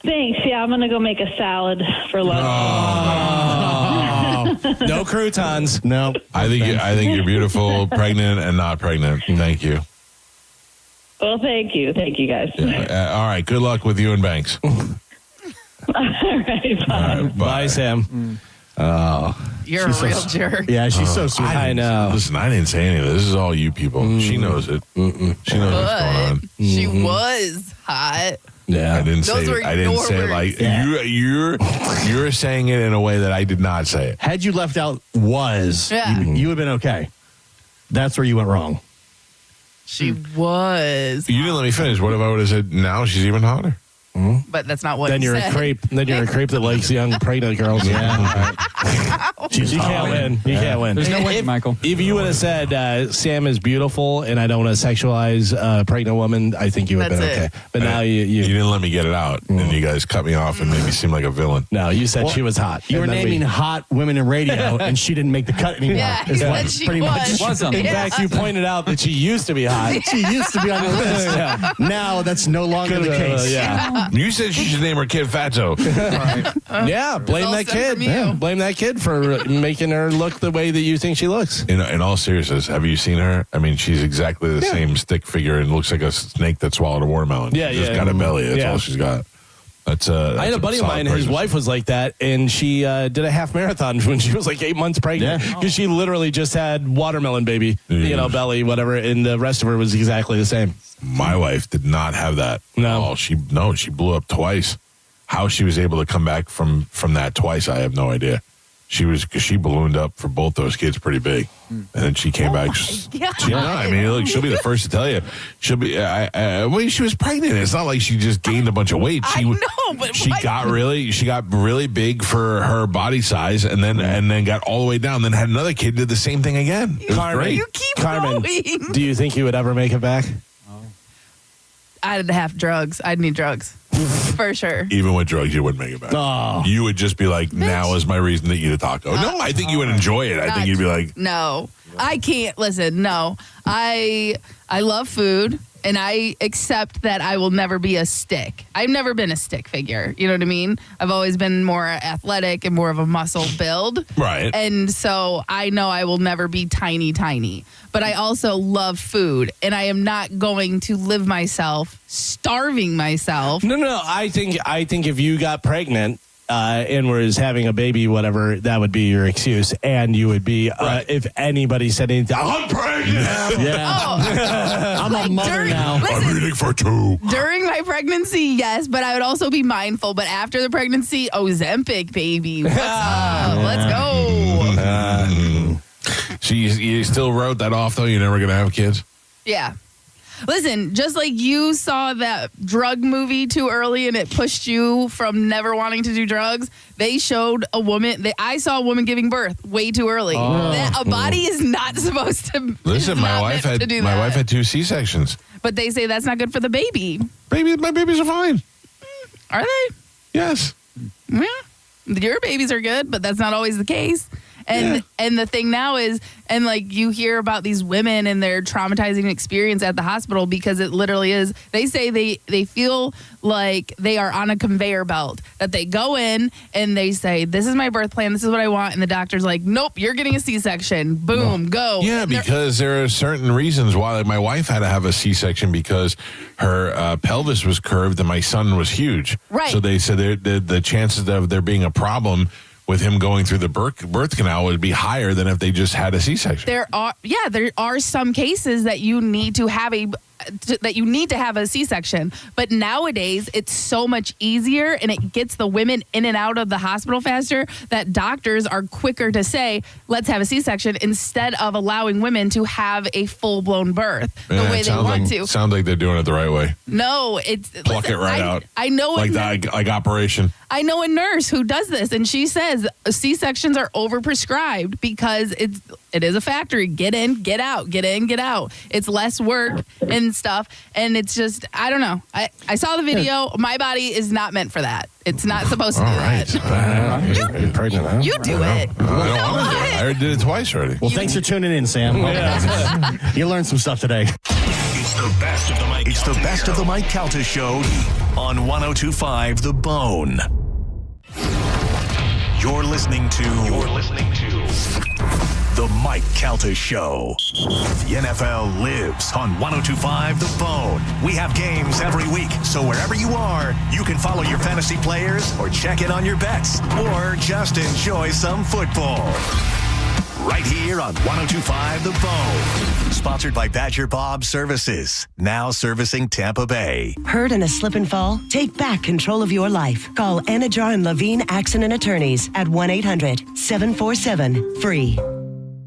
Thanks. Yeah, I'm going to go make a salad for lunch. No croutons. No. I think you're beautiful, pregnant and not pregnant. Thank you. Well, thank you. Thank you, guys. All right. Good luck with you and Banks. All right. Bye. Bye, Sam. Oh, You're a real jerk. Yeah, she's so sweet. I know. Listen, I didn't say any of this. This is all you people. She knows it. She knows what's going on. She was hot. Yeah, I didn't Those say were it. I didn't your say it words. like you're saying it in a way that I did not say it. Had you left out was, Yeah. you would have been okay. That's where you went wrong. She was. You didn't let me finish. What if I would have said now she's even hotter? But that's not what Then you you're said. a creep. Then you're a creep that likes young pregnant girls. Yeah, you can't win. You can't win. There's no way, Michael. If you would have said Sam is beautiful and I don't want to sexualize a pregnant woman, I think you would have been That's okay. But now you didn't let me get it out, and you guys cut me off and made me seem like a villain. no, you said she was hot. You were And then naming we- hot women in radio, and she didn't make the cut anymore. Yeah, he is said what she pretty was. much. Wasn't. In fact, you pointed out that she used to be hot. She used to be on the list. Yeah. Now that's no longer the case. Yeah. You said she should name her kid Fatso. Yeah, blame all that sent kid. from you. Yeah, blame that kid for making her look the way that you think she looks. In all seriousness, have you seen her? I mean, she's exactly the same stick figure and looks like a snake that swallowed a watermelon. Yeah, She's just yeah. got a belly. That's Yeah. all she's got. That's I had a buddy of mine, his wife was like that, and she did a half marathon when she was like 8 months pregnant because she literally just had watermelon baby, belly, whatever, and the rest of her was exactly the same. My wife did not have that. No. She blew up twice. How she was able to come back from that twice, I have no idea. Because she ballooned up for both those kids pretty big, and then she came back. I mean, look, she'll be the first to tell you. She'll be. Well, she was pregnant. It's not like she just gained a bunch of weight. I know, but she got really big for her body size, and then got all the way down. Then had another kid, did the same thing again. It was Carmen, great. You keep Carmen, going. do you think you would ever make it back? I'd have drugs. I'd need drugs. For sure. Even with drugs, you wouldn't make it back. Oh. You would just be like, now is my reason to eat a taco. No, I think you would enjoy it. I think you'd be like, no, I can't. Listen, no. I love food, and I accept that I will never be a stick. I've never been a stick figure. You know what I mean? I've always been more athletic and more of a muscle build. Right. And so I know I will never be tiny. But I also love food, and I am not going to live myself starving myself. No. I think if you got pregnant and was having a baby, whatever, that would be your excuse, and you would be if anybody said anything, I'm pregnant. Yeah. I'm a mother now. I'm eating for two. During my pregnancy, yes, but I would also be mindful. But after the pregnancy, Ozempic, baby. What's up? Let's go. So you still wrote that off, though? You're never going to have kids? Yeah. Listen, just like you saw that drug movie too early and it pushed you from never wanting to do drugs, they showed a woman, I saw a woman giving birth way too early. A body is not supposed to. Listen, my wife had 2 C-sections. But they say that's not good for the baby. My babies are fine. Are they? Yes. Yeah. Your babies are good, but that's not always the case. And the thing now is, and like you hear about these women and their traumatizing experience at the hospital because it literally is, they say they feel like they are on a conveyor belt, that they go in and they say, this is my birth plan, this is what I want. And the doctor's like, nope, you're getting a C-section. Boom, go. Yeah, because there are certain reasons why. Like my wife had to have a C-section because her pelvis was curved and my son was huge. Right. So they said the chances of there being a problem with him going through the birth canal would be higher than if they just had a C-section. There are some cases that you need to have a C-section, but nowadays it's so much easier and it gets the women in and out of the hospital faster that doctors are quicker to say, let's have a C-section instead of allowing women to have a full-blown birth the way they want to. Sounds like they're doing it the right way. No, it's pluck it right out. I know like Operation. I know a nurse who does this, and she says C-sections are overprescribed because it is a factory. Get in, get out, get in, get out. It's less work and stuff, and it's just, I don't know. I saw the video. My body is not meant for that. It's not supposed to do that. You're pregnant, huh? You do it. I don't want to do it. I already did it twice already. Well, thanks for tuning in, Sam. You learned some stuff today. It's the best of the Mike. It's the best of the Mike Calta Show on 102.5 The Bone. You're listening to The Mike Calta Show. The NFL lives on 102.5 The Bone. We have games every week, so wherever you are, you can follow your fantasy players or check in on your bets or just enjoy some football. Right here on 102.5 The Bone. Sponsored by Badger Bob Services, now servicing Tampa Bay. Hurt in a slip and fall? Take back control of your life. Call Anajar and Levine Accident Attorneys at 1-800-747-FREE.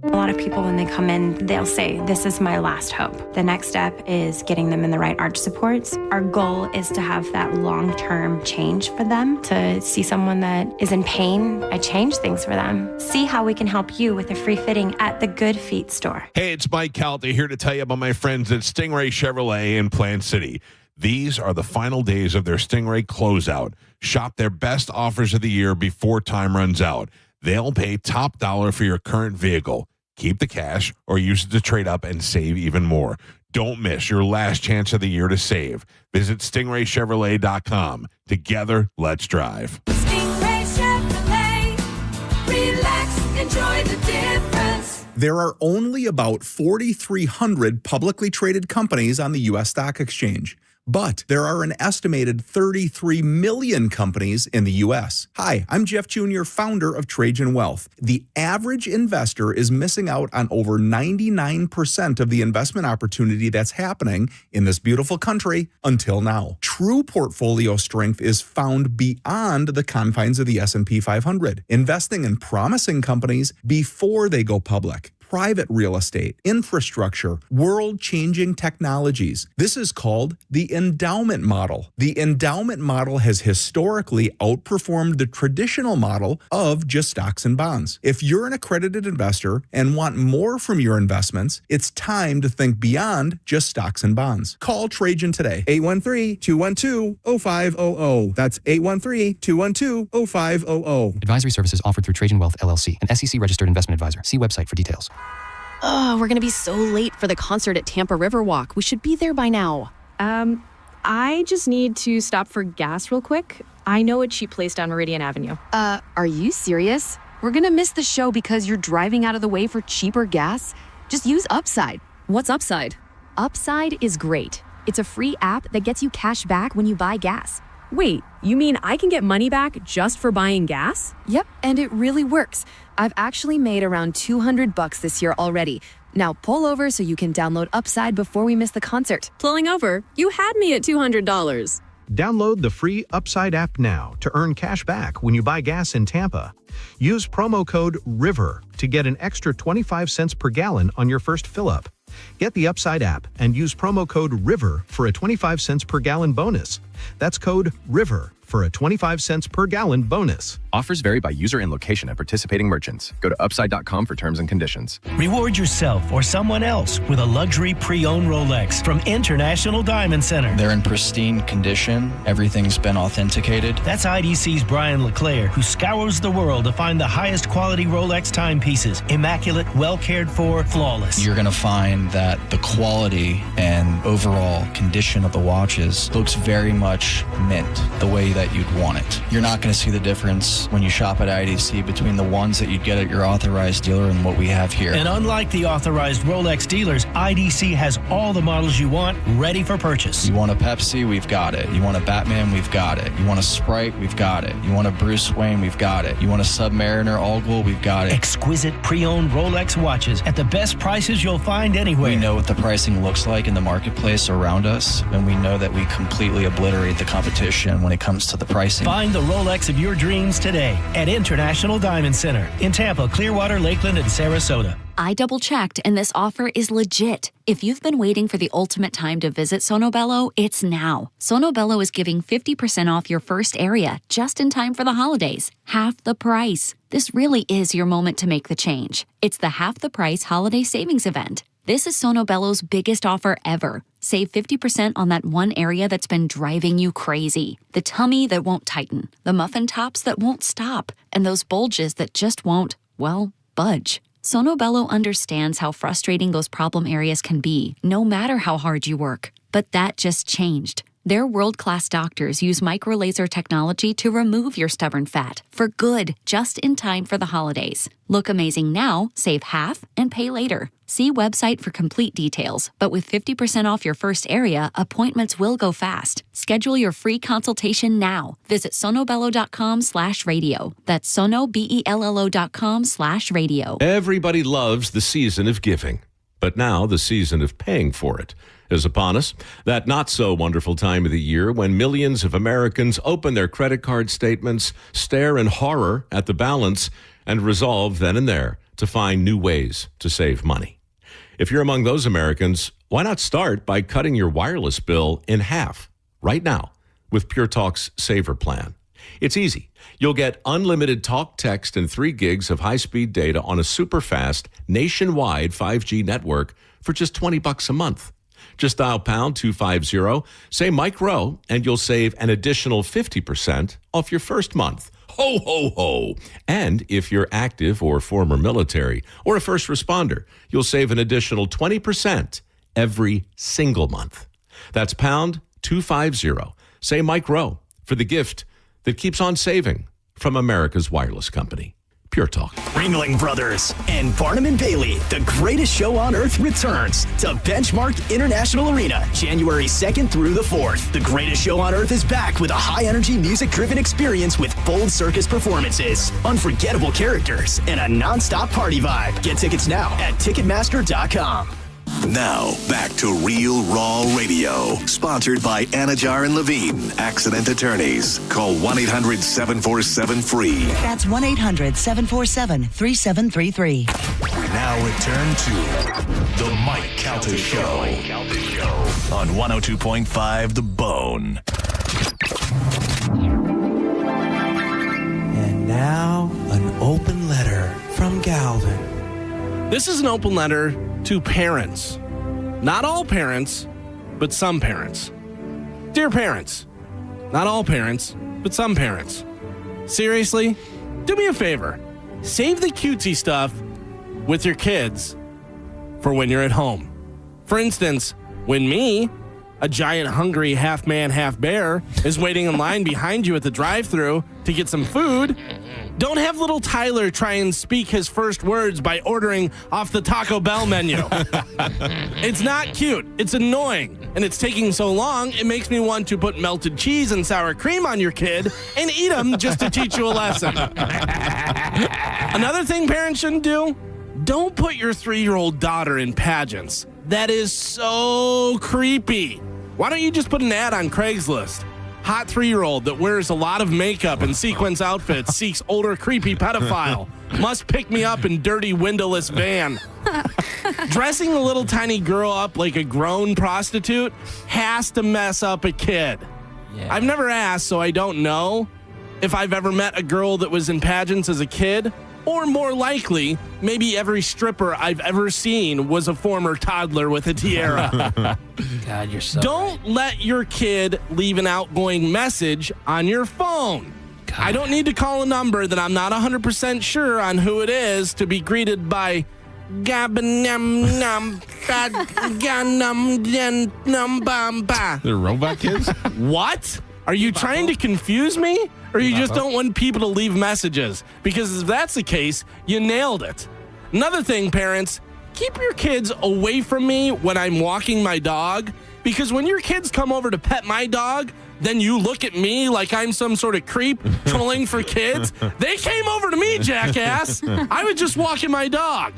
A lot of people, when they come in, they'll say, this is my last hope. The next step is getting them in the right arch supports. Our goal is to have that long-term change for them, to see someone that is in pain. I change things for them. See how we can help you with a free fitting at the Good Feet store. Hey, it's Mike Calta here to tell you about my friends at Stingray Chevrolet in Plant City. These are the final days of their Stingray closeout. Shop their best offers of the year before time runs out. They'll pay top dollar for your current vehicle. Keep the cash or use it to trade up and save even more. Don't miss your last chance of the year to save. Visit stingraychevrolet.com. Together, let's drive. Stingray Chevrolet. Relax, enjoy the difference. There are only about 4,300 publicly traded companies on the U.S. Stock Exchange. But there are an estimated 33 million companies in the U.S. Hi, I'm Jeff Jr., founder of Trajan Wealth. The average investor is missing out on over 99% of the investment opportunity that's happening in this beautiful country until now. True portfolio strength is found beyond the confines of the S&P 500, investing in promising companies before they go public. private real estate, infrastructure, world-changing technologies. This is called the endowment model. The endowment model has historically outperformed the traditional model of just stocks and bonds. If you're an accredited investor and want more from your investments, it's time to think beyond just stocks and bonds. Call Trajan today, 813-212-0500. That's 813-212-0500. Advisory services offered through Trajan Wealth, LLC, an SEC-registered investment advisor. See website for details. Oh, we're going to be so late for the concert at Tampa Riverwalk. We should be there by now. I just need to stop for gas real quick. I know a cheap place down Meridian Avenue. Are you serious? We're going to miss the show because you're driving out of the way for cheaper gas? Just use Upside. What's Upside? Upside is great. It's a free app that gets you cash back when you buy gas. Wait, you mean I can get money back just for buying gas? Yep, and it really works. I've actually made around $200 this year already. Now pull over so you can download Upside before we miss the concert. Pulling over? You had me at $200. Download the free Upside app now to earn cash back when you buy gas in Tampa. Use promo code RIVER to get an extra 25 cents per gallon on your first fill-up. Get the Upside app and use promo code RIVER for a 25 cents per gallon bonus. That's code RIVER for a 25 cents per gallon bonus. Offers vary by user and location at participating merchants. Go to upside.com for terms and conditions. Reward yourself or someone else with a luxury pre-owned Rolex from International Diamond Center. They're in pristine condition. Everything's been authenticated. That's IDC's Brian LeClaire, who scours the world to find the highest quality Rolex timepieces. Immaculate, well cared for, flawless. You're going to find that the quality and overall condition of the watches looks very much mint, the way that you'd want it. You're not going to see the difference when you shop at IDC between the ones that you'd get at your authorized dealer and what we have here. And unlike the authorized Rolex dealers, IDC has all the models you want ready for purchase. You want a Pepsi? We've got it. You want a Batman? We've got it. You want a Sprite? We've got it. You want a Bruce Wayne? We've got it. You want a Submariner All Gold? We've got it. Exquisite pre-owned Rolex watches at the best prices you'll find anywhere. We know what the pricing looks like in the marketplace around us, and we know that we completely obliterate the competition when it comes to the pricing. Find the Rolex of your dreams today at International Diamond Center in Tampa, Clearwater, Lakeland, and Sarasota. I double-checked, and this offer is legit. If you've been waiting for the ultimate time to visit Sonobello, it's now. Sonobello is giving 50% off your first area just in time for the holidays. Half the price. This really is your moment to make the change. It's the half the price holiday savings event. This is Sonobello's biggest offer ever. Save 50% on that one area that's been driving you crazy. The tummy that won't tighten, the muffin tops that won't stop, and those bulges that just won't, well, budge. Sonobello understands how frustrating those problem areas can be, no matter how hard you work. But that just changed. Their world-class doctors use microlaser technology to remove your stubborn fat for good, just in time for the holidays. Look amazing now, save half, and pay later. See website for complete details. But with 50% off your first area, appointments will go fast. Schedule your free consultation now. Visit sonobello.com/radio. That's sonobello.com/radio. Everybody loves the season of giving, but now the season of paying for it is upon us. That not so wonderful time of the year when millions of Americans open their credit card statements, stare in horror at the balance, and resolve then and there to find new ways to save money. If you're among those Americans, why not start by cutting your wireless bill in half right now with Pure Talk's Saver Plan? It's easy. You'll get unlimited talk, text, and 3 gigs of high-speed data on a super-fast nationwide 5G network for just $20 a month. Just dial pound 250, say Mike Rowe, and you'll save an additional 50% off your first month. Ho, ho, ho. And if you're active or former military or a first responder, you'll save an additional 20% every single month. That's pound 250. Say Mike Rowe for the gift that keeps on saving from America's wireless company. Pure Talk. Ringling Brothers and Barnum and Bailey, the greatest show on earth, returns to Benchmark International Arena, January 2nd through the 4th. The greatest show on earth is back with a high-energy, music-driven experience with bold circus performances, unforgettable characters, and a non-stop party vibe. Get tickets now at Ticketmaster.com. Now, back to Real Raw Radio. Sponsored by Anajar and Levine, Accident Attorneys. Call 1-800-747-FREE. That's 1-800-747-3733. Now return to the Mike Calta Show on 102.5 The Bone. And now, an open letter from Galvin. This is an open letter to parents. Not all parents, but some parents. Dear parents, not all parents, but some parents. Seriously, do me a favor. Save the cutesy stuff with your kids for when you're at home. For instance, when me, a giant hungry half man, half bear, is waiting in line behind you at the drive-thru to get some food, don't have little Tyler try and speak his first words by ordering off the Taco Bell menu. It's not cute. It's annoying. And it's taking so long, it makes me want to put melted cheese and sour cream on your kid and eat them just to teach you a lesson. Another thing parents shouldn't do, don't put your 3-year-old daughter in pageants. That is so creepy. Why don't you just put an ad on Craigslist? Hot 3-year-old that wears a lot of makeup and sequins outfits seeks older creepy pedophile. Must pick me up in dirty windowless van. Dressing a little tiny girl up like a grown prostitute has to mess up a kid. Yeah. I've never asked, so I don't know if I've ever met a girl that was in pageants as a kid. Or more likely, maybe every stripper I've ever seen was a former toddler with a tiara. God, you're so Don't let your kid leave an outgoing message on your phone. God. I don't need to call a number that I'm not 100% sure on who it is to be greeted by Gabanum They're robot kids? What? Are you trying to confuse me? Or you just don't want people to leave messages? Because if that's the case, you nailed it. Another thing, parents, keep your kids away from me when I'm walking my dog. Because when your kids come over to pet my dog, then you look at me like I'm some sort of creep trolling for kids. They came over to me, jackass. I was just walking my dog.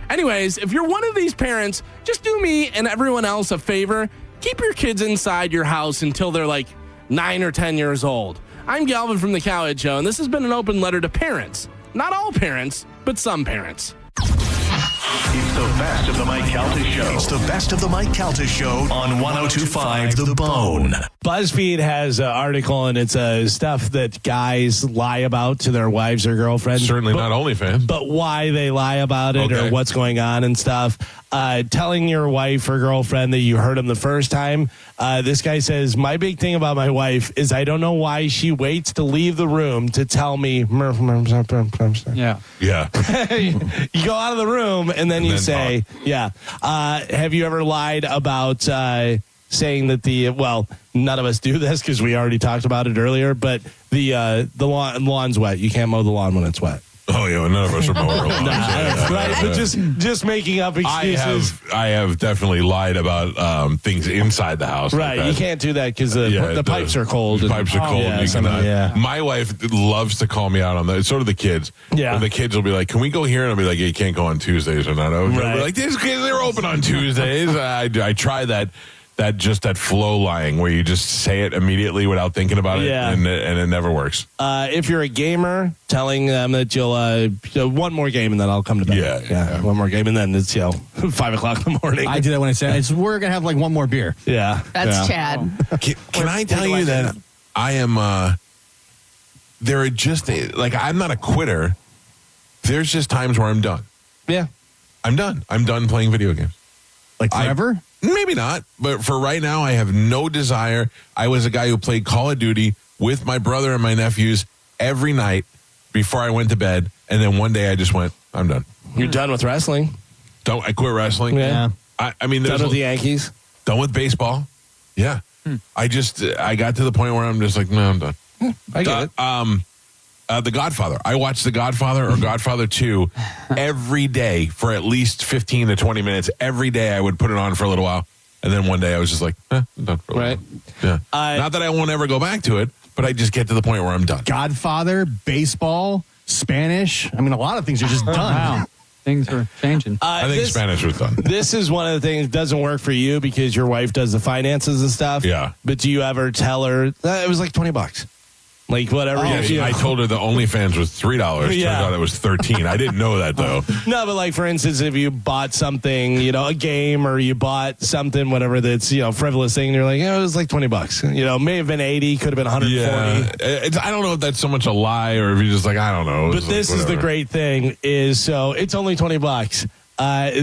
Anyways, if you're one of these parents, just do me and everyone else a favor. Keep your kids inside your house until they're like 9 or 10 years old. I'm Galvin from the Cowhead Show, and this has been an open letter to parents. Not all parents, but some parents. It's the best of the Mike Calta Show. It's the best of the Mike Calta Show on 102.5 The Bone. BuzzFeed has an article, and it's stuff that guys lie about to their wives or girlfriends. Certainly not OnlyFans. But why they lie about it or what's going on and stuff. Telling your wife or girlfriend that you hurt them the first time. This guy says, my big thing about my wife is I don't know why she waits to leave the room to tell me. Yeah. Yeah. You go out of the room and then you say, yeah. Have you ever lied about saying that well, none of us do this because we already talked about it earlier, but the lawn's wet. You can't mow the lawn when it's wet. Oh, yeah, well, none of us are mowing our lawns. Right, but just making up excuses. I have definitely lied about things inside the house. Right, you can't do that because the pipes are cold. The pipes are cold. Yeah, My wife loves to call me out on that. So do the kids. Yeah. And the kids will be like, can we go here? And I'll be like, yeah, you can't go on Tuesdays or not. I'll be like, these kids, they're open on Tuesdays. I try that flow lying where you just say it immediately without thinking about it, and it never works. If you're a gamer, telling them that you'll one more game and then I'll come to bed. Yeah, one more game and then it's 5 o'clock in the morning. I do that when I say we're gonna have like one more beer. Yeah, that's Chad. Can I tell you that I am? There are just like I'm not a quitter. There's just times where I'm done. Yeah, I'm done. I'm done playing video games. Like forever? Maybe not, but for right now, I have no desire. I was a guy who played Call of Duty with my brother and my nephews every night before I went to bed, and then one day I just went, I'm done. You're done with wrestling? I quit wrestling. Yeah. I mean, done with the Yankees? Done with baseball. Yeah. I got to the point where I'm just like, no, I'm done. I get it. The Godfather. I watched The Godfather or Godfather 2 every day for at least 15 to 20 minutes. Every day I would put it on for a little while. And then one day I was just like, I'm done for a little while. Yeah. Not that I won't ever go back to it, but I just get to the point where I'm done. Godfather, baseball, Spanish. I mean, a lot of things are just done. Wow. Things are changing. I think Spanish was done. This is one of the things that doesn't work for you because your wife does the finances and stuff. Yeah. But do you ever tell her, it was like $20? Like whatever. I told her the OnlyFans was $3. Turns out it was $13. I didn't know that though. No, but like for instance, if you bought something, a game, or you bought something, whatever that's frivolous thing, and you're like, it was like $20. May have been 80, could have been 140. Yeah, I don't know if that's so much a lie or if you're just like, I don't know. But this is the great thing is it's only $20.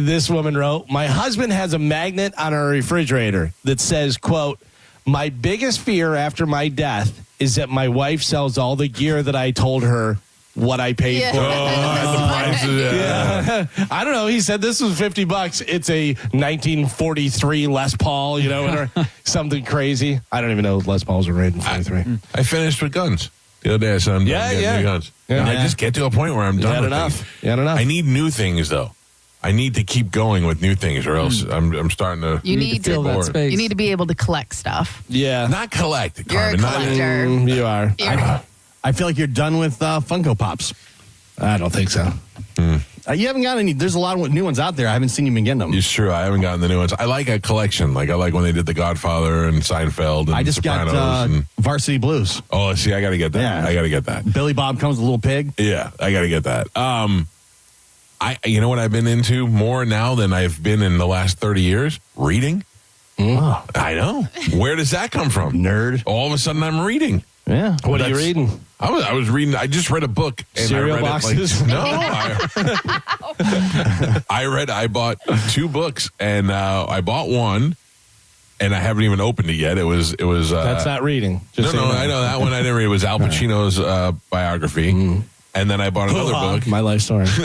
This woman wrote, my husband has a magnet on our refrigerator that says, quote, my biggest fear after my death is that my wife sells all the gear that I told her what I paid for. The prices. I don't know. He said this was $50. It's a 1943 Les Paul, or something crazy. I don't even know if Les Pauls were made in 43. I finished with guns. The other day I said I'm done getting new guns. Yeah. I just get to a point where I'm done with enough. things. You had enough. I need new things though. I need to keep going with new things, or else I'm starting to. You need to fill that space. You need to be able to collect stuff. Yeah, not collect. You're a Carmen, collector. You are. I feel like you're done with Funko Pops. I don't think so. You haven't got any. There's a lot of new ones out there. I haven't seen you been getting them. It's true. I haven't gotten the new ones. I like a collection. Like I like when they did The Godfather and Seinfeld and I just Sopranos got and Varsity Blues. Oh, see, I got to get that. Yeah. I got to get that. Billy Bob Comes with a Little Pig. Yeah, I got to get that. You know what I've been into more now than I've been in the last 30 years? Reading. Oh. I know. Where does that come from? Nerd. All of a sudden I'm reading. Yeah. What are you reading? I was reading. I just read a book. And Cereal I read boxes? It like, no. I bought 2 books, and I bought one, and I haven't even opened it yet. It was. That's not reading. Just No, I know that one. I didn't read. It was Al Pacino's biography. And then I bought another book. My life story. And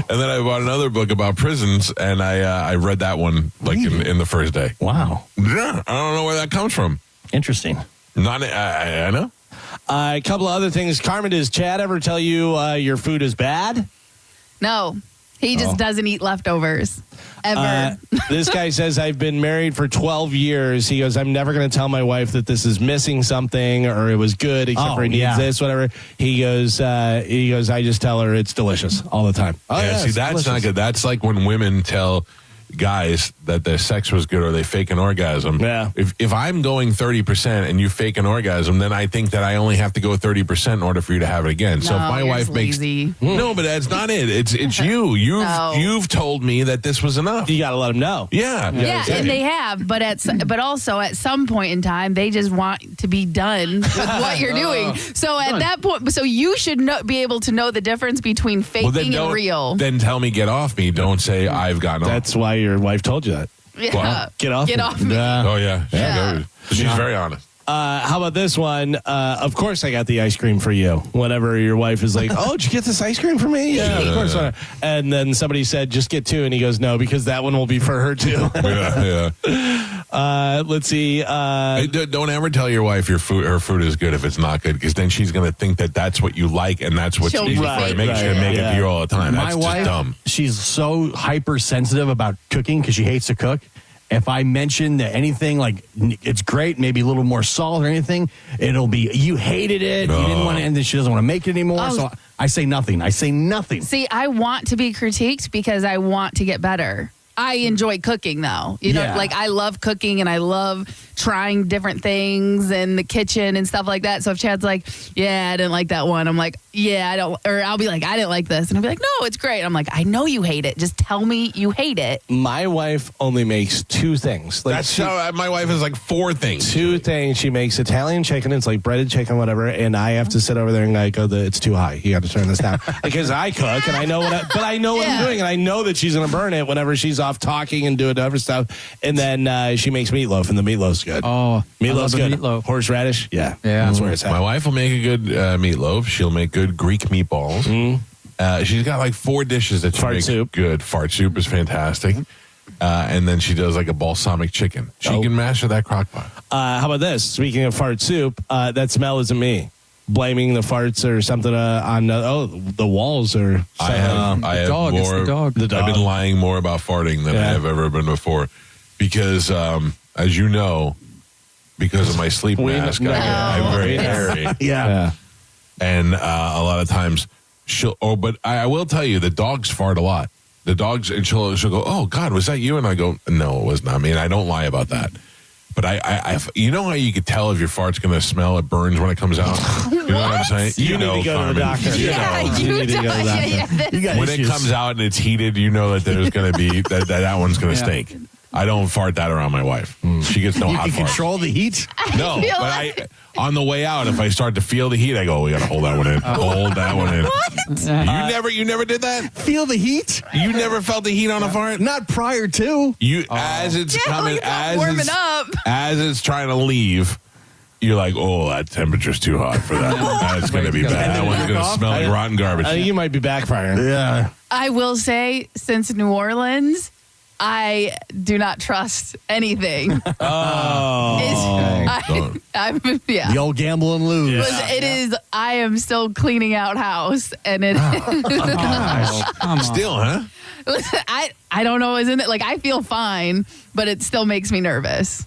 then I bought another book about prisons, and I read that one like in the first day. Wow. Yeah, I don't know where that comes from. Interesting. Not I know. A couple of other things. Carmen, does Chad ever tell you your food is bad? No, he just doesn't eat leftovers ever. This guy says, I've been married for 12 years. He goes, I'm never going to tell my wife that this is missing something or it was good except for it needs this, whatever. He goes, I just tell her it's delicious all the time. Oh, yeah, see, that's not good. That's like when women tell guys that their sex was good or they fake an orgasm. Yeah. If I'm going 30% and you fake an orgasm, then I think that I only have to go 30% in order for you to have it again. So if my wife makes no, but that's not it. It's you. You've told me that this was enough. You got to let them know. Yeah. Yeah, and they have, but also at some point in time, they just want to be done with what you're doing. So at that point, so you should be able to know the difference between faking and real. Then tell me get off me. Don't say I've gotten off. That's why your wife told you that. Yeah. Well, get off me. Oh, yeah. She's very honest. How about this one? Of course, I got the ice cream for you. Whenever your wife is like, "Oh, did you get this ice cream for me?" Yeah, of course. And then somebody said, "Just get 2," and he goes, "No, because that one will be for her too." Let's see. Hey, don't ever tell your wife her food is good if it's not good, because then she's going to think that that's what you like and that's what she's going to make it to you all the time. That's My wife, just dumb. She's so hypersensitive about cooking because she hates to cook. If I mention that anything like it's great, maybe a little more salt or anything, it'll be you hated it, you didn't want it, and then she doesn't want to make it anymore. So I say nothing. See, I want to be critiqued because I want to get better. I enjoy cooking though. You know, like I love cooking and I love trying different things in the kitchen and stuff like that. So if Chad's like, yeah, I didn't like that one, I'm like, yeah, I don't, or I'll be like, I didn't like this. And I'll be like, no, it's great. I'm like, I know you hate it. Just tell me you hate it. My wife only makes 2 things. Like That's how my wife is like 4 things. 2 things. She makes Italian chicken. It's like breaded chicken, whatever. And I have to sit over there and I go, it's too high. You got to turn this down. Because I cook and I know what I'm doing. And I know that she's going to burn it whenever she's off talking and doing other stuff. And then she makes meatloaf, and the meatloaf's good. Oh, meatloaf's good. Meatloaf. Horseradish. Yeah. That's where it's at. My wife will make a good meatloaf. She'll make good Greek meatballs. She's got like 4 dishes that she makes good. Fart soup is fantastic. And then she does like a balsamic chicken. She can master that crock pot. How about this? Speaking of fart soup, that smell isn't me. Blaming the farts or something on the walls or I have dog. more. It's the dog. I've been lying more about farting than I have ever been before, because as you know, because of my sleep mask, I'm very hairy. Yeah. And a lot of times but I will tell you, the dogs fart a lot. The dogs, and she'll go, "Oh God, was that you?" And I go, "No, it was not me." And I don't lie about that. But you know how you could tell if your fart's going to smell? It burns when it comes out. You know what I'm saying? You need to go to the doctor. You need to go to the doctor. When it comes out and it's heated, you know that there's going to be that one's going to stink. I don't fart that around my wife. She gets no hot You fart. control the heat? No, but on the way out, if I start to feel the heat, I go, we got to hold that one in. Hold that one in. What? You never did that? Feel the heat? You never felt the heat on a fart? Not prior to. As it's coming, warming up. as it's trying to leave, you're like, oh, that temperature's too hot for that. That's going to be bad. That one's going to smell like rotten garbage. You might be backfiring. Yeah. I will say, since New Orleans, I do not trust anything. The old gamble and lose. It is. I am still cleaning out house, and it. Still, huh? Listen, I don't know. Isn't it like I feel fine, but it still makes me nervous.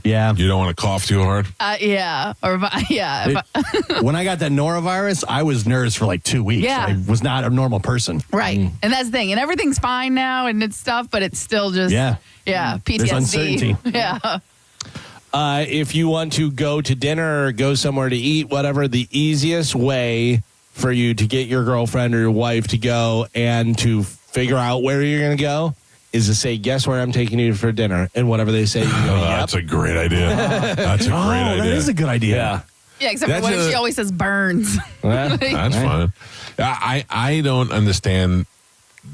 Yeah. You don't want to cough too hard? Yeah. When I got that norovirus, I was nervous for like 2 weeks. Yeah. I was not a normal person. Right. And that's the thing. And everything's fine now and it's stuff, but it's still just, PTSD. There's uncertainty. Yeah. If you want to go to dinner or go somewhere to eat, whatever, the easiest way for you to get your girlfriend or your wife to go and to figure out where you're going to go is to say, guess where I'm taking you for dinner? And whatever they say, you go, yep. That's a great idea. That's a great idea. That is a good idea. Yeah. Yeah, except for what if she always says burns? That's fine. I don't understand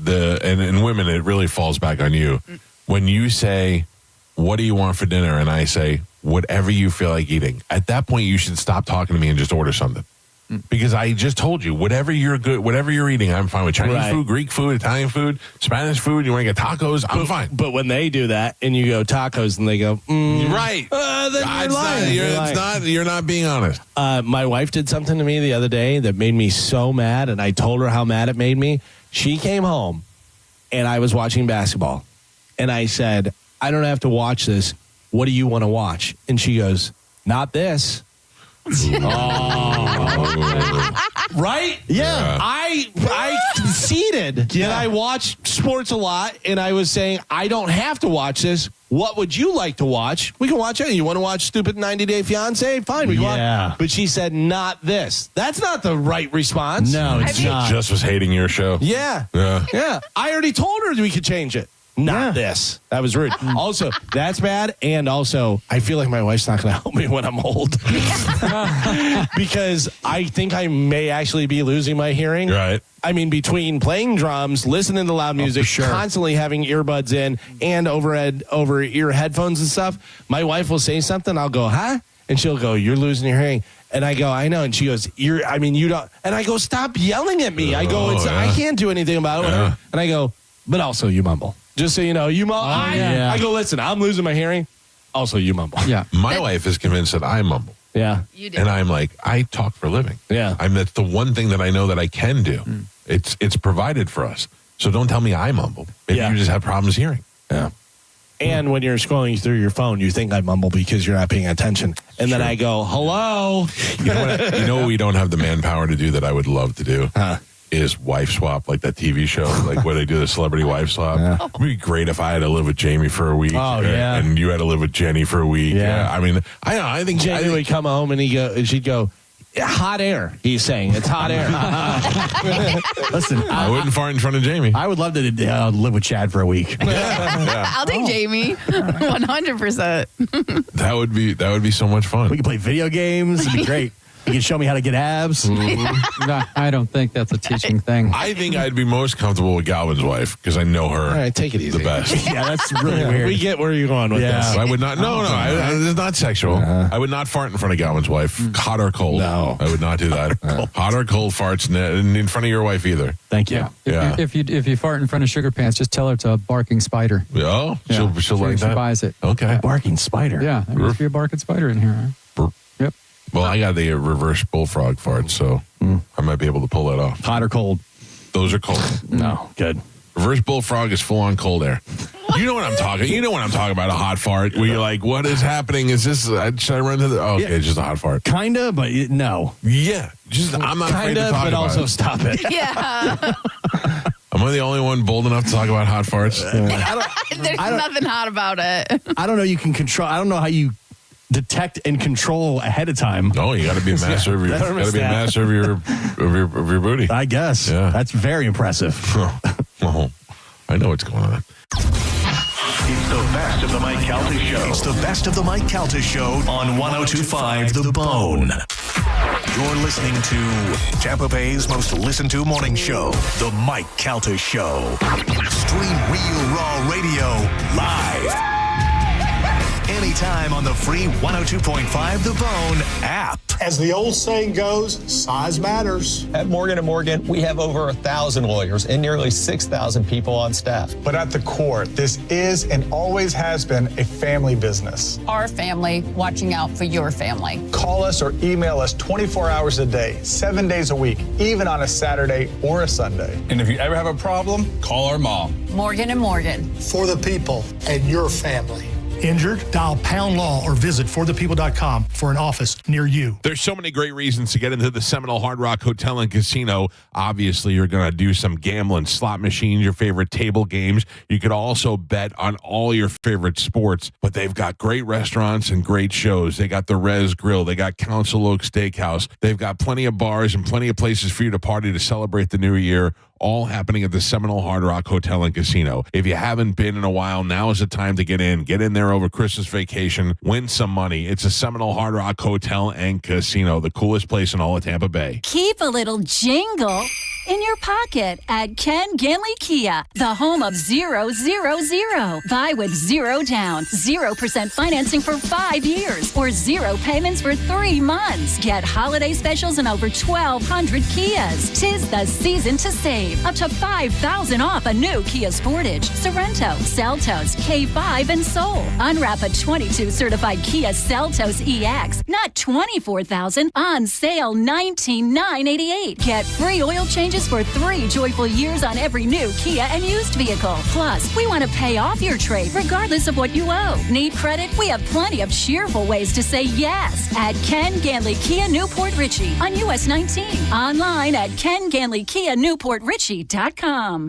and women, it really falls back on you. When you say, what do you want for dinner? And I say, whatever you feel like eating. At that point, you should stop talking to me and just order something. Because I just told you, whatever you're eating, I'm fine with. Chinese food, Greek food, Italian food, Spanish food. You want to get tacos? I'm fine. But when they do that and you go tacos and they go, right. Then you're lying. You're not being honest. My wife did something to me the other day that made me so mad, and I told her how mad it made me. She came home and I was watching basketball. And I said, I don't have to watch this. What do you want to watch? And she goes, not this. Right? Yeah. I conceded that I watch sports a lot, and I was saying, I don't have to watch this. What would you like to watch? We can watch it. You want to watch Stupid 90 Day Fiancé? Fine. We can watch. But she said, not this. That's not the right response. No, it's not. Just was hating your show. Yeah. I already told her we could change it. Not this. That was rude. Also, that's bad. And also, I feel like my wife's not going to help me when I'm old. Because I think I may actually be losing my hearing. Right. I mean, between playing drums, listening to loud music, constantly having earbuds in, and over-ear headphones and stuff, my wife will say something. I'll go, huh? And she'll go, you're losing your hearing. And I go, I know. And she goes, you don't. And I go, stop yelling at me. I go, I can't do anything about it. Whatever. And I go, but also you mumble. Just so you know, you mumble. I go, listen, I'm losing my hearing. Also, you mumble. Yeah. My wife is convinced that I mumble. Yeah. You do. And I'm like, I talk for a living. Yeah. That's the one thing that I know that I can do. It's provided for us. So don't tell me I mumble. Maybe you just have problems hearing. Yeah. And when you're scrolling through your phone, you think I mumble because you're not paying attention. And then I go, hello. You know what we don't have the manpower to do that I would love to do? Is wife swap, like that TV show, like where they do the celebrity wife swap. It would be great if I had to live with Jamie for a week. And you had to live with Jenny for a week. I mean, I think Jamie would come home and she'd go, hot air. He's saying it's hot air. Listen, I wouldn't fart in front of Jamie. I would love to live with Chad for a week. I'll take Jamie 100%. That would be so much fun. We could play video games. It'd be great. You can show me how to get abs. No, I don't think that's a teaching thing. I think I'd be most comfortable with Galvin's wife because I know her. All right, take it easy. The best. Yeah, that's really weird. We get where you're going with this. I would not. No, it's not sexual. I would not fart in front of Galvin's wife, hot or cold. No, I would not do that. Hot or cold farts in front of your wife either. Thank you. Yeah. If you fart in front of Sugar Pants, just tell her it's a barking spider. Oh, she'll like that. She buys it. Okay. Barking spider. Yeah, there must be a barking spider in here. Right? Yep. Well, I got the reverse bullfrog fart, so I might be able to pull that off. Hot or cold? Those are cold. No, good. Reverse bullfrog is full on cold air. You know what I'm talking. You know what I'm talking about. A hot fart where you're like, "What is happening? Is this? Should I run to the? Oh, okay, it's just a hot fart. Kinda, but no. Yeah, just I'm not afraid to talk but about also it. stop it. Yeah. Am I the only one bold enough to talk about hot farts? There's nothing hot about it. I don't know. You can control. I don't know how you detect and control ahead of time. No, you got to be a master of your. Got to be a master of your booty. I guess. Yeah, that's very impressive. Oh, I know what's going on. It's the best of the Mike Calta Show. It's the best of the Mike Calta Show on 102.5 The Bone. You're listening to Tampa Bay's most listened to morning show, The Mike Calta Show. Stream Real Raw Radio live. Anytime on the free 102.5 The Bone app. As the old saying goes, size matters. At Morgan & Morgan, we have over 1,000 lawyers and nearly 6,000 people on staff. But at the core, this is and always has been a family business. Our family watching out for your family. Call us or email us 24 hours a day, 7 days a week, even on a Saturday or a Sunday. And if you ever have a problem, call our mom. Morgan & Morgan. For the people and your family. Injured? Dial Pound Law or visit forthepeople.com for an office near you. There's so many great reasons to get into the Seminole Hard Rock Hotel and Casino. Obviously, you're going to do some gambling, slot machines, your favorite table games. You could also bet on all your favorite sports, but they've got great restaurants and great shows. They got the Rez Grill. They got Council Oak Steakhouse. They've got plenty of bars and plenty of places for you to party to celebrate the new year. All happening at the Seminole Hard Rock Hotel and Casino. If you haven't been in a while, now is the time to get in. Get in there over Christmas vacation. Win some money. It's a Seminole Hard Rock Hotel and Casino, the coolest place in all of Tampa Bay. Keep a little jingle in your pocket at Ken Ganley Kia, the home of 000. Buy with 0 down, 0% financing for 5 years, or 0 payments for 3 months. Get holiday specials in over 1,200 Kias. 'Tis the season to save. Up to $5,000 off a new Kia Sportage, Sorrento, Seltos, K5, and Soul. Unwrap a 22 certified Kia Seltos EX, not $24,000. On sale $19,988. Get free oil changes for 3 joyful years on every new Kia and used vehicle. Plus, we want to pay off your trade regardless of what you owe. Need credit? We have plenty of cheerful ways to say yes at Ken Ganley Kia Newport Richey on US 19. Online at KenGanleyKia NewportRichey.com.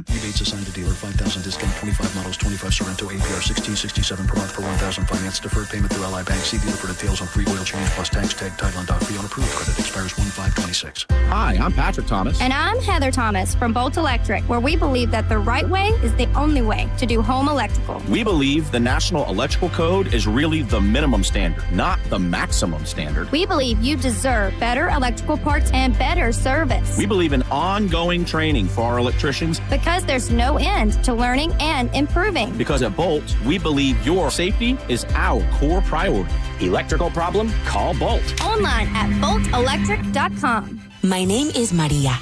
Rebates assigned to dealer, 5,000 discount, 25 models, 25 Sorrento, APR 1667 per month for 1,000 finance, deferred payment through Ally Bank. See dealer for details on free oil change plus tax, tag, title, and doc fee on approved credit. Expires 1/5/26. Hi, I'm Patrick Thomas. And I'm Heather Thomas from Bolt Electric, where we believe that the right way is the only way to do home electrical. We believe the National Electrical Code is really the minimum standard, not the maximum standard. We believe you deserve better electrical parts and better service. We believe in ongoing training for our electricians. Because there's no end to learning and improving. Because at Bolt, we believe your safety is our core priority. Electrical problem? Call Bolt. Online at boltelectric.com. My name is Maria.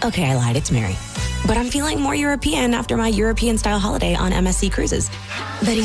Okay, I lied. It's Mary. But I'm feeling more European after my European-style holiday on MSC Cruises. The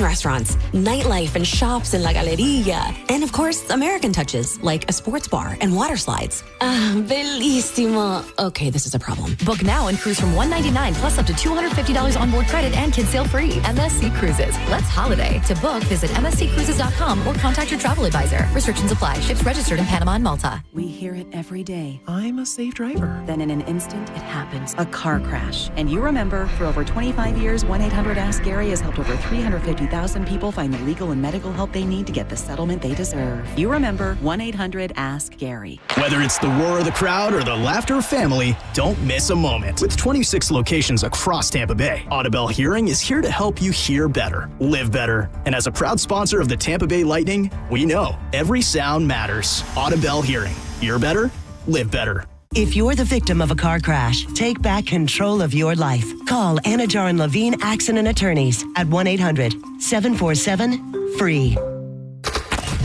restaurants, nightlife and shops in La Galleria. And of course, American touches, like a sports bar and water slides. Bellissimo. Okay, this is a problem. Book now and cruise from $199 plus up to $250 onboard credit and kids sail free. MSC Cruises. Let's holiday. To book, visit MSCCruises.com or contact your travel advisor. Restrictions apply. Ships registered in Panama and Malta. We hear it every day. I'm a safe driver. Then in an instant, it happens. A car crash. And you remember, for over 25 years, 1-800-ASK-GARY has helped over 350,000 people find the legal and medical help they need to get the settlement they deserve. You remember 1-800-ASK-GARY. Whether it's the roar of the crowd or the laughter of family, don't miss a moment. With 26 locations across Tampa Bay, Audibel Hearing is here to help you hear better, live better. And as a proud sponsor of the Tampa Bay Lightning, we know every sound matters. Audibel Hearing. Hear better, live better. If you're the victim of a car crash, take back control of your life. Call Anajar and Levine Accident Attorneys at 1-800-747-FREE.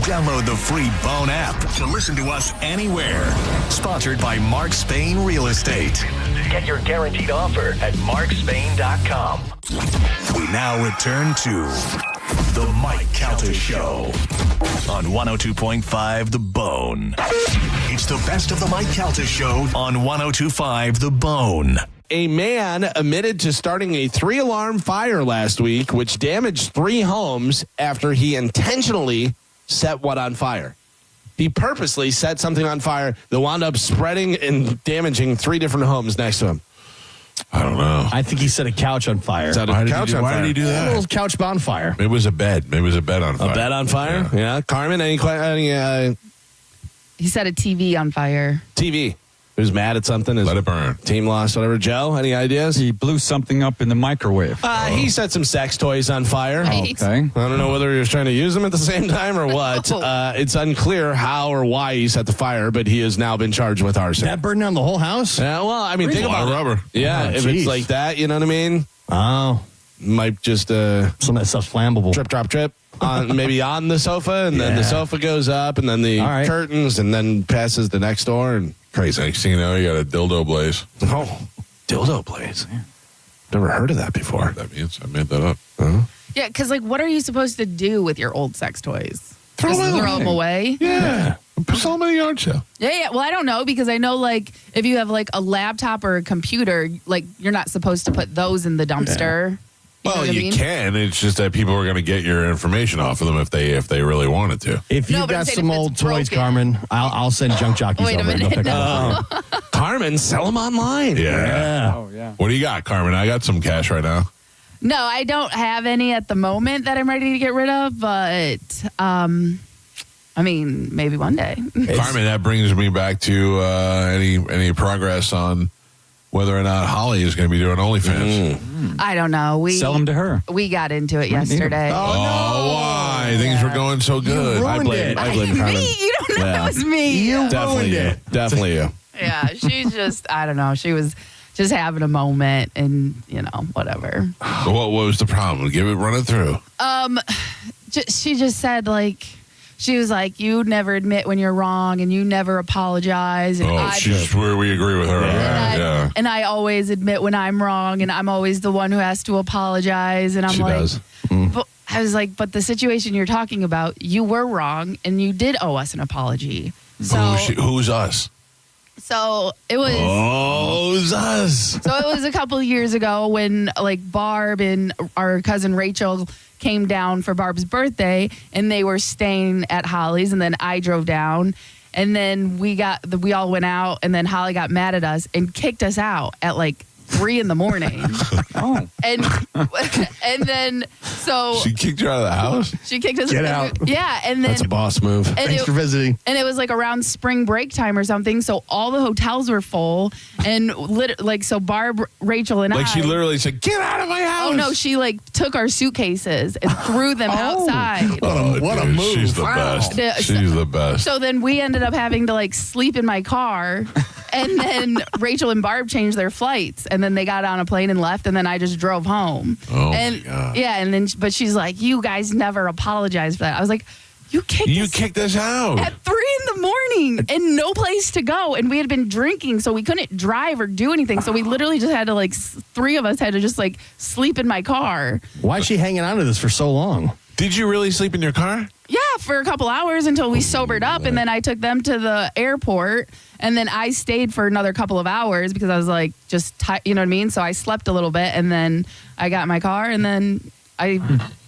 Download the free Bone app to listen to us anywhere. Sponsored by Mark Spain Real Estate. Get your guaranteed offer at markspain.com. We now return to The Mike Calta Show on 102.5 The Bone. It's the best of The Mike Calta Show on 102.5 The Bone. A man admitted to starting a 3-alarm fire last week, which damaged 3 homes after he intentionally set one on fire. He purposely set something on fire that wound up spreading and damaging 3 different homes next to him. I don't know. I think he set a couch on fire. Why did he do A that? little couch bonfire. It was a bed. Maybe it was a bed on fire. A bed on fire? Yeah. Carmen, any He set a TV on fire. TV? Who's mad at something? Let it burn. Team lost, whatever. Joe, any ideas? He blew something up in the microwave. He set some sex toys on fire. Right. Okay. I don't know whether he was trying to use them at the same time or what. It's unclear how or why he set the fire, but he has now been charged with arson. That burned down the whole house? Yeah, well, I mean, think about rubber. Yeah, if geez. it's like that, you know what I mean? Oh. Might just Some of that stuff's flammable. trip on maybe on the sofa, and then the sofa goes up, and then the curtains, and then passes the next door, and crazy. Next thing you know, you got a dildo blaze. Oh, dildo blaze. Never heard of that before. That means I made that up. Yeah, because like, what are you supposed to do with your old sex toys? Throw Just them throw them away? Yeah. Sell them at a yard sale. Yeah. Well, I don't know because I know like if you have like a laptop or a computer, like you're not supposed to put those in the dumpster. Well, know what I you mean? can. It's just that people are going to get your information off of them if they really wanted to. If No, you've but I'm got saying some if old it's toys, broken. Carmen, I'll send junk jockeys Wait a over to go minute, pick them up. Carmen, sell them online. Yeah. Oh, yeah. What do you got, Carmen? I got some cash right now. No, I don't have any at the moment that I'm ready to get rid of, but I mean, maybe one day. Carmen, that brings me back to any progress on whether or not Holly is going to be doing OnlyFans. I don't know. Sell them to her. We got into it yesterday. Oh, why? Things were going so good. You I ruined blame it. Carmen. Me? You don't know it was me. You Definitely ruined you. it. Definitely you. Yeah, she's just, I don't know. She was just having a moment and, whatever. What was the problem? Run it through. She just said, like, she was like, you never admit when you're wrong and you never apologize. And She's where we agree with her. Yeah. And I always admit when I'm wrong and I'm always the one who has to apologize. And I'm She like, does. But I was like, but the situation you're talking about, you were wrong and you did owe us an apology. So, Who's us? so it was. Who's us? So it was a couple of years ago when like Barb and our cousin Rachel came down for Barb's birthday and they were staying at Holly's and then I drove down and then we all went out and then Holly got mad at us and kicked us out at like 3 a.m. Oh. And then so She kicked you out of the house? she kicked us Get out. Yeah, and then That's a boss move. and Thanks for visiting. And it was like around spring break time or something, so all the hotels were full, and so Barb, Rachel, and Like I. she literally said, "Get out of my house!" Oh no, she like took our suitcases and threw them outside. What a Dude, move. She's the Wow. best. Yeah, She's the best. So then we ended up having to like sleep in my car, and then Rachel and Barb changed their flights, and then they got on a plane and left, and then I just drove home. Oh, and my God. yeah, and then but she's like, "You guys never apologized for that." I was like, "You kicked us out at 3 a.m. and no place to go, and we had been drinking, so we couldn't drive or do anything. So we literally just had to like 3 of us had to just like sleep in my car." Why is she hanging on to this for so long? Did you really sleep in your car? Yeah, for a couple hours until we sobered up, and then I took them to the airport, and then I stayed for another couple of hours because I was like just you know what I mean. So I slept a little bit, and then I got in my car, and then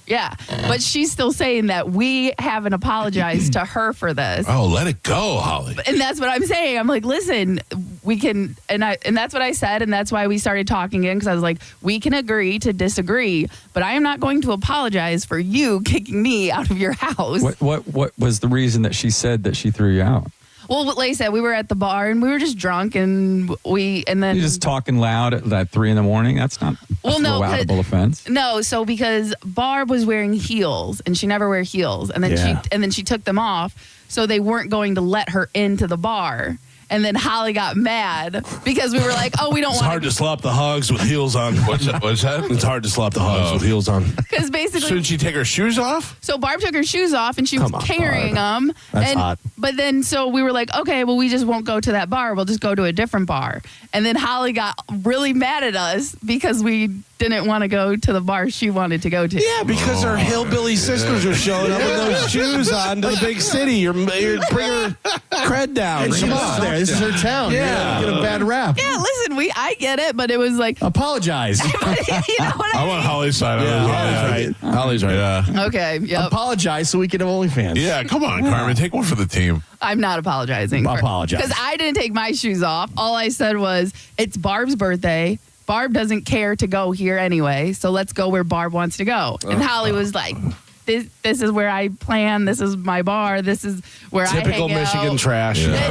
yeah. But she's still saying that we haven't apologized to her for this. Oh, let it go, Holly. And that's what I'm saying. I'm like, listen, we can, and that's what I said, and that's why we started talking again, because I was like, we can agree to disagree, but I am not going to apologize for you kicking me out of your house. What was the reason that she said that she threw you out? Well, like I said, we were at the bar and we were just drunk, and then You're just talking loud at 3 a.m. That's not a allowable offense. No, so because Barb was wearing heels and she never wear heels, and then she took them off, so they weren't going to let her into the bar. And then Holly got mad because we were like, "Oh, we don't It's want." hard to slop the hogs with heels on. What's that? It's hard to slop the hogs with heels on. Because basically, Shouldn't she take her shoes off? So Barb took her shoes off and she was Come on, carrying Barb. them. That's and, hot. But then, so we were like, okay, well, we just won't go to that bar. We'll just go to a different bar. And then Holly got really mad at us because we didn't want to go to the bar she wanted to go to. Yeah, because her hillbilly sisters are showing up with those shoes on to the big city. You're bring her cred down. And she lives there. This is her town. Yeah. Get a bad rap. Yeah, listen, I get it, but it was like, Apologize. you know what I want Holly's side. Yeah, Holly's right. Yeah. Okay, yep. Apologize so we can have OnlyFans. Yeah, come on, Carmen. Take one for the team. I'm not apologizing. Apologize. Because I didn't take my shoes off. All I said was, it's Barb's birthday. Barb doesn't care to go here anyway, so let's go where Barb wants to go. And Holly was like, this is where I plan. This is my bar. This is where I hang out. Typical Michigan trash. Yeah.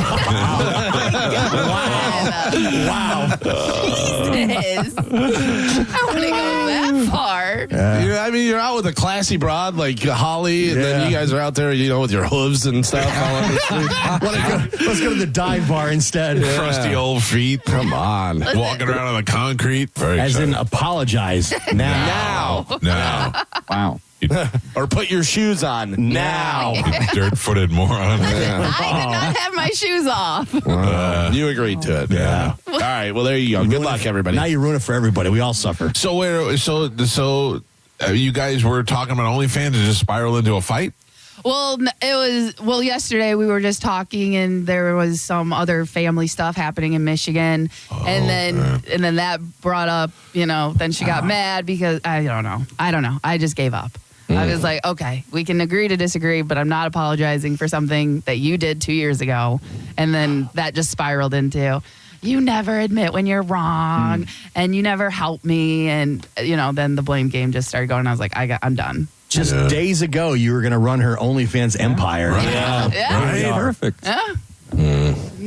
Wow. Jesus. I want to go that far. I mean, you're out with a classy broad like Holly, and then you guys are out there, with your hooves and stuff all over the street. Let's go to the dive bar instead. Crusty old feet. Come on. Walking around on the concrete. Very As exciting. in, apologize now. Wow. Or put your shoes on now. You dirt-footed moron. I did not have my shoes off. You agreed to it. Yeah. All right. Well, there you go. Good luck, everybody. Now you ruin it for everybody. We all suffer. So you guys were talking about OnlyFans and just spiral into a fight? Well, yesterday we were just talking and there was some other family stuff happening in Michigan. And then that brought up, then she got mad because I don't know. I just gave up. I was like, okay, we can agree to disagree, but I'm not apologizing for something that you did 2 years ago. And then that just spiraled into, you never admit when you're wrong and you never help me. And, then the blame game just started going. I was like, I'm done. Just days ago, you were going to run her OnlyFans empire. Right. Yeah. Right. Perfect. Yeah.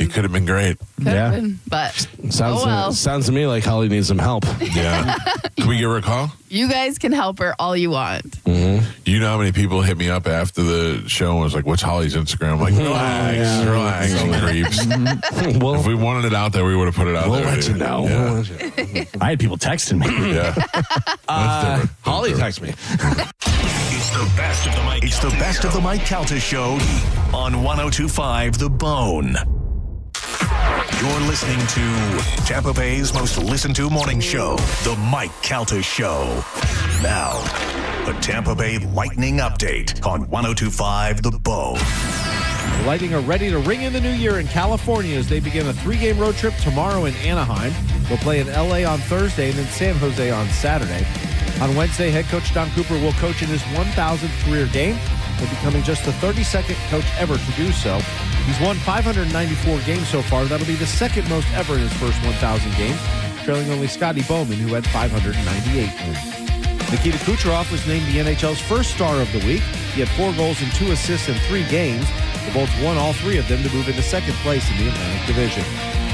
It could have been great. Could have been, but Sounds to me like Holly needs some help. Yeah. Can we give her a call? You guys can help her all you want. You know how many people hit me up after the show and was like, what's Holly's Instagram? I'm like, relax, creeps. If we wanted it out there, we would have put it out there. We'll let you know. Yeah. I had people texting me. Yeah. That's different. Holly texted me. It's the best of the Mike. It's the best of the Mike Calta Show on 102.5 The Bone. You're listening to Tampa Bay's most listened to morning show, The Mike Calta Show. Now, the Tampa Bay Lightning update on 102.5 The Bone. The Lightning are ready to ring in the new year in California as they begin a 3-game road trip tomorrow in Anaheim. They'll play in L.A. on Thursday and then San Jose on Saturday. On Wednesday, head coach Don Cooper will coach in his 1,000th career game, and becoming just the 32nd coach ever to do so. He's won 594 games so far. That'll be the second most ever in his first 1,000 games, trailing only Scotty Bowman, who had 598 wins. Nikita Kucherov was named the NHL's first star of the week. He had 4 goals and 2 assists in 3 games. The Bolts won all 3 of them to move into second place in the Atlantic Division.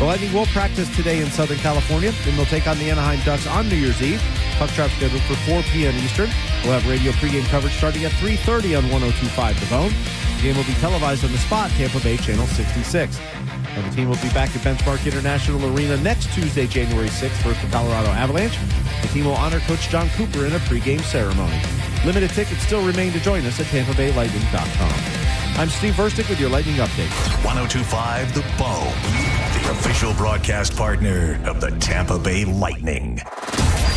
The Lightning will practice today in Southern California. Then they'll take on the Anaheim Ducks on New Year's Eve. Puck drop scheduled for 4 p.m. Eastern. We'll have radio pregame coverage starting at 3:30 on 102.5 The Bone. The game will be televised on the spot, Tampa Bay Channel 66. And the team will be back at Benchmark International Arena next Tuesday, January 6th versus the Colorado Avalanche. The team will honor Coach John Cooper in a pregame ceremony. Limited tickets still remain to join us at TampaBayLightning.com. I'm Steve Verstick with your Lightning Update. 102.5 The Bone, the official broadcast partner of the Tampa Bay Lightning.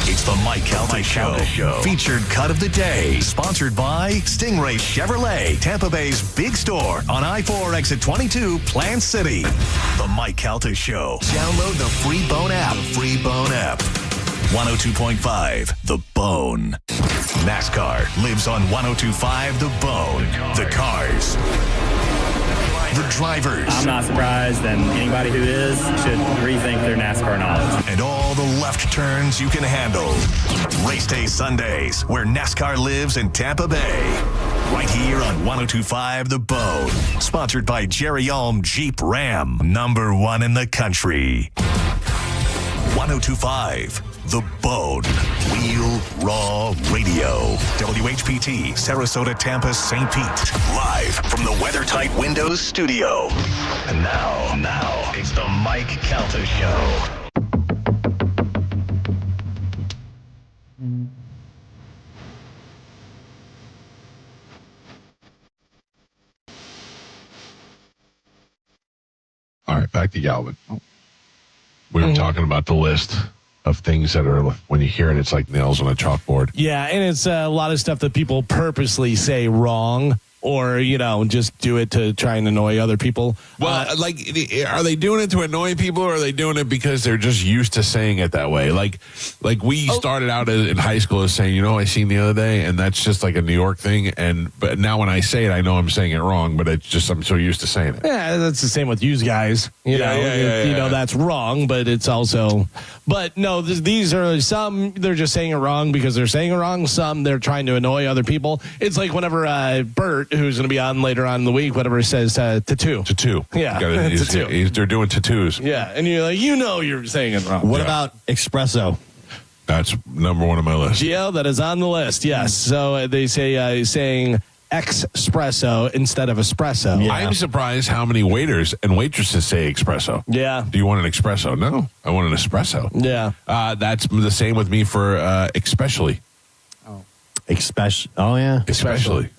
It's the Mike Calta Show. Featured cut of the day. Sponsored by Stingray Chevrolet, Tampa Bay's big store on I-4 exit 22, Plant City. The Mike Calta Show. Download the free Bone app. 102.5 The Bone. NASCAR lives on 102.5 The Bone. The cars. The drivers. I'm not surprised, and anybody who is should rethink their NASCAR knowledge. And all the left turns you can handle. Race Day Sundays, where NASCAR lives in Tampa Bay. Right here on 102.5 The Bone. Sponsored by Jerry Ulm Jeep Ram, #1 in the country. 102.5 The Bone. Real Raw Radio. WHPT, Sarasota, Tampa, St. Pete. Live from the WeatherTight Windows studio. And now, it's the Mike Calta Show. All right, back to Galvin. We were talking about the list of things that are, when you hear it, it's like nails on a chalkboard. Yeah, and it's a lot of stuff that people purposely say wrong or, just do it to try and annoy other people. Well, are they doing it to annoy people, or are they doing it because they're just used to saying it that way? Like we started out in high school as saying, I seen the other day, and that's just like a New York thing. But now when I say it, I know I'm saying it wrong, but it's just I'm so used to saying it. Yeah, that's the same with you guys. You know that's wrong, but it's also. But no, these are some. They're just saying it wrong because they're saying it wrong. Some they're trying to annoy other people. It's like whenever Bert, who's going to be on later on in the week, whatever says tattoo. Yeah, tattoo. They're doing tattoos. Yeah, and you're like, you're saying it wrong. What about espresso? That's number one on my list. Yeah, that is on the list. Yes. So they say saying espresso instead of espresso. Yeah. I'm surprised how many waiters and waitresses say espresso. Yeah. Do you want an espresso? No, I want an espresso. Yeah. That's the same with me for especially. Oh, yeah. Especially. Yeah.